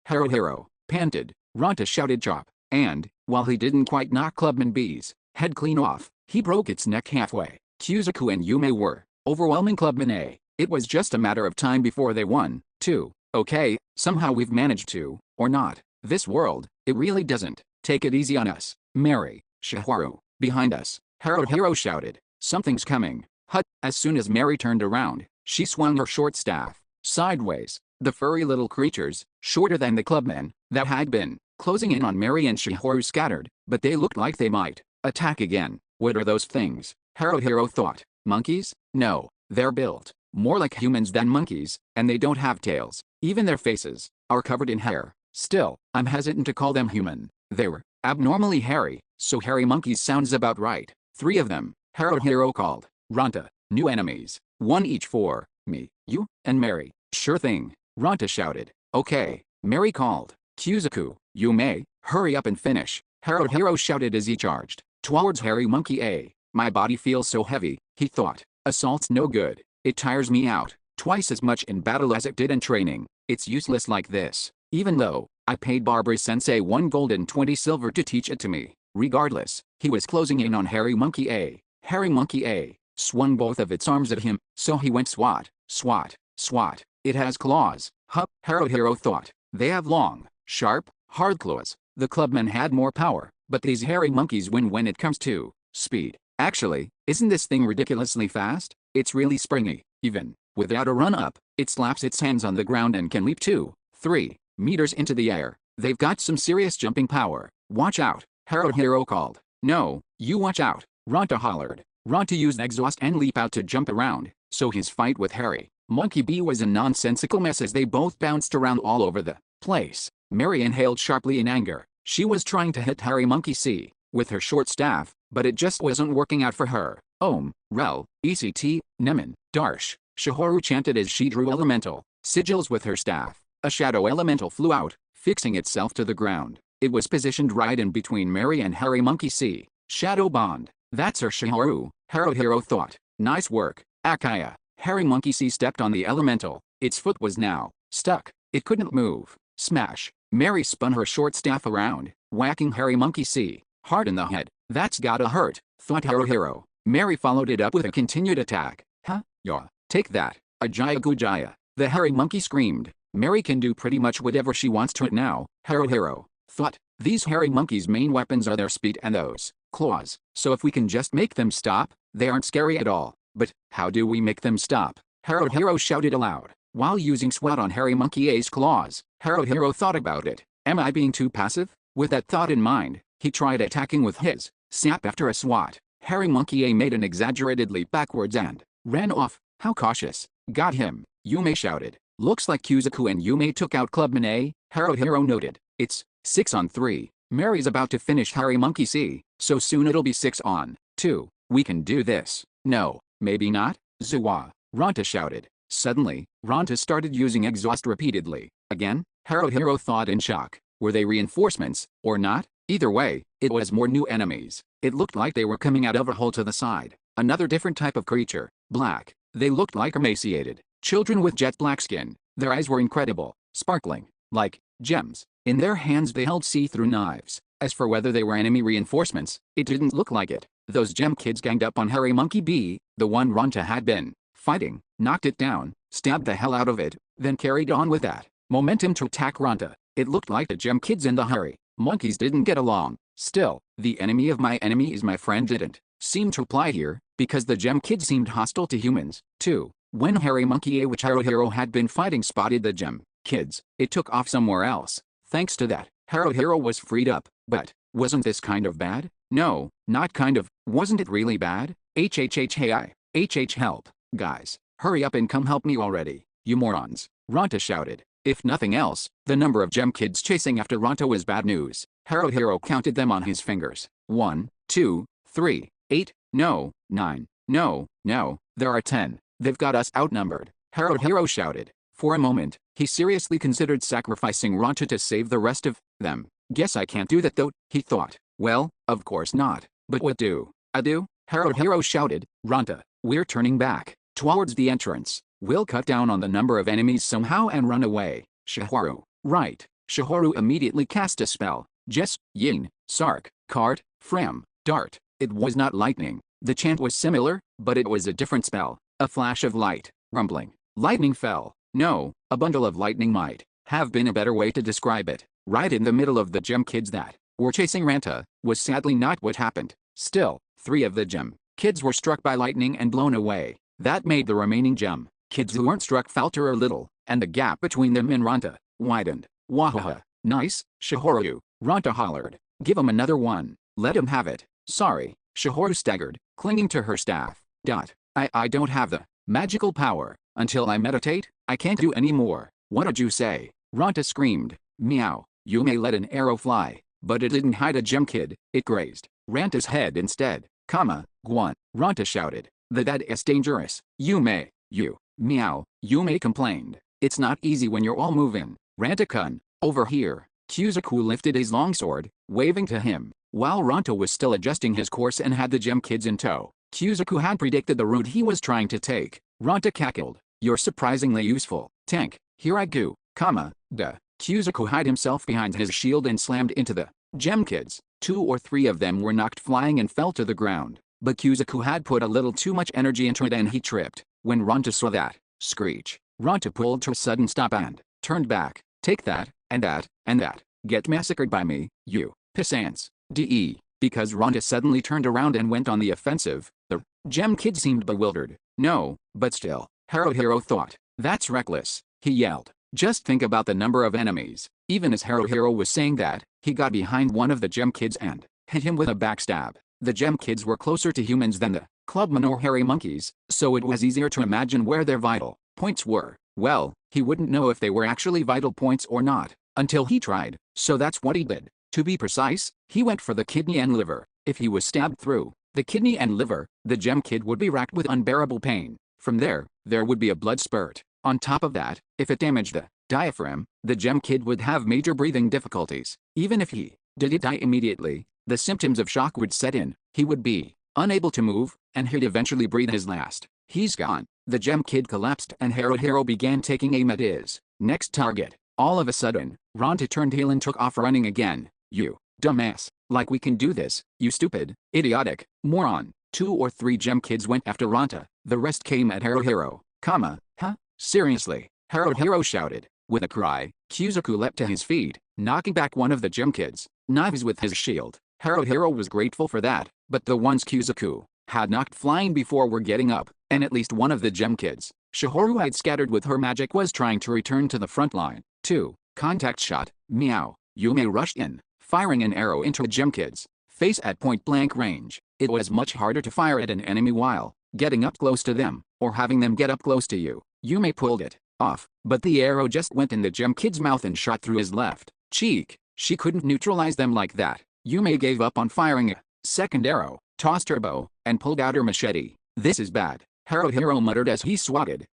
Haruhiro panted. Ranta shouted chop, and, while he didn't quite knock Clubman B's head clean off, he broke its neck halfway. Kuzaku and Yume were overwhelming Clubman A. It was just a matter of time before they won, too. Okay, somehow we've managed to, or not. This world, it really doesn't. Take it easy on us. Mary, Shiharu, behind us. Haruhiro shouted. Something's coming. Hut. As soon as Mary turned around, she swung her short staff sideways. The furry little creatures, shorter than the clubmen, that had been closing in on Mary and Shiharu scattered, but they looked like they might attack again. What are those things? Haruhiro thought. Monkeys? No, they're built more like humans than monkeys, and they don't have tails. Even their faces are covered in hair. Still, I'm hesitant to call them human. They were abnormally hairy, so hairy monkeys sounds about right. 3 of them, Haruhiro called. Ranta, new enemies. 1 each for me, you, and Mary. Sure thing, Ranta shouted. Okay, Mary called. Kuzaku, you may hurry up and finish. Haruhiro shouted as he charged towards Hairy Monkey A. My body feels so heavy, he thought. Assault's no good. It tires me out twice as much in battle as it did in training. It's useless like this. Even though I paid Barbara-sensei 1 gold and 20 silver to teach it to me. Regardless, he was closing in on Hairy Monkey A. Hairy Monkey A swung both of its arms at him, so he went swat, swat, swat. It has claws. Hup, Haruhiro thought. They have long, sharp, hard claws. The clubmen had more power, but these hairy monkeys win when it comes to speed. Actually, isn't this thing ridiculously fast? It's really springy. Even without a run-up, it slaps its hands on the ground and can leap 2, 3 meters into the air. They've got some serious jumping power. Watch out, Haruhiro called. No, you watch out, Ranta hollered. Ranta used exhaust and leap out to jump around, so his fight with Hairy Monkey B was a nonsensical mess as they both bounced around all over the place. Mary inhaled sharply in anger. She was trying to hit Hairy Monkey C with her short staff, but it just wasn't working out for her. Rel, ECT, Nemen, Darsh, Shiharu chanted as she drew elemental sigils with her staff. A shadow elemental flew out, fixing itself to the ground. It was positioned right in between Mary and Hairy Monkey C. Shadow Bond. That's her Shiharu, Haruhiro thought. Nice work, Akaya. Hairy Monkey C stepped on the elemental. Its foot was now stuck. It couldn't move. Smash. Mary spun her short staff around, whacking Hairy Monkey C hard in the head. That's gotta hurt, thought Haruhiro. Mary followed it up with a continued attack. Huh? Yeah. Take that, Ajaya Gujaya. The hairy monkey screamed. Mary can do pretty much whatever she wants to it now, Haruhiro thought. These hairy monkeys' main weapons are their speed and those claws. So if we can just make them stop, they aren't scary at all. But how do we make them stop? Haruhiro shouted aloud. While using swat on Hairy Monkey A's claws, Haruhiro thought about it. Am I being too passive? With that thought in mind, he tried attacking with his snap after a swat. Hairy Monkey A made an exaggerated leap backwards and ran off. How cautious. Got him, Yume shouted. Looks like Kuzaku and Yume took out Clubman A, Haruhiro noted. It's 6 on 3. Mary's about to finish Hairy Monkey C, so soon it'll be 6 on 2. We can do this. No, maybe not, Zuwa, Ranta shouted. Suddenly, Ranta started using exhaust repeatedly. Again, Haruhiro thought in shock. Were they reinforcements, or not? Either way, it was more new enemies. It looked like they were coming out of a hole to the side. Another different type of creature, black. They looked like emaciated children with jet black skin. Their eyes were incredible, sparkling, like gems. In their hands they held see-through knives. As for whether they were enemy reinforcements, it didn't look like it. Those gem kids ganged up on Hairy Monkey B, the one Ranta had been fighting, knocked it down, stabbed the hell out of it, then carried on with that momentum to attack Ranta. It looked like the gem kids and the hairy monkeys didn't get along. Still, the enemy of my enemy is my friend didn't seem to apply here, because the gem kids seemed hostile to humans, too. When Hairy Monkey A, which Haruhiro had been fighting, spotted the gem kids, it took off somewhere else. Thanks to that, Haruhiro was freed up. But wasn't this kind of bad? No, not kind of. Wasn't it really bad? HHH help, guys. Hurry up and come help me already, you morons, Ranta shouted. If nothing else, the number of gem kids chasing after Ranta was bad news. Haruhiro counted them on his fingers. 1, 2, 3, 8, no, 9, no, there are 10. They've got us outnumbered, Haruhiro shouted. For a moment, he seriously considered sacrificing Ranta to save the rest of them. Guess I can't do that though, he thought. Well, of course not. But what do I do? Haruhiro shouted. Ranta, we're turning back towards the entrance. We'll cut down on the number of enemies somehow and run away. Shiharu. Right. Shiharu immediately cast a spell. Jess, Yin, Sark, Cart, Frem, Dart. It was not lightning. The chant was similar, but it was a different spell. A flash of light, rumbling. Lightning fell. No, a bundle of lightning might have been a better way to describe it. Right in the middle of the gem kids that were chasing Ranta, was sadly not what happened. Still, 3 of the gem kids were struck by lightning and blown away. That made the remaining gem kids who weren't struck falter a little, and the gap between them and Ranta widened. Wahaha. Nice, Shihoru, Ranta hollered. Give him another one. Let him have it. Sorry, Shihoru staggered, clinging to her staff. I don't have the magical power. Until I meditate, I can't do any more. What'd you say? Ranta screamed. Meow. Yume let an arrow fly, but it didn't hide a gem kid. It grazed Ranta's head instead. Guan. Ranta shouted. That is dangerous. Yume. Meow. Yume complained. It's not easy when you're all moving. Ranta-kun, over here. Kuzaku lifted his longsword, waving to him, while Ranta was still adjusting his course and had the gem kids in tow. Kuzaku had predicted the route he was trying to take. Ranta cackled. You're surprisingly useful. Tank, here I go. Kuzaku hid himself behind his shield and slammed into the gem kids. 2 or 3 of them were knocked flying and fell to the ground, but Kuzaku had put a little too much energy into it and he tripped. When Ranta saw that screech, Ranta pulled to a sudden stop and turned back. Take that, and that, and that. Get massacred by me, you pissants. Because Ranta suddenly turned around and went on the offensive. The gem kid seemed bewildered. No, but still, Haruhiro thought. That's reckless, he yelled. Just think about the number of enemies. Even as Haruhiro was saying that, he got behind one of the gem kids and hit him with a backstab. The gem kids were closer to humans than the clubmen or hairy monkeys, so it was easier to imagine where their vital points were. Well, he wouldn't know if they were actually vital points or not, until he tried, so that's what he did. To be precise, he went for the kidney and liver. If he was stabbed through the kidney and liver, the gem kid would be racked with unbearable pain. From there would be a blood spurt. On top of that, if it damaged the diaphragm, the gem kid would have major breathing difficulties. Even if he didn't die immediately, the symptoms of shock would set in. He would be unable to move, and he'd eventually breathe his last. He's gone. The gem kid collapsed and Haruhiro began taking aim at his next target. All of a sudden, Ranta turned heel and took off running again. You dumbass. Like we can do this, you stupid, idiotic, moron. 2 or 3 gem kids went after Ranta. The rest came at Haruhiro. Huh? Seriously? Haruhiro shouted. With a cry, Kuzaku leapt to his feet, knocking back one of the gem kids' knives with his shield. Haruhiro was grateful for that, but the ones Kuzaku had knocked flying before were getting up, and at least one of the gem kids Shihoru had scattered with her magic was trying to return to the front line. 2. Contact shot. Meow. Yume rushed in, firing an arrow into a gem kid's face at point-blank range. It was much harder to fire at an enemy while getting up close to them, or having them get up close to you. Yume pulled it off, but the arrow just went in the gem kid's mouth and shot through his left cheek. She couldn't neutralize them like that. Yume gave up on firing a second arrow, tossed her bow, and pulled out her machete. This is bad, Haruhiro muttered as he swatted,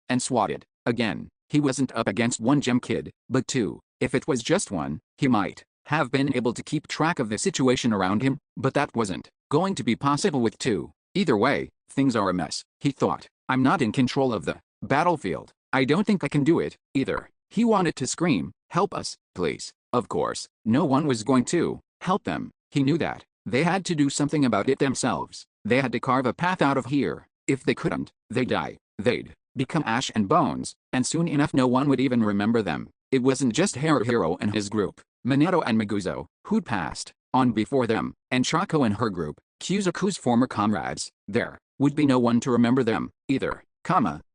and swatted. Again, he wasn't up against one gem kid, but 2. If it was just one, he might have been able to keep track of the situation around him, but that wasn't going to be possible with 2. Either way, things are a mess, he thought. I'm not in control of the battlefield. I don't think I can do it, either. He wanted to scream, help us, please. Of course, no one was going to help them. He knew that. They had to do something about it themselves. They had to carve a path out of here. If they couldn't, they'd die. They'd become ash and bones, and soon enough no one would even remember them. It wasn't just Haruhiro and his group, Minato and Maguzo, who'd passed on before them, and Chako and her group, Kuzaku's former comrades. There would be no one to remember them, either.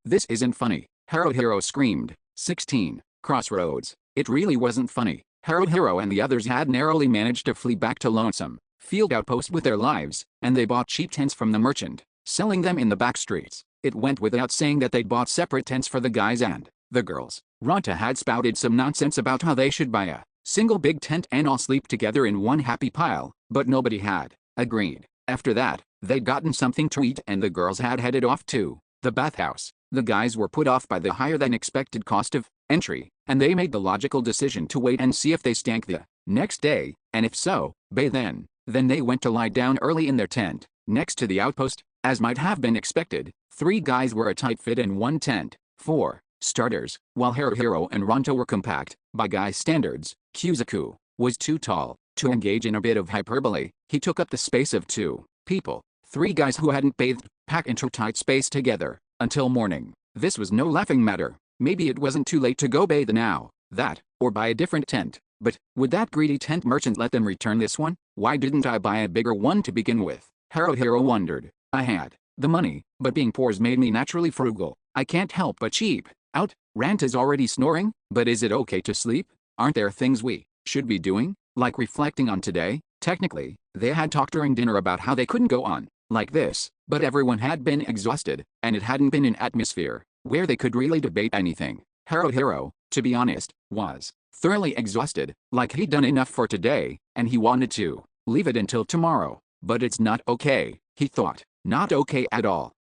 This isn't funny, Haruhiro screamed. 16. Crossroads. It really wasn't funny. Haruhiro and the others had narrowly managed to flee back to Lonesome Field Outpost with their lives, and they bought cheap tents from the merchant, selling them in the back streets. It went without saying that they'd bought separate tents for the guys and the girls. Ranta had spouted some nonsense about how they should buy a single big tent and all sleep together in one happy pile, but nobody had agreed. After that, they'd gotten something to eat and the girls had headed off to the bathhouse. The guys were put off by the higher than expected cost of entry, and they made the logical decision to wait and see if they stank the next day, and if so, bathe then. Then they went to lie down early in their tent, next to the outpost. As might have been expected, 3 guys were a tight fit in one tent. 4 starters, while Haruhiro and Ranta were compact, by guy standards. Kuzaku was too tall. To engage in a bit of hyperbole, he took up the space of 2 people. 3 guys who hadn't bathed pack into tight space together, until morning. This was no laughing matter. Maybe it wasn't too late to go bathe now, that, or buy a different tent. But, would that greedy tent merchant let them return this one? Why didn't I buy a bigger one to begin with? Haruhiro wondered. I had the money, but being poor's made me naturally frugal. I can't help but cheap out. Rant is already snoring, but is it okay to sleep? Aren't there things we should be doing, like reflecting on today? Technically, they had talked during dinner about how they couldn't go on like this, but everyone had been exhausted, and it hadn't been an atmosphere where they could really debate anything. Haruhiro, to be honest, was thoroughly exhausted, like he'd done enough for today, and he wanted to leave it until tomorrow. But it's not okay, he thought. Not okay at all.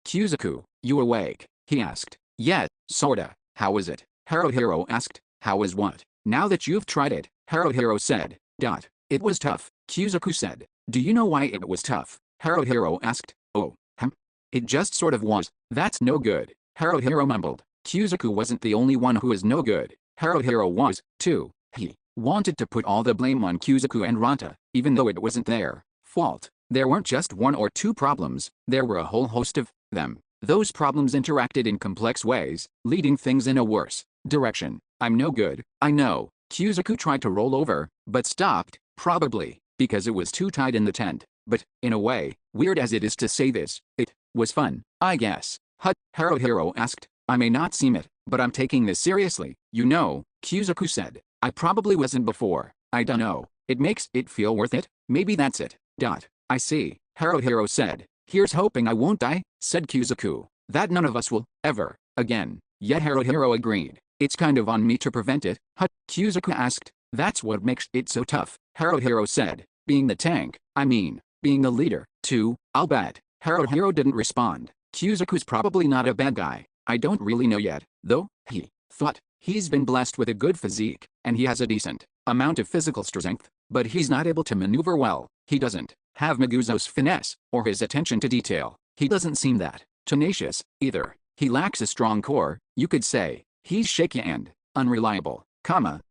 Kuzuku, you awake? He asked. Yeah, sorta. How is it? Haruhiro asked. How is what? Now that you've tried it, Haruhiro said. It was tough, Kuzuku said. Do you know why it was tough? Haruhiro asked. Oh, it just sort of was. That's no good, Haruhiro mumbled. Kuzuku wasn't the only one who was no good. Haruhiro was, too. He wanted to put all the blame on Kuzuku and Ranta, even though it wasn't their fault. There weren't just one or two problems, there were a whole host of them. Those problems interacted in complex ways, leading things in a worse direction. I'm no good, I know. Kuzuku tried to roll over, but stopped, probably because it was too tight in the tent. But, in a way, weird as it is to say this, it was fun, I guess. Haruhiro asked. I may not seem it, but I'm taking this seriously. You know, Kuzuku said. I probably wasn't before. I dunno. It makes it feel worth it? Maybe that's it. I see, Haruhiro said. Here's hoping I won't die, said Kuzuku. That none of us will, ever, again. Yet Haruhiro agreed. It's kind of on me to prevent it, Kuzuku asked. That's what makes it so tough, Haruhiro said. Being the tank, I mean, being the leader, too, I'll bet. Haruhiro didn't respond. Kuzuku's probably not a bad guy. I don't really know yet, though, he thought. He's been blessed with a good physique, and he has a decent amount of physical strength, but he's not able to maneuver well. He doesn't have Maguzo's finesse, or his attention to detail. He doesn't seem that tenacious, either. He lacks a strong core, you could say. He's shaky and unreliable,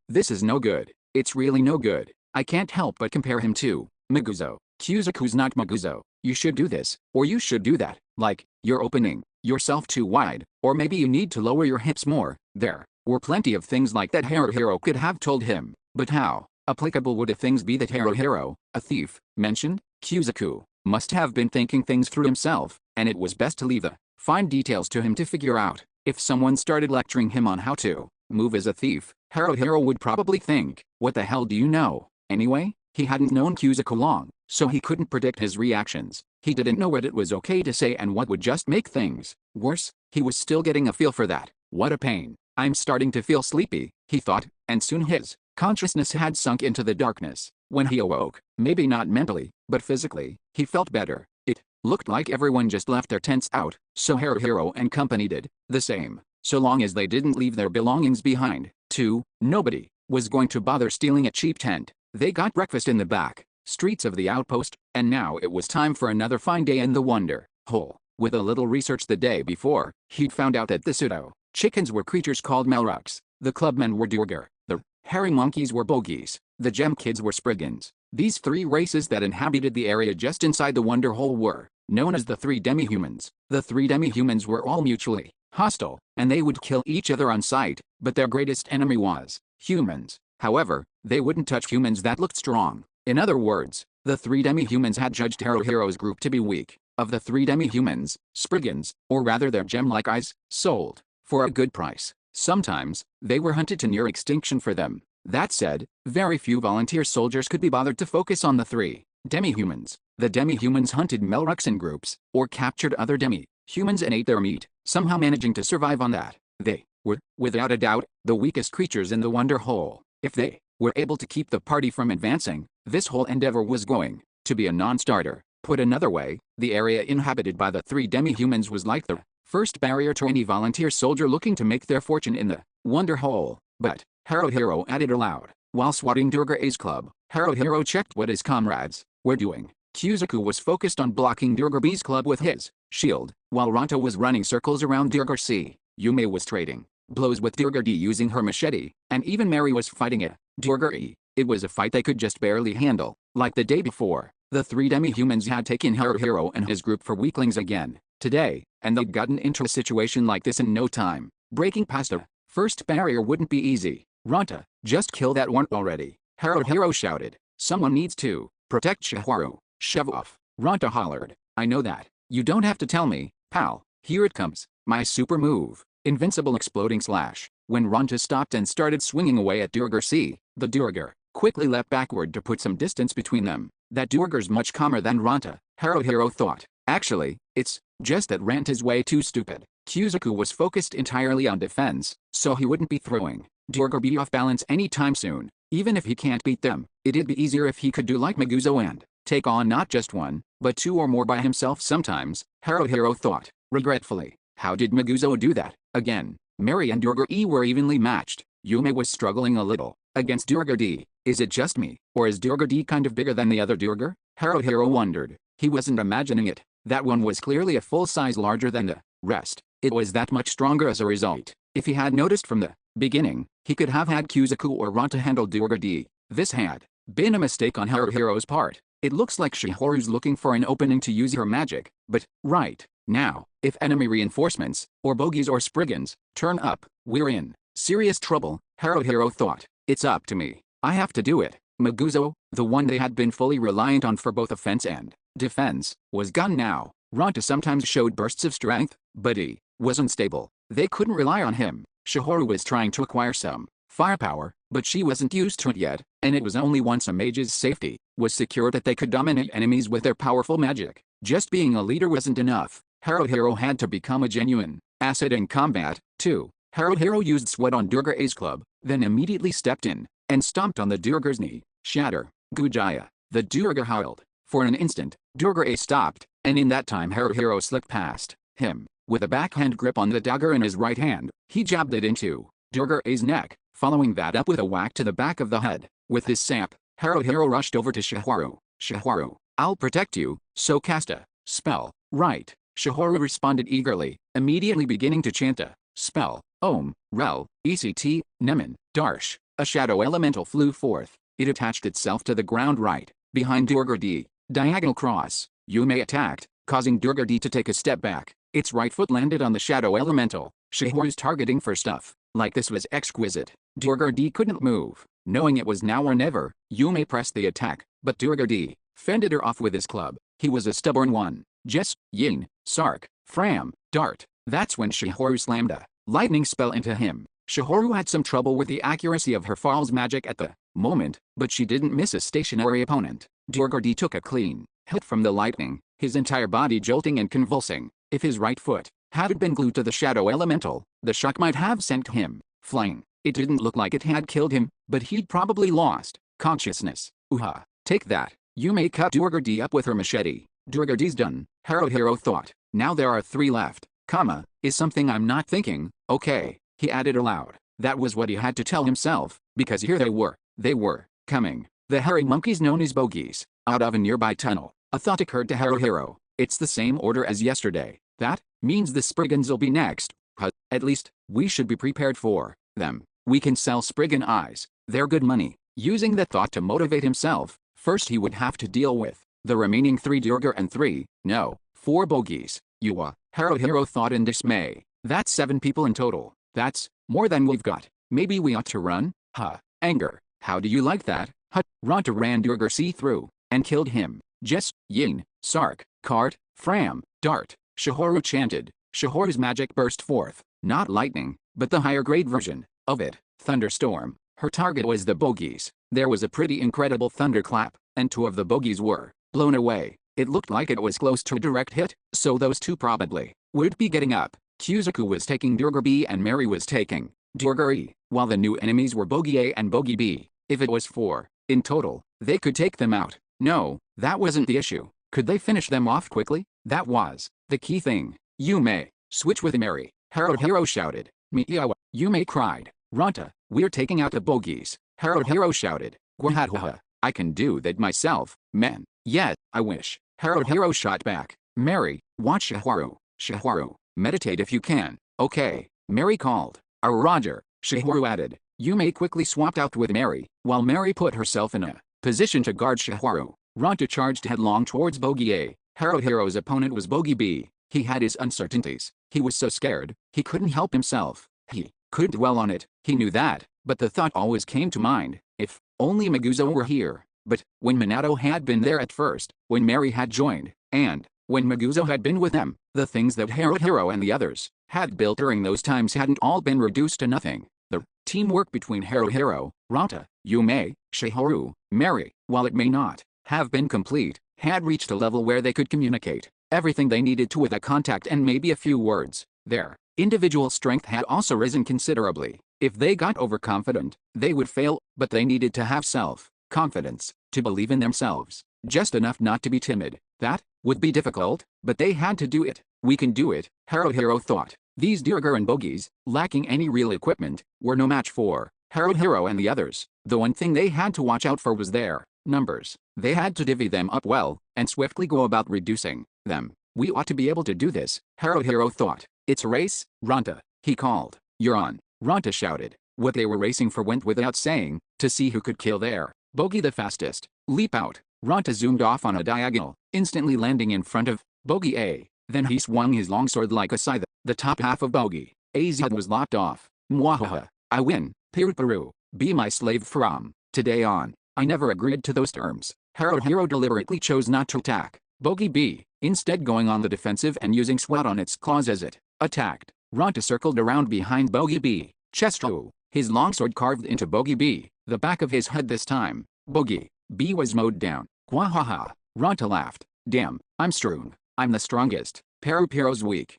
this is no good. It's really no good. I can't help but compare him to Maguzo. Kuzuku's not Maguzo. You should do this, or you should do that, like, you're opening yourself too wide, or maybe you need to lower your hips more. There were plenty of things like that Haruhiro could have told him, but how applicable would the things be that Haruhiro, a thief, mentioned? Kuzuku must have been thinking things through himself, and it was best to leave the fine details to him to figure out. If someone started lecturing him on how to move as a thief, Haruhiro would probably think, what the hell do you know? Anyway, he hadn't known Kuzuku long, so he couldn't predict his reactions. He didn't know what it was okay to say and what would just make things worse. He was still getting a feel for that. What a pain. I'm starting to feel sleepy, he thought, and soon his consciousness had sunk into the darkness. When he awoke, maybe not mentally, but physically, he felt better. It looked like everyone just left their tents out, so Haruhiro and company did the same. So long as they didn't leave their belongings behind, too, nobody was going to bother stealing a cheap tent. They got breakfast in the back streets of the outpost, and now it was time for another fine day in the Wonder Hole. With a little research the day before, he'd found out that the pseudo chickens were creatures called Melruks, the clubmen were Durgar, the hairy monkeys were Bogies, the gem kids were Spriggans. These three races that inhabited the area just inside the Wonder Hole were known as the three demi-humans. The three demi-humans were all mutually hostile, and they would kill each other on sight, but their greatest enemy was humans. However, they wouldn't touch humans that looked strong. In other words, the three demi-humans had judged Haruhiro's group to be weak. Of the three demi-humans, Spriggans, or rather their gem-like eyes, sold for a good price. Sometimes, they were hunted to near extinction for them. That said, very few volunteer soldiers could be bothered to focus on the three demi-humans. The demi-humans hunted Melruks in groups, or captured other demi-humans and ate their meat, somehow managing to survive on that. They were, without a doubt, the weakest creatures in the Wonder Hole. If they were able to keep the party from advancing, this whole endeavor was going to be a non-starter. Put another way, the area inhabited by the three demi-humans was like the first barrier to any volunteer soldier looking to make their fortune in the Wonder Hole. But, Haruhiro added aloud, while swatting Durgar A's club, Haruhiro checked what his comrades were doing. Kuzuku was focused on blocking Durgar B's club with his shield, while Ranta was running circles around Durgar C. Yume was trading blows with Durgar D using her machete, and even Mary was fighting it. Durgar E. It was a fight they could just barely handle. Like the day before, The three demi-humans had taken Haruhiro and his group for weaklings again, today, and they'd gotten into a situation like this in no time. Breaking past a first barrier wouldn't be easy. Ranta, just kill that one already, Haruhiro shouted. Someone needs to protect Shiharu. Shove off, Ranta hollered. I know that. You don't have to tell me, pal. Here it comes, my super move. Invincible exploding slash. When Ranta stopped and started swinging away at Durgar C, the Durgar quickly leapt backward to put some distance between them. That Durgar's much calmer than Ranta, Haruhiro thought. Actually, it's just that Ranta's way too stupid. Kuzaku was focused entirely on defense, so he wouldn't be throwing Durgar B off balance anytime soon. Even if he can't beat them, it'd be easier if he could do like Maguzo and take on not just one, but two or more by himself sometimes, Haruhiro thought, regretfully. How did Maguzo do that? Again, Mary and Durgar E were evenly matched. Yume was struggling a little against Durgar D. Is it just me, or is Durgar D kind of bigger than the other Durgar? Haruhiro wondered. He wasn't imagining it. That one was clearly a full size larger than the rest. It was that much stronger as a result. If he had noticed from the beginning, he could have had Kuzaku or Ranta handle Durgar D. This had been a mistake on Haruhiro's part. It looks like Shihoru's looking for an opening to use her magic, but right now, if enemy reinforcements, or bogies or spriggans, turn up, we're in serious trouble, Haruhiro thought. It's up to me. I have to do it. Maguzo, the one they had been fully reliant on for both offense and defense, was gone now. Ranta sometimes showed bursts of strength, but he was unstable. They couldn't rely on him. Shihoru was trying to acquire some firepower, but she wasn't used to it yet, and it was only once a mage's safety was secured that they could dominate enemies with their powerful magic. Just being a leader wasn't enough. Haruhiro had to become a genuine asset in combat, too. Haruhiro used sweat on Durgar A's club, then immediately stepped in and stomped on the Durgar's knee. Shatter. Gujaya. The Durgar howled. For an instant, Durgar A stopped, and in that time Haruhiro slipped past him. With a backhand grip on the dagger in his right hand, he jabbed it into Durgar A's neck, following that up with a whack to the back of the head. With his sap, Haruhiro rushed over to Shiharu. Shiharu, I'll protect you, so cast a spell. Right. Shiharu responded eagerly, immediately beginning to chant a spell. Om, Rel, Ect, Nemen, Darsh. A shadow elemental flew forth. It attached itself to the ground right behind Durgar D. Diagonal cross. Yume attacked, causing Durgar D to take a step back. Its right foot landed on the shadow elemental. Shiharu's targeting for stuff like this was exquisite. Durgar D couldn't move. Knowing it was now or never, Yume pressed the attack, but Durgar D fended her off with his club. He was a stubborn one. Jess, Yin, Sark, Fram, Dart. That's when Shiharu slammed a lightning spell into him. Shiharu had some trouble with the accuracy of her fall's magic at the moment, but she didn't miss a stationary opponent. Durgar D took a clean hit from the lightning, his entire body jolting and convulsing. If his right foot had been glued to the shadow elemental, the shock might have sent him flying. It didn't look like it had killed him, but he'd probably lost consciousness. Uha, take that. Yume cut Durgar D up with her machete. Durgar D's done, Haruhiro thought. Now there are 3 left. Comma, is something I'm not thinking, okay, he added aloud. That was what he had to tell himself, because here they were coming. The hairy monkeys known as bogies, out of a nearby tunnel. A thought occurred to Haruhiro. It's the same order as yesterday. That means the Spriggans'll be next. At least, we should be prepared for them. We can sell Spriggan eyes. They're good money. Using that thought to motivate himself, first he would have to deal with the remaining 3 Durgar and 4 bogies. Haruhiro thought in dismay. That's 7 people in total. That's more than we've got. Maybe we ought to run? Anger. How do you like that? Ranta ran Durgar C through and killed him. Jess, Yin, Sark, Cart, Fram, Dart. Shiharu chanted. Shiharu's magic burst forth. Not lightning, but the higher grade version of it. Thunderstorm. Her target was the bogies. There was a pretty incredible thunderclap, and 2 of the bogies were blown away. It looked like it was close to a direct hit, so those 2 probably would be getting up. Kuzaku was taking Durgar B and Mary was taking Durgar E, while the new enemies were Bogie A and Bogie B. If it was 4 in total, they could take them out. No, that wasn't the issue. Could they finish them off quickly? That was the key thing. Yume, switch with Mary, Haruhiro shouted. Miyawa, Yume cried. Ranta, we're taking out the bogies, Haruhiro shouted. Gwahahaha, I can do that myself, man. Yeah, I wish. Haruhiro shot back. Mary, watch Shiharu. Shiharu, meditate if you can. Okay, Mary called. Roger, Shiharu added. Yume quickly swapped out with Mary, while Mary put herself in a position to guard Shiharu. Ronta charged headlong towards Bogey A. Haruhiro's opponent was Bogey B. He had his uncertainties. He was so scared, he couldn't help himself. He couldn't dwell on it, he knew that, but the thought always came to mind, if only Maguzo were here. But when Minato had been there at first, when Mary had joined, and when Maguzo had been with them, the things that Haruhiro and the others had built during those times hadn't all been reduced to nothing. The teamwork between Haruhiro, Ronta, Yume, Shihoru, Mary, while it may not have been complete, had reached a level where they could communicate everything they needed to with a contact and maybe a few words. Their individual strength had also risen considerably. If they got overconfident, they would fail, but they needed to have self-confidence, to believe in themselves, just enough not to be timid. That would be difficult, but they had to do it. We can do it, Haruhiro thought. These Grimgar and bogies, lacking any real equipment, were no match for Haruhiro and the others. The one thing they had to watch out for was their numbers. They had to divvy them up well, and swiftly go about reducing them. We ought to be able to do this, Haruhiro thought. It's a race, Ronta, he called. You're on, Ronta shouted. What they were racing for went without saying, to see who could kill their bogey the fastest. Leap out. Ronta zoomed off on a diagonal, instantly landing in front of Bogey A. Then he swung his longsword like a scythe. The top half of Bogey A's head was lopped off. Mwahaha. I win. Piru. Be my slave from today on. I never agreed to those terms. Haruhiro deliberately chose not to attack Bogey B, instead going on the defensive and using SWAT on its claws as it attacked. Ronta circled around behind Bogey B. Chestru, his longsword carved into Bogey B, the back of his head this time. Bogey B was mowed down. Quahaha. Ronta laughed. Damn, I'm strong. I'm the strongest. Piru's weak.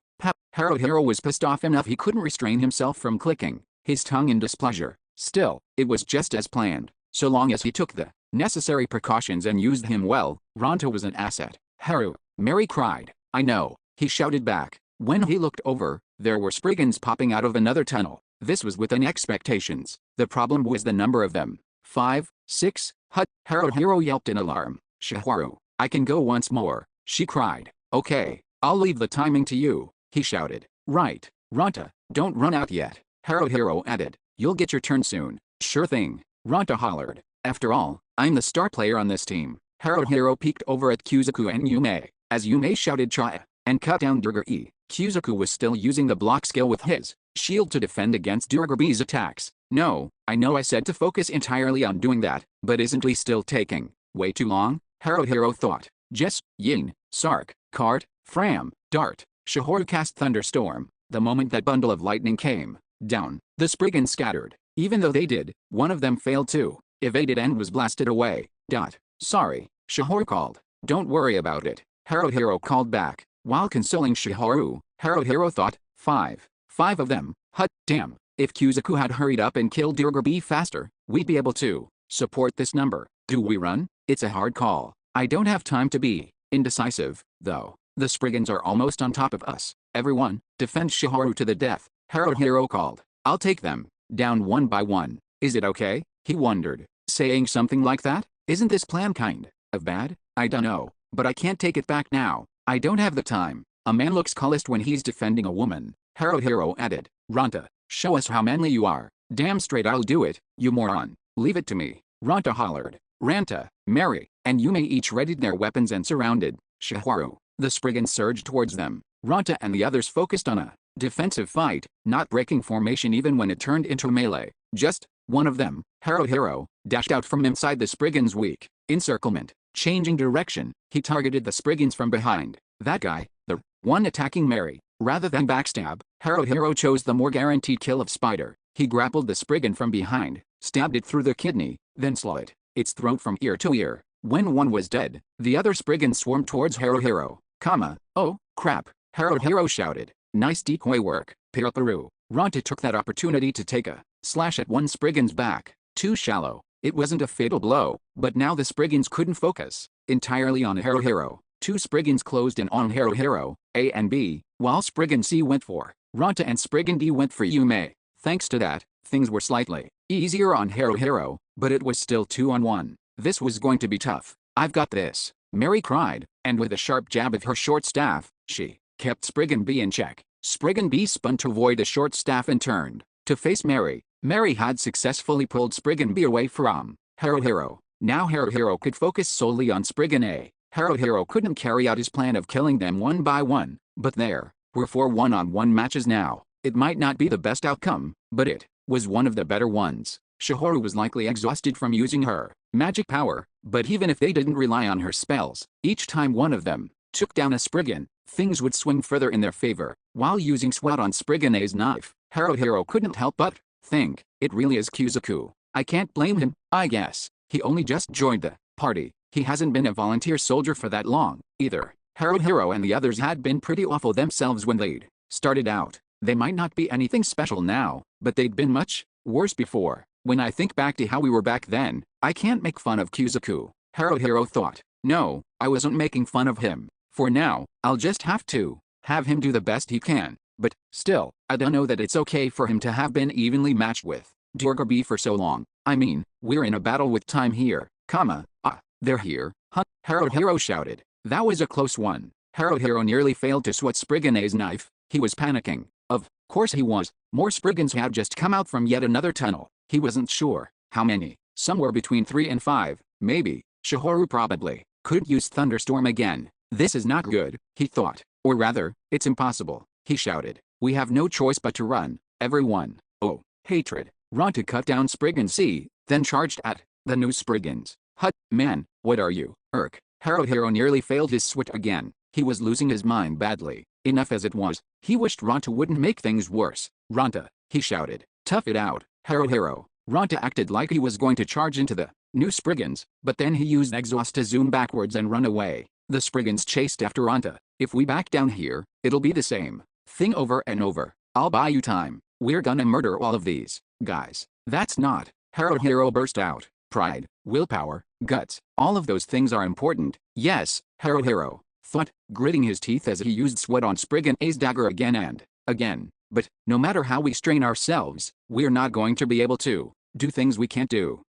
Haruhiro was pissed off enough he couldn't restrain himself from clicking his tongue in displeasure. Still, it was just as planned. So long as he took the necessary precautions and used him well, Ronta was an asset. Haru, Mary cried. I know, he shouted back. When he looked over, there were Spriggans popping out of another tunnel. This was within expectations. The problem was the number of them. 5, 6, Haruhiro yelped in alarm. Shihoru, I can go once more, she cried. Okay, I'll leave the timing to you, he shouted. Right, Ronta, don't run out yet, Haruhiro added. You'll get your turn soon. Sure thing, Ronta hollered. After all, I'm the star player on this team. Haruhiro peeked over at Kuzaku and Yume, as Yume shouted Chaya, and cut down Durgar E. Kuzaku was still using the block skill with his shield to defend against Durgar B's attacks. No, I know I said to focus entirely on doing that, but isn't Lee still taking way too long? Haruhiro thought. Jess, Yin, Sark, Cart, Fram, Dart, Shihoru cast Thunderstorm. The moment that bundle of lightning came down, the Spriggans scattered. Even though they did, one of them failed too, evaded and was blasted away. Sorry, Shihoru called. Don't worry about it, Haruhiro called back. While consoling Shihoru, Haruhiro thought, five of them, damn, if Kuzaku had hurried up and killed Durgar B faster, we'd be able to support this number. Do we run? It's a hard call. I don't have time to be indecisive, though. The Spriggans are almost on top of us. Everyone, defend Shihoru to the death, Haruhiro called. I'll take them down one by one. Is it okay? He wondered. Saying something like that? Isn't this plan kind of bad? I dunno, but I can't take it back now. I don't have the time. A man looks calloused when he's defending a woman, Haruhiro added. Ronta, show us how manly you are. Damn straight I'll do it, you moron. Leave it to me, Ronta hollered. Ranta, Mary, and Yume each readied their weapons and surrounded Shihoru. The Spriggans surged towards them. Ronta and the others focused on a defensive fight, not breaking formation even when it turned into melee. Just one of them, Haruhiro, dashed out from inside the Spriggans' weak encirclement. Changing direction, he targeted the Spriggans from behind. That guy, the one attacking Mary. Rather than backstab, Haruhiro chose the more guaranteed kill of Spider. He grappled the Spriggan from behind, stabbed it through the kidney, then slit its throat from ear to ear. When one was dead, the other Spriggans swarmed towards Haruhiro. Oh, crap, Haruhiro shouted. Nice decoy work, Piru. Ronta took that opportunity to take a slash at one Spriggan's back. Too shallow. It wasn't a fatal blow, but now the Spriggans couldn't focus entirely on Haruhiro. Two Spriggans closed in on Haruhiro, A and B, while Spriggan C went for Ronta and Spriggan D went for Yume. Thanks to that, things were slightly easier on Haruhiro, but it was still 2-on-1. This was going to be tough. I've got this, Mary cried, and with a sharp jab of her short staff, she kept Spriggan B in check. Spriggan B spun to avoid the short staff and turned to face Mary. Mary had successfully pulled Spriggan B away from Haruhiro. Now Haruhiro could focus solely on Spriggan. Haruhiro couldn't carry out his plan of killing them one by one, but there were 4 one-on-one matches now. It might not be the best outcome, but it was one of the better ones. Shihoru was likely exhausted from using her magic power, but even if they didn't rely on her spells, each time one of them took down a Spriggan, things would swing further in their favor. While using SWAT on Spriggan's knife, Haruhiro couldn't help but think, it really is Kuzaku. I can't blame him, I guess. He only just joined the party. He hasn't been a volunteer soldier for that long, either. Haruhiro and the others had been pretty awful themselves when they'd started out. They might not be anything special now, but they'd been much worse before. When I think back to how we were back then, I can't make fun of Kuzaku. Haruhiro thought. No, I wasn't making fun of him. For now, I'll just have to have him do the best he can. But, still, I don't know that it's okay for him to have been evenly matched with Durgarby for so long. I mean, we're in a battle with time here, they're here, huh? Haruhiro shouted. That was a close one. Haruhiro nearly failed to swat Spriggan's knife. He was panicking. Of course he was. More Spriggans had just come out from yet another tunnel. He wasn't sure how many. Somewhere between 3 and 5, maybe. Shihoru probably could use Thunderstorm again. This is not good, he thought. Or rather, it's impossible, he shouted. We have no choice but to run, everyone. Oh, hatred. Ronta cut down Spriggan C, then charged at the new Spriggans. Hut, man, what are you? Haruhiro nearly failed his switch again. He was losing his mind badly. Enough as it was. He wished Ronta wouldn't make things worse. Ronta, he shouted. Tough it out, Haruhiro. Ronta acted like he was going to charge into the new Spriggans, but then he used exhaust to zoom backwards and run away. The Spriggans chased after Ronta. If we back down here, it'll be the same thing over and over. I'll buy you time. We're gonna murder all of these guys. That's not. Haruhiro burst out. Pride, willpower, guts, all of those things are important. Yes, Haruhiro thought, gritting his teeth as he used sweat on Spriggan's dagger again and again. But, no matter how we strain ourselves, we're not going to be able to do things we can't do.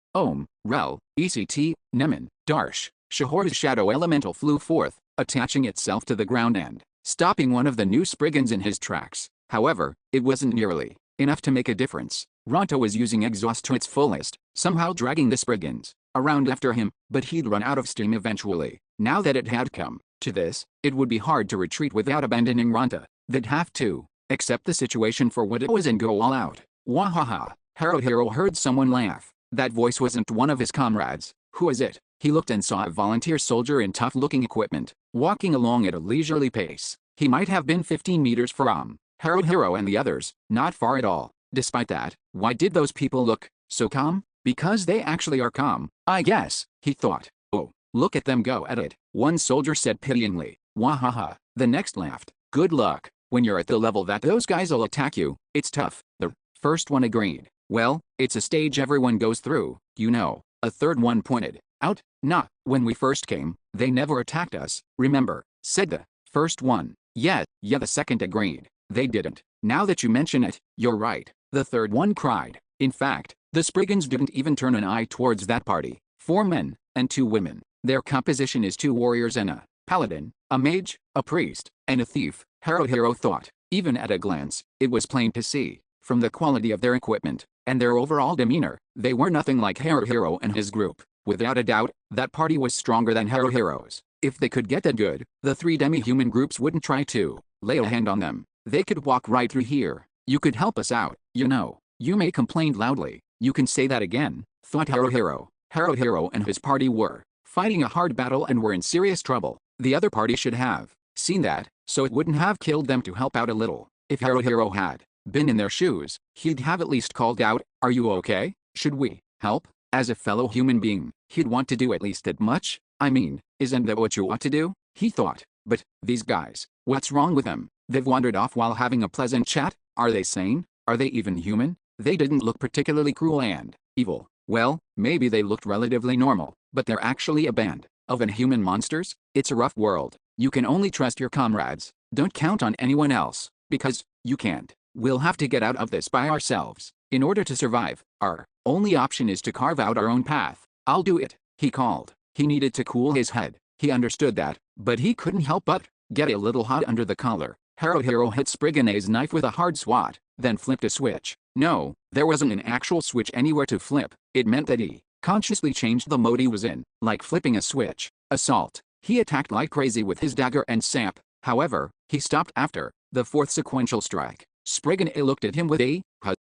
Rel, ECT, Nemen, Darsh. Shihoru's shadow elemental flew forth, attaching itself to the ground and stopping one of the new Spriggans in his tracks. However, it wasn't nearly enough to make a difference. Ronta was using exhaust to its fullest, somehow dragging the Spriggans around after him, but he'd run out of steam eventually. Now that it had come to this, it would be hard to retreat without abandoning Ronta. They'd have to accept the situation for what it was and go all out. Wahaha. Haruhiro heard someone laugh. That voice wasn't one of his comrades. Who is it? He looked and saw a volunteer soldier in tough-looking equipment, walking along at a leisurely pace. He might have been 15 meters from Haruhiro and the others, not far at all. Despite that, why did those people look so calm? Because they actually are calm, I guess, he thought. Oh, look at them go at it, one soldier said pityingly. Wahaha. The next laughed. Good luck. When you're at the level that those guys'll attack you, it's tough. The first one agreed. Well, it's a stage everyone goes through, you know. A third one pointed out. Nah, when we first came, they never attacked us, remember, said the first one. Yeah, the second agreed. They didn't. Now that you mention it, you're right, the third one cried. In fact, the Spriggans didn't even turn an eye towards that party. 4 men and 2 women. Their composition is 2 warriors and a paladin, a mage, a priest, and a thief, Haruhiro thought. Even at a glance, it was plain to see, from the quality of their equipment and their overall demeanor, they were nothing like Haruhiro and his group. Without a doubt, that party was stronger than Haruhiro's. If they could get that good, the 3 demi-human groups wouldn't try to lay a hand on them. They could walk right through here. You could help us out, you know. Yume complained loudly. You can say that again, thought Haruhiro. Haruhiro and his party were fighting a hard battle and were in serious trouble. The other party should have seen that, so it wouldn't have killed them to help out a little. If Haruhiro had been in their shoes, he'd have at least called out, "Are you okay? Should we help?" As a fellow human being, he'd want to do at least that much. I mean, isn't that what you ought to do? He thought. But, these guys, what's wrong with them? They've wandered off while having a pleasant chat? Are they sane? Are they even human? They didn't look particularly cruel and evil. Well, maybe they looked relatively normal, but they're actually a band of inhuman monsters? It's a rough world. You can only trust your comrades. Don't count on anyone else, because you can't. We'll have to get out of this by ourselves. In order to survive, our only option is to carve out our own path. I'll do it, he called. He needed to cool his head. He understood that, but he couldn't help but get a little hot under the collar. Haruhiro hit Spriggan's knife with a hard swat, then flipped a switch. No, there wasn't an actual switch anywhere to flip. It meant that he consciously changed the mode he was in, like flipping a switch. Assault. He attacked like crazy with his dagger and sap. However, he stopped after the fourth sequential strike. Spriggan A looked at him with a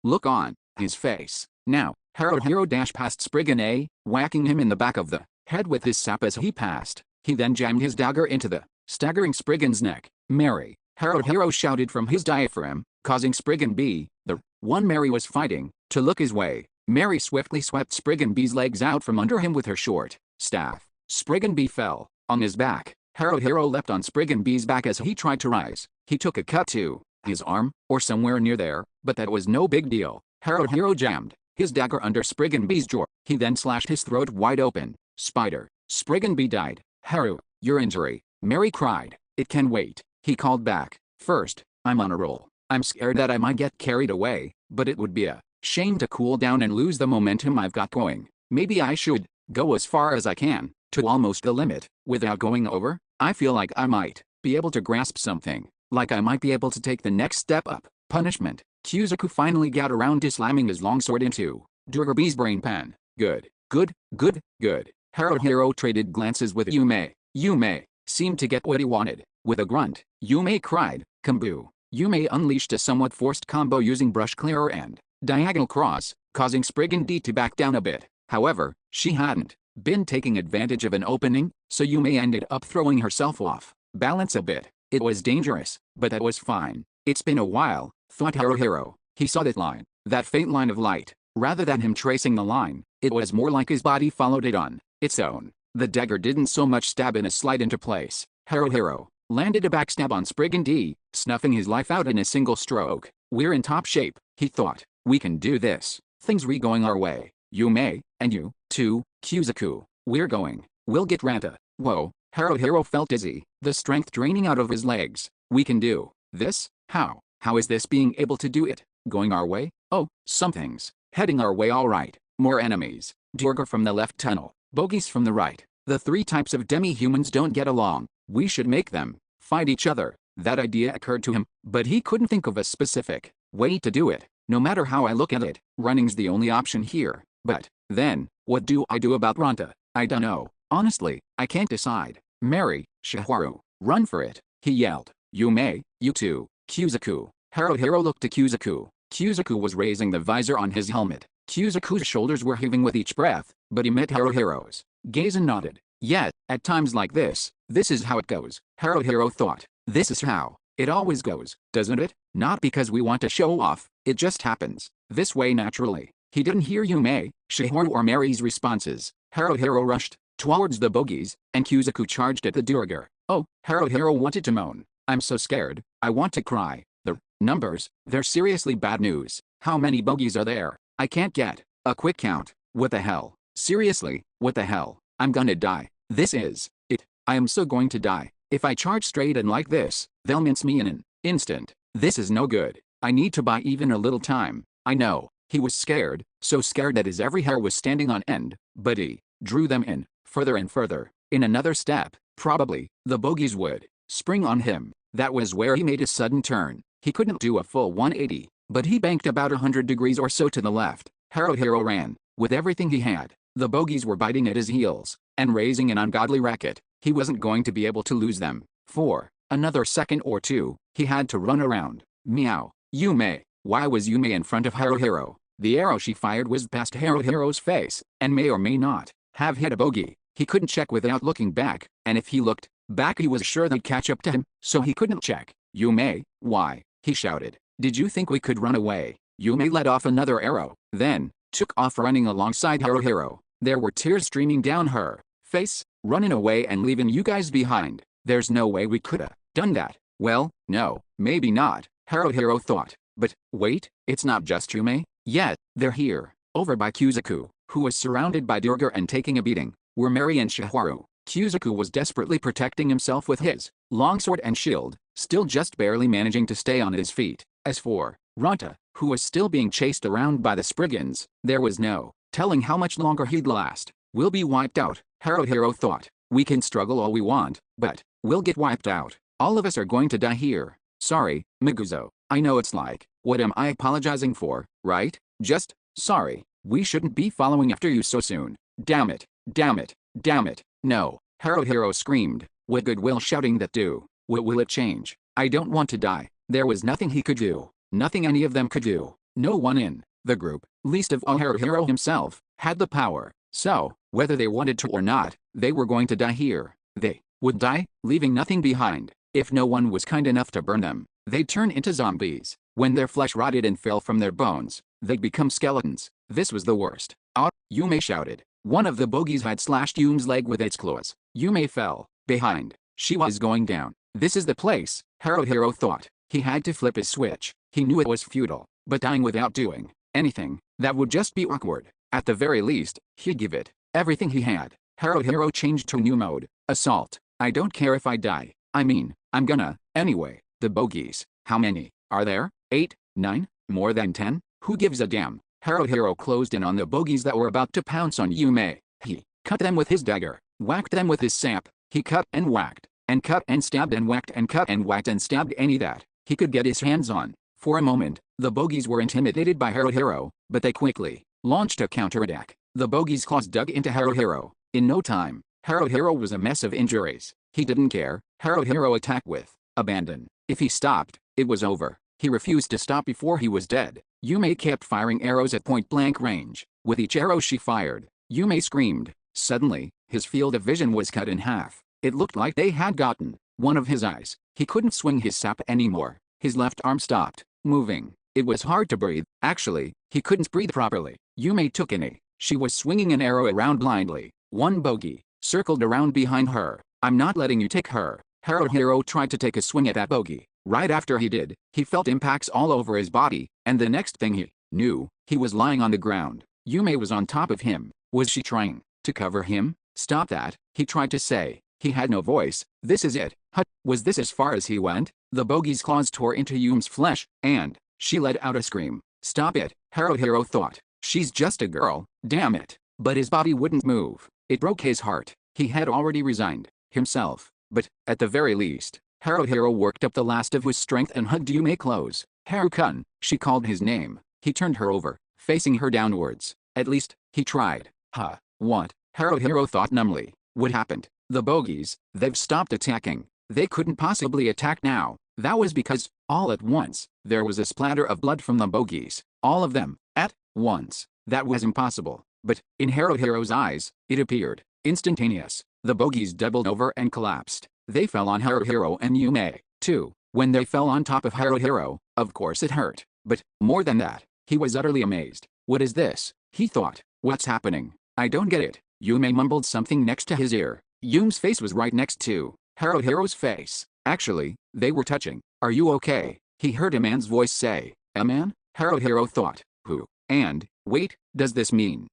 look on his face. Now, Haruhiro dashed past Spriggan A, whacking him in the back of the head with his sap as he passed. He then jammed his dagger into the staggering Spriggan's neck. Mary! Haruhiro shouted from his diaphragm, causing Spriggan B, the one Mary was fighting, to look his way. Mary swiftly swept Spriggan B's legs out from under him with her short staff. Spriggan B fell on his back. Haruhiro leapt on Spriggan B's back as he tried to rise. He took a cut to his arm, or somewhere near there, but that was no big deal. Haruhiro jammed his dagger under Spriggan B's jaw. He then slashed his throat wide open. Spider. Spriggan B died. Haru, your injury. Mary cried. It can wait. He called back. First, I'm on a roll. I'm scared that I might get carried away, but it would be a shame to cool down and lose the momentum I've got going. Maybe I should go as far as I can, to almost the limit, without going over. I feel like I might be able to grasp something, like I might be able to take the next step up. Punishment. Kyuzaku finally got around to slamming his longsword into Durga B's brain pan. Good, good, good, good. Haruhiro traded glances with Yume. Yume seemed to get what he wanted. With a grunt, Yume cried, Kambu. Yume unleashed a somewhat forced combo using brush clearer and diagonal cross, causing Spriggan D to back down a bit. However, she hadn't been taking advantage of an opening, so Yume ended up throwing herself off balance a bit. It was dangerous, but that was fine. It's been a while, thought Haruhiro. He saw that line, that faint line of light. Rather than him tracing the line, it was more like his body followed it on its own. The dagger didn't so much stab in as slide into place. Haruhiro landed a backstab on Spriggan D, snuffing his life out in a single stroke. We're in top shape, he thought. We can do this. Things going our way. Yume, and you, too, Kyuzaku. We're going. We'll get Ranta. Whoa. Haruhiro felt dizzy, the strength draining out of his legs. We can do this? How? How is this being able to do it? Going our way? Oh, something's heading our way all right. More enemies. Durga from the left tunnel. Bogies from the right. The three types of demi-humans don't get along. We should make them fight each other. That idea occurred to him, but he couldn't think of a specific way to do it. No matter how I look at it, running's the only option here. But then, what do I do about Ranta? I don't know. Honestly, I can't decide. Mary, Shiharu, run for it, he yelled. Yume, you too, Kyuzaku. Haruhiro looked to Kyuzaku. Kyuzaku was raising the visor on his helmet. Kyuzaku's shoulders were heaving with each breath, but he met Haruhiro's gaze and nodded. Yet, at times like this is how it goes. Haruhiro thought. This is how it always goes, doesn't it? Not because we want to show off, it just happens this way naturally. He didn't hear Yume, Shiharu or Mary's responses. Haruhiro rushed towards the bogies, and Kyuzaku charged at the Durga. Oh, Haruhiro wanted to moan. I'm so scared, I want to cry. The numbers, they're seriously bad news. How many bogies are there? I can't get a quick count. What the hell? Seriously, what the hell? I'm gonna die. This is it. I am so going to die. If I charge straight and like this, they'll mince me in an instant. This is no good. I need to buy even a little time. I know. He was scared, so scared that his every hair was standing on end, but he drew them in, further and further. In another step, probably, the bogies would spring on him. That was where he made a sudden turn. He couldn't do a full 180, but he banked about 100 degrees or so to the left. Haruhiro ran with everything he had. The bogies were biting at his heels and raising an ungodly racket. He wasn't going to be able to lose them. For another second or two, he had to run around. Meow. Yume. Why was Yume in front of Haruhiro? The arrow she fired whizzed past Haruhiro's face and may or may not have hit a bogie. He couldn't check without looking back, and if he looked back he was sure they'd catch up to him, so he couldn't check. Yume, why? He shouted. Did you think we could run away? Yume let off another arrow, then took off running alongside Haruhiro. There were tears streaming down her face. Running away and leaving you guys behind. There's no way we coulda done that. Well, no, maybe not, Haruhiro thought. But, wait, it's not just Yume. Yet, they're here. Over by Kyuzaku, who was surrounded by Durga and taking a beating, were Mary and Shiharu. Kyuzaku was desperately protecting himself with his longsword and shield, still just barely managing to stay on his feet. As for Ranta, who was still being chased around by the Spriggans, there was no telling how much longer he'd last. We'll be wiped out, Haruhiro thought. We can struggle all we want, but we'll get wiped out. All of us are going to die here. Sorry, Miguzo. I know it's like, what am I apologizing for, right? Just sorry. We shouldn't be following after you so soon. Damn it, damn it, damn it, no, Haruhiro screamed, with goodwill shouting that do. What will it change? I don't want to die. There was nothing he could do, nothing any of them could do. No one in the group, least of all Haruhiro himself, had the power. So, whether they wanted to or not, they were going to die here. They would die, leaving nothing behind. If no one was kind enough to burn them, they'd turn into zombies. When their flesh rotted and fell from their bones, they'd become skeletons. This was the worst. Ah, Yume shouted. One of the bogies had slashed Yume's leg with its claws. Yume fell behind. She was going down. This is the place, Haruhiro thought. He had to flip his switch. He knew it was futile, but dying without doing anything, that would just be awkward. At the very least, he'd give it everything he had. Haruhiro changed to new mode. Assault. I don't care if I die. I mean, I'm gonna, anyway. The bogies. How many are there? 8? 9? More than 10? Who gives a damn? Haruhiro closed in on the bogies that were about to pounce on Yume. He cut them with his dagger, whacked them with his sap. He cut and whacked, and cut and stabbed and whacked and cut and whacked and stabbed any that he could get his hands on. For a moment, the bogies were intimidated by Haruhiro, but they quickly launched a counterattack. The bogies' claws dug into Haruhiro. In no time, Haruhiro was a mess of injuries. He didn't care. Haruhiro attacked with abandon. If he stopped, it was over. He refused to stop before he was dead. Yume kept firing arrows at point-blank range. With each arrow she fired, Yume screamed. Suddenly, his field of vision was cut in half. It looked like they had gotten one of his eyes. He couldn't swing his sap anymore. His left arm stopped moving. It was hard to breathe. Actually, he couldn't breathe properly. Yume took an aim. She was swinging an arrow around blindly. One bogey circled around behind her. I'm not letting you take her. Haruhiro tried to take a swing at that bogey. Right after he did, he felt impacts all over his body, and the next thing he knew, he was lying on the ground. Yume was on top of him. Was she trying to cover him? Stop that, he tried to say. He had no voice. This is it. Hut, was this as far as he went? The bogey's claws tore into Yume's flesh, and she let out a scream. Stop it, Haruhiro thought. She's just a girl, damn it. But his body wouldn't move. It broke his heart. He had already resigned himself. But, at the very least, Haruhiro worked up the last of his strength and hugged Yume close. Haru-kun, she called his name. He turned her over, facing her downwards. At least, he tried. Huh, what? Haruhiro thought numbly. What happened? The bogies, they've stopped attacking. They couldn't possibly attack now. That was because, all at once, there was a splatter of blood from the bogies. All of them, at once. That was impossible. But, in Haruhiro's eyes, it appeared instantaneous. The bogies doubled over and collapsed. They fell on Haruhiro and Yume, too. When they fell on top of Haruhiro, of course it hurt. But, more than that, he was utterly amazed. What is this? He thought. What's happening? I don't get it. Yume mumbled something next to his ear. Yume's face was right next to Haruhiro's face. Actually, they were touching. Are you okay? He heard a man's voice say. A man? Haruhiro thought. Who? And, wait, does this mean,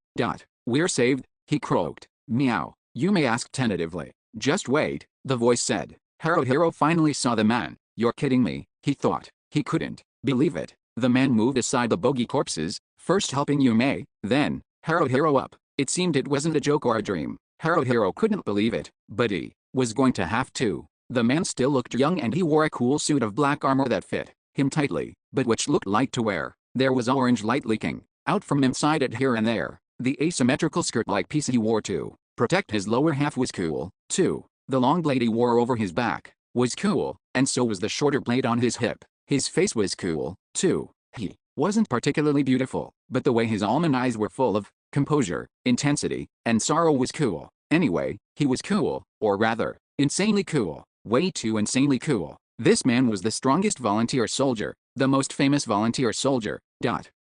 we're saved? He croaked. Meow. Yume asked tentatively. Just wait, the voice said. Haruhiro finally saw the man. You're kidding me, he thought. He couldn't believe it. The man moved aside the bogey corpses, first helping Yume, then Haruhiro up. It seemed it wasn't a joke or a dream. Haruhiro couldn't believe it, but he was going to have to. The man still looked young and he wore a cool suit of black armor that fit him tightly, but which looked light to wear. There was orange light leaking out from inside it here and there. The asymmetrical skirt-like piece he wore to protect his lower half was cool, too. The long blade he wore over his back was cool, and so was the shorter blade on his hip. His face was cool, too. He wasn't particularly beautiful, but the way his almond eyes were full of composure, intensity, and sorrow was cool. Anyway, he was cool, or rather, insanely cool. Way too insanely cool. This man was the strongest volunteer soldier, the most famous volunteer soldier.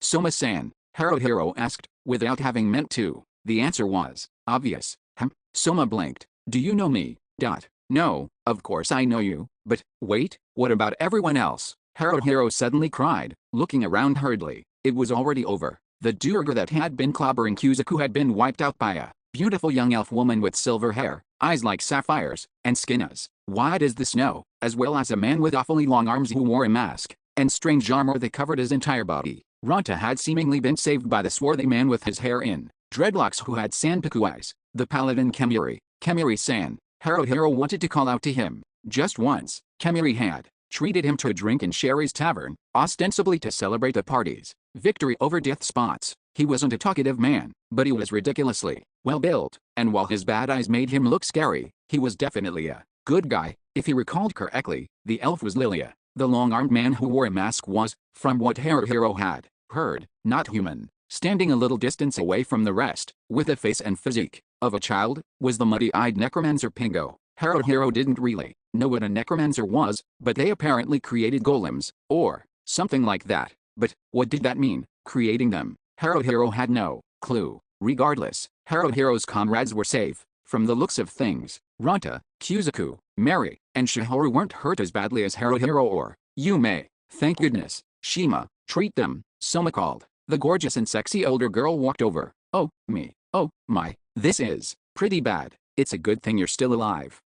Soma-san, Haruhiro asked, without having meant to. The answer was obvious. Soma blinked. Do you know me? No, of course I know you, but, wait, what about everyone else? Haruhiro suddenly cried, looking around hurriedly. It was already over. The Durga that had been clobbering Kuzaku had been wiped out by a beautiful young elf woman with silver hair, eyes like sapphires, and skin as wide as the snow, as well as a man with awfully long arms who wore a mask and strange armor that covered his entire body. Ranta had seemingly been saved by the swarthy man with his hair in dreadlocks who had Sanpaku eyes, the paladin Kemuri. Kemuri-san, Haruhiro wanted to call out to him. Just once, Kemuri had treated him to a drink in Sherry's tavern, ostensibly to celebrate the party's victory over Death Spots. He wasn't a talkative man, but he was ridiculously well built, and while his bad eyes made him look scary, he was definitely a good guy. If he recalled correctly, the elf was Lilia. The long-armed man who wore a mask was, from what Haruhiro had heard, not human. Standing a little distance away from the rest, with the face and physique of a child, was the muddy-eyed necromancer Pingo. Haruhiro didn't really know what a necromancer was, but they apparently created golems, or something like that. But what did that mean, creating them? Haruhiro had no clue. Regardless, Haruhiro's comrades were safe. From the looks of things, Ranta, Kuzuku, Mary, and Shihoru weren't hurt as badly as Haruhiro or Yume. Thank goodness. Shima, treat them, Soma called. The gorgeous and sexy older girl walked over. Oh, me. Oh, my. This is pretty bad. It's a good thing you're still alive.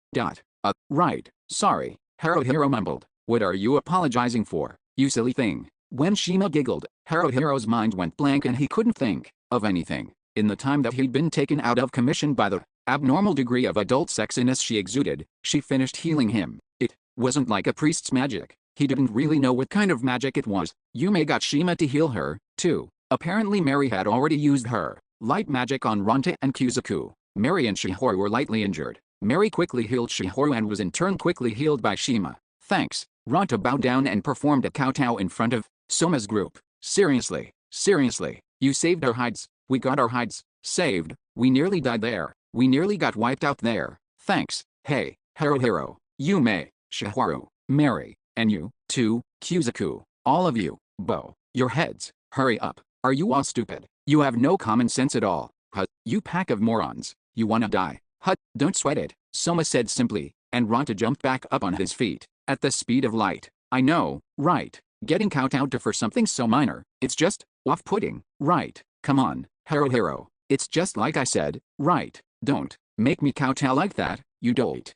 Right. Sorry. Haruhiro mumbled. What are you apologizing for, you silly thing? When Shima giggled, Haruhiro's mind went blank and he couldn't think of anything. In the time that he'd been taken out of commission by the abnormal degree of adult sexiness she exuded, she finished healing him. It wasn't like a priest's magic. He didn't really know what kind of magic it was. Yume got Shima to heal her, too. Apparently Mary had already used her light magic on Ranta and Kuzuku. Mary and Shihoru were lightly injured. Mary quickly healed Shihoru and was in turn quickly healed by Shima. Thanks. Ranta bowed down and performed a kowtow in front of Soma's group. Seriously, you saved our hides. We got our hides saved. We nearly died there. We nearly got wiped out there. Thanks. Hey, Haruhiro, Yume, Shihoru, Mary, and you, too, Kuzuku. All of you. Bow your heads. Hurry up. Are you all stupid? You have no common sense at all. You pack of morons. You wanna die? Don't sweat it, Soma said simply, and Ranta jumped back up on his feet, at the speed of light. I know, right? Getting kowtowed to for something so minor, it's just off-putting, right? Come on, Haruhiro. It's just like I said, right? Don't make me kowtow like that, you dolt.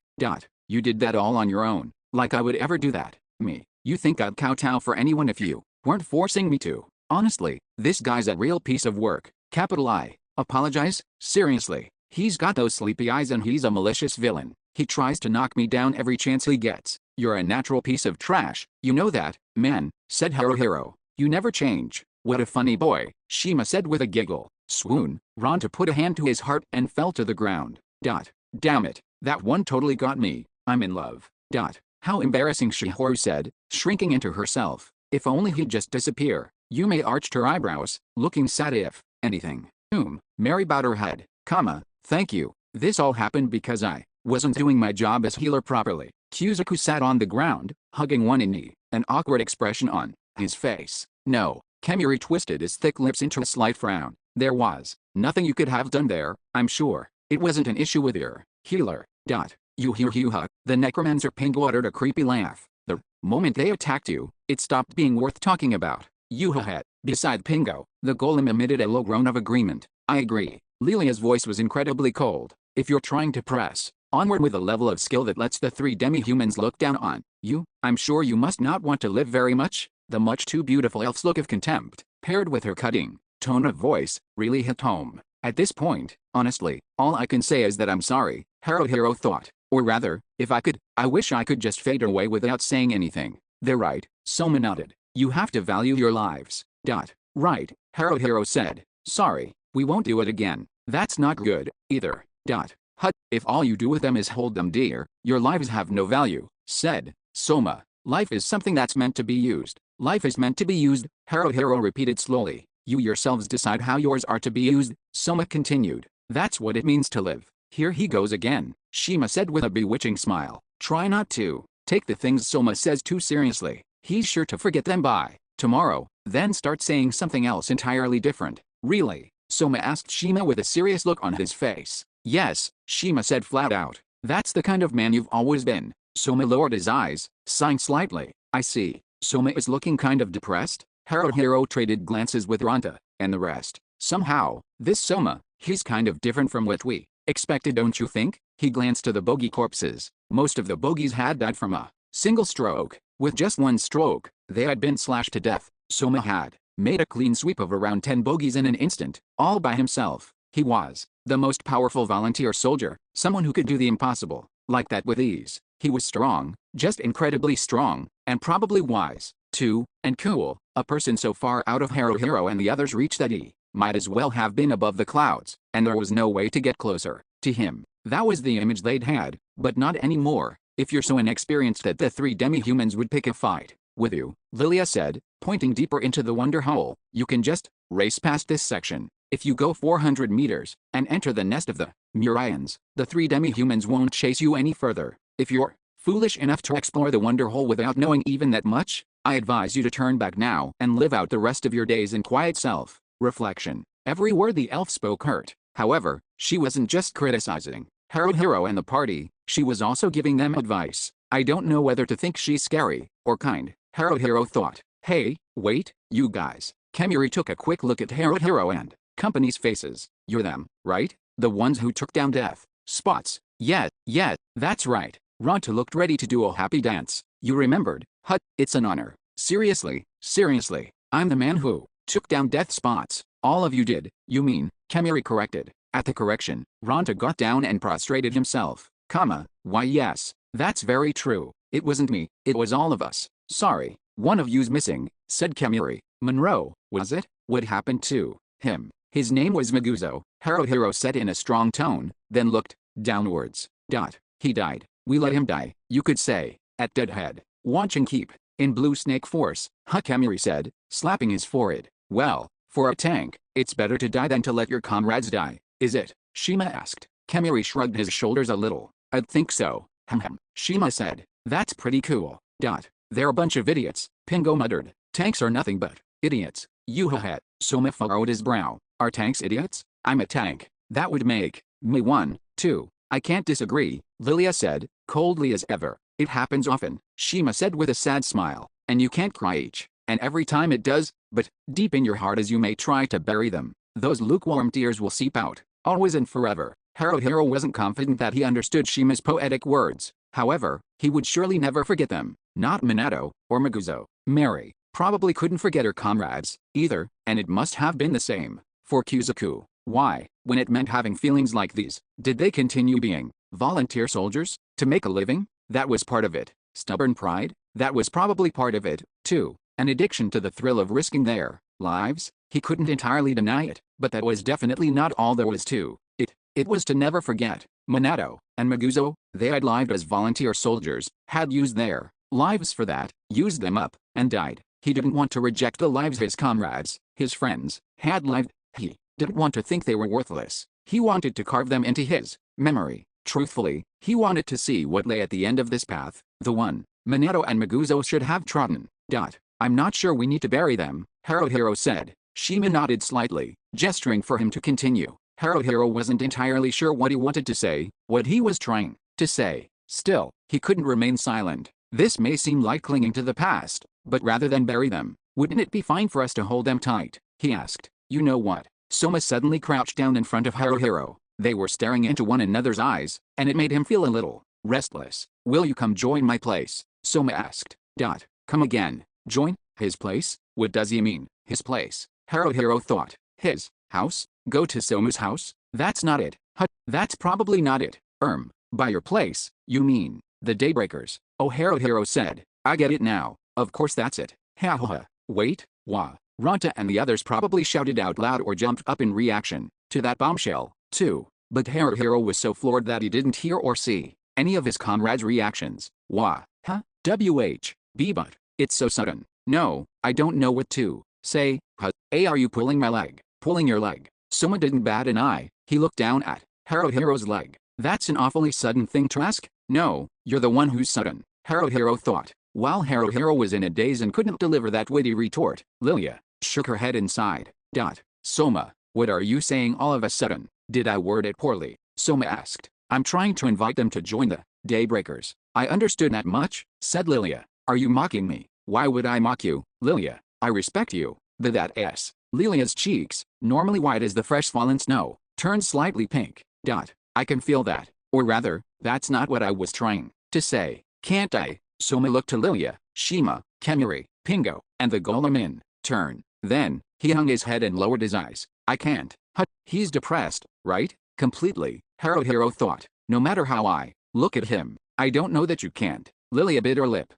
You did that all on your own, like I would ever do that. Me. You think I'd kowtow for anyone if you weren't forcing me to? Honestly, this guy's a real piece of work. Capital I. Apologize? Seriously. He's got those sleepy eyes and he's a malicious villain. He tries to knock me down every chance he gets. You're a natural piece of trash. You know that, man, said Haruhiro. You never change. What a funny boy, Shima said with a giggle. Swoon. Ranta put a hand to his heart and fell to the ground. Damn it. That one totally got me. I'm in love. How embarrassing, Shihoru said, shrinking into herself. If only he'd just disappear. Yume arched her eyebrows, looking sad if anything. Mary bowed her head. Thank you. This all happened because I wasn't doing my job as healer properly. Kuzuku sat on the ground, hugging one knee, an awkward expression on his face. No. Kemuri twisted his thick lips into a slight frown. There was nothing you could have done there, I'm sure. It wasn't an issue with your healer. You hear Hyuha. The necromancer Pingo uttered a creepy laugh. The moment they attacked you, it stopped being worth talking about. Yuha. Beside Pingo, the golem emitted a low groan of agreement. I agree. Lilia's voice was incredibly cold. If you're trying to press onward with a level of skill that lets the three demi-humans look down on you, I'm sure you must not want to live very much. The much too beautiful elf's look of contempt, paired with her cutting tone of voice, really hit home. At this point, honestly, all I can say is that I'm sorry, Haruhiro thought. Or rather, if I could, I wish I could just fade away without saying anything. They're right, Soma nodded. You have to value your lives. Right, Haruhiro said. Sorry, we won't do it again. That's not good, either. If all you do with them is hold them dear, your lives have no value, said Soma. Life is something that's meant to be used. Life is meant to be used, Haruhiro repeated slowly. You yourselves decide how yours are to be used, Soma continued. That's what it means to live. Here he goes again, Shima said with a bewitching smile. Try not to take the things Soma says too seriously. He's sure to forget them by tomorrow, then start saying something else entirely different. Really? Soma asked Shima with a serious look on his face. Yes, Shima said flat out. That's the kind of man you've always been. Soma lowered his eyes, sighing slightly. I see. Soma is looking kind of depressed. Haruhiro traded glances with Ranta and the rest. Somehow, this Soma, he's kind of different from what we expected, don't you think? He glanced to the bogey corpses. Most of the bogeys had died from a single stroke. With just one stroke, they had been slashed to death. Soma had made a clean sweep of around 10 bogeys in an instant, all by himself. He was the most powerful volunteer soldier, someone who could do the impossible, like that with ease. He was strong, just incredibly strong, and probably wise, too, and cool, a person so far out of Haruhiro and the others' reach that he might as well have been above the clouds, and there was no way to get closer to him. That was the image they'd had, but not anymore. If you're so inexperienced that the three demi-humans would pick a fight with you, Lilia said, pointing deeper into the wonder hole, you can just race past this section. If you go 400 meters and enter the nest of the Murians, the three demi-humans won't chase you any further. If you're foolish enough to explore the wonder hole without knowing even that much, I advise you to turn back now and live out the rest of your days in quiet self-reflection. Every word the elf spoke hurt. However, she wasn't just criticizing Haruhiro and the party, she was also giving them advice. I don't know whether to think she's scary or kind, Haruhiro thought. Hey, wait, you guys. Kemuri took a quick look at Haruhiro and company's faces. You're them, right? The ones who took down Death Spots. Yeah, that's right. Ronta looked ready to do a happy dance. You remembered? It's an honor. Seriously, I'm the man who took down Death Spots. All of you did, you mean, Kemuri corrected. At the correction, Ronta got down and prostrated himself. Why yes, that's very true. It wasn't me, it was all of us. Sorry, one of you's missing, said Kemuri. Monroe, was it? What happened to him? His name was Maguzo, Haruhiro said in a strong tone, then looked downwards. He died. We let him die, you could say, at Deadhead. Watching keep in Blue Snake Force, Kemuri said, slapping his forehead. Well, for a tank, it's better to die than to let your comrades die, is it? Shima asked. Kemuri shrugged his shoulders a little. I'd think so. Shima said. That's pretty cool. They're a bunch of idiots, Pingo muttered. Tanks are nothing but idiots. Yuhahet. Soma furrowed his brow. Are tanks idiots? I'm a tank. That would make me one, too. I can't disagree, Lilia said, coldly as ever. It happens often, Shima said with a sad smile, and you can't cry each and every time it does, but deep in your heart as you may try to bury them, those lukewarm tears will seep out, always and forever. Haruhiro wasn't confident that he understood Shima's poetic words. However, he would surely never forget them. Not Minato, or Maguzo. Mary probably couldn't forget her comrades, either, and it must have been the same for Kuzaku. Why, when it meant having feelings like these, did they continue being volunteer soldiers? To make a living? That was part of it. Stubborn pride? That was probably part of it, too. An addiction to the thrill of risking their lives? He couldn't entirely deny it, but that was definitely not all there was to it. It was to never forget. Minato and Maguzo, they had lived as volunteer soldiers, had used their lives for that, used them up, and died. He didn't want to reject the lives his comrades, his friends, had lived. He didn't want to think they were worthless. He wanted to carve them into his memory. Truthfully, he wanted to see what lay at the end of this path, the one Minato and Maguzo should have trodden. I'm not sure we need to bury them, Haruhiro said. Shima nodded slightly, gesturing for him to continue. Haruhiro wasn't entirely sure what he wanted to say, what he was trying to say. Still, he couldn't remain silent. This may seem like clinging to the past, but rather than bury them, wouldn't it be fine for us to hold them tight? He asked. You know what? Soma suddenly crouched down in front of Haruhiro. They were staring into one another's eyes, and it made him feel a little restless. Will you come join my place? Soma asked. Come again. Join? His place? What does he mean, his place? Haruhiro thought. His house? Go to Soma's house? That's not it. That's probably not it. By your place, you mean the Daybreakers. Oh, Haruhiro said. I get it now. Of course that's it. Ha. Wait, wah. Ronta and the others probably shouted out loud or jumped up in reaction to that bombshell, too. But Haruhiro was so floored that he didn't hear or see any of his comrades' reactions. Wah. WHB but it's so sudden. No, I don't know what to say. Are you pulling my leg? Pulling your leg? Soma didn't bat an eye. He looked down at Haruhiro's leg. That's an awfully sudden thing to ask. No, you're the one who's sudden, Haruhiro thought. While Haruhiro was in a daze and couldn't deliver that witty retort, Lilia shook her head and sighed. Soma, what are you saying all of a sudden? Did I word it poorly? Soma asked. I'm trying to invite them to join the Daybreakers. I understood that much, said Lilia. Are you mocking me? Why would I mock you, Lilia? I respect you. Lilia's cheeks, normally white as the fresh fallen snow, turned slightly pink. I can feel that. Or rather, that's not what I was trying to say. Can't I? Soma looked to Lilia, Shima, Kemuri, Pingo, and the golem in turn. Then, he hung his head and lowered his eyes. I can't. He's depressed, right? Completely, Haruhiro thought. No matter how I look at him, I don't know that you can't. Lilia bit her lip.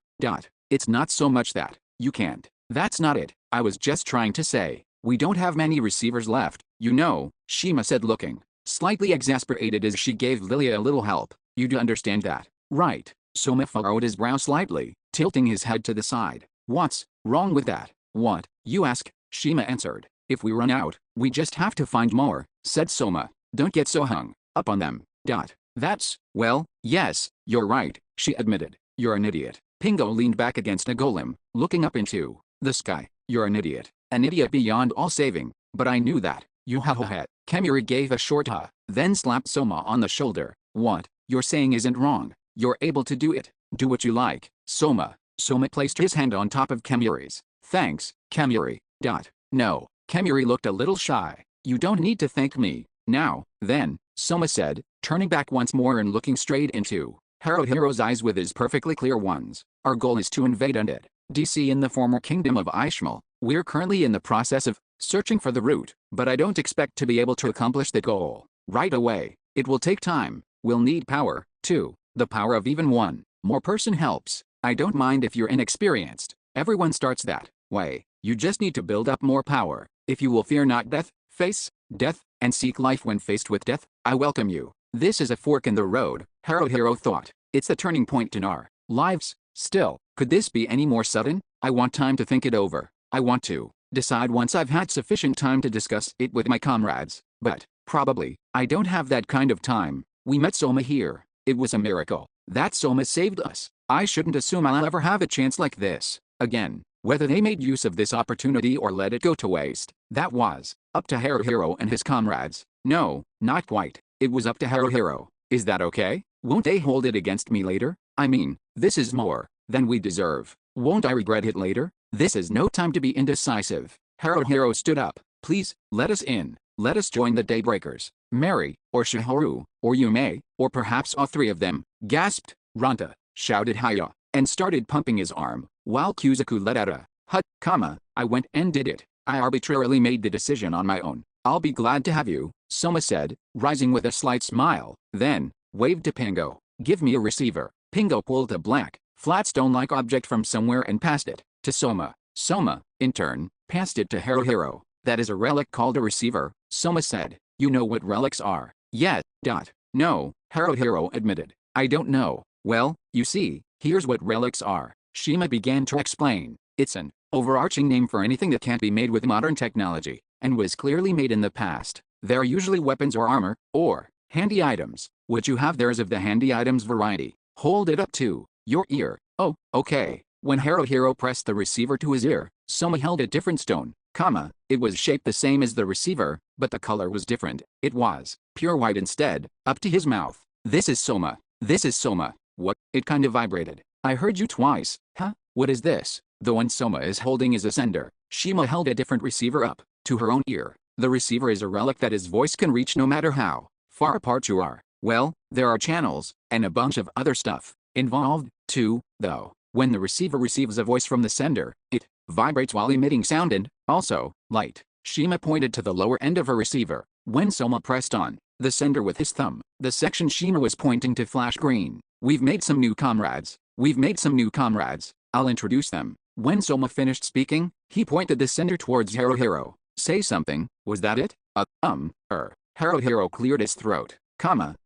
It's not so much that you can't. That's not it. I was just trying to say We don't have many receivers left, you know, Shima said, looking slightly exasperated as she gave Lilia a little help. You do understand that, right? Soma furrowed his brow slightly, tilting his head to the side. What's wrong with that? What, you ask? Shima answered. If we run out, we just have to find more, said Soma. Don't get so hung up on them. That's, well, yes, you're right, she admitted. You're an idiot. Pingo leaned back against a golem, looking up into the sky. You're an idiot beyond all saving, but I knew that. You ha. Kemuri gave a short ha, then slapped Soma on the shoulder. What you're saying isn't wrong. You're able to do it. Do what you like, Soma. Soma placed his hand on top of Kemuri's. Thanks, Kemuri. No, Kemuri looked a little shy. You don't need to thank me. Now, then, Soma said, turning back once more and looking straight into Haruhiro's eyes with his perfectly clear ones. Our goal is to invade Undead DC in the former kingdom of Ishmael. We're currently in the process of searching for the root, but I don't expect to be able to accomplish the goal right away. It will take time. We'll need power, too. The power of even one more person helps. I don't mind if you're inexperienced. Everyone starts that way. You just need to build up more power. If you will fear not death, face death, and seek life when faced with death, I welcome you. This is a fork in the road, Haruhiro thought. It's the turning point in our lives. Still, could this be any more sudden? I want time to think it over. I want to decide once I've had sufficient time to discuss it with my comrades. But, probably, I don't have that kind of time. We met Soma here. It was a miracle that Soma saved us. I shouldn't assume I'll ever have a chance like this again. Whether they made use of this opportunity or let it go to waste, that was up to Haruhiro and his comrades. No, not quite. It was up to Haruhiro. Is that okay? Won't they hold it against me later? I mean, this is more than we deserve. Won't I regret it later? This is no time to be indecisive. Haruhiro stood up. Please, let us in. Let us join the Daybreakers. Mary, or Shihoru, or Yume, or perhaps all three of them, gasped. Ranta, shouted Haya, and started pumping his arm, while Kuzaku let out a hut, I went and did it. I arbitrarily made the decision on my own. I'll be glad to have you, Soma said, rising with a slight smile, then waved to Pingo. Give me a receiver. Pingo pulled a black, flat stone-like object from somewhere and passed it to Soma. Soma, in turn, passed it to Haruhiro. That is a relic called a receiver, Soma said. You know what relics are? Yeah. No, Haruhiro admitted. I don't know. Well, you see, here's what relics are. Shima began to explain. It's an overarching name for anything that can't be made with modern technology, and was clearly made in the past. They're usually weapons or armor, or handy items. What you have there is of the handy items variety. Hold it up to your ear. Oh, okay. When Haruhiro pressed the receiver to his ear, Soma held a different stone, it was shaped the same as the receiver, but the color was different. It was pure white instead, up to his mouth. This is Soma. This is Soma. What? It kind of vibrated. I heard you twice. Huh? What is this? The one Soma is holding is a sender. Shima held a different receiver up to her own ear. The receiver is a relic that his voice can reach no matter how far apart you are. Well, there are channels, and a bunch of other stuff involved, too, though. When the receiver receives a voice from the sender, it vibrates while emitting sound and, also, light. Shima pointed to the lower end of her receiver. When Soma pressed on the sender with his thumb, the section Shima was pointing to flashed green. We've made some new comrades. I'll introduce them. When Soma finished speaking, he pointed the sender towards Haruhiro. Say something, was that it? Haruhiro cleared his throat.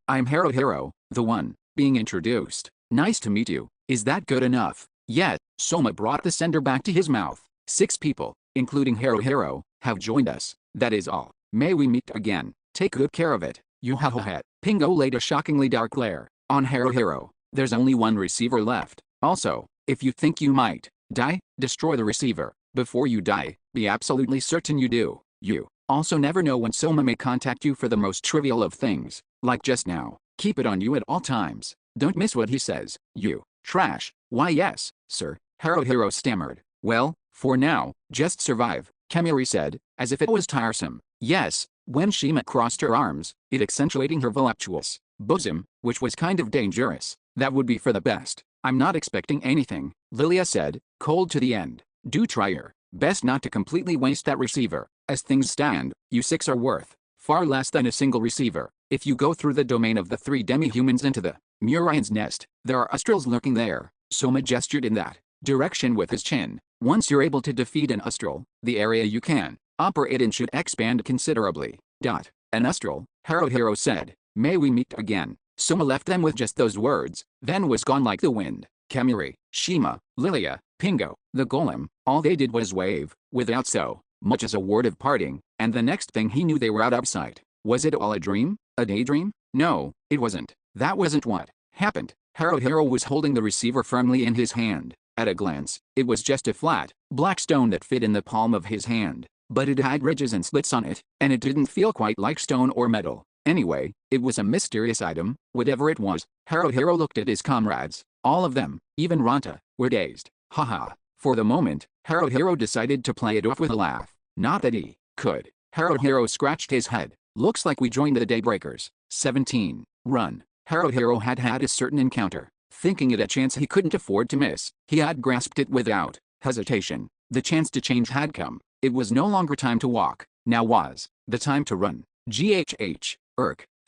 I'm Haruhiro, the one being introduced. Nice to meet you. Is that good enough? Yeah. Soma brought the sender back to his mouth. 6 people, including Haruhiro, have joined us. That is all. May we meet again. Take good care of it. You ha. Pingo laid a shockingly dark glare on Haruhiro. There's only one receiver left. Also, if you think you might die, destroy the receiver. Before you die, be absolutely certain you do. You also never know when Soma may contact you for the most trivial of things, like just now. Keep it on you at all times. Don't miss what he says. You trash. Why yes, sir, Haruhiro stammered. Well, for now, just survive, Kemuri said, as if it was tiresome. Yes, when Shima crossed her arms, it accentuating her voluptuous bosom, which was kind of dangerous. That would be for the best. I'm not expecting anything, Lilia said, cold to the end. Do try your best not to completely waste that receiver. As things stand, you 6 are worth far less than a single receiver. If you go through the domain of the 3 demi-humans into the Murion's nest, there are Ustrals lurking there. Soma gestured in that direction with his chin. Once you're able to defeat an Ustral, the area you can Operating should expand considerably. An Ustral, Hero said, may we meet again. Soma left them with just those words, then was gone like the wind. Kemuri, Shima, Lilia, Pingo, the golem, all they did was wave, without so much as a word of parting, and the next thing he knew they were out of sight. Was it all a dream? A daydream? No, it wasn't. That wasn't what happened. Hero was holding the receiver firmly in his hand. At a glance, it was just a flat, black stone that fit in the palm of his hand. But it had ridges and slits on it, and it didn't feel quite like stone or metal. Anyway, it was a mysterious item, whatever it was. Hero looked at his comrades. All of them, even Ranta, were dazed. Haha. For the moment, Hero decided to play it off with a laugh. Not that he could. Hero scratched his head. Looks like we joined the Daybreakers. 17. Run. Hero had had a certain encounter. Thinking it a chance he couldn't afford to miss, he had grasped it without hesitation. The chance to change had come. It was no longer time to walk. Now was the time to run. GHH.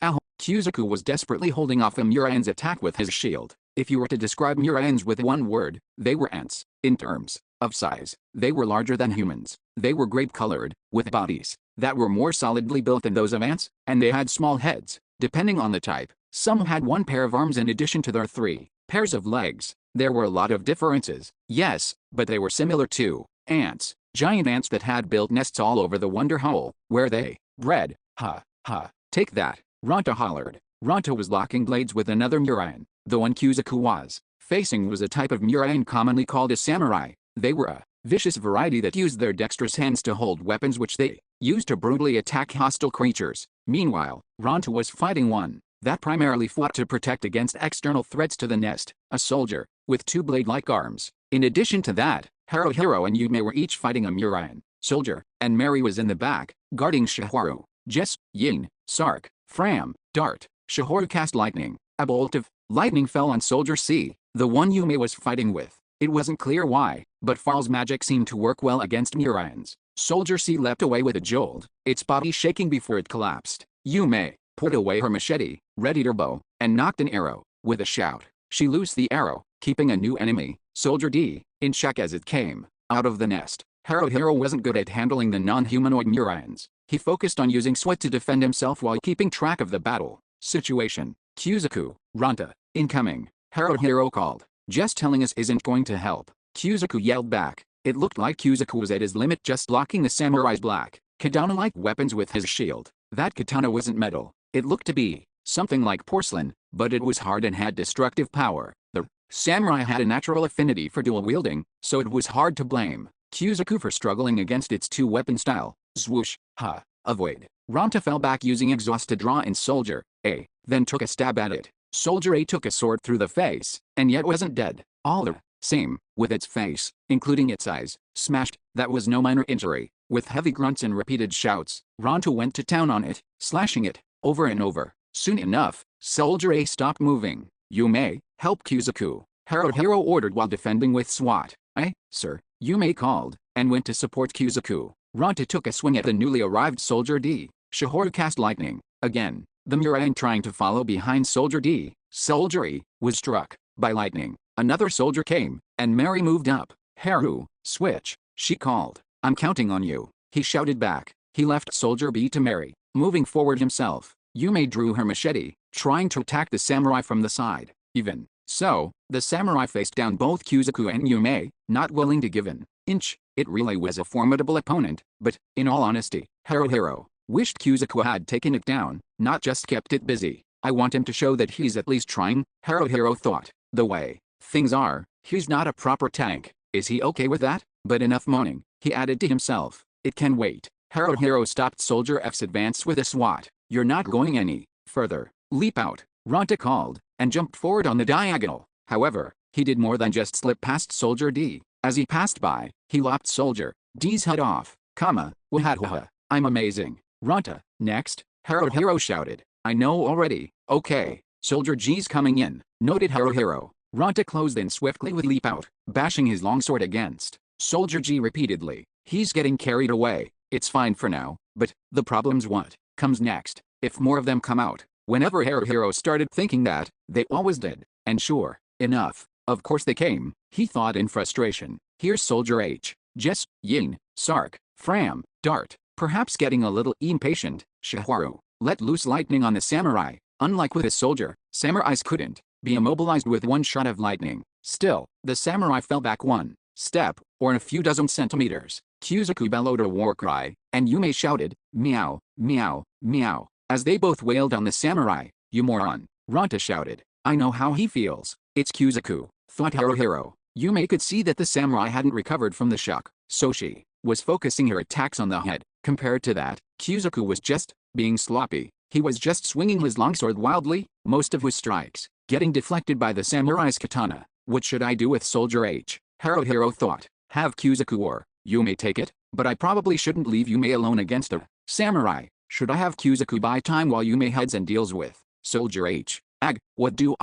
Ow. Kuzaku was desperately holding off a Muraen's attack with his shield. If you were to describe Muraens with one word, they were ants. In terms of size, they were larger than humans. They were grape-colored, with bodies that were more solidly built than those of ants, and they had small heads. Depending on the type, some had one pair of arms in addition to their 3 pairs of legs. There were a lot of differences, yes, but they were similar to ants. Giant ants that had built nests all over the Wonder Hole, where they bred. Ha, ha, take that, Ranta hollered. Ranta was locking blades with another Muraen. The one Kuzaku was facing was a type of Muraen commonly called a samurai. They were a vicious variety that used their dexterous hands to hold weapons which they used to brutally attack hostile creatures. Meanwhile, Ranta was fighting one that primarily fought to protect against external threats to the nest, a soldier, with 2 blade-like arms. In addition to that, Hero and Yume were each fighting a Muraen soldier, and Mary was in the back, guarding Shihoru. Jess, Yin, Sark, Fram, Dart. Shihoru cast lightning. A bolt of lightning fell on Soldier C, the one Yume was fighting with. It wasn't clear why, but Farl's magic seemed to work well against Muraens. Soldier C leapt away with a jolt, its body shaking before it collapsed. Yume put away her machete, readied her bow, and knocked an arrow. With a shout, she loosed the arrow, keeping a new enemy, Soldier D, in check as it came out of the nest. Hero wasn't good at handling the non-humanoid Muraens. He focused on using sweat to defend himself while keeping track of the battle situation. Kuzaku, Ranta, incoming. Hero called. Just telling us isn't going to help. Kuzaku yelled back. It looked like Kuzaku was at his limit just blocking the samurai's black, katana-like weapons with his shield. That katana wasn't metal. It looked to be something like porcelain, but it was hard and had destructive power. The samurai had a natural affinity for dual wielding, so it was hard to blame Kuzaku for struggling against its 2-weapon style. Swoosh, ha, avoid. Ranta fell back using exhaust to draw in Soldier A, then took a stab at it. Soldier A took a sword through the face, and yet wasn't dead. All the same, with its face, including its eyes, smashed. That was no minor injury. With heavy grunts and repeated shouts, Ranta went to town on it, slashing it over and over. Soon enough, Soldier A stopped moving. Yume, help Kuzaku. Hero ordered while defending with SWAT. Aye, sir, Yume called, and went to support Kuzaku. Ranta took a swing at the newly arrived Soldier D. Shihoru cast lightning. Again, the Muraen trying to follow behind Soldier D. Soldier E was struck by lightning. Another soldier came, and Mary moved up. Haru, switch, she called. I'm counting on you, he shouted back. He left Soldier B to Mary, moving forward himself. Yume drew her machete, trying to attack the samurai from the side. Even so, the samurai faced down both Kuzaku and Yume, not willing to give an inch. It really was a formidable opponent, but, in all honesty, Hero wished Kuzaku had taken it down, not just kept it busy. I want him to show that he's at least trying, Hero thought. The way things are, he's not a proper tank. Is he okay with that? But enough moaning, he added to himself. It can wait. Hero stopped Soldier F's advance with a SWAT. You're not going any further. Leap out, Ranta called, and jumped forward on the diagonal. However, he did more than just slip past Soldier D. As he passed by, he lopped Soldier D's head off. Wahaha, I'm amazing. Ranta, next, Hero shouted. I know already. Okay, Soldier G's coming in, noted Hero. Ranta closed in swiftly with leap out, bashing his longsword against Soldier G repeatedly. He's getting carried away. It's fine for now, but the problem's what comes next. If more of them come out. Whenever Hero started thinking that, they always did. And sure enough, of course they came, he thought in frustration. Here's Soldier H, Jess, Yin, Sark, Fram, Dart, perhaps getting a little impatient. Shiharu let loose lightning on the samurai. Unlike with a soldier, samurais couldn't be immobilized with one shot of lightning. Still, the samurai fell back one step, or a few dozen centimeters. Kyuzaku bellowed a war cry, and Yume shouted, "Meow, meow, meow," as they both wailed on the samurai. "You moron," Ranta shouted. "I know how he feels." It's Kyuzaku, thought Haruhiro. Yume could see that the samurai hadn't recovered from the shock, so she was focusing her attacks on the head. Compared to that, Kyuzaku was just being sloppy. He was just swinging his longsword wildly, most of his strikes getting deflected by the samurai's katana. What should I do with Soldier H? Haruhiro thought. Have Kyuzaku or Yume take it? But I probably shouldn't leave Yume alone against the samurai. Should I have Kyuzaku buy time while Yume heads and deals with Soldier H? Ag, what do?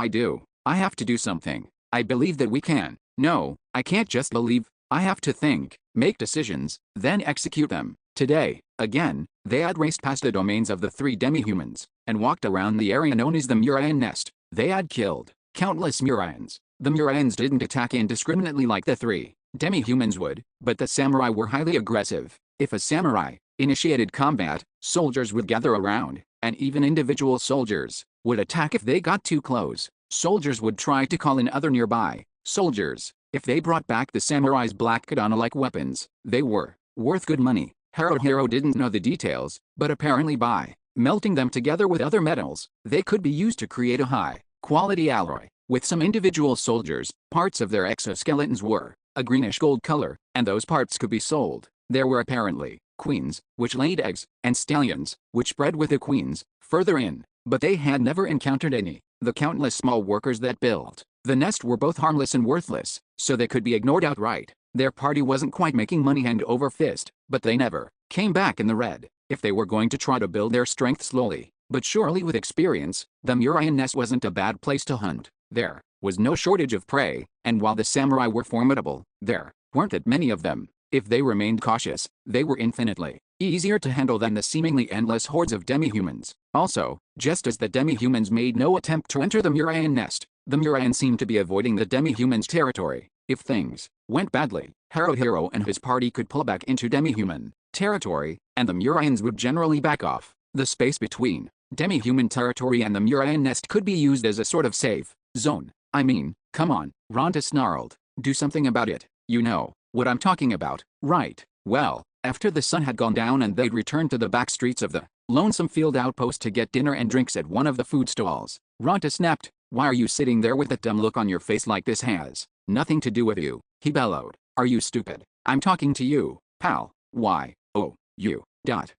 I have to do something. I believe that we can. No, I can't just believe. I have to think, make decisions, then execute them. Today, again, they had raced past the domains of the three demi-humans, and walked around the area known as the Muraian Nest. They had killed countless Muraians. The Muraians didn't attack indiscriminately like the three demi-humans would, but the samurai were highly aggressive. If a samurai initiated combat, soldiers would gather around, and even individual soldiers would attack if they got too close. Soldiers would try to call in other nearby soldiers. If they brought back the samurai's black katana-like weapons, they were worth good money. Haruhiro didn't know the details, but apparently by melting them together with other metals, they could be used to create a high-quality alloy. With some individual soldiers, parts of their exoskeletons were a greenish-gold color, and those parts could be sold. There were apparently queens, which laid eggs, and stallions, which bred with the queens, further in, but they had never encountered any. The countless small workers that built the nest were both harmless and worthless, so they could be ignored outright. Their party wasn't quite making money hand over fist, but they never came back in the red. If they were going to try to build their strength slowly, but surely with experience, the Muraian Nest wasn't a bad place to hunt. There was no shortage of prey, and while the samurai were formidable, there weren't that many of them. If they remained cautious, they were infinitely easier to handle than the seemingly endless hordes of demi-humans. Also, just as the demi-humans made no attempt to enter the Muraian Nest, the Muraians seemed to be avoiding the demi-humans' territory. If things went badly, Haruhiro and his party could pull back into demi-human territory, and the Muraians would generally back off. The space between demi-human territory and the Muraian Nest could be used as a sort of safe zone. I mean, come on, Ranta snarled. Do something about it. You know what I'm talking about, right? Well, after the sun had gone down and they'd returned to the back streets of the lonesome field outpost to get dinner and drinks at one of the food stalls, Ranta snapped. Why are you sitting there with that dumb look on your face like this has nothing to do with you? He bellowed. Are you stupid? I'm talking to you, pal. Why? Oh, you. Hut.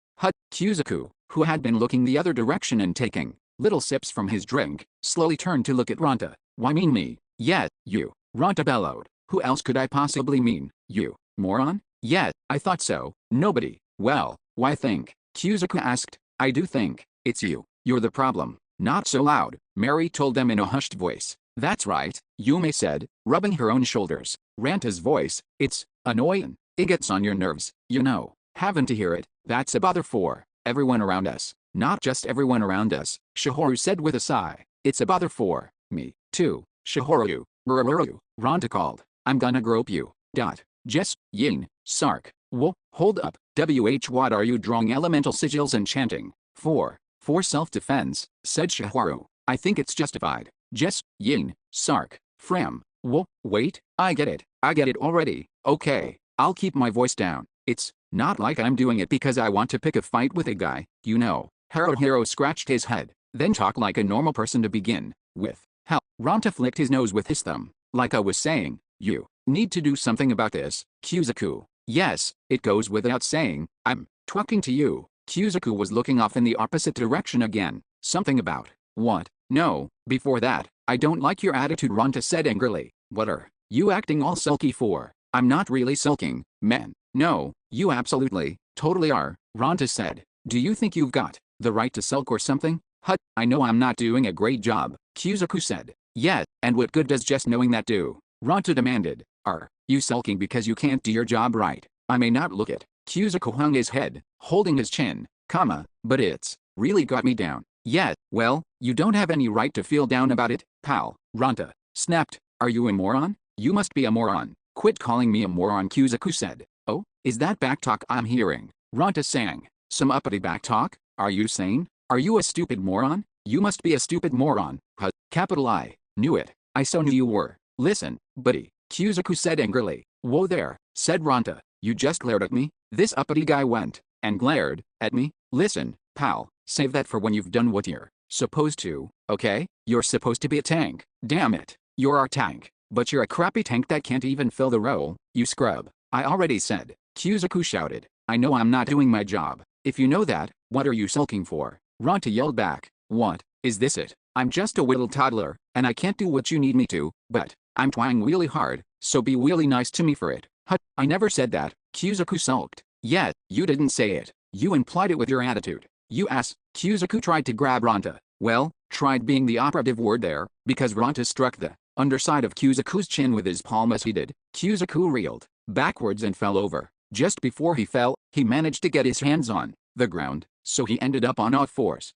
Kyuzaku, who had been looking the other direction and taking little sips from his drink, slowly turned to look at Ranta. Why mean me? Yeah, you. Ranta bellowed. Who else could I possibly mean? You, moron? Yeah, I thought so. Nobody. Well, why think? Kyuzaku asked. I do think it's you. You're the problem. Not so loud, Mary told them in a hushed voice. That's right, Yume said, rubbing her own shoulders. Ranta's voice, it's annoying. It gets on your nerves, you know. Having to hear it, that's a bother for everyone around us. Not just everyone around us, Shihoru said with a sigh. It's a bother for me, too. Shihoru, Ranta called. I'm gonna grope you. Jess, Yin, Sark. Whoa, hold up. What are you drawing elemental sigils and chanting? For self-defense, said Shihoru. I think it's justified. Jess, Yin, Sark, Fram. Whoa, wait, I get it already. Okay, I'll keep my voice down. It's not like I'm doing it because I want to pick a fight with a guy, you know. Haruhiro scratched his head, then talk like a normal person to begin with. Hell, Ranta flicked his nose with his thumb. Like I was saying, you need to do something about this, Kyuzaku. Yes, it goes without saying, I'm talking to you. Kyuzaku was looking off in the opposite direction again. Something about what? No, before that, I don't like your attitude, Ranta said angrily. What are you acting all sulky for? I'm not really sulking, man. No, you absolutely, totally are, Ranta said. Do you think you've got the right to sulk or something? Hut, I know I'm not doing a great job, Kyuzaku said. Yeah, and what good does just knowing that do? Ranta demanded. Are you sulking because you can't do your job right? I may not look it. Kyuzaku hung his head, holding his chin, but it's really got me down. Yeah, well, you don't have any right to feel down about it, pal, Ranta snapped. Are you a moron? You must be a moron. Quit calling me a moron, Kyuzaku said. Oh, is that backtalk I'm hearing? Ranta sang. Some uppity back talk? Are you sane? Are you a stupid moron? You must be a stupid moron. Huh? Capital I. Knew it. I so knew you were. Listen, buddy, Kuzuku said angrily. Whoa there, said Ranta. You just glared at me? This uppity guy went and glared at me? Listen, pal, save that for when you've done what you're supposed to, okay? You're supposed to be a tank. Damn it. You're our tank. But you're a crappy tank that can't even fill the role, you scrub. I already said. Kuzuku shouted. I know I'm not doing my job. If you know that, what are you sulking for? Ranta yelled back. What? Is this it? I'm just a little toddler, and I can't do what you need me to, but I'm trying really hard, so be really nice to me for it. Hut, I never said that, Kuzuku sulked. Yeah, you didn't say it. You implied it with your attitude. You ass. Kuzuku tried to grab Ranta. Well, tried being the operative word there, because Ranta struck the underside of Kuzuku's chin with his palm as he did. Kuzuku reeled backwards and fell over. Just before he fell, he managed to get his hands on the ground, so he ended up on all fours.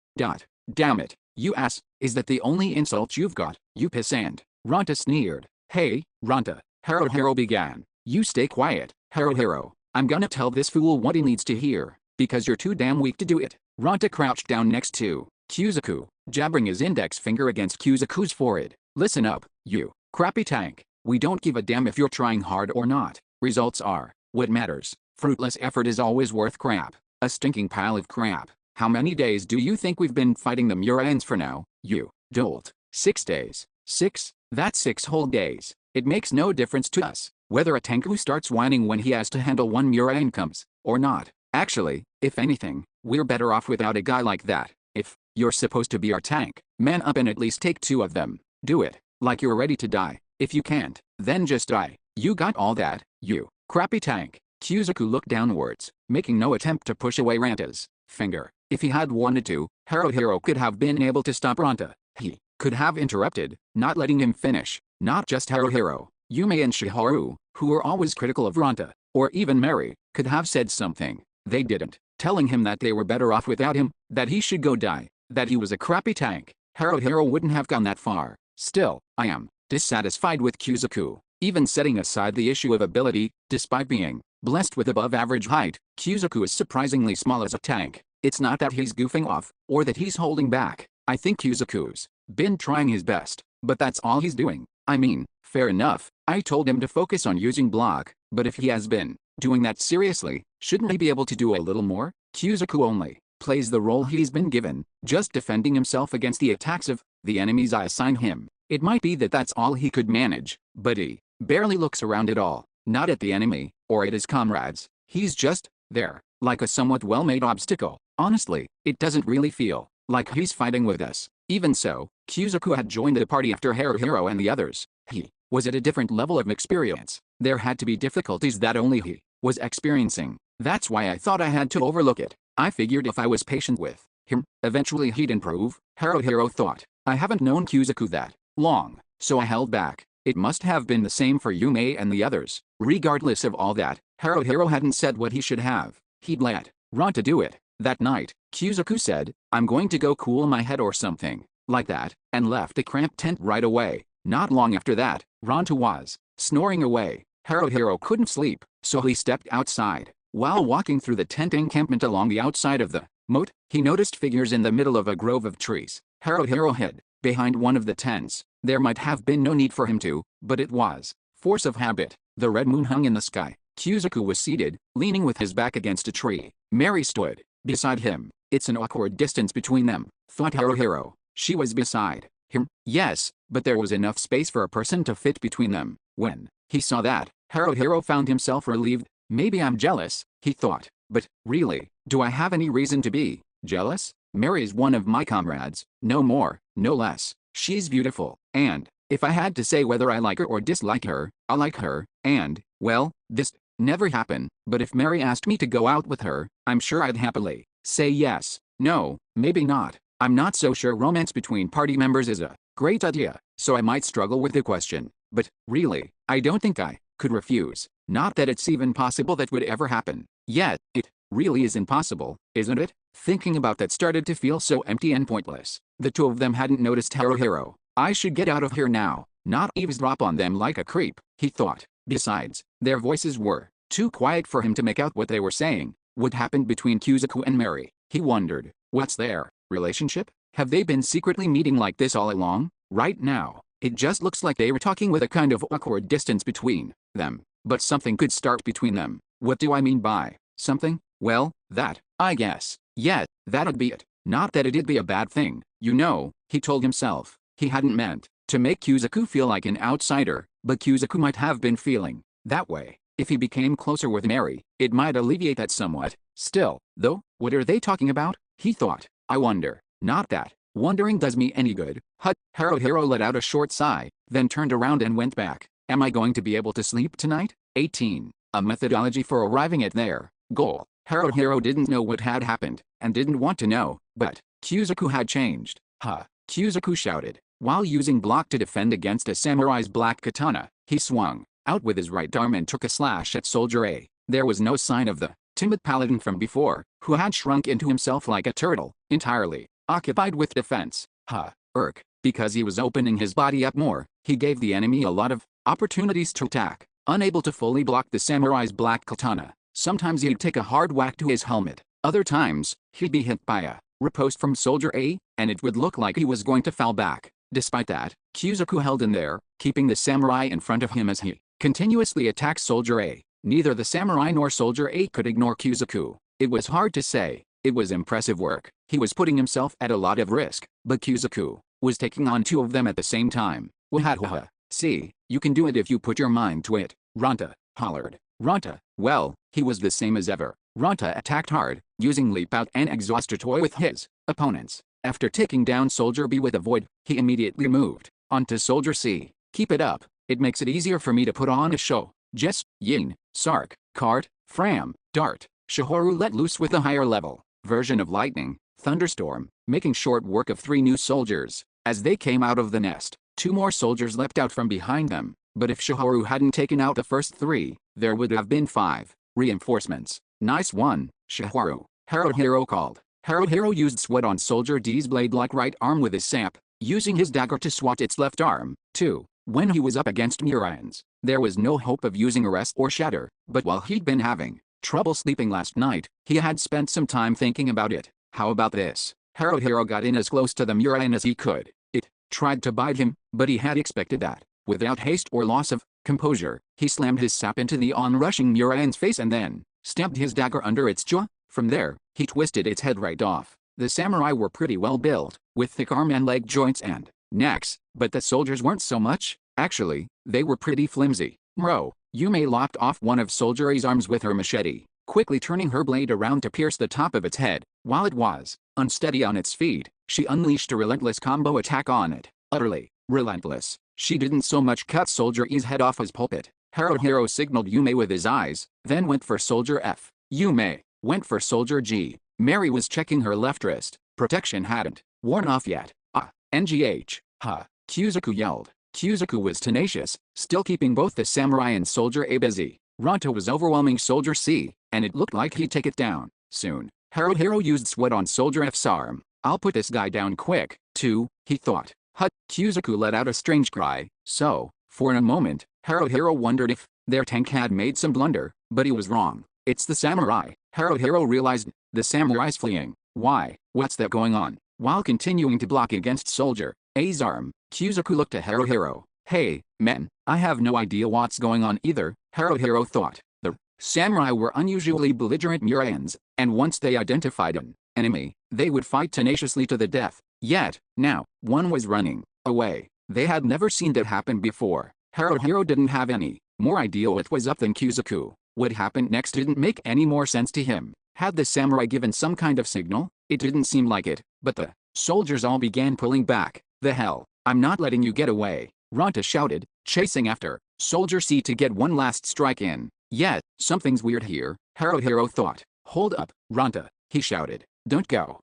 Damn it, you ass, is that the only insult you've got, you pissant? Ranta sneered. Hey, Ranta, Haruhiro began. You stay quiet, Haruhiro. I'm gonna tell this fool what he needs to hear, because you're too damn weak to do it. Ranta crouched down next to Kuzuku, jabbing his index finger against Kuzuku's forehead. Listen up, you crappy tank. We don't give a damn if you're trying hard or not. Results are what matters. Fruitless effort is always worth crap. A stinking pile of crap. How many days do you think we've been fighting the Murans for now, you dolt? 6 days. 6? That's 6 whole days. It makes no difference to us whether a tank who starts whining when he has to handle one Muran comes or not. Actually, if anything, we're better off without a guy like that. If you're supposed to be our tank, man up and at least take 2 of them. Do it, like you're ready to die. If you can't, then just die. You got all that, you crappy tank. Kuzuku looked downwards, making no attempt to push away Ranta's finger. If he had wanted to, Haruhiro could have been able to stop Ranta. He could have interrupted, not letting him finish. Not just Haruhiro, Yume and Shiharu, who were always critical of Ranta, or even Mary, could have said something. They didn't, telling him that they were better off without him, that he should go die, that he was a crappy tank. Haruhiro wouldn't have gone that far. Still, I am dissatisfied with Kuzuku. Even setting aside the issue of ability, despite being blessed with above-average height, Kuzuku is surprisingly small as a tank. It's not that he's goofing off, or that he's holding back. I think Kuzuku's been trying his best, but that's all he's doing. I mean, fair enough, I told him to focus on using block, but if he has been doing that seriously, shouldn't he be able to do a little more? Kuzuku only plays the role he's been given, just defending himself against the attacks of the enemies I assign him. It might be that that's all he could manage, but he barely looks around at all, not at the enemy, or at his comrades. He's just there, like a somewhat well-made obstacle. Honestly, it doesn't really feel like he's fighting with us. Even so, Kuzuku had joined the party after Haruhiro and the others. He was at a different level of experience. There had to be difficulties that only he was experiencing. That's why I thought I had to overlook it. I figured if I was patient with him, eventually he'd improve, Haruhiro thought. I haven't known Kuzuku that long, so I held back. It must have been the same for Yume and the others. Regardless of all that, Haruhiro hadn't said what he should have. He'd let Ranta do it. That night, Kuzuku said, I'm going to go cool my head or something like that, and left the cramped tent right away. Not long after that, Ranta was snoring away. Haruhiro couldn't sleep, so he stepped outside. While walking through the tent encampment along the outside of the moat, he noticed figures in the middle of a grove of trees. Haruhiro hid behind one of the tents. There might have been no need for him to, but it was force of habit. The red moon hung in the sky. Kuzuku was seated, leaning with his back against a tree. Mary stood beside him. It's an awkward distance between them, thought Haruhiro. She was beside him, yes, but there was enough space for a person to fit between them. When he saw that, Haruhiro found himself relieved. Maybe I'm jealous, he thought, but really, do I have any reason to be jealous? Mary's one of my comrades, no more, no less. She's beautiful, and if I had to say whether I like her or dislike her, I like her, and, well, this never happened, but if Mary asked me to go out with her, I'm sure I'd happily say yes. No, maybe not. I'm not so sure romance between party members is a great idea, so I might struggle with the question. But, really, I don't think I could refuse. Not that it's even possible that would ever happen. Yet, it really is impossible, isn't it? Thinking about that started to feel so empty and pointless. The two of them hadn't noticed Haruhiro. I should get out of here now, not eavesdrop on them like a creep, he thought. Besides, their voices were too quiet for him to make out what they were saying. What happened between Kuzuku and Mary? He wondered. What's their relationship? Have they been secretly meeting like this all along? Right now, it just looks like they were talking with a kind of awkward distance between them. But something could start between them. What do I mean by something? Well, that, I guess. Yeah, that'd be it. Not that it'd be a bad thing, you know, he told himself. He hadn't meant to make Kuzuku feel like an outsider, but Kuzuku might have been feeling that way. If he became closer with Mary, it might alleviate that somewhat. Still, though, what are they talking about? He thought. I wonder. Not that wondering does me any good. Haruhiro let out a short sigh, then turned around and went back. Am I going to be able to sleep tonight? 18. A methodology for arriving at their goal. Haruhiro didn't know what had happened, and didn't want to know, but Kuzuku had changed. Kuzuku shouted. While using block to defend against a samurai's black katana, he swung out with his right arm and took a slash at Soldier A. There was no sign of the timid paladin from before, who had shrunk into himself like a turtle, entirely occupied with defense. Because he was opening his body up more, he gave the enemy a lot of opportunities to attack. Unable to fully block the samurai's black katana, sometimes he'd take a hard whack to his helmet. Other times, he'd be hit by a riposte from Soldier A, and it would look like he was going to fall back. Despite that, Kuzuku held in there, keeping the samurai in front of him as he continuously attacked Soldier A. Neither the samurai nor Soldier A could ignore Kuzuku. It was hard to say. It was impressive work. He was putting himself at a lot of risk, but Kuzuku was taking on two of them at the same time. Wahahaha. See, you can do it if you put your mind to it, Ranta hollered. Ranta, well, he was the same as ever. Ranta attacked hard, using Leap Out and Exhauster Toy with his opponents. After taking down Soldier B with a void, he immediately moved onto Soldier C. Keep it up. It makes it easier for me to put on a show. Jess, Yin, Sark, Cart, Fram, Dart, Shihoru let loose with a higher level version of Lightning, Thunderstorm, making short work of 3 new soldiers. As they came out of the nest, 2 more soldiers leapt out from behind them, but if Shihoru hadn't taken out the first 3, there would have been 5 reinforcements. Nice one, Shihoru, Haruhiro called. Haruhiro used sweat on Soldier D's blade-like right arm with his sap, using his dagger to swat its left arm, too. When he was up against Muraians, there was no hope of using Arrest or Shatter, but while he'd been having trouble sleeping last night, he had spent some time thinking about it. How about this? Haruhiro got in as close to the Muraian as he could. It tried to bite him, but he had expected that. Without haste or loss of composure, he slammed his sap into the onrushing Muraian's face and then stabbed his dagger under its jaw. From there, he twisted its head right off. The samurai were pretty well built, with thick arm and leg joints and necks, but the soldiers weren't so much. Actually, they were pretty flimsy. Yume lopped off one of Soldier A's arms with her machete, quickly turning her blade around to pierce the top of its head. While it was unsteady on its feet, she unleashed a relentless combo attack on it. Utterly relentless. She didn't so much cut Soldier E's head off as pulp it. Haruhiro signaled Yume with his eyes, then went for Soldier F. Yume went for Soldier G. Mary was checking her left wrist. Protection hadn't worn off yet. NGH. Kuzuku yelled. Kuzuku was tenacious, still keeping both the samurai and Soldier A busy. Ranta was overwhelming Soldier C, and it looked like he'd take it down soon. Haruhiro used sweat on Soldier F's arm. I'll put this guy down quick, too, he thought. Kuzuku let out a strange cry. So, for a moment, Haruhiro wondered if their tank had made some blunder, but he was wrong. It's the samurai. Haruhiro realized, the samurai's fleeing. Why? What's that going on? While continuing to block against Soldier A's arm, Kuzuku looked at Haruhiro. Hey, men, I have no idea what's going on either, Haruhiro thought. The samurai were unusually belligerent Muraians, and once they identified an enemy, they would fight tenaciously to the death. Yet, now, one was running away. They had never seen that happen before. Haruhiro didn't have any more idea what was up than Kuzuku. What happened next didn't make any more sense to him. Had the samurai given some kind of signal? It didn't seem like it, but the soldiers all began pulling back. The hell? I'm not letting you get away, Ranta shouted, chasing after Soldier C to get one last strike in. Yet, something's weird here, Haruhiro thought. Hold up, Ranta, he shouted. Don't go.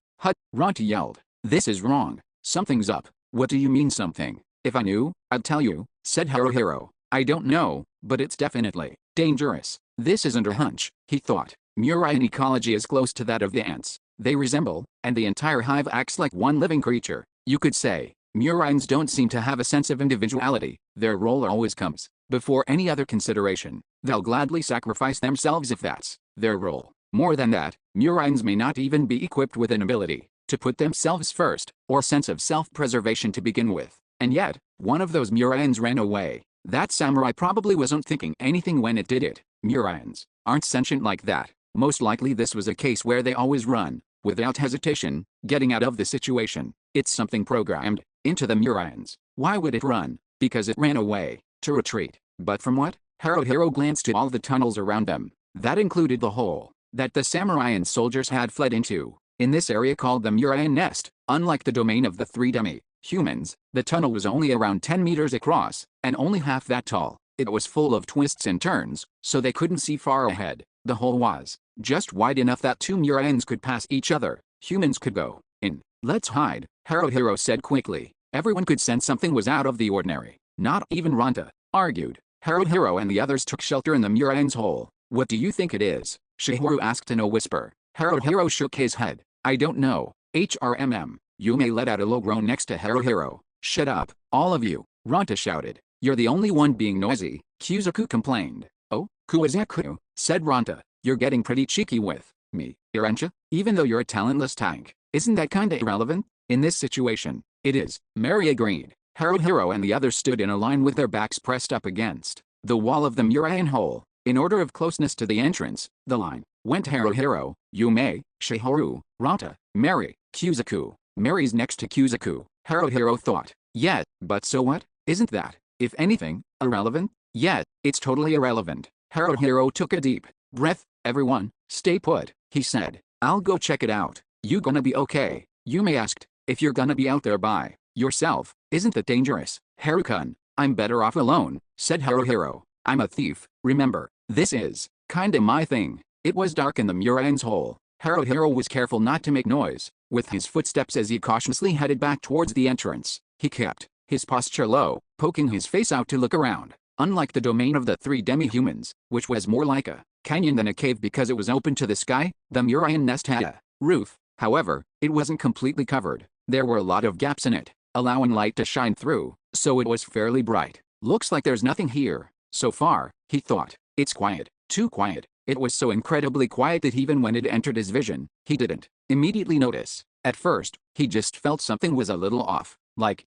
Ranta yelled. This is wrong. Something's up. What do you mean something? If I knew, I'd tell you, said Haruhiro. I don't know, but it's definitely dangerous. This isn't a hunch, he thought. Muraian ecology is close to that of the ants. They resemble, and the entire hive acts like one living creature. You could say, Muraians don't seem to have a sense of individuality. Their role always comes before any other consideration. They'll gladly sacrifice themselves if that's their role. More than that, Murines may not even be equipped with an ability to put themselves first, or sense of self-preservation to begin with. And yet, one of those Murines ran away. That samurai probably wasn't thinking anything when it did it. Murines aren't sentient like that. Most likely this was a case where they always run, without hesitation, getting out of the situation. It's something programmed into the Murines. Why would it run? Because it ran away, to retreat. But from what? Haruhiro glanced at all the tunnels around them. That included the hole that the samurai and soldiers had fled into. In this area called the Murine Nest, unlike the domain of the three demi-humans, the tunnel was only around 10 meters across, and only half that tall. It was full of twists and turns, so they couldn't see far ahead. The hole was just wide enough that two Murines could pass each other. Humans could go in. Let's hide, Haruhiro said quickly. Everyone could sense something was out of the ordinary. Not even Ranta argued. Haruhiro and the others took shelter in the Murines hole. What do you think it is? Shihoru asked in a whisper. Haruhiro shook his head. I don't know. Yume let out a low groan next to Haruhiro. Shut up, all of you, Ranta shouted. You're the only one being noisy, Kuzaku complained. Oh, Kuzaku, said Ranta. You're getting pretty cheeky with me, aren't even though you're a talentless tank. Isn't that kinda irrelevant? In this situation, it is, Mary agreed. Haruhiro and the others stood in a line with their backs pressed up against the wall of the Murine hole. In order of closeness to the entrance, the line went Haruhiro, Yume, Shihoru, Ranta, Mary, Kuzaku. Mary's next to Kuzaku, Haruhiro thought. Yeah, but so what? Isn't that, if anything, irrelevant? Yeah, it's totally irrelevant. Haruhiro took a deep breath. Everyone, stay put, he said. I'll go check it out. You gonna be okay? Yume asked. If you're gonna be out there by yourself, isn't that dangerous? Haru-kun, I'm better off alone, said Haruhiro. I'm a thief, remember. This is kinda my thing. It was dark in the Murines hole. Haruhiro was careful not to make noise with his footsteps as he cautiously headed back towards the entrance. He kept his posture low, poking his face out to look around. Unlike the domain of the three demi-humans, which was more like a canyon than a cave because it was open to the sky, the Murine Nest had a roof. However, it wasn't completely covered. There were a lot of gaps in it, allowing light to shine through, so it was fairly bright. Looks like there's nothing here so far, he thought. It's quiet, too quiet. It was so incredibly quiet that even when it entered his vision, he didn't immediately notice. At first, he just felt something was a little off. Like,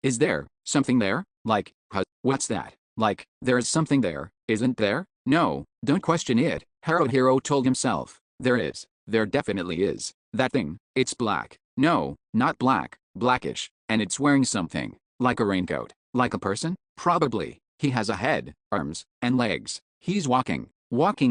is there something there? Like, what's that? Like, there's something there, isn't there? No, don't question it, Haruhiro told himself. There is. There definitely is. That thing, it's black. No, not black, blackish, and it's wearing something. Like a raincoat. Like a person? Probably. He has a head, arms, and legs. He's walking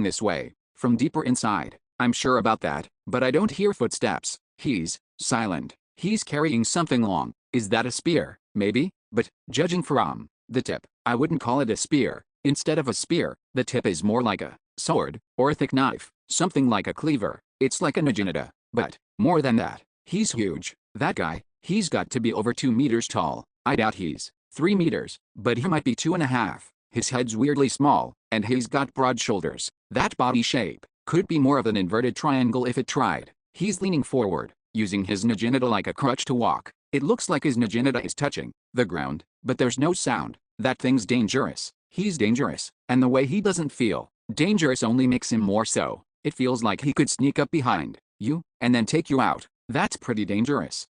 this way, from deeper inside. I'm sure about that, but I don't hear footsteps. He's silent. He's carrying something long. Is that a spear? Maybe, but, judging from the tip, I wouldn't call it a spear. Instead of a spear, the tip is more like a sword, or a thick knife, something like a cleaver. It's like a naginata, but, more than that, he's huge. That guy, he's got to be over 2 meters tall. I doubt he's 3 meters, but he might be 2.5. His head's weirdly small, and he's got broad shoulders. That body shape could be more of an inverted triangle if it tried. He's leaning forward, using his naginata like a crutch to walk. It looks like his naginata is touching the ground, but there's no sound. That thing's dangerous. He's dangerous, and the way he doesn't feel dangerous only makes him more so. It feels like he could sneak up behind you, and then take you out. That's pretty dangerous.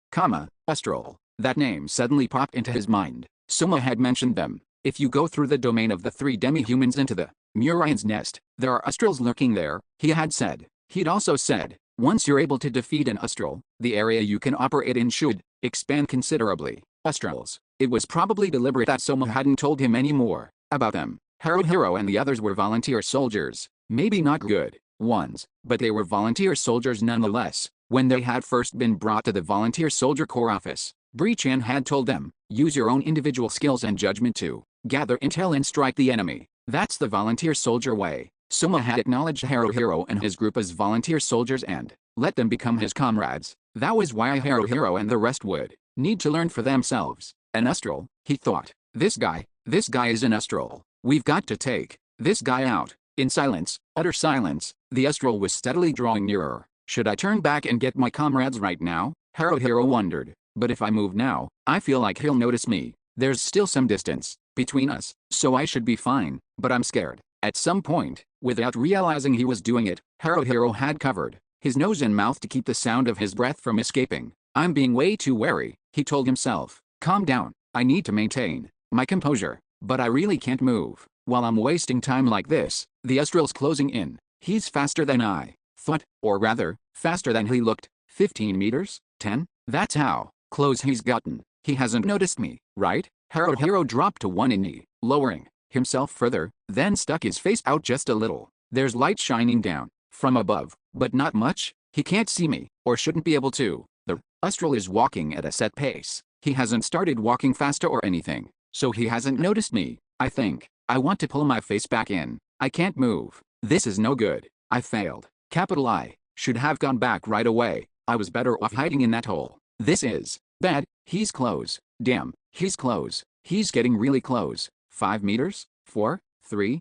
Astral. That name suddenly popped into his mind. Soma had mentioned them. If you go through the domain of the three demi-humans into the Murine's nest, there are Astrals lurking there, he had said. He'd also said, once you're able to defeat an Astral, the area you can operate in should expand considerably. Astrals. It was probably deliberate that Soma hadn't told him any more about them. Haruhiro and the others were volunteer soldiers. Maybe not good ones, but they were volunteer soldiers nonetheless. When they had first been brought to the Volunteer Soldier Corps office, Bree-chan had told them, use your own individual skills and judgment to gather intel and strike the enemy. That's the volunteer soldier way. Soma had acknowledged Haruhiro and his group as volunteer soldiers and let them become his comrades. That was why Haruhiro and the rest would need to learn for themselves. An Astral, he thought. This guy is an Astral. We've got to take this guy out. In silence, utter silence, the Astral was steadily drawing nearer. Should I turn back and get my comrades right now? Haruhiro wondered. But if I move now, I feel like he'll notice me. There's still some distance between us, so I should be fine, but I'm scared. At some point, without realizing he was doing it, Haruhiro had covered his nose and mouth to keep the sound of his breath from escaping. I'm being way too wary, he told himself. Calm down, I need to maintain my composure, but I really can't move while I'm wasting time like this. The Astral's closing in. He's faster than I thought, or rather, faster than he looked. 15 meters? 10? That's how close he's gotten. He hasn't noticed me, right? Haruhiro dropped to one knee, lowering himself further, then stuck his face out just a little. There's light shining down from above, but not much. He can't see me, or shouldn't be able to. The Astral is walking at a set pace. He hasn't started walking faster or anything, so he hasn't noticed me, I think. I want to pull my face back in. I can't move. This is no good. I failed. Capital I should have gone back right away. I was better off hiding in that hole. This is bad. He's close. Damn, he's close. He's getting really close. 5 meters? 4? 3?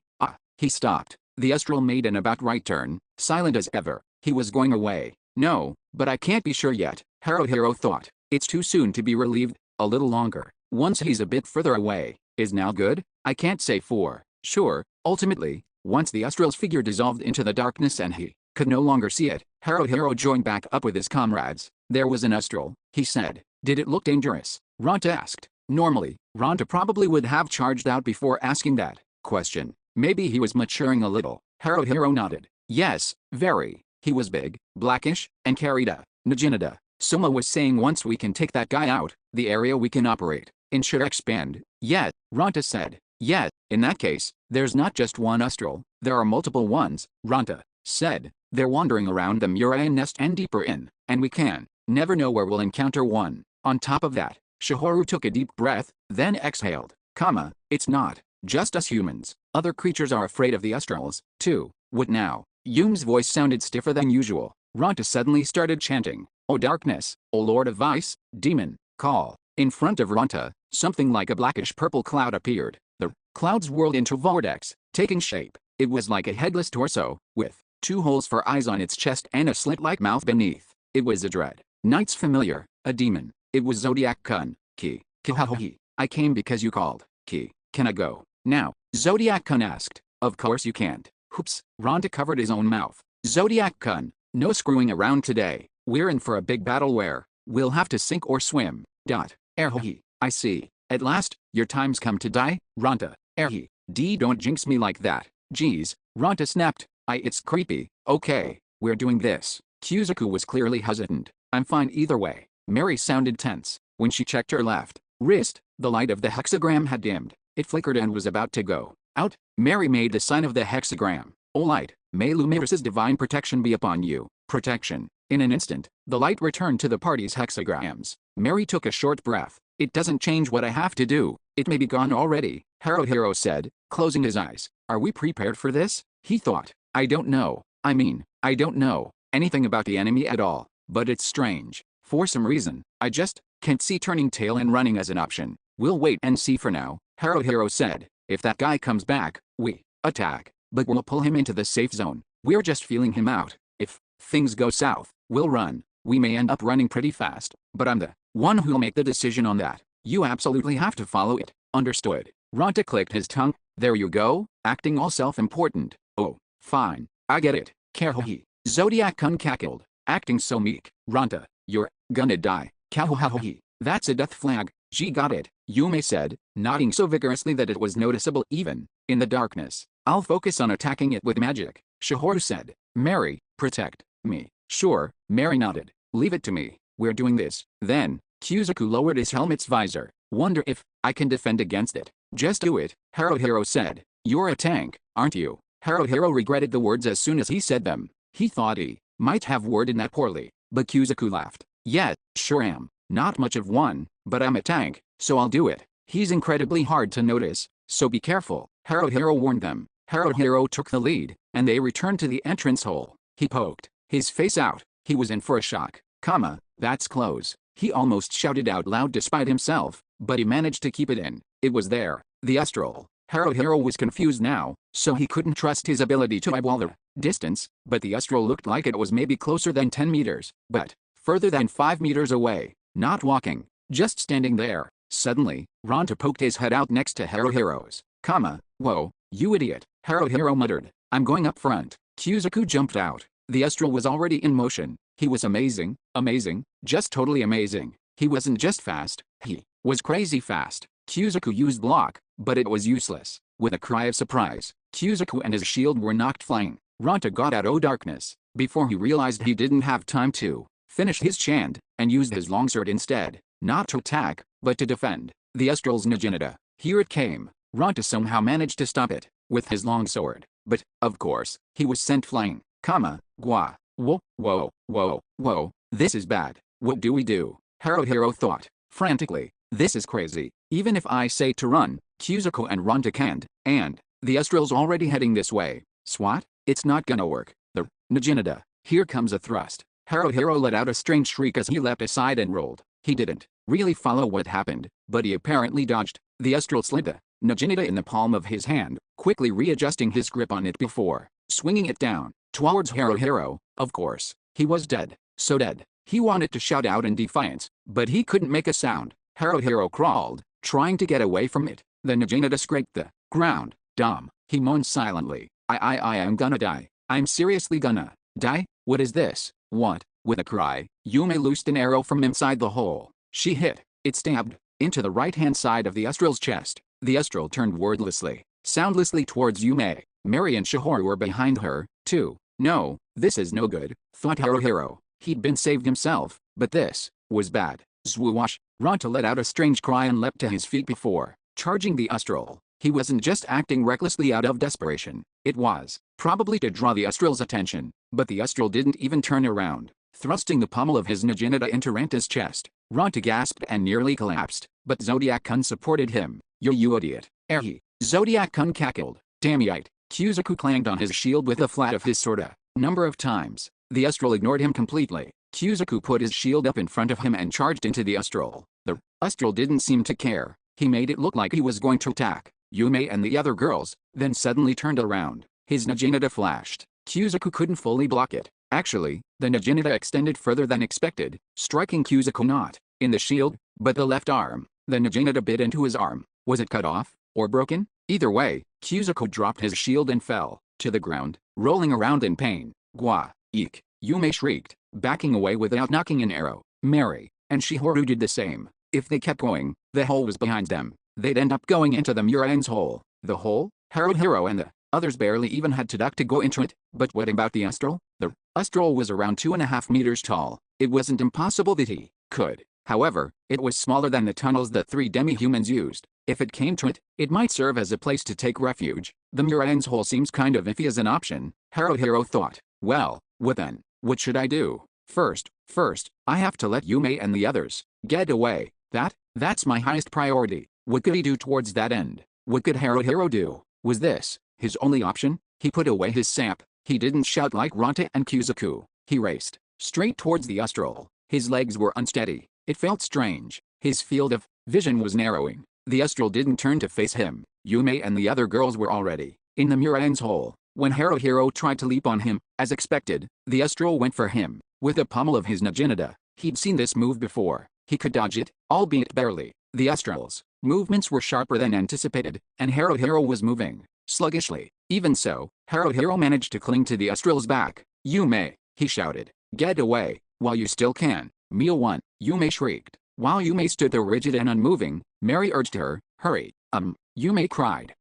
He stopped. The Astral made an about right turn, silent as ever. He was going away. No, but I can't be sure yet, Haruhiro thought. It's too soon to be relieved. A little longer. Once he's a bit further away, is now good? I can't say for sure. Ultimately, once the Astral's figure dissolved into the darkness and he could no longer see it, Haruhiro joined back up with his comrades. There was an Astral, he said. Did it look dangerous? Ronta asked. Normally, Ronta probably would have charged out before asking that question. Maybe he was maturing a little. Haruhiro nodded. Yes, very. He was big, blackish, and carried a Najinada. Soma was saying once we can take that guy out, the area we can operate in should expand. Yet, Ronta said. Yet, in that case, there's not just one Astral, there are multiple ones, Ronta said. They're wandering around the Murayan nest and deeper in, and we can never know where we'll encounter one. On top of that, Shihoru took a deep breath, then exhaled. It's not just us humans. Other creatures are afraid of the Astrals, too. What now? Yum's voice sounded stiffer than usual. Ronta suddenly started chanting. O darkness, O Lord of Vice, demon, call. In front of Ronta, something like a blackish-purple cloud appeared. The clouds whirled into vortex, taking shape. It was like a headless torso, with 2 holes for eyes on its chest and a slit-like mouth beneath. It was a dread knight's familiar, a demon. It was Zodiac-kun. Kihahohi. I came because you called. Can I go now? Zodiac-kun asked. Of course you can't. Oops. Ronta covered his own mouth. Zodiac-kun. No screwing around today. We're in for a big battle where we'll have to sink or swim. Erhohi. I see. At last, your time's come to die, Ronta. Erhi. Don't jinx me like that. Geez. Ronta snapped. It's creepy. Okay, we're doing this. Kuzuku was clearly hesitant. I'm fine either way. Mary sounded tense. When she checked her left wrist, the light of the hexagram had dimmed. It flickered and was about to go out. Mary made the sign of the hexagram. O light, may Lumiris's divine protection be upon you. Protection. In an instant, the light returned to the party's hexagrams. Mary took a short breath. It doesn't change what I have to do. It may be gone already, Haruhiro said, closing his eyes. Are we prepared for this? He thought. I don't know. I don't know anything about the enemy at all, but it's strange. For some reason, I just can't see turning tail and running as an option. We'll wait and see for now, Haruhiro said. If that guy comes back, we attack, but we'll pull him into the safe zone. We're just feeling him out. If things go south, we'll run. We may end up running pretty fast, but I'm the one who'll make the decision on that. You absolutely have to follow it. Understood. Ronta clicked his tongue. There you go, acting all self-important. Oh, fine. I get it. Kahohi. Zodiac-kun cackled, acting so meek. Ronta, you're gonna die. Kahohahohi. That's a death flag. She got it, Yume said, nodding so vigorously that it was noticeable even in the darkness. I'll focus on attacking it with magic, Shihoru said. Mary, protect me. Sure, Mary nodded. Leave it to me. We're doing this. Then, Kuzuku lowered his helmet's visor. Wonder if I can defend against it. Just do it, Haruhiro said. You're a tank, aren't you? Haruhiro regretted the words as soon as he said them. He thought he might have worded that poorly, but Kuzuku laughed. Yeah, sure am. Not much of one, but I'm a tank, so I'll do it. He's incredibly hard to notice, so be careful, Haruhiro warned them. Haruhiro took the lead, and they returned to the entrance hole. He poked his face out. He was in for a shock. That's close. He almost shouted out loud despite himself, but he managed to keep it in. It was there. The Astral. Haruhiro was confused now, so he couldn't trust his ability to eyeball the distance, but the Astral looked like it was maybe closer than 10 meters, but further than 5 meters away. Not walking, just standing there. Suddenly, Ronta poked his head out next to Haruhiro's. Whoa, you idiot, Haruhiro muttered. I'm going up front. Kuzuku jumped out. The astral was already in motion. He was amazing, amazing, just totally amazing. He wasn't just fast, he was crazy fast. Kuzaku used block, but it was useless. With a cry of surprise, Kuzaku and his shield were knocked flying. Ranta got out of darkness, before he realized he didn't have time to finish his chant, and used his longsword instead, not to attack, but to defend. The astral's Naginata. Here it came. Ranta somehow managed to stop it, with his longsword. But, of course, he was sent flying. Gua. Whoa, whoa, whoa, whoa, this is bad. What do we do? Haruhiro thought, frantically. This is crazy. Even if I say to run, Kuzuko and Ranta can't, and the astral's already heading this way. Swat? It's not gonna work. The Naginata. Here comes a thrust. Haruhiro let out a strange shriek as he leapt aside and rolled. He didn't really follow what happened, but he apparently dodged. The astral slid the Naginata in the palm of his hand, quickly readjusting his grip on it before swinging it down towards Haruhiro. Of course, he was dead. So dead. He wanted to shout out in defiance, but he couldn't make a sound. Haruhiro crawled, trying to get away from it. The Naginata scraped the ground. Dumb. He moaned silently. I am gonna die. I'm seriously gonna die? What is this? What? With a cry, Yume loosed an arrow from inside the hole. She hit. It stabbed into the right-hand side of the astral's chest. The astral turned wordlessly, soundlessly towards Yume. Mary and Shihoru were behind her, too. No, this is no good, thought Haruhiro. He'd been saved himself, but this was bad. Zwoosh! Ranta let out a strange cry and leapt to his feet before charging the astral. He wasn't just acting recklessly out of desperation. It was probably to draw the astral's attention, but the astral didn't even turn around. Thrusting the pommel of his Naginata into Ranta's chest, Ranta gasped and nearly collapsed, but Zodiac-kun supported him. You idiot. Erhi. Zodiac-kun cackled. Damnite. Kuzaku clanged on his shield with the flat of his sword a number of times. The astral ignored him completely. Kuzaku put his shield up in front of him and charged into the astral. The astral didn't seem to care. He made it look like he was going to attack Yume and the other girls, then suddenly turned around. His Naginata flashed. Kuzaku couldn't fully block it. Actually, the Naginata extended further than expected, striking Kuzaku not in the shield, but the left arm. The Naginata bit into his arm. Was it cut off, or broken? Either way, Kuzaku dropped his shield and fell to the ground, rolling around in pain. Gua. Eek. Yume shrieked, backing away without knocking an arrow. Mary and Shihoru did the same. If they kept going, the hole was behind them. They'd end up going into the Muraen's hole. The hole? Haruhiro and the others barely even had to duck to go into it. But what about the astral? The astral was around 2.5 meters tall. It wasn't impossible that he could. However, it was smaller than the tunnels that 3 demi-humans used. If it came to it, it might serve as a place to take refuge. The Muraen's hole seems kind of iffy as an option, Haruhiro thought. Well, what then? What should I do? First, I have to let Yume and the others get away. That's my highest priority. What could he do towards that end? What could Haruhiro do? Was this his only option? He put away his sap. He didn't shout like Ranta and Kuzaku. He raced straight towards the astral. His legs were unsteady. It felt strange. His field of vision was narrowing. The astral didn't turn to face him. Yume and the other girls were already in the Muraen's hole. When Haruhiro tried to leap on him, as expected, the astral went for him with the pommel of his Naginata. He'd seen this move before. He could dodge it, albeit barely. The astral's movements were sharper than anticipated, and Haruhiro was moving sluggishly. Even so, Haruhiro managed to cling to the astral's back. Yume, he shouted. Get away, while you still can. Meal 1, Yume shrieked. While Yume stood there rigid and unmoving, Mary urged her, hurry. Yume cried.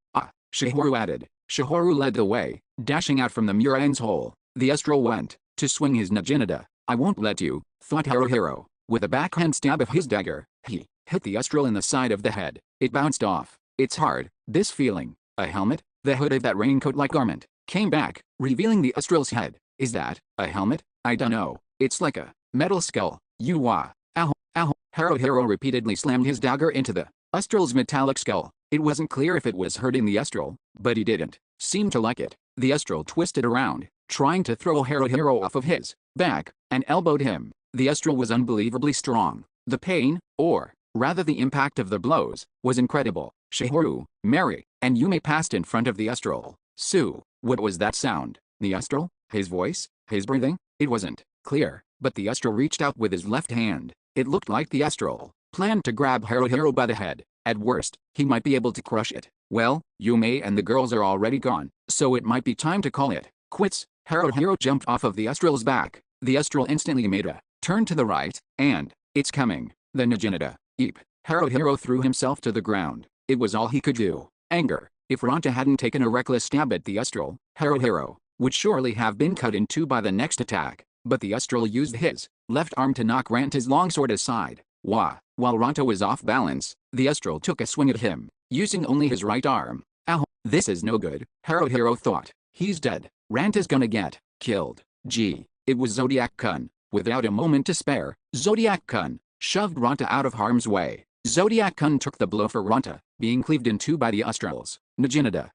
Shihoru added. Shihoru led the way, dashing out from the Muraen's hole. The astral went to swing his Naginata. I won't let you, thought Haruhiro. With a backhand stab of his dagger, he hit the astral in the side of the head. It bounced off. It's hard, this feeling. A helmet? The hood of that raincoat-like garment came back, revealing the astral's head. Is that a helmet? I dunno. It's like a metal skull. Ow. Ow. Haruhiro repeatedly slammed his dagger into the astral's metallic skull. It wasn't clear if it was hurting the astral, but he didn't seem to like it. The astral twisted around, trying to throw Haruhiro off of his back, and elbowed him. The astral was unbelievably strong. The pain, or rather the impact of the blows, was incredible. Shihoru, Mary, and Yume passed in front of the astral. Sue, what was that sound? The astral? His voice? His breathing? It wasn't clear, but the astral reached out with his left hand. It looked like the astral planned to grab Haruhiro by the head. At worst, he might be able to crush it. Well, Yume and the girls are already gone, so it might be time to call it Quits. Haruhiro jumped off of the Astral's back. The Astral instantly made a turn to the right, and it's coming. The Naginata. Eep. Haruhiro threw himself to the ground. It was all he could do. Anger. If Ranta hadn't taken a reckless stab at the Astral, Haruhiro would surely have been cut in two by the next attack. But the Astral used his left arm to knock Ranta's longsword aside. While Ranta was off balance, the Astral took a swing at him, using only his right arm. Ow, this is no good, Haruhiro thought. He's dead. Ranta's gonna get killed. Gee, it was Zodiac-kun. Without a moment to spare, Zodiac-kun shoved Ranta out of harm's way. Zodiac-kun took the blow for Ranta, being cleaved in two by the Astrals. Naginata.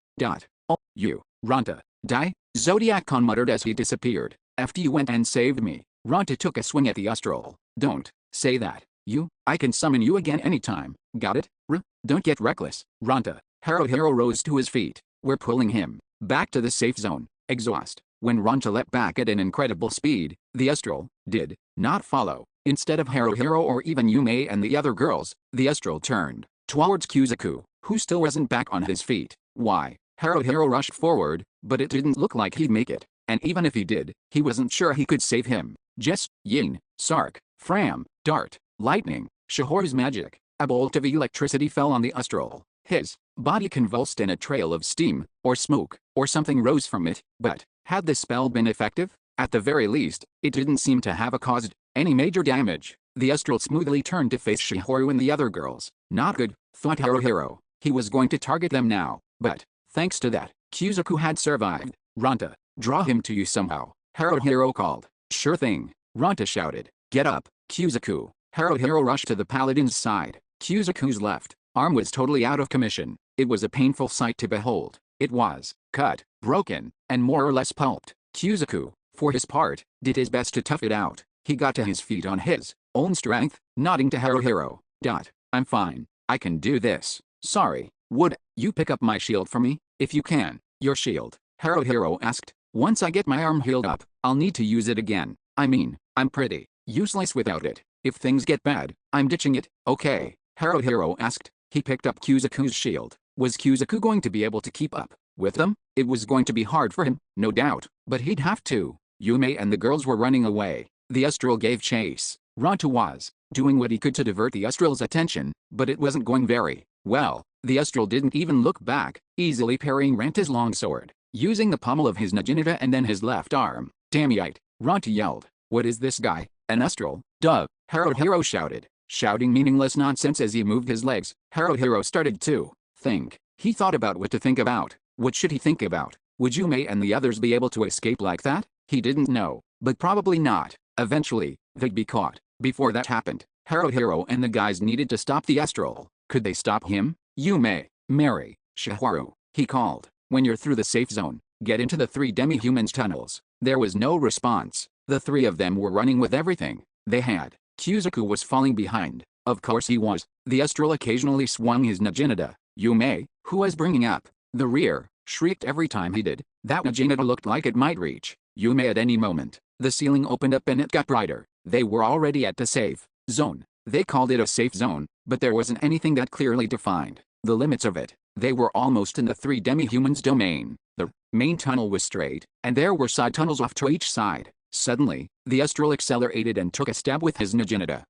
Oh, you, Ranta, die? Zodiac-kun muttered as he disappeared. After you went and saved me. Ranta took a swing at the Astral. Don't say that. I can summon you again anytime. Got it? Don't get reckless, Ranta. Haruhiro rose to his feet. We're pulling him back to the safe zone. Exhaust. When Ranta leapt back at an incredible speed, the Astral did not follow. Instead of Haruhiro or even Yume and the other girls, the Astral turned towards Kuzaku, who still wasn't back on his feet. Why? Haruhiro rushed forward, but it didn't look like he'd make it. And even if he did, he wasn't sure he could save him. Jess, Yin, Sark, Fram, Dart, Lightning, Shihoru's magic. A bolt of electricity fell on the Astral. His body convulsed and a trail of steam, or smoke, or something rose from it. But had the spell been effective? At the very least, it didn't seem to have caused any major damage. The Astral smoothly turned to face Shihoru and the other girls. Not good, thought Haruhiro. He was going to target them now. But thanks to that, Kuzaku had survived. Ranta, draw him to you somehow, Haruhiro called. Sure thing, Ranta shouted. Get up, Kuzaku. Haruhiro rushed to the paladin's side. Kuzaku's left arm was totally out of commission. It was a painful sight to behold. It was cut, broken, and more or less pulped. Kuzaku, for his part, did his best to tough it out. He got to his feet on his own strength, nodding to Haruhiro. I'm fine. I can do this. Sorry, would you pick up my shield for me? If you can. Your shield? Haruhiro asked. Once I get my arm healed up, I'll need to use it again. I mean, I'm pretty useless without it. If things get bad, I'm ditching it. Okay, Haruhiro asked. He picked up Kuzaku's shield. Was Kuzaku going to be able to keep up with them? It was going to be hard for him, no doubt, but he'd have to. Yume and the girls were running away. The Astral gave chase. Ranta was doing what he could to divert the Astral's attention, but it wasn't going very well. The Astral didn't even look back, easily parrying Ranta's longsword, using the pommel of his Naginata and then his left arm. Damnite, Ranta yelled. What is this guy? An Astral? Duh, Haruhiro shouted, shouting meaningless nonsense as he moved his legs. Haruhiro started to think. He thought about what to think about. What should he think about? Would Yume and the others be able to escape like that? He didn't know, but probably not. Eventually, they'd be caught. Before that happened, Haruhiro and the guys needed to stop the Astral. Could they stop him? Yume, Mary, Shihoru, he called. When you're through the safe zone, get into the 3 demi-humans' tunnels. There was no response. The 3 of them were running with everything they had. Kuzaku was falling behind. Of course he was. The Astral occasionally swung his Naginata. Yume, who was bringing up the rear, shrieked every time he did. That Naginata looked like it might reach Yume at any moment. The ceiling opened up and it got brighter. They were already at the safe zone. They called it a safe zone, but there wasn't anything that clearly defined the limits of it. They were almost in the 3 demi-humans' domain. The main tunnel was straight, and there were side tunnels off to each side. Suddenly, the Astral accelerated and took a stab with his Naginata.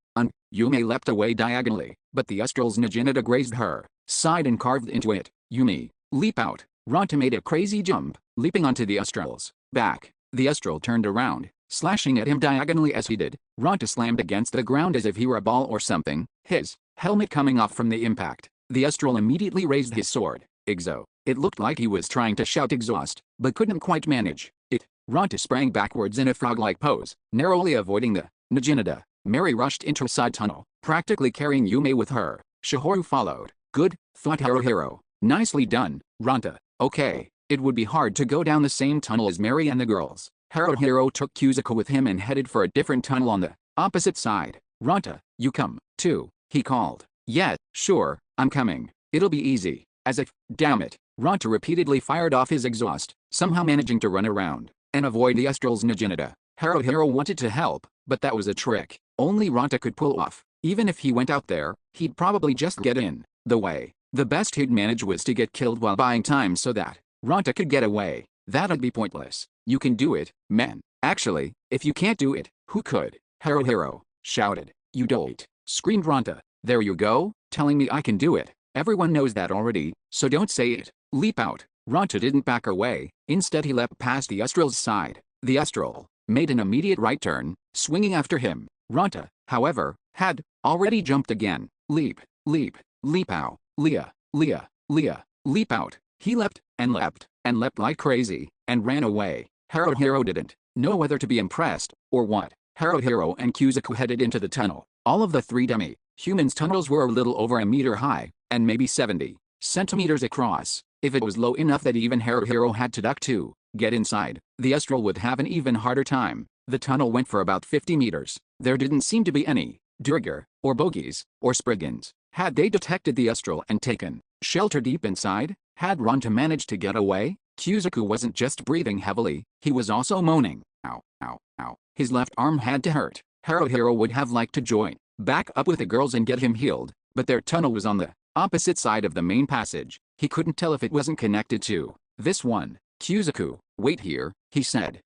Yume leapt away diagonally, but the Astral's Naginata grazed her side and carved into it. Yume, leap out. Ranta made a crazy jump, leaping onto the Astral's back. The Astral turned around, slashing at him diagonally as he did. Ranta slammed against the ground as if he were a ball or something, his helmet coming off from the impact. The Astral immediately raised his sword. Exo. It looked like he was trying to shout exhaust, but couldn't quite manage it. Ranta sprang backwards in a frog-like pose, narrowly avoiding the Naginata. Mary rushed into a side tunnel, practically carrying Yume with her. Shihoru followed. Good, thought Haruhiro. Nicely done, Ranta. Okay, it would be hard to go down the same tunnel as Mary and the girls. Haruhiro took Kuzaku with him and headed for a different tunnel on the opposite side. Ranta, you come, too, he called. Yeah, sure, I'm coming. It'll be easy. As if, damn it, Ranta repeatedly fired off his exhaust, somehow managing to run around and avoid the Astral's Naginata. Haruhiro wanted to help, but that was a trick only Ranta could pull off. Even if he went out there, he'd probably just get in the way. The best he'd manage was to get killed while buying time so that Ranta could get away. That'd be pointless. You can do it, man. Actually, if you can't do it, who could? Haruhiro shouted. You don't, screamed Ronta. There you go, telling me I can do it. Everyone knows that already, so don't say it. Leap out. Ronta didn't back away. Instead he leapt past the Estrel's side. The Estrel made an immediate right turn, swinging after him. Ronta, however, had already jumped again. Leap, leap, leap out. Leah, Leah, Leah, leap out. He leapt and leapt like crazy, and ran away. Haruhiro didn't know whether to be impressed or what. Haruhiro and Kuzuku headed into the tunnel. All of the three humans' tunnels were a little over a meter high, and maybe 70 centimeters across. If it was low enough that even Haruhiro had to duck to get inside, the Estral would have an even harder time. The tunnel went for about 50 meters. There didn't seem to be any Durgar, or bogies, or Spriggans. Had they detected the Estral and taken shelter deep inside? Had Ronta managed to get away? Kuzuku wasn't just breathing heavily, he was also moaning. Ow, ow, ow. His left arm had to hurt. Haruhiro would have liked to join back up with the girls and get him healed, but their tunnel was on the opposite side of the main passage. He couldn't tell if it wasn't connected to this one. Kuzuku, wait here, he said.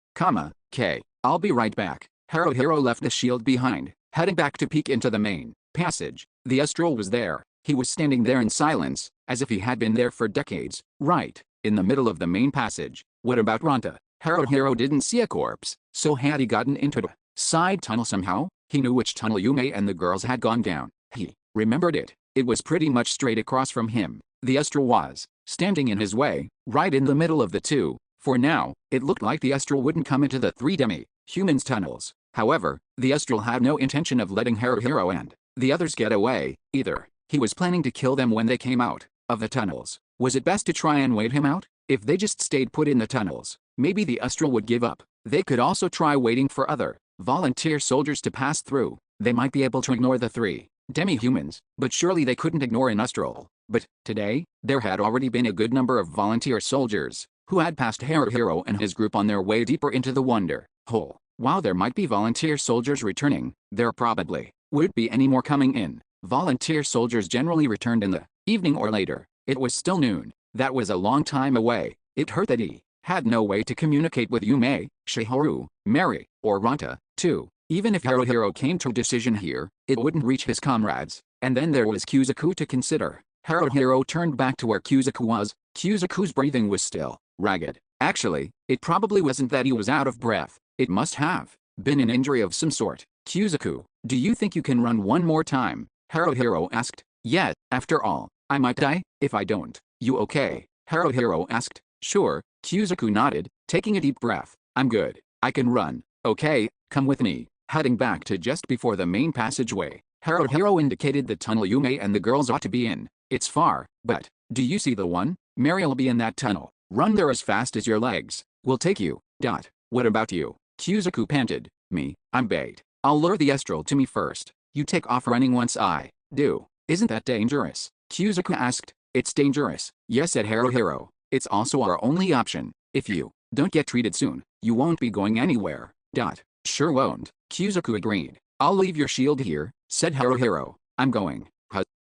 K, I'll be right back. Haruhiro left the shield behind, heading back to peek into the main passage. The Estral was there. He was standing there in silence, as if he had been there for decades, right in the middle of the main passage. What about Ronta? Haruhiro didn't see a corpse, so had he gotten into the side tunnel somehow? He knew which tunnel Yume and the girls had gone down. He remembered it. It was pretty much straight across from him. The Estral was standing in his way, right in the middle of the two. For now, it looked like the Estral wouldn't come into the three humans' tunnels. However, the Estral had no intention of letting Haruhiro and the others get away, either. He was planning to kill them when they came out of the tunnels. Was it best to try and wait him out? If they just stayed put in the tunnels, maybe the Estral would give up. They could also try waiting for other volunteer soldiers to pass through. They might be able to ignore the three demi-humans, but surely they couldn't ignore an Estral. But today, there had already been a good number of volunteer soldiers who had passed Haruhiro and his group on their way deeper into the Wonder Hole. While there might be volunteer soldiers returning, there probably wouldn't be any more coming in. Volunteer soldiers generally returned in the evening or later. It was still noon. That was a long time away. It hurt that he had no way to communicate with Yume, Shihoru, Mary, or Ronta, too. Even if Haruhiro came to a decision here, it wouldn't reach his comrades. And then there was Kuzuku to consider. Haruhiro turned back to where Kuzuku was. Kuzuku's breathing was still ragged. Actually, it probably wasn't that he was out of breath. It must have been an injury of some sort. Kuzuku, do you think you can run one more time? Haruhiro asked. Yeah, after all, I might die if I don't. You okay? Haruhiro asked. Sure, Kuzuku nodded, taking a deep breath. I'm good. I can run. Okay, come with me. Heading back to just before the main passageway, Haruhiro indicated the tunnel Yume and the girls ought to be in. It's far, but do you see the one? Mary'll be in that tunnel. Run there as fast as your legs will take you. What about you? Kuzuku panted. Me, I'm bait. I'll lure the Estral to me first. You take off running once I do. Isn't that dangerous? Kuzuku asked. It's dangerous, yes, said Haruhiro. It's also our only option. If you don't get treated soon, you won't be going anywhere. Sure won't. Kuzuku agreed. I'll leave your shield here, said Haruhiro. I'm going.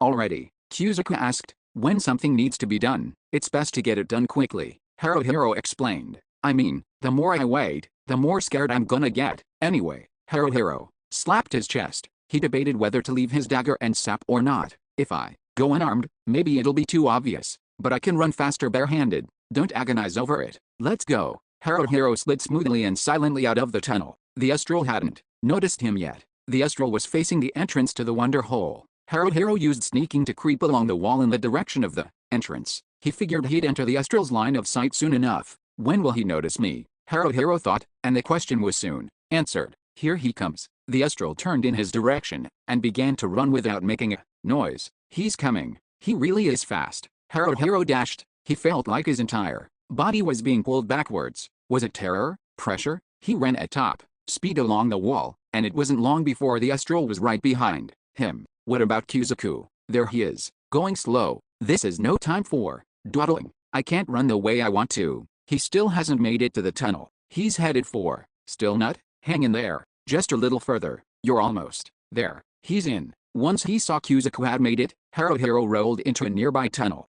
Already? Kuzuku asked. When something needs to be done, it's best to get it done quickly. Haruhiro explained. I mean, the more I wait, the more scared I'm gonna get. Anyway, Haruhiro slapped his chest. He debated whether to leave his dagger and sap or not. If I go unarmed, maybe it'll be too obvious. But I can run faster barehanded. Don't agonize over it. Let's go. Haruhiro slid smoothly and silently out of the tunnel. The Estral hadn't noticed him yet. The Estral was facing the entrance to the Wonder Hole. Haruhiro used sneaking to creep along the wall in the direction of the entrance. He figured he'd enter the Estral's line of sight soon enough. When will he notice me? Haruhiro thought, and the question was soon answered. Here he comes. The Estral turned in his direction and began to run without making a noise. He's coming. He really is fast. Haruhiro dashed. He felt like his entire body was being pulled backwards. Was it terror? Pressure? He ran at top speed along the wall, and it wasn't long before the Estral was right behind him. What about Kuzuku? There he is, going slow. This is no time for dawdling. I can't run the way I want to. He still hasn't made it to the tunnel. He's headed for Still Nut. Hang in there. Just a little further. You're almost there. He's in. Once he saw Kuzuku had made it, Haruhiro rolled into a nearby tunnel.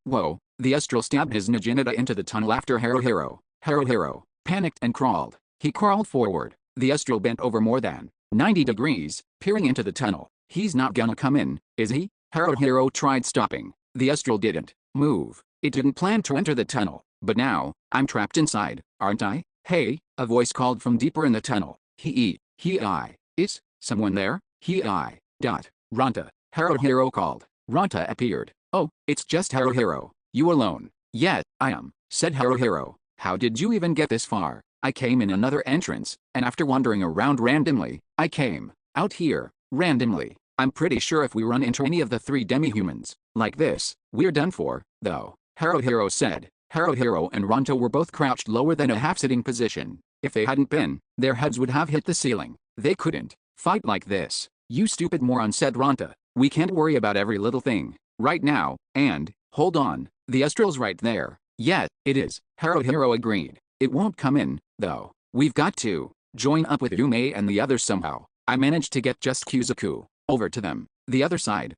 Whoa. The Estral stabbed his Naginata into the tunnel after Haruhiro. Haruhiro panicked and crawled. He crawled forward. The Astral bent over more than 90 degrees, peering into the tunnel. He's not gonna come in, is he? Haruhiro tried stopping. The Astral didn't move. It didn't plan to enter the tunnel. But now, I'm trapped inside, aren't I? Hey, a voice called from deeper in the tunnel. Is someone there? Ranta. Haruhiro called. Ranta appeared. Oh, it's just Haruhiro. You alone? Yeah, I am, said Haruhiro. How did you even get this far? I came in another entrance, and after wandering around randomly, I came out here, randomly. I'm pretty sure if we run into any of the 3 demi-humans, like this, we're done for, though, Haruhiro said. Haruhiro and Ranta were both crouched lower than a half-sitting position. If they hadn't been, their heads would have hit the ceiling. They couldn't fight like this. You stupid moron, said Ranta. We can't worry about every little thing right now, and, hold on, the Astral's right there. Yeah, it is, Haruhiro agreed. It won't come in, though. We've got to join up with Yume and the others somehow. I managed to get just Kuzuku over to them. The other side.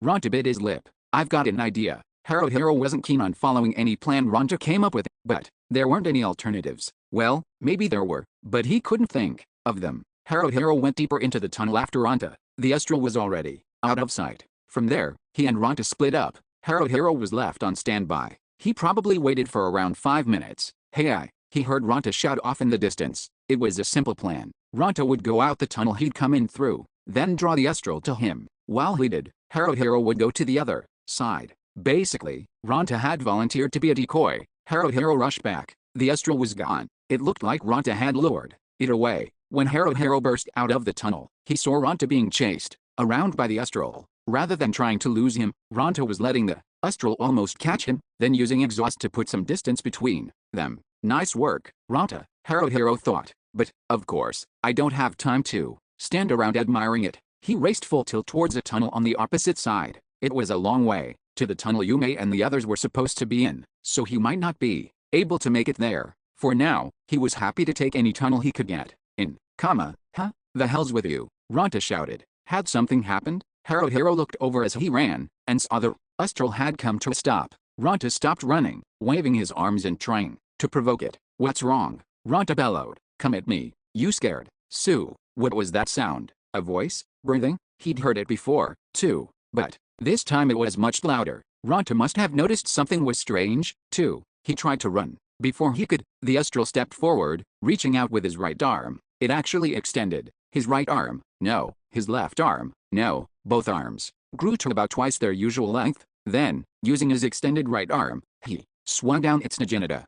Ranta bit his lip. I've got an idea. Haruhiro wasn't keen on following any plan Ranta came up with, but there weren't any alternatives. Well, maybe there were, but he couldn't think of them. Haruhiro went deeper into the tunnel after Ranta. The Astral was already out of sight. From there, he and Ranta split up. Haruhiro was left on standby. He probably waited for around 5 minutes. Hey, he heard Ranta shout off in the distance. It was a simple plan. Ranta would go out the tunnel he'd come in through, then draw the Astral to him. While he did, Haruhiro would go to the other side. Basically, Ranta had volunteered to be a decoy. Haruhiro rushed back. The Astral was gone. It looked like Ranta had lured it away. When Haruhiro burst out of the tunnel, he saw Ranta being chased around by the Astral. Rather than trying to lose him, Ranta was letting the Astral almost catch him, then using exhaust to put some distance between them. Nice work, Ranta, Haruhiro thought. But, of course, I don't have time to stand around admiring it. He raced full tilt towards a tunnel on the opposite side. It was a long way to the tunnel Yume and the others were supposed to be in, so he might not be able to make it there. For now, he was happy to take any tunnel he could get in. The hell's with you? Ranta shouted. Had something happened? Haruhiro looked over as he ran, and saw the Astral had come to a stop. Ranta stopped running, waving his arms and trying to provoke it. What's wrong? Ranta bellowed. Come at me. You scared? Sue. What was that sound? A voice? Breathing? He'd heard it before, too, but this time it was much louder. Ranta must have noticed something was strange, too. He tried to run. Before he could, the Astral stepped forward, reaching out with his right arm. It actually extended. His right arm, no. His left arm, no. Both arms grew to about twice their usual length. Then, using his extended right arm, he swung down its naginata.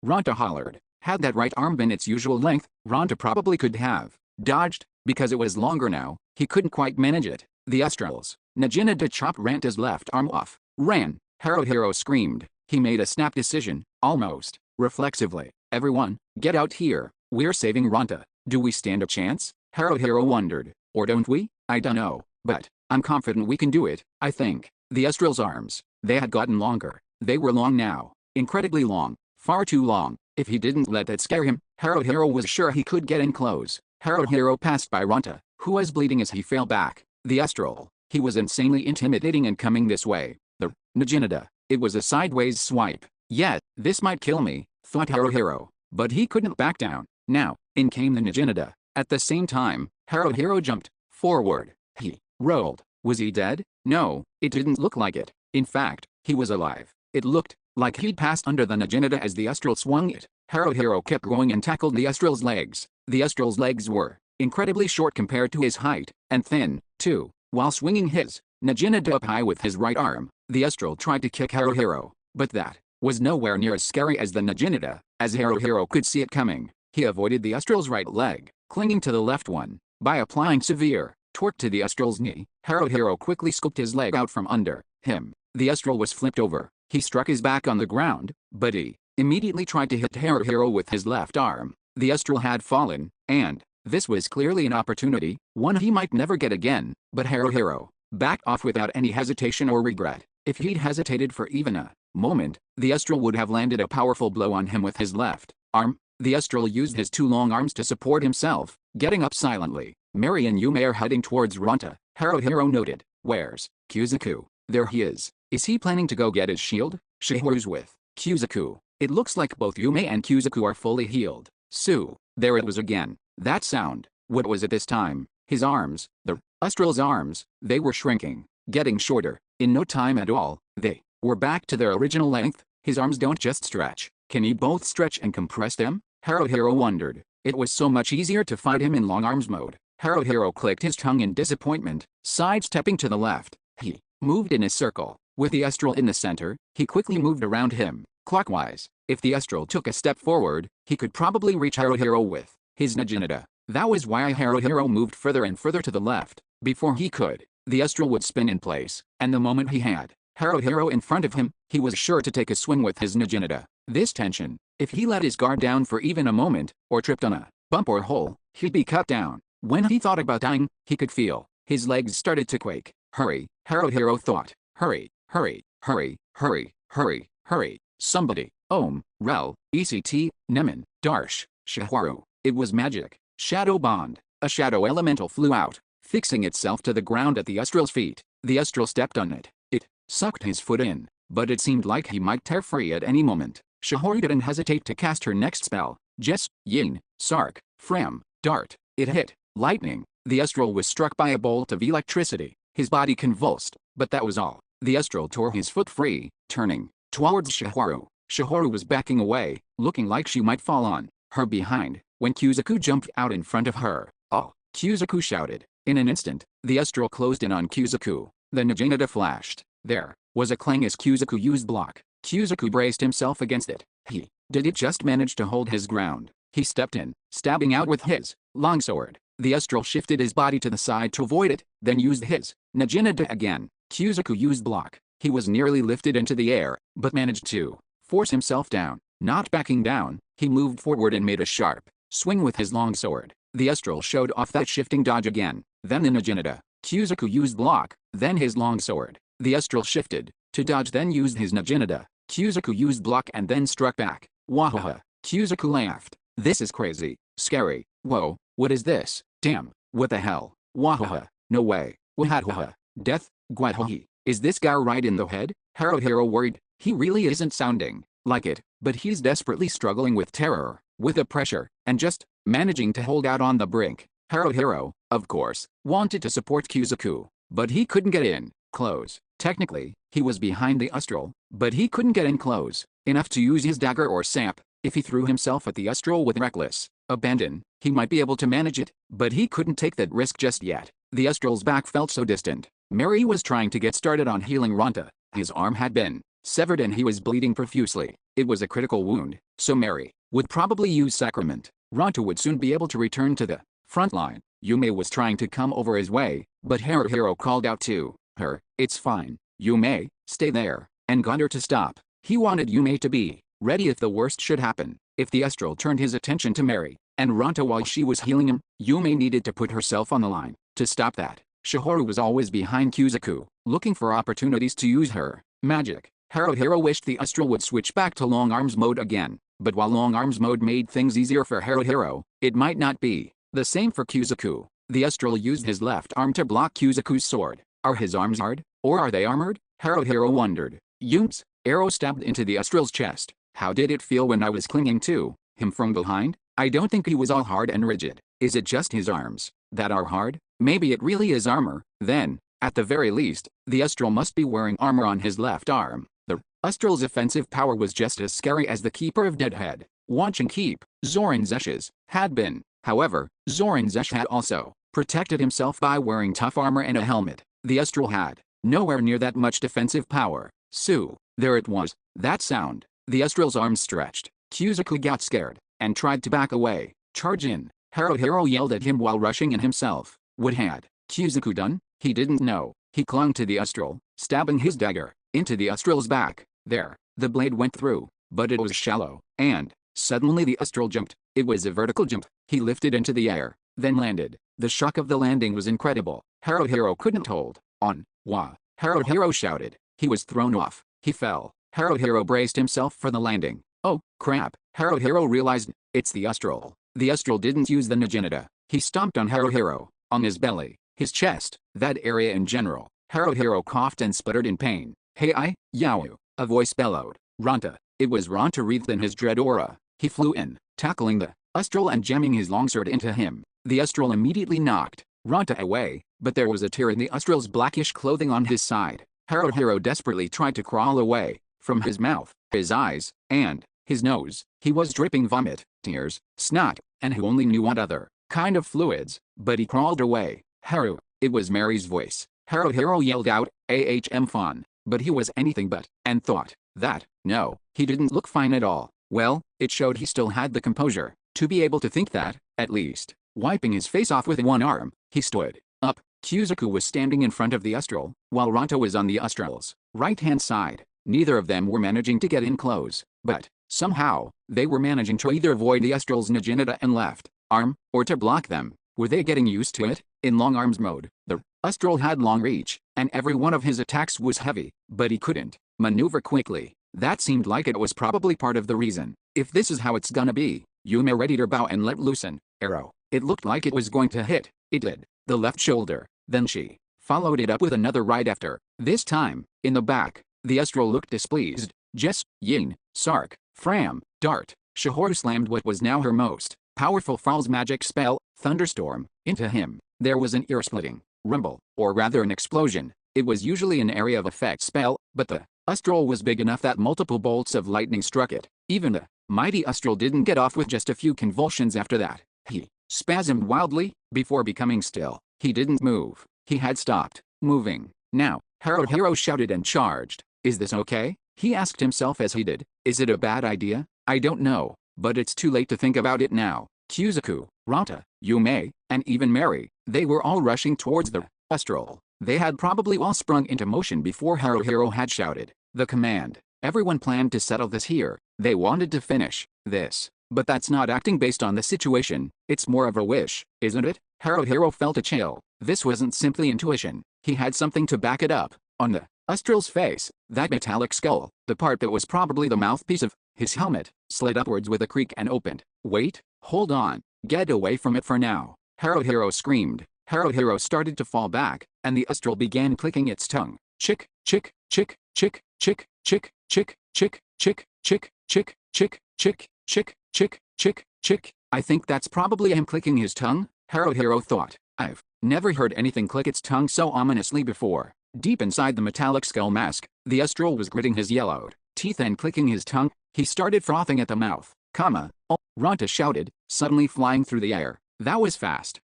Ranta hollered. Had that right arm been its usual length, Ranta probably could have dodged. Because it was longer now, he couldn't quite manage it. The Astral's naginata chopped Ranta's left arm off. Ran. Haruhiro screamed. He made a snap decision, almost reflexively. Everyone, get out here. We're saving Ranta. Do we stand a chance? Haruhiro wondered. Or don't we? I dunno. But I'm confident we can do it, I think. The Astral's arms. They had gotten longer. They were long now. Incredibly long. Far too long. If he didn't let that scare him, Haruhiro was sure he could get in close. Haruhiro passed by Ranta, who was bleeding as he fell back. The Astral. He was insanely intimidating and coming this way. The naginata. It was a sideways swipe. Yeah, this might kill me, thought Haruhiro. But he couldn't back down. Now, in came the naginata. At the same time, Haruhiro jumped forward. He rolled. Was he dead? No, it didn't look like it. In fact, he was alive. It looked like he'd passed under the naginata as the Astral swung it. Haruhiro kept going and tackled the Astral's legs. The Astral's legs were incredibly short compared to his height, and thin, too. While swinging his naginata up high with his right arm, the Astral tried to kick Haruhiro, but that was nowhere near as scary as the naginata. As Haruhiro could see it coming, he avoided the Astral's right leg, clinging to the left one. By applying severe torque to the Astral's knee, Haruhiro quickly scooped his leg out from under him. The Astral was flipped over. He struck his back on the ground, but he immediately tried to hit Haruhiro with his left arm. The Astral had fallen, and this was clearly an opportunity, one he might never get again, but Haruhiro backed off without any hesitation or regret. If he'd hesitated for even a moment, the Astral would have landed a powerful blow on him with his left arm. The Astral used his 2 long arms to support himself, getting up silently. Mary and Yume are heading towards Ranta. Haruhiro noted. Where's Kuzuku? There he is. Is he planning to go get his shield? Shihoru's with Kyuzaku. It looks like both Yume and Kyuzaku are fully healed. There it was again. That sound. What was it this time? His arms, the Astral's arms, they were shrinking, getting shorter. In no time at all, they were back to their original length. His arms don't just stretch. Can you both stretch and compress them? Haruhiro wondered. It was so much easier to fight him in long arms mode. Haruhiro clicked his tongue in disappointment, sidestepping to the left. He moved in a circle. With the Astral in the center, he quickly moved around him, clockwise. If the Astral took a step forward, he could probably reach Haruhiro with his Naginata. That was why Haruhiro moved further and further to the left. Before he could, the Astral would spin in place, and the moment he had Haruhiro in front of him, he was sure to take a swing with his Naginata. This tension, if he let his guard down for even a moment, or tripped on a bump or hole, he'd be cut down. When he thought about dying, he could feel his legs started to quake. Hurry, Haruhiro thought. Hurry, hurry, hurry, hurry, hurry, hurry. Somebody. Om, Rel, ECT, Nemen, Darsh, Shiharu. It was magic. Shadow Bond. A shadow elemental flew out, fixing itself to the ground at the Astral's feet. The Astral stepped on it. It sucked his foot in, but it seemed like he might tear free at any moment. Shiharu didn't hesitate to cast her next spell. Jess, Yin, Sark, Fram, Dart. It hit. Lightning. The Astral was struck by a bolt of electricity. His body convulsed, but that was all. The Astral tore his foot free, turning towards Shiharu. Shiharu was backing away, looking like she might fall on her behind, when Kyuzaku jumped out in front of her. Oh! Kyuzaku shouted. In an instant, the Astral closed in on Kyuzaku. The Naginata flashed. There was a clang as Kyuzaku used block. Kyuzaku braced himself against it. He did it just manage to hold his ground. He stepped in, stabbing out with his longsword. The Astral shifted his body to the side to avoid it, then used his Naginata again. Kyuzaku used block. He was nearly lifted into the air, but managed to force himself down. Not backing down, he moved forward and made a sharp swing with his longsword. The Astral showed off that shifting dodge again. Then the Naginata. Kyuzaku used block, then his longsword. The Astral shifted to dodge, then used his Naginata. Kyuzaku used block and then struck back. Wahaha. Kyuzaku laughed. This is crazy. Scary. Whoa, what is this? Damn, what the hell? Wahaha. No way. Wahaha. Death. Guahohi. Is this guy right in the head? Haruhiro worried. He really isn't sounding like it, but he's desperately struggling with terror, with the pressure, and just managing to hold out on the brink. Haruhiro, of course, wanted to support Kyuzaku, but he couldn't get in close. Technically, he was behind the Astral, but he couldn't get in close enough to use his dagger or sap. If he threw himself at the Astral with reckless abandon, he might be able to manage it, but he couldn't take that risk just yet. The Astral's back felt so distant. Mary was trying to get started on healing Ronta. His arm had been severed and he was bleeding profusely. It was a critical wound, so Mary would probably use sacrament. Ronta would soon be able to return to the front line. Yume was trying to come over his way, but Haruhiro called out to her, "It's fine, Yume, stay there," and got her to stop. He wanted Yume to be ready if the worst should happen. If the Astral turned his attention to Mary and Ronta while she was healing him, Yume needed to put herself on the line to stop that. Shiharu was always behind Kyuzaku, looking for opportunities to use her magic. Haruhiro wished the Astral would switch back to long arms mode again, but while long arms mode made things easier for Haruhiro, it might not be the same for Kyuzaku. The Astral used his left arm to block Kyuzaku's sword. Are his arms hard, or are they armored? Haruhiro wondered. Yume's arrow stabbed into the Astral's chest. How did it feel when I was clinging to him from behind? I don't think he was all hard and rigid. Is it just his arms that are hard? Maybe it really is armor. Then, at the very least, the Astral must be wearing armor on his left arm. The Astral's offensive power was just as scary as the Keeper of Deadhead. Watching Keep, Zoran Zesh's had been. However, Zoran Zesh had also protected himself by wearing tough armor and a helmet. The Astral had nowhere near that much defensive power. There it was, that sound. The Astral's arms stretched. Kyuzaku got scared and tried to back away. Charge in. Haruhiro yelled at him while rushing in himself. What had Kyuzaku done? He didn't know. He clung to the Astral, stabbing his dagger into the Astral's back. There, the blade went through, but it was shallow, and suddenly the Astral jumped. It was a vertical jump. He lifted into the air, then landed. The shock of the landing was incredible. Haruhiro couldn't hold on. Wah! Haruhiro shouted. He was thrown off. He fell. Haruhiro braced himself for the landing. Oh, crap. Haruhiro realized, it's the Astral. The Astral didn't use the Naginata. He stomped on Haruhiro, on his belly, his chest, that area in general. Haruhiro coughed and sputtered in pain. Hey Yaoyu, a voice bellowed. Ronta, It was Ronta wreathed in his dread aura. He flew in, tackling the Astral and jamming his longsword into him. The Astral immediately knocked Ronta away, but there was a tear in the Astral's blackish clothing on his side. Haruhiro desperately tried to crawl away from his mouth, his eyes, and his nose. He was dripping vomit, tears, snot, and who only knew what other kind of fluids, but he crawled away. Haru, it was Mary's voice. Haruhiro yelled out, fun, but he was anything but, and thought that, no, he didn't look fine at all. Well, it showed he still had the composure to be able to think that, at least. Wiping his face off with one arm, he stood up. Kuzuku was standing in front of the Astral, while Ronta was on the Astral's right-hand side. Neither of them were managing to get in close, but somehow, they were managing to either avoid the Astral's Naginata and left arm, or to block them. Were they getting used to it? In long arms mode, the Astral had long reach, and every one of his attacks was heavy, but he couldn't maneuver quickly. That seemed like it was probably part of the reason. If this is how it's gonna be, Yume readied her bow and let loose an arrow. It looked like it was going to hit. It did. The left shoulder. Then she followed it up with another right after. This time, in the back, the Astral looked displeased. Jess, Yin, Sark, Fram, Dart. Shihoru slammed what was now her most powerful Falls magic spell, Thunderstorm, into him. There was an ear-splitting rumble, or rather an explosion. It was usually an area of effect spell, but the Astral was big enough that multiple bolts of lightning struck it. Even the mighty Astral didn't get off with just a few convulsions after that. He spasmed wildly, before becoming still. He didn't move. He had stopped moving. Now, Haruhiro shouted and charged. Is this okay? He asked himself as he did. Is it a bad idea? I don't know, but it's too late to think about it now. Kuzuku, Ronta, Yume, and even Mary, they were all rushing towards the Astral. They had probably all sprung into motion before Haruhiro had shouted the command. Everyone planned to settle this here. They wanted to finish this. But that's not acting based on the situation. It's more of a wish, isn't it? Haruhiro felt a chill. This wasn't simply intuition. He had something to back it up. On the Astral's face, that metallic skull, the part that was probably the mouthpiece of his helmet, slid upwards with a creak and opened. Wait, hold on, get away from it for now. Haruhiro screamed. Haruhiro started to fall back, and the Astral began clicking its tongue. Chick, chick, chick, chick, chick, chick, chick, chick, chick, chick, chick, chick, chick, chick, chick, chick, chick. I think that's probably him clicking his tongue, Haruhiro thought. I've never heard anything click its tongue so ominously before. Deep inside the metallic skull mask, the Astral was gritting his yellowed teeth and clicking his tongue. He started frothing at the mouth. Oh, Ronta shouted, suddenly flying through the air. That was fast.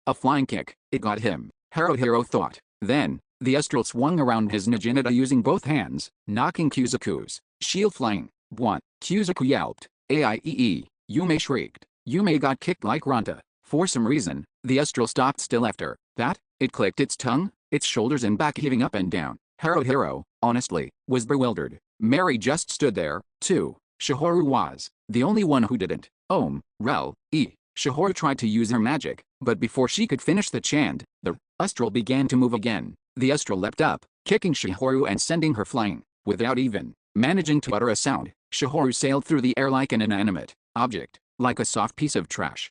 A flying kick. It got him, Haruhiro thought. Then, the Astral swung around his Naginata using both hands, knocking Kuzuku's shield flying. Blunt. Kuzuku yelped. Aiee. Yume shrieked. Yume got kicked like Ronta. For some reason, the Astral stopped still after that. It clicked its tongue, its shoulders and back heaving up and down. Haruhiro, honestly, was bewildered. Mary just stood there, too. Shihoru was the only one who didn't. Shihoru tried to use her magic, but before she could finish the chant, the Astral began to move again. The Astral leapt up, kicking Shihoru and sending her flying. Without even managing to utter a sound, Shihoru sailed through the air like an inanimate object, like a soft piece of trash.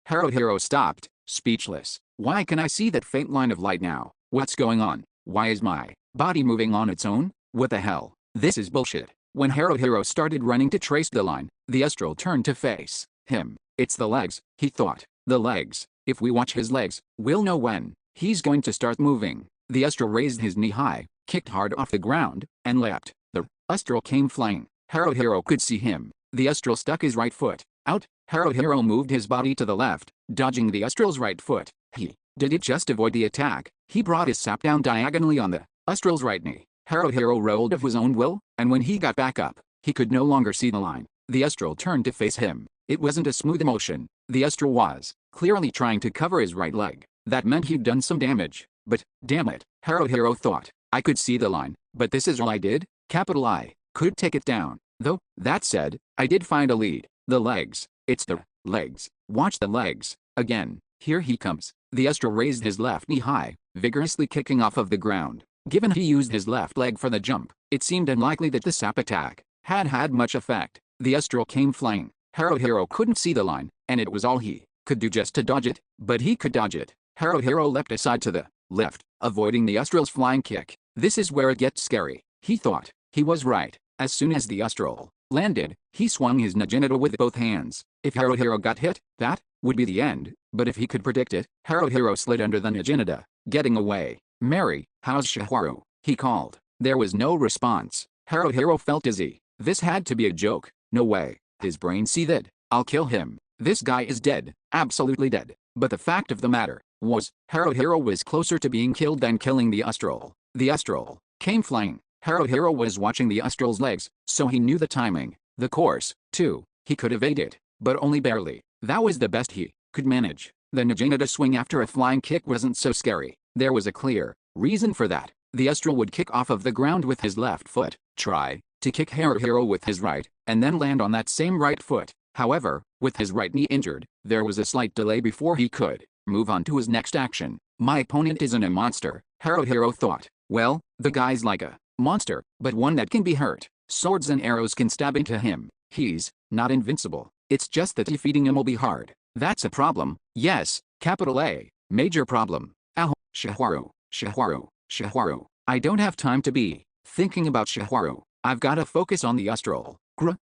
Haruhiro stopped, speechless. Why can I see that faint line of light now? What's going on? Why is my body moving on its own? What the hell? This is bullshit. When Haruhiro started running to trace the line, the Astral turned to face him. It's the legs, he thought. The legs. If we watch his legs, we'll know when he's going to start moving. The Astral raised his knee high, kicked hard off the ground, and leapt. The Astral came flying. Haruhiro could see him. The Astral stuck his right foot out. Haruhiro moved his body to the left, dodging the Astral's right foot. Did it just avoid the attack? He brought his sap down diagonally on the Astral's right knee. Haruhiro rolled of his own will, and when he got back up, he could no longer see the line. The Astral turned to face him. It wasn't a smooth motion. The Astral was clearly trying to cover his right leg. That meant he'd done some damage. But, damn it, Haruhiro thought. I could see the line, but this is all I did? Capital I could take it down. Though, that said, I did find a lead. The legs. It's the legs. Watch the legs. Again. Here he comes. The Astral raised his left knee high, vigorously kicking off of the ground. Given he used his left leg for the jump, it seemed unlikely that the sap attack had much effect. The Astral came flying. Haruhiro couldn't see the line, and it was all he could do just to dodge it, but he could dodge it. Haruhiro leapt aside to the left, avoiding the Astral's flying kick. This is where it gets scary, he thought. He was right. As soon as the Astral landed, he swung his Naginata with both hands. If Haruhiro got hit, that would be the end, but if he could predict it, Haruhiro slid under the Naginata, getting away. "Mary, how's Shiharu?" he called. There was no response. Haruhiro felt dizzy. This had to be a joke. No way. His brain seethed. I'll kill him. This guy is dead. Absolutely dead. But the fact of the matter was, Haruhiro was closer to being killed than killing the Astral. The Astral came flying. Haruhiro was watching the Astral's legs, so he knew the timing. The course, too. He could evade it, but only barely. That was the best he could manage. The Naginata swing after a flying kick wasn't so scary. There was a clear reason for that. The Astral would kick off of the ground with his left foot, try to kick Haruhiro with his right, and then land on that same right foot. However, with his right knee injured, there was a slight delay before he could move on to his next action. My opponent isn't a monster, Haruhiro thought. Well, the guy's like a monster, but one that can be hurt. Swords and arrows can stab into him. He's not invincible. It's just that defeating him will be hard. That's a problem. Yes, capital A. Major problem. Ow. Shiharu. Shiharu. Shiharu. I don't have time to be thinking about Shiharu. I've gotta focus on the Astral.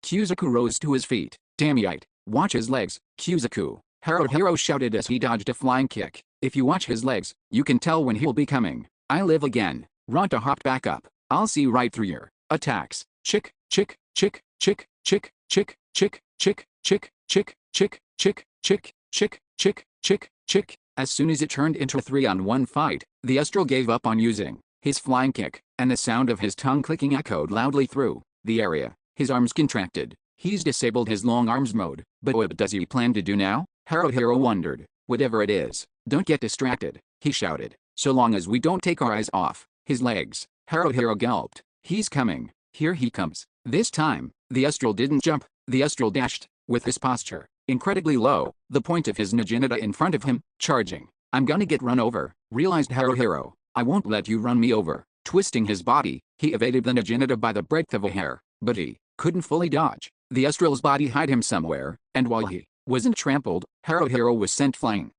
Kuzaku rose to his feet. Damnite. Watch his legs, Kuzaku. Haruhiro shouted as he dodged a flying kick. If you watch his legs, you can tell when he'll be coming. I live again. Ronta hopped back up. I'll see right through your attacks. Chick, chick, chick, chick, chick, chick, chick, chick, chick, chick, chick, chick, chick, chick, chick, chick, chick. As soon as it turned into a 3-on-1 fight, the Astral gave up on using his flying kick, and the sound of his tongue clicking echoed loudly through the area. His arms contracted. He's disabled his long arms mode, but what does he plan to do now? Haruhiro wondered. Whatever it is, don't get distracted, he shouted. So long as we don't take our eyes off his legs. Haruhiro gulped. He's coming. Here he comes. This time, the Astral didn't jump. The Astral dashed, with his posture incredibly low, the point of his Naginata in front of him, charging. I'm gonna get run over, realized Haruhiro. I won't let you run me over. Twisting his body, he evaded the Naginata by the breadth of a hair, but he couldn't fully dodge. The Astral's body hid him somewhere, and while he wasn't trampled, Haruhiro was sent flying.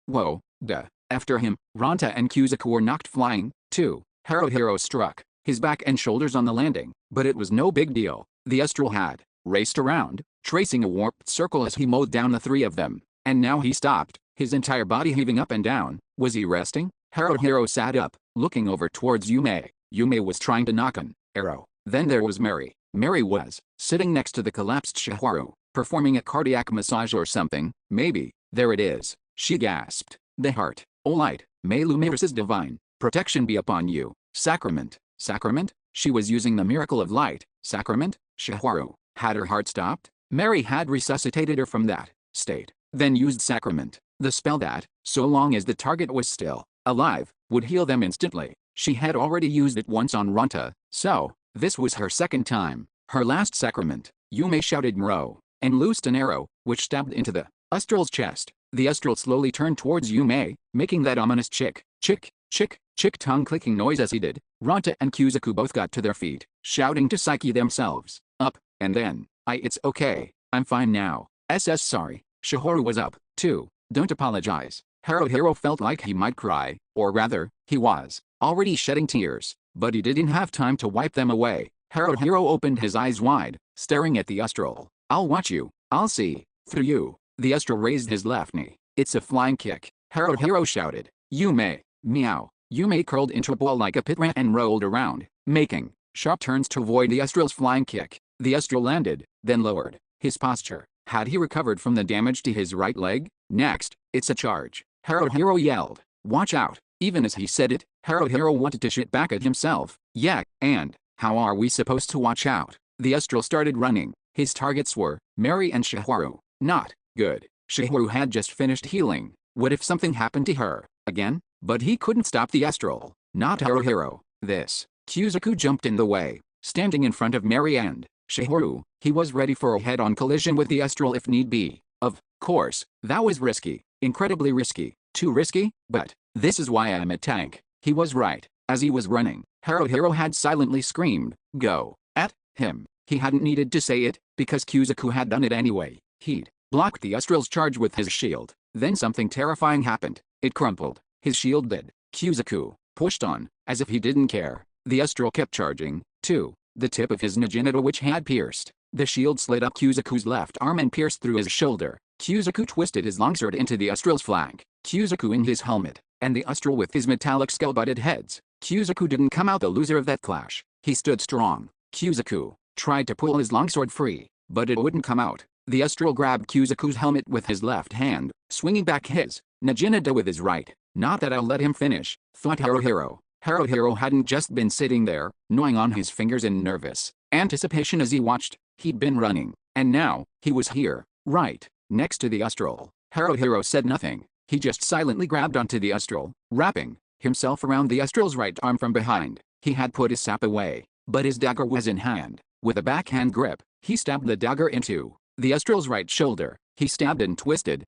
Whoa, duh. After him, Ronta and Kuzaku were knocked flying, too. Haruhiro struck his back and shoulders on the landing, but it was no big deal. The Astral had raced around, tracing a warped circle as he mowed down the three of them, and now he stopped, his entire body heaving up and down. Was he resting? Haruhiro sat up, looking over towards Yume. Yume was trying to knock an arrow. Then there was Mary. Mary was sitting next to the collapsed Shiharu, performing a cardiac massage or something, maybe. There it is, she gasped. The heart. O light, may Lumiris's divine protection be upon you. Sacrament. Sacrament? She was using the miracle of light. Sacrament? Shiharu. Had her heart stopped? Mary had resuscitated her from that state, then used sacrament. The spell that, so long as the target was still alive, would heal them instantly. She had already used it once on Ronta, so this was her second time. Her last sacrament. Yume shouted Mro, and loosed an arrow, which stabbed into the Astral's chest. The Astral slowly turned towards Yume, making that ominous chick, chick, chick, chick tongue-clicking noise as he did. Ronta and Kuzaku both got to their feet, shouting to psyche themselves up, and then, it's okay, I'm fine now. Sorry. Shiharu was up, too. Don't apologize. Haruhiro felt like he might cry, or rather, he was already shedding tears, but he didn't have time to wipe them away. Haruhiro opened his eyes wide, staring at the Astral. I'll watch you. I'll see through you. The Astral raised his left knee. It's a flying kick. Haruhiro shouted. Yume. Meow. Yume curled into a ball like a pit rat and rolled around, making sharp turns to avoid the Astral's flying kick. The Astral landed, then lowered his posture. Had he recovered from the damage to his right leg? Next, it's a charge. Haruhiro yelled. Watch out. Even as he said it, Haruhiro wanted to shit back at himself. Yeah, and how are we supposed to watch out? The Astral started running. His targets were Mary and Shiharu. Not good. Shiharu had just finished healing. What if something happened to her again? But he couldn't stop the Astral. Not Haruhiro. This. Kuzaku jumped in the way, standing in front of Mary and Shiharu. He was ready for a head-on collision with the Astral if need be. Of course, that was risky. Incredibly risky. Too risky? But this is why I'm a tank. He was right. As he was running, Haruhiro had silently screamed, "Go!" at him. He hadn't needed to say it, because Kuzaku had done it anyway. He'd blocked the Astral's charge with his shield. Then something terrifying happened. It crumpled. His shield did. Kuzaku pushed on, as if he didn't care. The Astral kept charging, too. The tip of his Naginata, which had pierced The shield slid up Kuzaku's left arm and pierced through his shoulder. Kuzaku twisted his longsword into the Astral's flank. Kuzaku in his helmet, and the Astral with his metallic skull butted heads. Kuzaku didn't come out the loser of that clash. He stood strong. Kuzaku tried to pull his longsword free, but it wouldn't come out. The Astral grabbed Kuzaku's helmet with his left hand, swinging back his Najinada with his right. Not that I'll let him finish, thought Haruhiro. Haruhiro hadn't just been sitting there, gnawing on his fingers in nervous anticipation as he watched. He'd been running, and now, he was here, right next to the Astral. Haruhiro said nothing. He just silently grabbed onto the Astral, wrapping himself around the Astral's right arm from behind. He had put his sap away, but his dagger was in hand. With a backhand grip, he stabbed the dagger into the Astral's right shoulder. He stabbed and twisted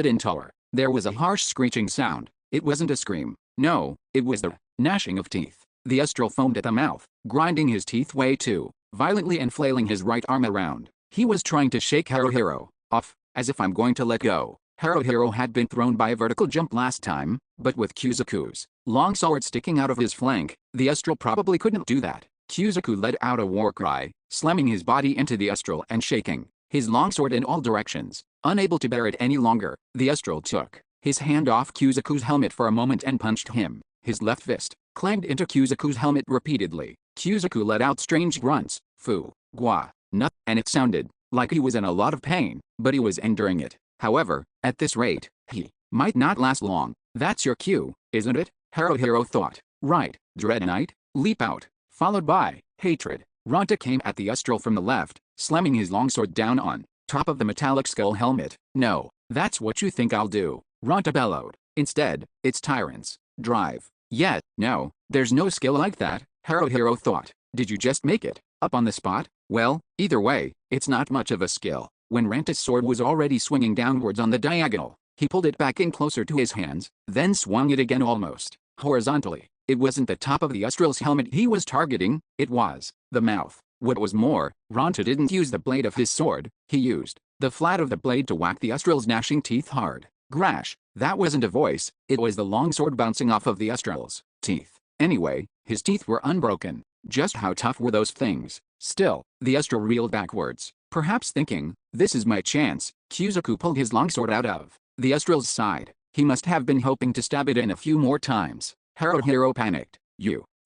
and tore. There was a harsh screeching sound. It wasn't a scream. No, it was the gnashing of teeth. The Astral foamed at the mouth, grinding his teeth way too violently and flailing his right arm around. He was trying to shake Haruhiro off, as if I'm going to let go. Haruhiro had been thrown by a vertical jump last time, but with Kuzaku's long sword sticking out of his flank, the Astral probably couldn't do that. Kuzaku let out a war cry, slamming his body into the Astral and shaking his longsword in all directions. Unable to bear it any longer, the Astral took his hand off Kuzaku's helmet for a moment and punched him. His left fist clanged into Kuzaku's helmet repeatedly. Kuzaku let out strange grunts, fu, gua, nut, and it sounded like he was in a lot of pain, but he was enduring it. However, at this rate, he might not last long. That's your cue, isn't it? Haruhiro thought. Right, Dread Knight, leap out. Followed by hatred. Ronta came at the Astral from the left, slamming his longsword down on top of the metallic skull helmet. No, that's what you think I'll do, Ronta bellowed. Instead, it's Tyrant's drive. Yet, no, there's no skill like that, Haruhiro thought. Did you just make it up on the spot? Well, either way, it's not much of a skill. When Ranta's sword was already swinging downwards on the diagonal, he pulled it back in closer to his hands, then swung it again almost horizontally. It wasn't the top of the Astral's helmet he was targeting, it was the mouth. What was more, Ranta didn't use the blade of his sword, he used the flat of the blade to whack the Astral's gnashing teeth hard. Grash, that wasn't a voice, it was the long sword bouncing off of the Astral's teeth. Anyway, his teeth were unbroken. Just how tough were those things? Still, the Astral reeled backwards, perhaps thinking, this is my chance. Kuzaku pulled his longsword out of the Astral's side. He must have been hoping to stab it in a few more times. Haruhiro panicked.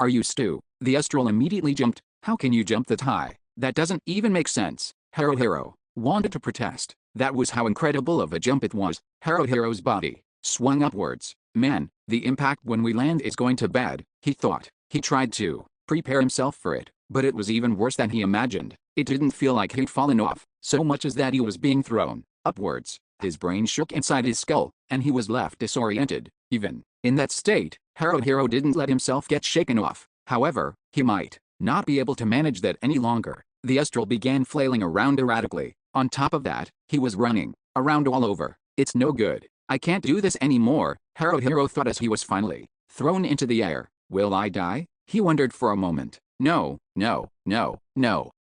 Are you Stu? The Astral immediately jumped. How can you jump that high? That doesn't even make sense. Haruhiro wanted to protest. That was how incredible of a jump it was. Haruhiro's body swung upwards. Man, the impact when we land is going to bad, he thought. He tried to prepare himself for it, but it was even worse than he imagined. It didn't feel like he'd fallen off, so much as that he was being thrown upwards. His brain shook inside his skull, and he was left disoriented. Even in that state, Haruhiro didn't let himself get shaken off. However, he might not be able to manage that any longer. The Astral began flailing around erratically. On top of that, he was running around all over. It's no good. I can't do this anymore, Haruhiro thought as he was finally thrown into the air. Will I die? He wondered for a moment. No,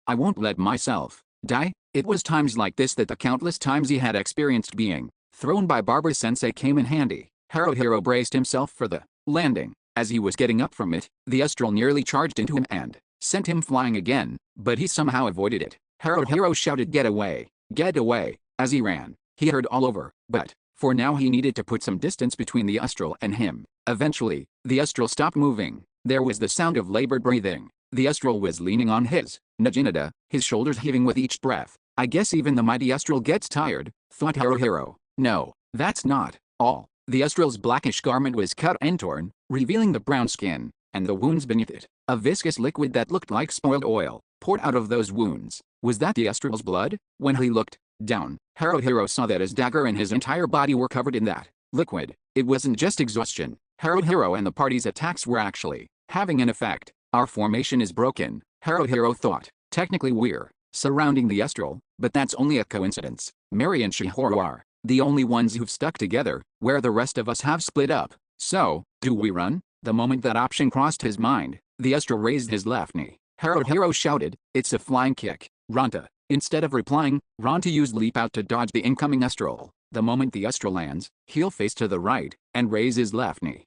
I won't let myself die. It was times like this that the countless times he had experienced being thrown by Barber-sensei came in handy. Haruhiro braced himself for the landing. As he was getting up from it, the Astral nearly charged into him and sent him flying again, but he somehow avoided it. Haruhiro shouted, "Get away! Get away!" As he ran. He heard all over, but for now he needed to put some distance between the Astral and him. Eventually, the Astral stopped moving. There was the sound of labored breathing. The Astral was leaning on his Najinada, his shoulders heaving with each breath. I guess even the mighty Astral gets tired, thought Haruhiro. No, that's not all. The Astral's blackish garment was cut and torn, revealing the brown skin, and the wounds beneath it. A viscous liquid that looked like spoiled oil poured out of those wounds. Was that the Astral's blood? When he looked down, Haruhiro saw that his dagger and his entire body were covered in that liquid. It wasn't just exhaustion. Haruhiro and the party's attacks were actually having an effect. Our formation is broken, Haruhiro thought. Technically we're surrounding the Astral, but that's only a coincidence. Mary and Shihoru are the only ones who've stuck together, where the rest of us have split up. So, do we run? The moment that option crossed his mind, the Astral raised his left knee. Haruhiro shouted, "It's a flying kick, Ronta." Instead of replying, Ronta used leap out to dodge the incoming Astral. The moment the Astral lands, he'll face to the right, and raise his left knee.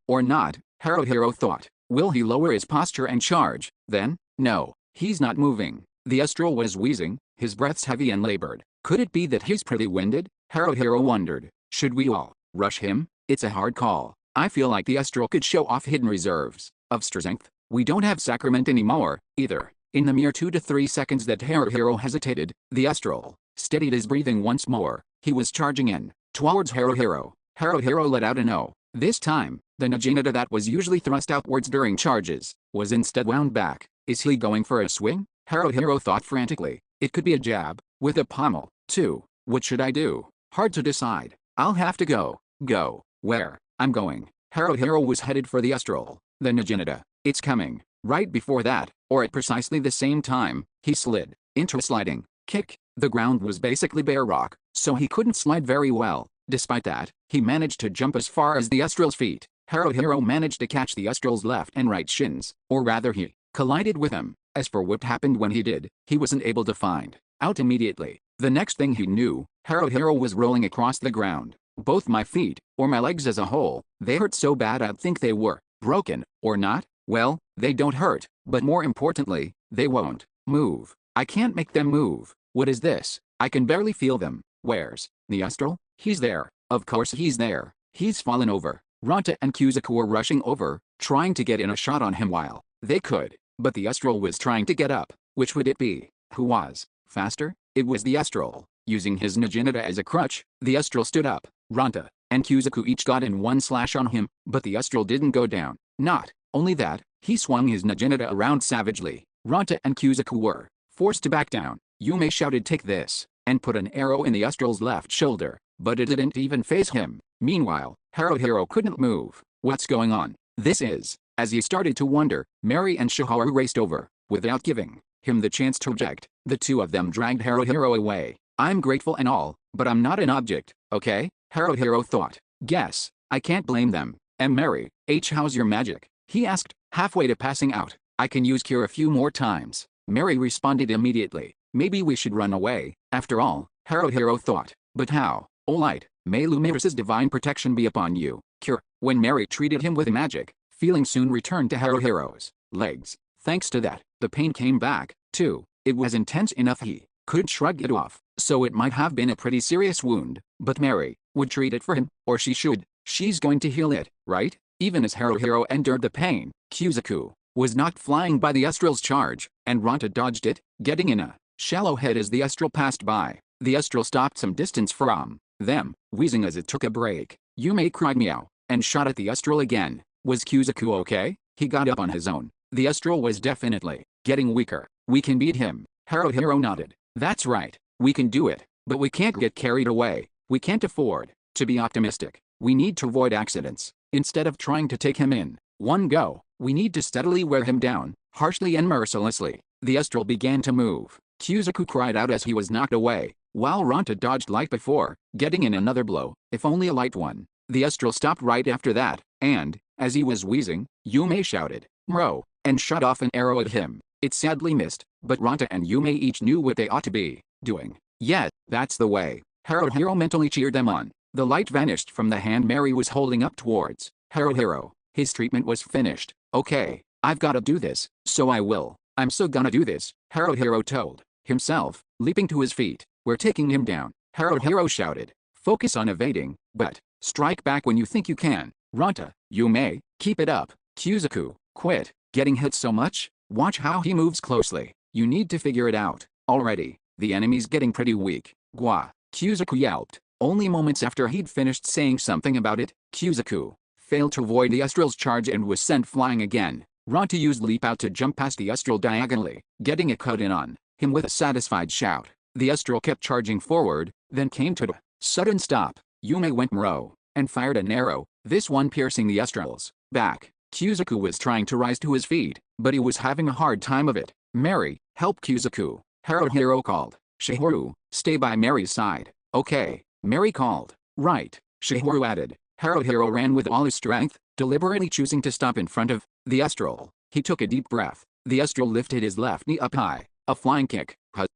Or not, Haruhiro thought. Will he lower his posture and charge? Then, no, he's not moving. The Astral was wheezing, his breaths heavy and labored. Could it be that he's pretty winded? Haruhiro wondered. Should we all rush him? It's a hard call. I feel like the Astral could show off hidden reserves of strength. We don't have sacrament anymore, either. In the mere 2 to 3 seconds that Haruhiro hesitated, the Astral steadied his breathing once more. He was charging in towards Haruhiro. Haruhiro let out an "oh." This time, the Naginata that was usually thrust outwards during charges was instead wound back. Is he going for a swing? Haruhiro thought frantically. It could be a jab, with a pommel, too. What should I do? Hard to decide. I'll have to go. Go. Where? I'm going. Haruhiro was headed for the Astral. The Naginata. It's coming. Right before that, or at precisely the same time, he slid into a sliding kick. The ground was basically bare rock, so he couldn't slide very well. Despite that, he managed to jump as far as the Astral's feet. Haruhiro managed to catch the Astral's left and right shins, or rather he collided with them. As for what happened when he did, he wasn't able to find out immediately. The next thing he knew, Haruhiro was rolling across the ground. Both my feet, or my legs as a whole, they hurt so bad I'd think they were broken, or not. Well, they don't hurt, but more importantly, they won't move. I can't make them move. What is this? I can barely feel them. Where's the Astral? He's there. Of course he's there. He's fallen over. Ranta and Kuzaku were rushing over, trying to get in a shot on him while they could. But the Astral was trying to get up. Which would it be? Who was faster? It was the Astral. Using his Naginata as a crutch, the Astral stood up. Ranta and Kuzaku each got in one slash on him, but the Astral didn't go down. Not only that, he swung his Naginata around savagely. Ranta and Kuzaku were forced to back down. Yume shouted, "Take this," and put an arrow in the Astral's left shoulder, but it didn't even faze him. Meanwhile, Haruhiro couldn't move. What's going on? This is. As he started to wonder, Mary and Shiharu raced over. Without giving him the chance to object, the two of them dragged Haruhiro away. I'm grateful and all, but I'm not an object, okay? Haruhiro thought. Guess I can't blame them. Mary, how's your magic? He asked, halfway to passing out. I can use cure a few more times. Mary responded immediately. Maybe we should run away, after all, Haruhiro thought. But how? All right, may Lumiras's divine protection be upon you. Cure. When Mary treated him with magic, feeling soon returned to Haruhiro's legs. Thanks to that, the pain came back, too. It was intense enough he could shrug it off, so it might have been a pretty serious wound, but Mary would treat it for him, or she should. She's going to heal it, right? Even as Haruhiro endured the pain, Kuzaku was knocked flying by the Astral's charge, and Ranta dodged it, getting in a shallow head as the Astral passed by. The Astral stopped some distance from them, wheezing as it took a break. Yume cried meow, and shot at the Astral again. Was Kuzaku okay? He got up on his own. The Astral was definitely getting weaker. We can beat him. Haruhiro nodded. That's right. We can do it. But we can't get carried away. We can't afford to be optimistic. We need to avoid accidents. Instead of trying to take him in one go, we need to steadily wear him down, harshly and mercilessly. The Astral began to move. Kuzaku cried out as he was knocked away, while Ranta dodged like before, getting in another blow, if only a light one. The Astral stopped right after that, and, as he was wheezing, Yume shouted, "Mro," and shot off an arrow at him. It sadly missed, but Ranta and Yume each knew what they ought to be doing. Yeah, that's the way. Haruhiro mentally cheered them on. The light vanished from the hand Mary was holding up towards Haruhiro. His treatment was finished. Okay, I've gotta do this, so I will. I'm so gonna do this, Haruhiro told himself, leaping to his feet. We're taking him down, Haruhiro shouted. Focus on evading, but strike back when you think you can. Ranta, Yume, keep it up. Kuzaku, quit getting hit so much. Watch how he moves closely. You need to figure it out already. The enemy's getting pretty weak. Gwa, Kuzaku yelped. Only moments after he'd finished saying something about it, Kuzaku failed to avoid the Astral's charge and was sent flying again. Ranta used Leap Out to jump past the Astral diagonally, getting a cut in on him with a satisfied shout. The Astral kept charging forward, then came to a sudden stop. Yume went Mro, and fired an arrow, this one piercing the Astral's back. Kuzaku was trying to rise to his feet, but he was having a hard time of it. Mary, help Kuzaku, Haruhiro called. Shiharu, stay by Mary's side. Okay, Mary called. Right, Shiharu added. Haruhiro ran with all his strength, deliberately choosing to stop in front of the Astral. He took a deep breath. The Astral lifted his left knee up high. A flying kick.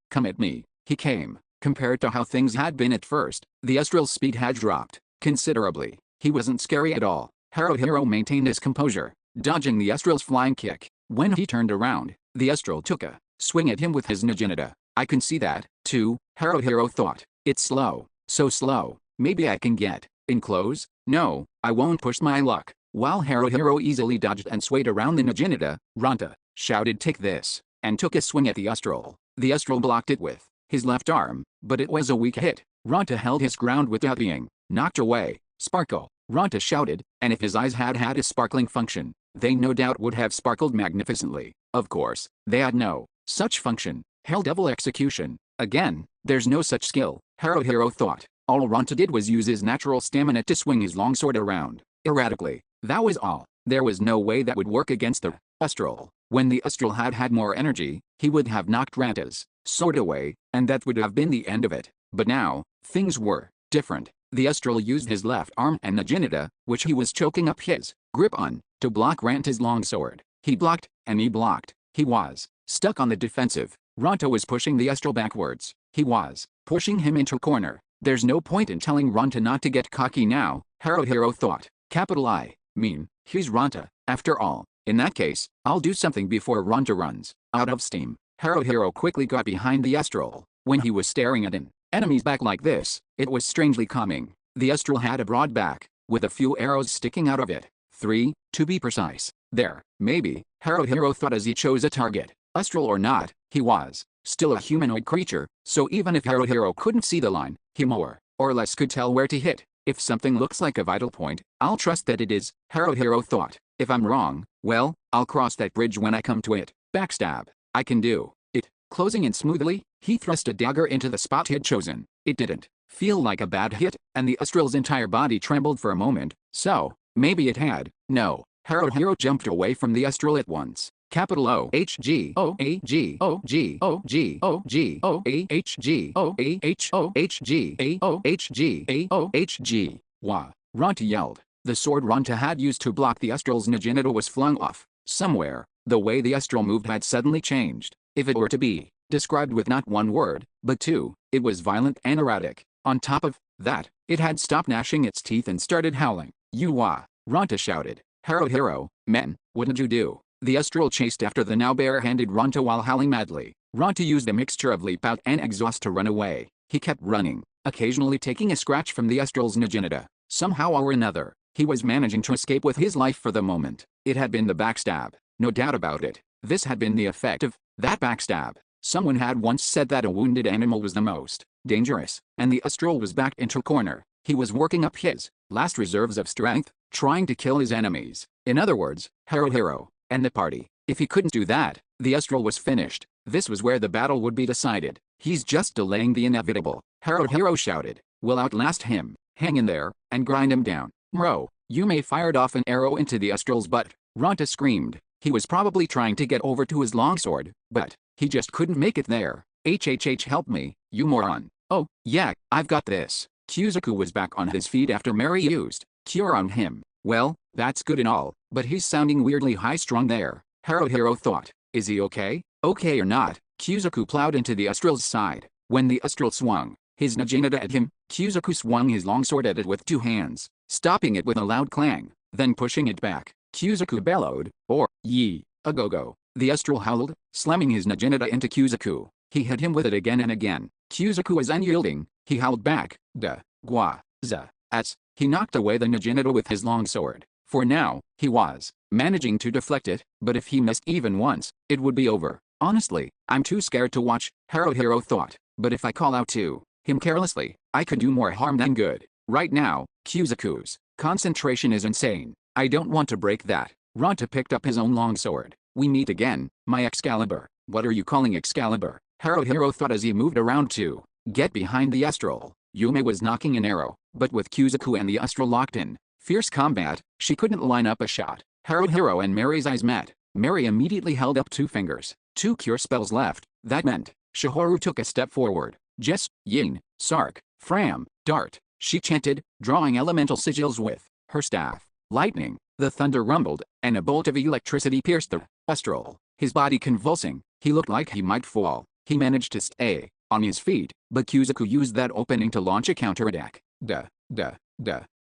Come at me. He came. Compared to how things had been at first, the Astral's speed had dropped considerably. He wasn't scary at all. Haruhiro maintained his composure, dodging the Astral's flying kick. When he turned around, the Astral took a swing at him with his Naginata. I can see that, too, Haruhiro thought. It's slow, so slow. Maybe I can get in close? No, I won't push my luck. While Haruhiro easily dodged and swayed around the Naginata, Ranta shouted, "Take this," and took a swing at the Astral. The Astral blocked it with his left arm, but it was a weak hit. Ranta held his ground without being knocked away. Sparkle, Ranta shouted, and if his eyes had had a sparkling function, they no doubt would have sparkled magnificently. Of course, they had no such function. Hell Devil Execution. Again, there's no such skill, Haruhiro thought. All Ranta did was use his natural stamina to swing his longsword around erratically. That was all. There was no way that would work against the Astral. When the Astral had had more energy, he would have knocked Ranta's sword away, and that would have been the end of it. But now, things were different. The Astral used his left arm and Naginata, which he was choking up his grip on, to block Ranta's longsword. He blocked, and he blocked. He was stuck on the defensive. Ranta was pushing the Astral backwards. He was pushing him into a corner. There's no point in telling Ranta not to get cocky now, Haruhiro thought. Capital I mean, he's Ranta, after all. In that case, I'll do something before Ranta runs out of steam. Haruhiro quickly got behind the Astral. When he was staring at an enemy's back like this, it was strangely calming. The Astral had a broad back, with a few arrows sticking out of it. 3, to be precise. There, maybe, Haruhiro thought as he chose a target. Astral or not, he was still a humanoid creature, so even if Haruhiro couldn't see the line, he more or less could tell where to hit. If something looks like a vital point, I'll trust that it is, Haruhiro thought. If I'm wrong, well, I'll cross that bridge when I come to it. Backstab. I can do it. Closing in smoothly, he thrust a dagger into the spot he'd chosen. It didn't feel like a bad hit, and the Astral's entire body trembled for a moment, so maybe it had. No. Haruhiro jumped away from the Astral at once. Capital O H G O A G O G O G O G O A H G O A H O H G A O H G A O H G. Wah! Ranta yelled. The sword Ranta had used to block the Astral's Naginata was flung off. Somewhere, the way the Astral moved had suddenly changed. If it were to be described with not one word, but two, it was violent and erratic. On top of that, it had stopped gnashing its teeth and started howling. "You wah!" Ranta shouted. "Haruhiro, men, what did you do?" The Astral chased after the now bare-handed Ranta while howling madly. Ranta used a mixture of leap out and exhaust to run away. He kept running, occasionally taking a scratch from the Astral's Naginata. Somehow or another, he was managing to escape with his life for the moment. It had been the backstab, no doubt about it. This had been the effect of that backstab. Someone had once said that a wounded animal was the most dangerous, and the Astral was backed into a corner. He was working up his last reserves of strength, trying to kill his enemies. In other words, Haruhiro and the party. If he couldn't do that, the Astral was finished. This was where the battle would be decided. He's just delaying the inevitable, Haruhiro shouted. We'll outlast him. Hang in there, and grind him down. Mro, Yume fired off an arrow into the Astral's butt. Ranta screamed. He was probably trying to get over to his longsword, but he just couldn't make it there. HHH, help me, you moron. Oh, yeah, I've got this. Kyuzaku was back on his feet after Mary used cure on him. Well, that's good and all, but he's sounding weirdly high-strung there, Haruhiro thought. Is he okay? Okay or not, Kyuzaku plowed into the Astral's side. When the Astral swung his Naginata at him, Kyuzaku swung his longsword at it with two hands, stopping it with a loud clang, then pushing it back. Kyuzaku bellowed, or, "Yee, a go-go." The Astral howled, slamming his Naginata into Kyuzaku. He hit him with it again and again. Kyuzaku was unyielding. He howled back, "Duh, gua, za, ats." He knocked away the Naginata with his longsword. For now, he was managing to deflect it, but if he missed even once, it would be over. Honestly, I'm too scared to watch, Haruhiro thought. But if I call out to him carelessly, I could do more harm than good. Right now, Kyuzaku's concentration is insane. I don't want to break that. Ranta picked up his own longsword. We meet again, my Excalibur. What are you calling Excalibur? Haruhiro thought as he moved around to get behind the Astral. Yume was knocking an arrow, but with Kyuzaku and the Astral locked in fierce combat, she couldn't line up a shot. Haruhiro and Mary's eyes met. Mary immediately held up two fingers. 2 cure spells left. That meant Shihoru took a step forward. Jess, Yin, Sark, Fram, Dart, she chanted, drawing elemental sigils with her staff. Lightning, the thunder rumbled, and a bolt of electricity pierced the Astral. His body convulsing, he looked like he might fall. He managed to stay on his feet, but Kyuzaku used that opening to launch a counterattack.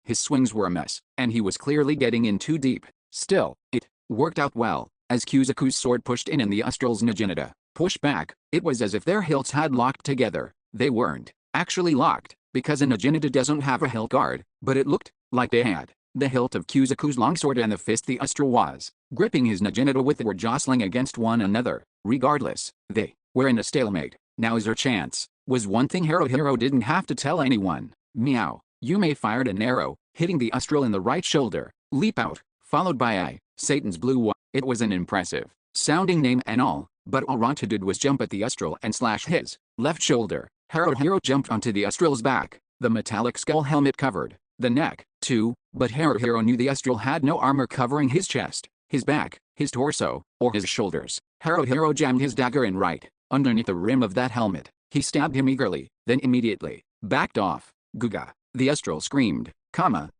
His swings were a mess, and he was clearly getting in too deep. Still, it worked out well, as Kyuzaku's sword pushed in and the Astral's Naginata push back. It was as if their hilts had locked together. They weren't actually locked, because a Naginata doesn't have a hilt guard, but it looked like they had. The hilt of Kuzaku's longsword and the fist the Astral was gripping his Naginata with were jostling against one another. Regardless, they were in a stalemate. Now's her chance, was one thing Haruhiro didn't have to tell anyone. Meow. Yume fired an arrow, hitting the Astral in the right shoulder. Leap out, followed by a Satan's blue one. It was an impressive sounding name and all, but all Ronta did was jump at the Astral and slash his left shoulder. Haruhiro jumped onto the Astral's back. The metallic skull helmet covered the neck, too, but Haruhiro knew the Astral had no armor covering his chest, his back, his torso, or his shoulders. Haruhiro jammed his dagger in right underneath the rim of that helmet. He stabbed him eagerly, then immediately backed off. Guga. The Astral screamed,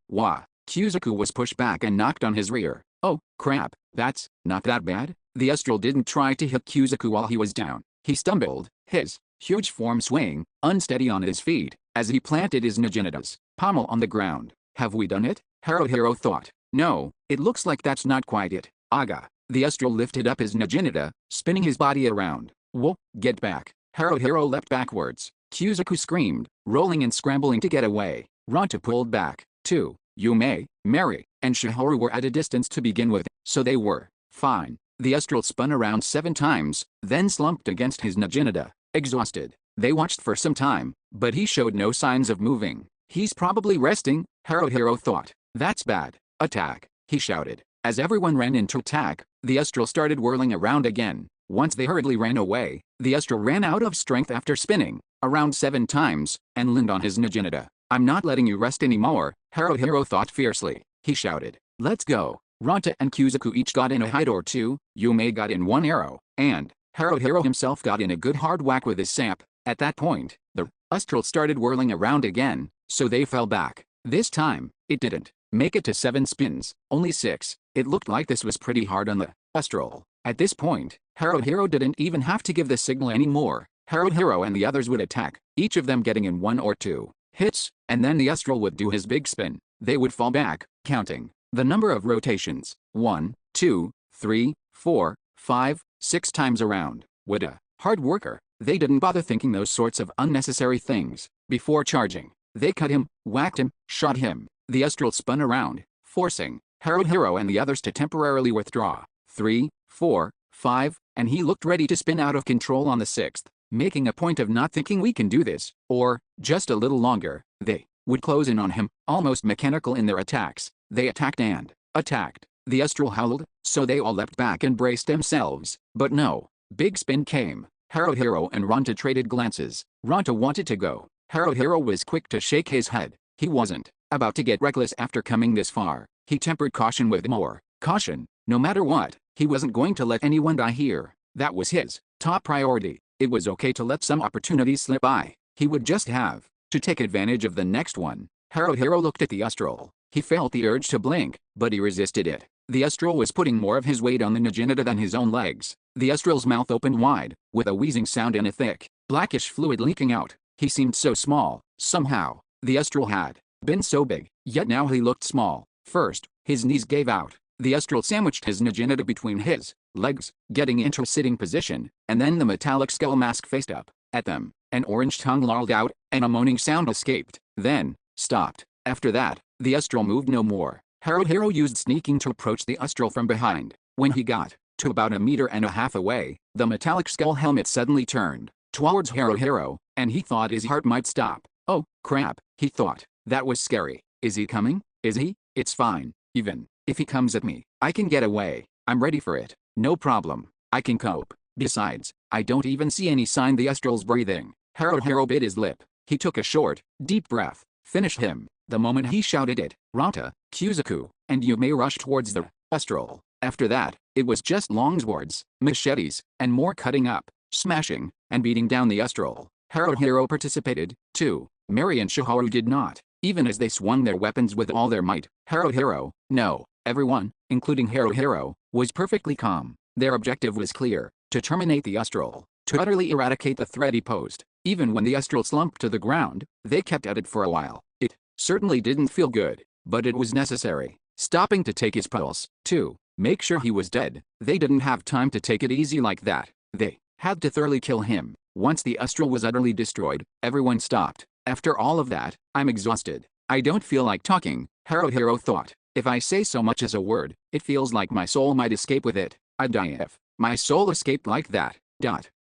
wah. Kuzaku was pushed back and knocked on his rear. Oh, crap, that's not that bad? The Astral didn't try to hit Kuzaku while he was down. He stumbled, his huge form swaying, unsteady on his feet, as he planted his Naginata's pommel on the ground. Have we done it? Haruhiro thought. No, it looks like that's not quite it. Aga. The Astral lifted up his Naginata, spinning his body around. Whoa, get back. Haruhiro leapt backwards. Kuzaku screamed, rolling and scrambling to get away. Ronta pulled back, too. Yume, Mary, and Shihoru were at a distance to begin with, so they were fine. The Astral spun around 7 times, then slumped against his Naginata, exhausted. They watched for some time, but he showed no signs of moving. He's probably resting, Haruhiro thought. That's bad. Attack, he shouted. As everyone ran into attack, the Astral started whirling around again. Once they hurriedly ran away, the Astral ran out of strength after spinning around 7 times, and landed on his Naginata. I'm not letting you rest anymore, Haruhiro thought fiercely. He shouted. Let's go. Ronta and Kuzaku each got in a hide or two, Yume got in 1 arrow, and Haruhiro himself got in a good hard whack with his sap. At that point, the Astral started whirling around again, so they fell back. This time, it didn't make it to 7 spins, only 6. It looked like this was pretty hard on the Astral. At this point, Haruhiro didn't even have to give the signal anymore. Haruhiro and the others would attack, each of them getting in 1 or 2 hits, and then the Astral would do his big spin. They would fall back, counting the number of rotations, 1, 2, 3, 4, 5, 6 times around. What a hard worker. They didn't bother thinking those sorts of unnecessary things. Before charging, they cut him, whacked him, shot him. The Astral spun around, forcing Haruhiro and the others to temporarily withdraw. 3, 4, 5, and he looked ready to spin out of control on the 6th, making a point of not thinking we can do this, or just a little longer. They would close in on him, almost mechanical in their attacks. They attacked and attacked. The Astral howled, so they all leapt back and braced themselves. But no. Big spin came. Haruhiro and Ronta traded glances. Ronta wanted to go. Haruhiro was quick to shake his head. He wasn't about to get reckless after coming this far. He tempered caution with more caution. No matter what, he wasn't going to let anyone die here. That was his top priority. It was okay to let some opportunities slip by. He would just have to take advantage of the next one. Haruhiro looked at the Astral. He felt the urge to blink, but he resisted it. The Astral was putting more of his weight on the Naginata than his own legs. The Astral's mouth opened wide, with a wheezing sound and a thick, blackish fluid leaking out. He seemed so small, somehow. The Astral had been so big, yet now he looked small. First, his knees gave out. The Astral sandwiched his Naginata between his legs, getting into a sitting position, and then the metallic skull mask faced up at them. An orange tongue lolled out, and a moaning sound escaped, then stopped. After that, the Astral moved no more. Haruhiro used sneaking to approach the Astral from behind. When he got to about 1.5 meters away, the metallic skull helmet suddenly turned towards Haruhiro, and he thought his heart might stop. Oh, crap, he thought. That was scary. Is he coming? Is he? It's fine. Even if he comes at me, I can get away. I'm ready for it. No problem. I can cope. Besides, I don't even see any sign the Astral's breathing. Haruhiro bit his lip. He took a short, deep breath. Finish him. The moment he shouted it, Ronta, Kuzaku, and Yume rushed towards the Astral. After that, it was just long swords, machetes, and more cutting up, smashing, and beating down the Astral. Haruhiro participated, too. Mary and Shihoru did not, even as they swung their weapons with all their might. Haruhiro, no, everyone, including Haruhiro, was perfectly calm. Their objective was clear, to terminate the Astral, to utterly eradicate the threat he posed. Even when the Astral slumped to the ground, they kept at it for a while. It certainly didn't feel good, but it was necessary. Stopping to take his pulse, too, make sure he was dead. They didn't have time to take it easy like that. They Had to thoroughly kill him. Once the Astral was utterly destroyed, everyone stopped. After all of that, I'm exhausted. I don't feel like talking, Haruhiro thought. If I say so much as a word, it feels like my soul might escape with it. I'd die if my soul escaped like that.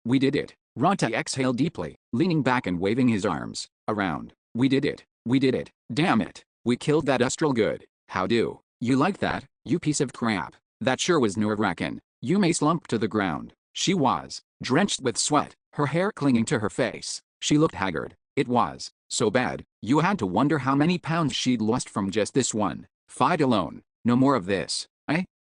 We did it. Ranta exhaled deeply, leaning back and waving his arms around. We did it. We did it. Damn it. We killed that Astral good. How do you like that, you piece of crap? That sure was nerve-wracking. Yume slumped to the ground. She was drenched with sweat, her hair clinging to her face. She looked haggard. It was so bad, you had to wonder how many pounds she'd lost from just this one fight alone. No more of this.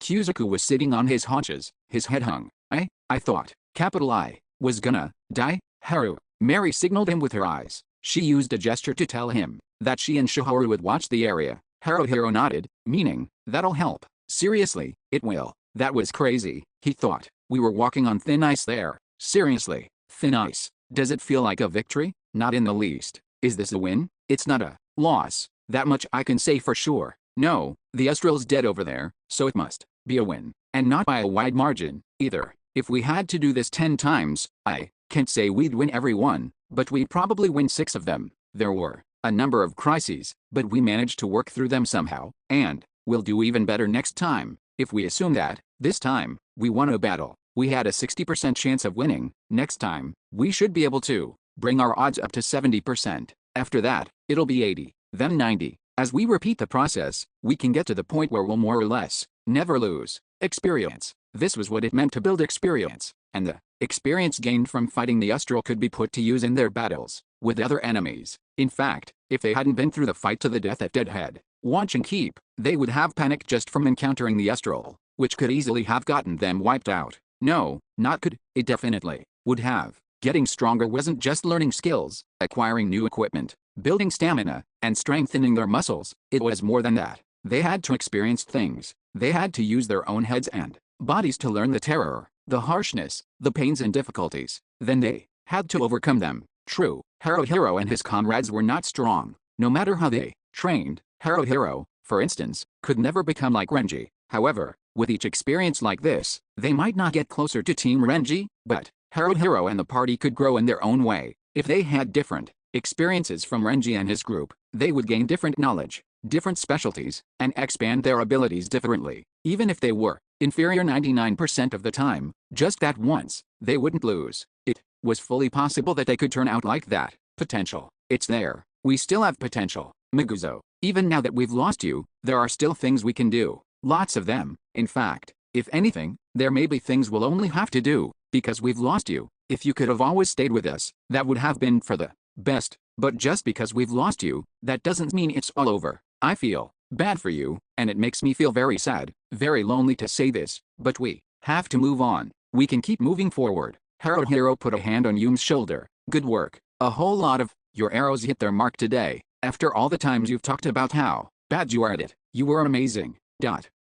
Kuzuku was sitting on his haunches, his head hung. I thought, capital I, was gonna die. Haru. Mary signaled him with her eyes. She used a gesture to tell him that she and Shihoru would watch the area. Haruhiro nodded, meaning, that'll help. Seriously, it will. That was crazy, he thought. We were walking on thin ice there. Seriously, thin ice. Does it feel like a victory? Not in the least. Is this a win? It's not a loss. That much I can say for sure. No, the Astral's dead over there, so it must be a win. And not by a wide margin, either. If we had to do this 10 times, I can't say we'd win every one, but we'd probably win 6 of them. There were a number of crises, but we managed to work through them somehow, and we'll do even better next time. If we assume that, this time, we won a battle, we had a 60% chance of winning. Next time, we should be able to bring our odds up to 70%. After that, it'll be 80, then 90. As we repeat the process, we can get to the point where we'll more or less never lose experience. This was what it meant to build experience, and the experience gained from fighting the Astral could be put to use in their battles with other enemies. In fact, if they hadn't been through the fight to the death at Deadhead, Watch and Keep, they would have panicked just from encountering the Astral, which could easily have gotten them wiped out. No, not could, it definitely would have. Getting stronger wasn't just learning skills, acquiring new equipment, building stamina, and strengthening their muscles. It was more than that. They had to experience things. They had to use their own heads and bodies to learn the terror, the harshness, the pains and difficulties. Then they had to overcome them. True, Haruhiro and his comrades were not strong. No matter how they trained, Haruhiro, for instance, could never become like Renji. However, with each experience like this, they might not get closer to Team Renji, but Haruhiro and the party could grow in their own way. If they had different experiences from Renji and his group, they would gain different knowledge, different specialties, and expand their abilities differently. Even if they were inferior 99% of the time, just that once, they wouldn't lose. It was fully possible that they could turn out like that. Potential. It's there. We still have potential. Miguzo, even now that we've lost you, there are still things we can do. Lots of them. In fact, if anything, there may be things we'll only have to do because we've lost you. If you could have always stayed with us, that would have been for the best. But just because we've lost you, that doesn't mean it's all over. I feel bad for you, and it makes me feel very sad, very lonely to say this, but we have to move on. We can keep moving forward. Haruhiro put a hand on Yume's shoulder. Good work. A whole lot of your arrows hit their mark today. After all the times you've talked about how bad you are at it, you were amazing.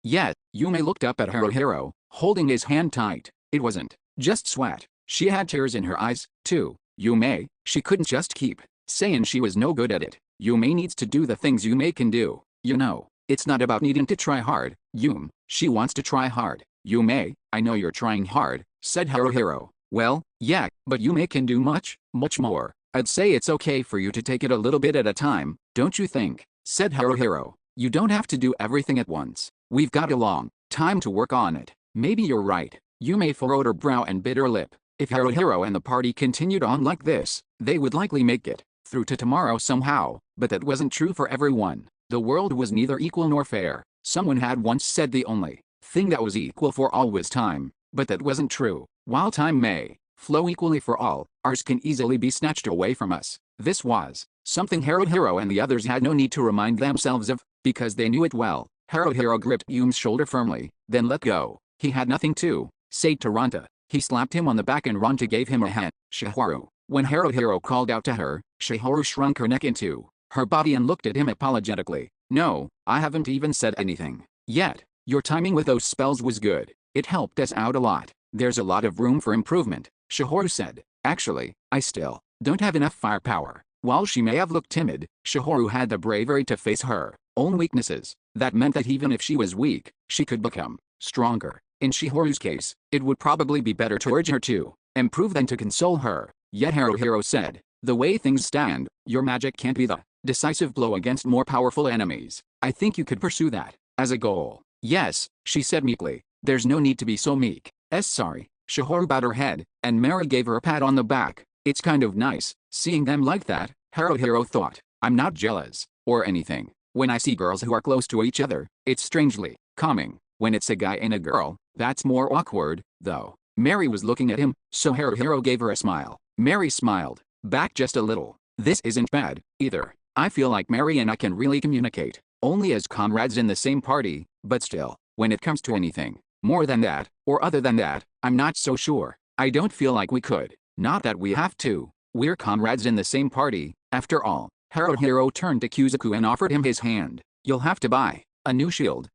Yet, Yume looked up at Haruhiro, holding his hand tight. It wasn't just sweat. She had tears in her eyes, too. Yume, she couldn't just keep saying she was no good at it. Yume needs to do the things Yume can do. You know, it's not about needing to try hard. Yume, she wants to try hard. Yume, I know you're trying hard, said Haruhiro. Well, yeah, but Yume can do much more. I'd say it's okay for you to take it a little bit at a time, don't you think? Said Haruhiro. You don't have to do everything at once. We've got a long time to work on it. Maybe you're right. Yume furrowed her brow and bit her lip. If Haruhiro and the party continued on like this, they would likely make it through to tomorrow somehow, but that wasn't true for everyone. The world was neither equal nor fair. Someone had once said the only thing that was equal for all was time, but that wasn't true. While time may flow equally for all, ours can easily be snatched away from us. This was something Haruhiro and the others had no need to remind themselves of, because they knew it well. Haruhiro gripped Yume's shoulder firmly, then let go. He had nothing to say to Ranta. He slapped him on the back and Ranta gave him a hand. Shihoru. When Haruhiro called out to her, Shihoru shrunk her neck into her body and looked at him apologetically. No, I haven't even said anything yet. Your timing with those spells was good. It helped us out a lot. There's a lot of room for improvement, Shihoru said. Actually, I still don't have enough firepower. While she may have looked timid, Shihoru had the bravery to face her own weaknesses. That meant that even if she was weak, she could become stronger. In Shihoru's case, it would probably be better to urge her to improve than to console her. Yet Haruhiro said, the way things stand, your magic can't be the decisive blow against more powerful enemies. I think you could pursue that as a goal. Yes, she said meekly. There's no need to be so meek. Sorry. Shihoru bowed her head, and Mary gave her a pat on the back. It's kind of nice, seeing them like that, Haruhiro thought. I'm not jealous, or anything. When I see girls who are close to each other, it's strangely calming. When it's a guy and a girl, that's more awkward, though. Mary was looking at him, so Haruhiro gave her a smile. Mary smiled back just a little. This isn't bad, either. I feel like Mary and I can really communicate. Only as comrades in the same party, but still, when it comes to anything more than that, or other than that, I'm not so sure. I don't feel like we could. Not that we have to. We're comrades in the same party, after all. Haruhiro turned to Kuzuku and offered him his hand. You'll have to buy a new shield.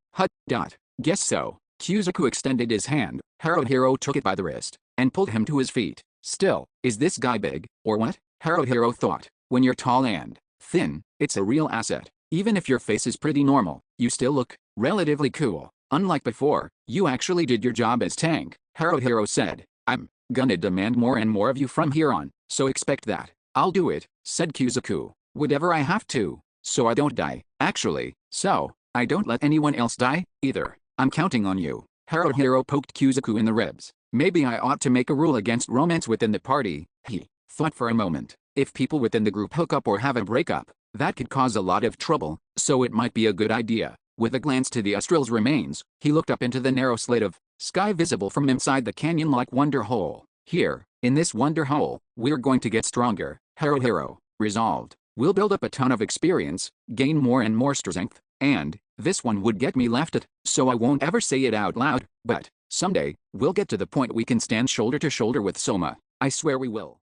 Guess so. Kuzuku extended his hand. Haruhiro took it by the wrist and pulled him to his feet. Still, is this guy big, or what? Haruhiro thought. When you're tall and thin, it's a real asset. Even if your face is pretty normal, you still look relatively cool. Unlike before, you actually did your job as tank, Haruhiro said. I'm gonna demand more and more of you from here on, so expect that. I'll do it, said Kuzuku. Whatever I have to, so I don't die. Actually, so I don't let anyone else die, either. I'm counting on you. Haruhiro poked Kuzuku in the ribs. Maybe I ought to make a rule against romance within the party, he thought for a moment. If people within the group hook up or have a breakup, that could cause a lot of trouble, so it might be a good idea. With a glance to the Austral's remains, he looked up into the narrow slit of sky visible from inside the canyon-like wonder hole. Here, in this wonder hole, we're going to get stronger, Haruhiro resolved. We'll build up a ton of experience, gain more and more strength, and this one would get me laughed at, so I won't ever say it out loud, but someday, we'll get to the point we can stand shoulder to shoulder with Soma. I swear we will.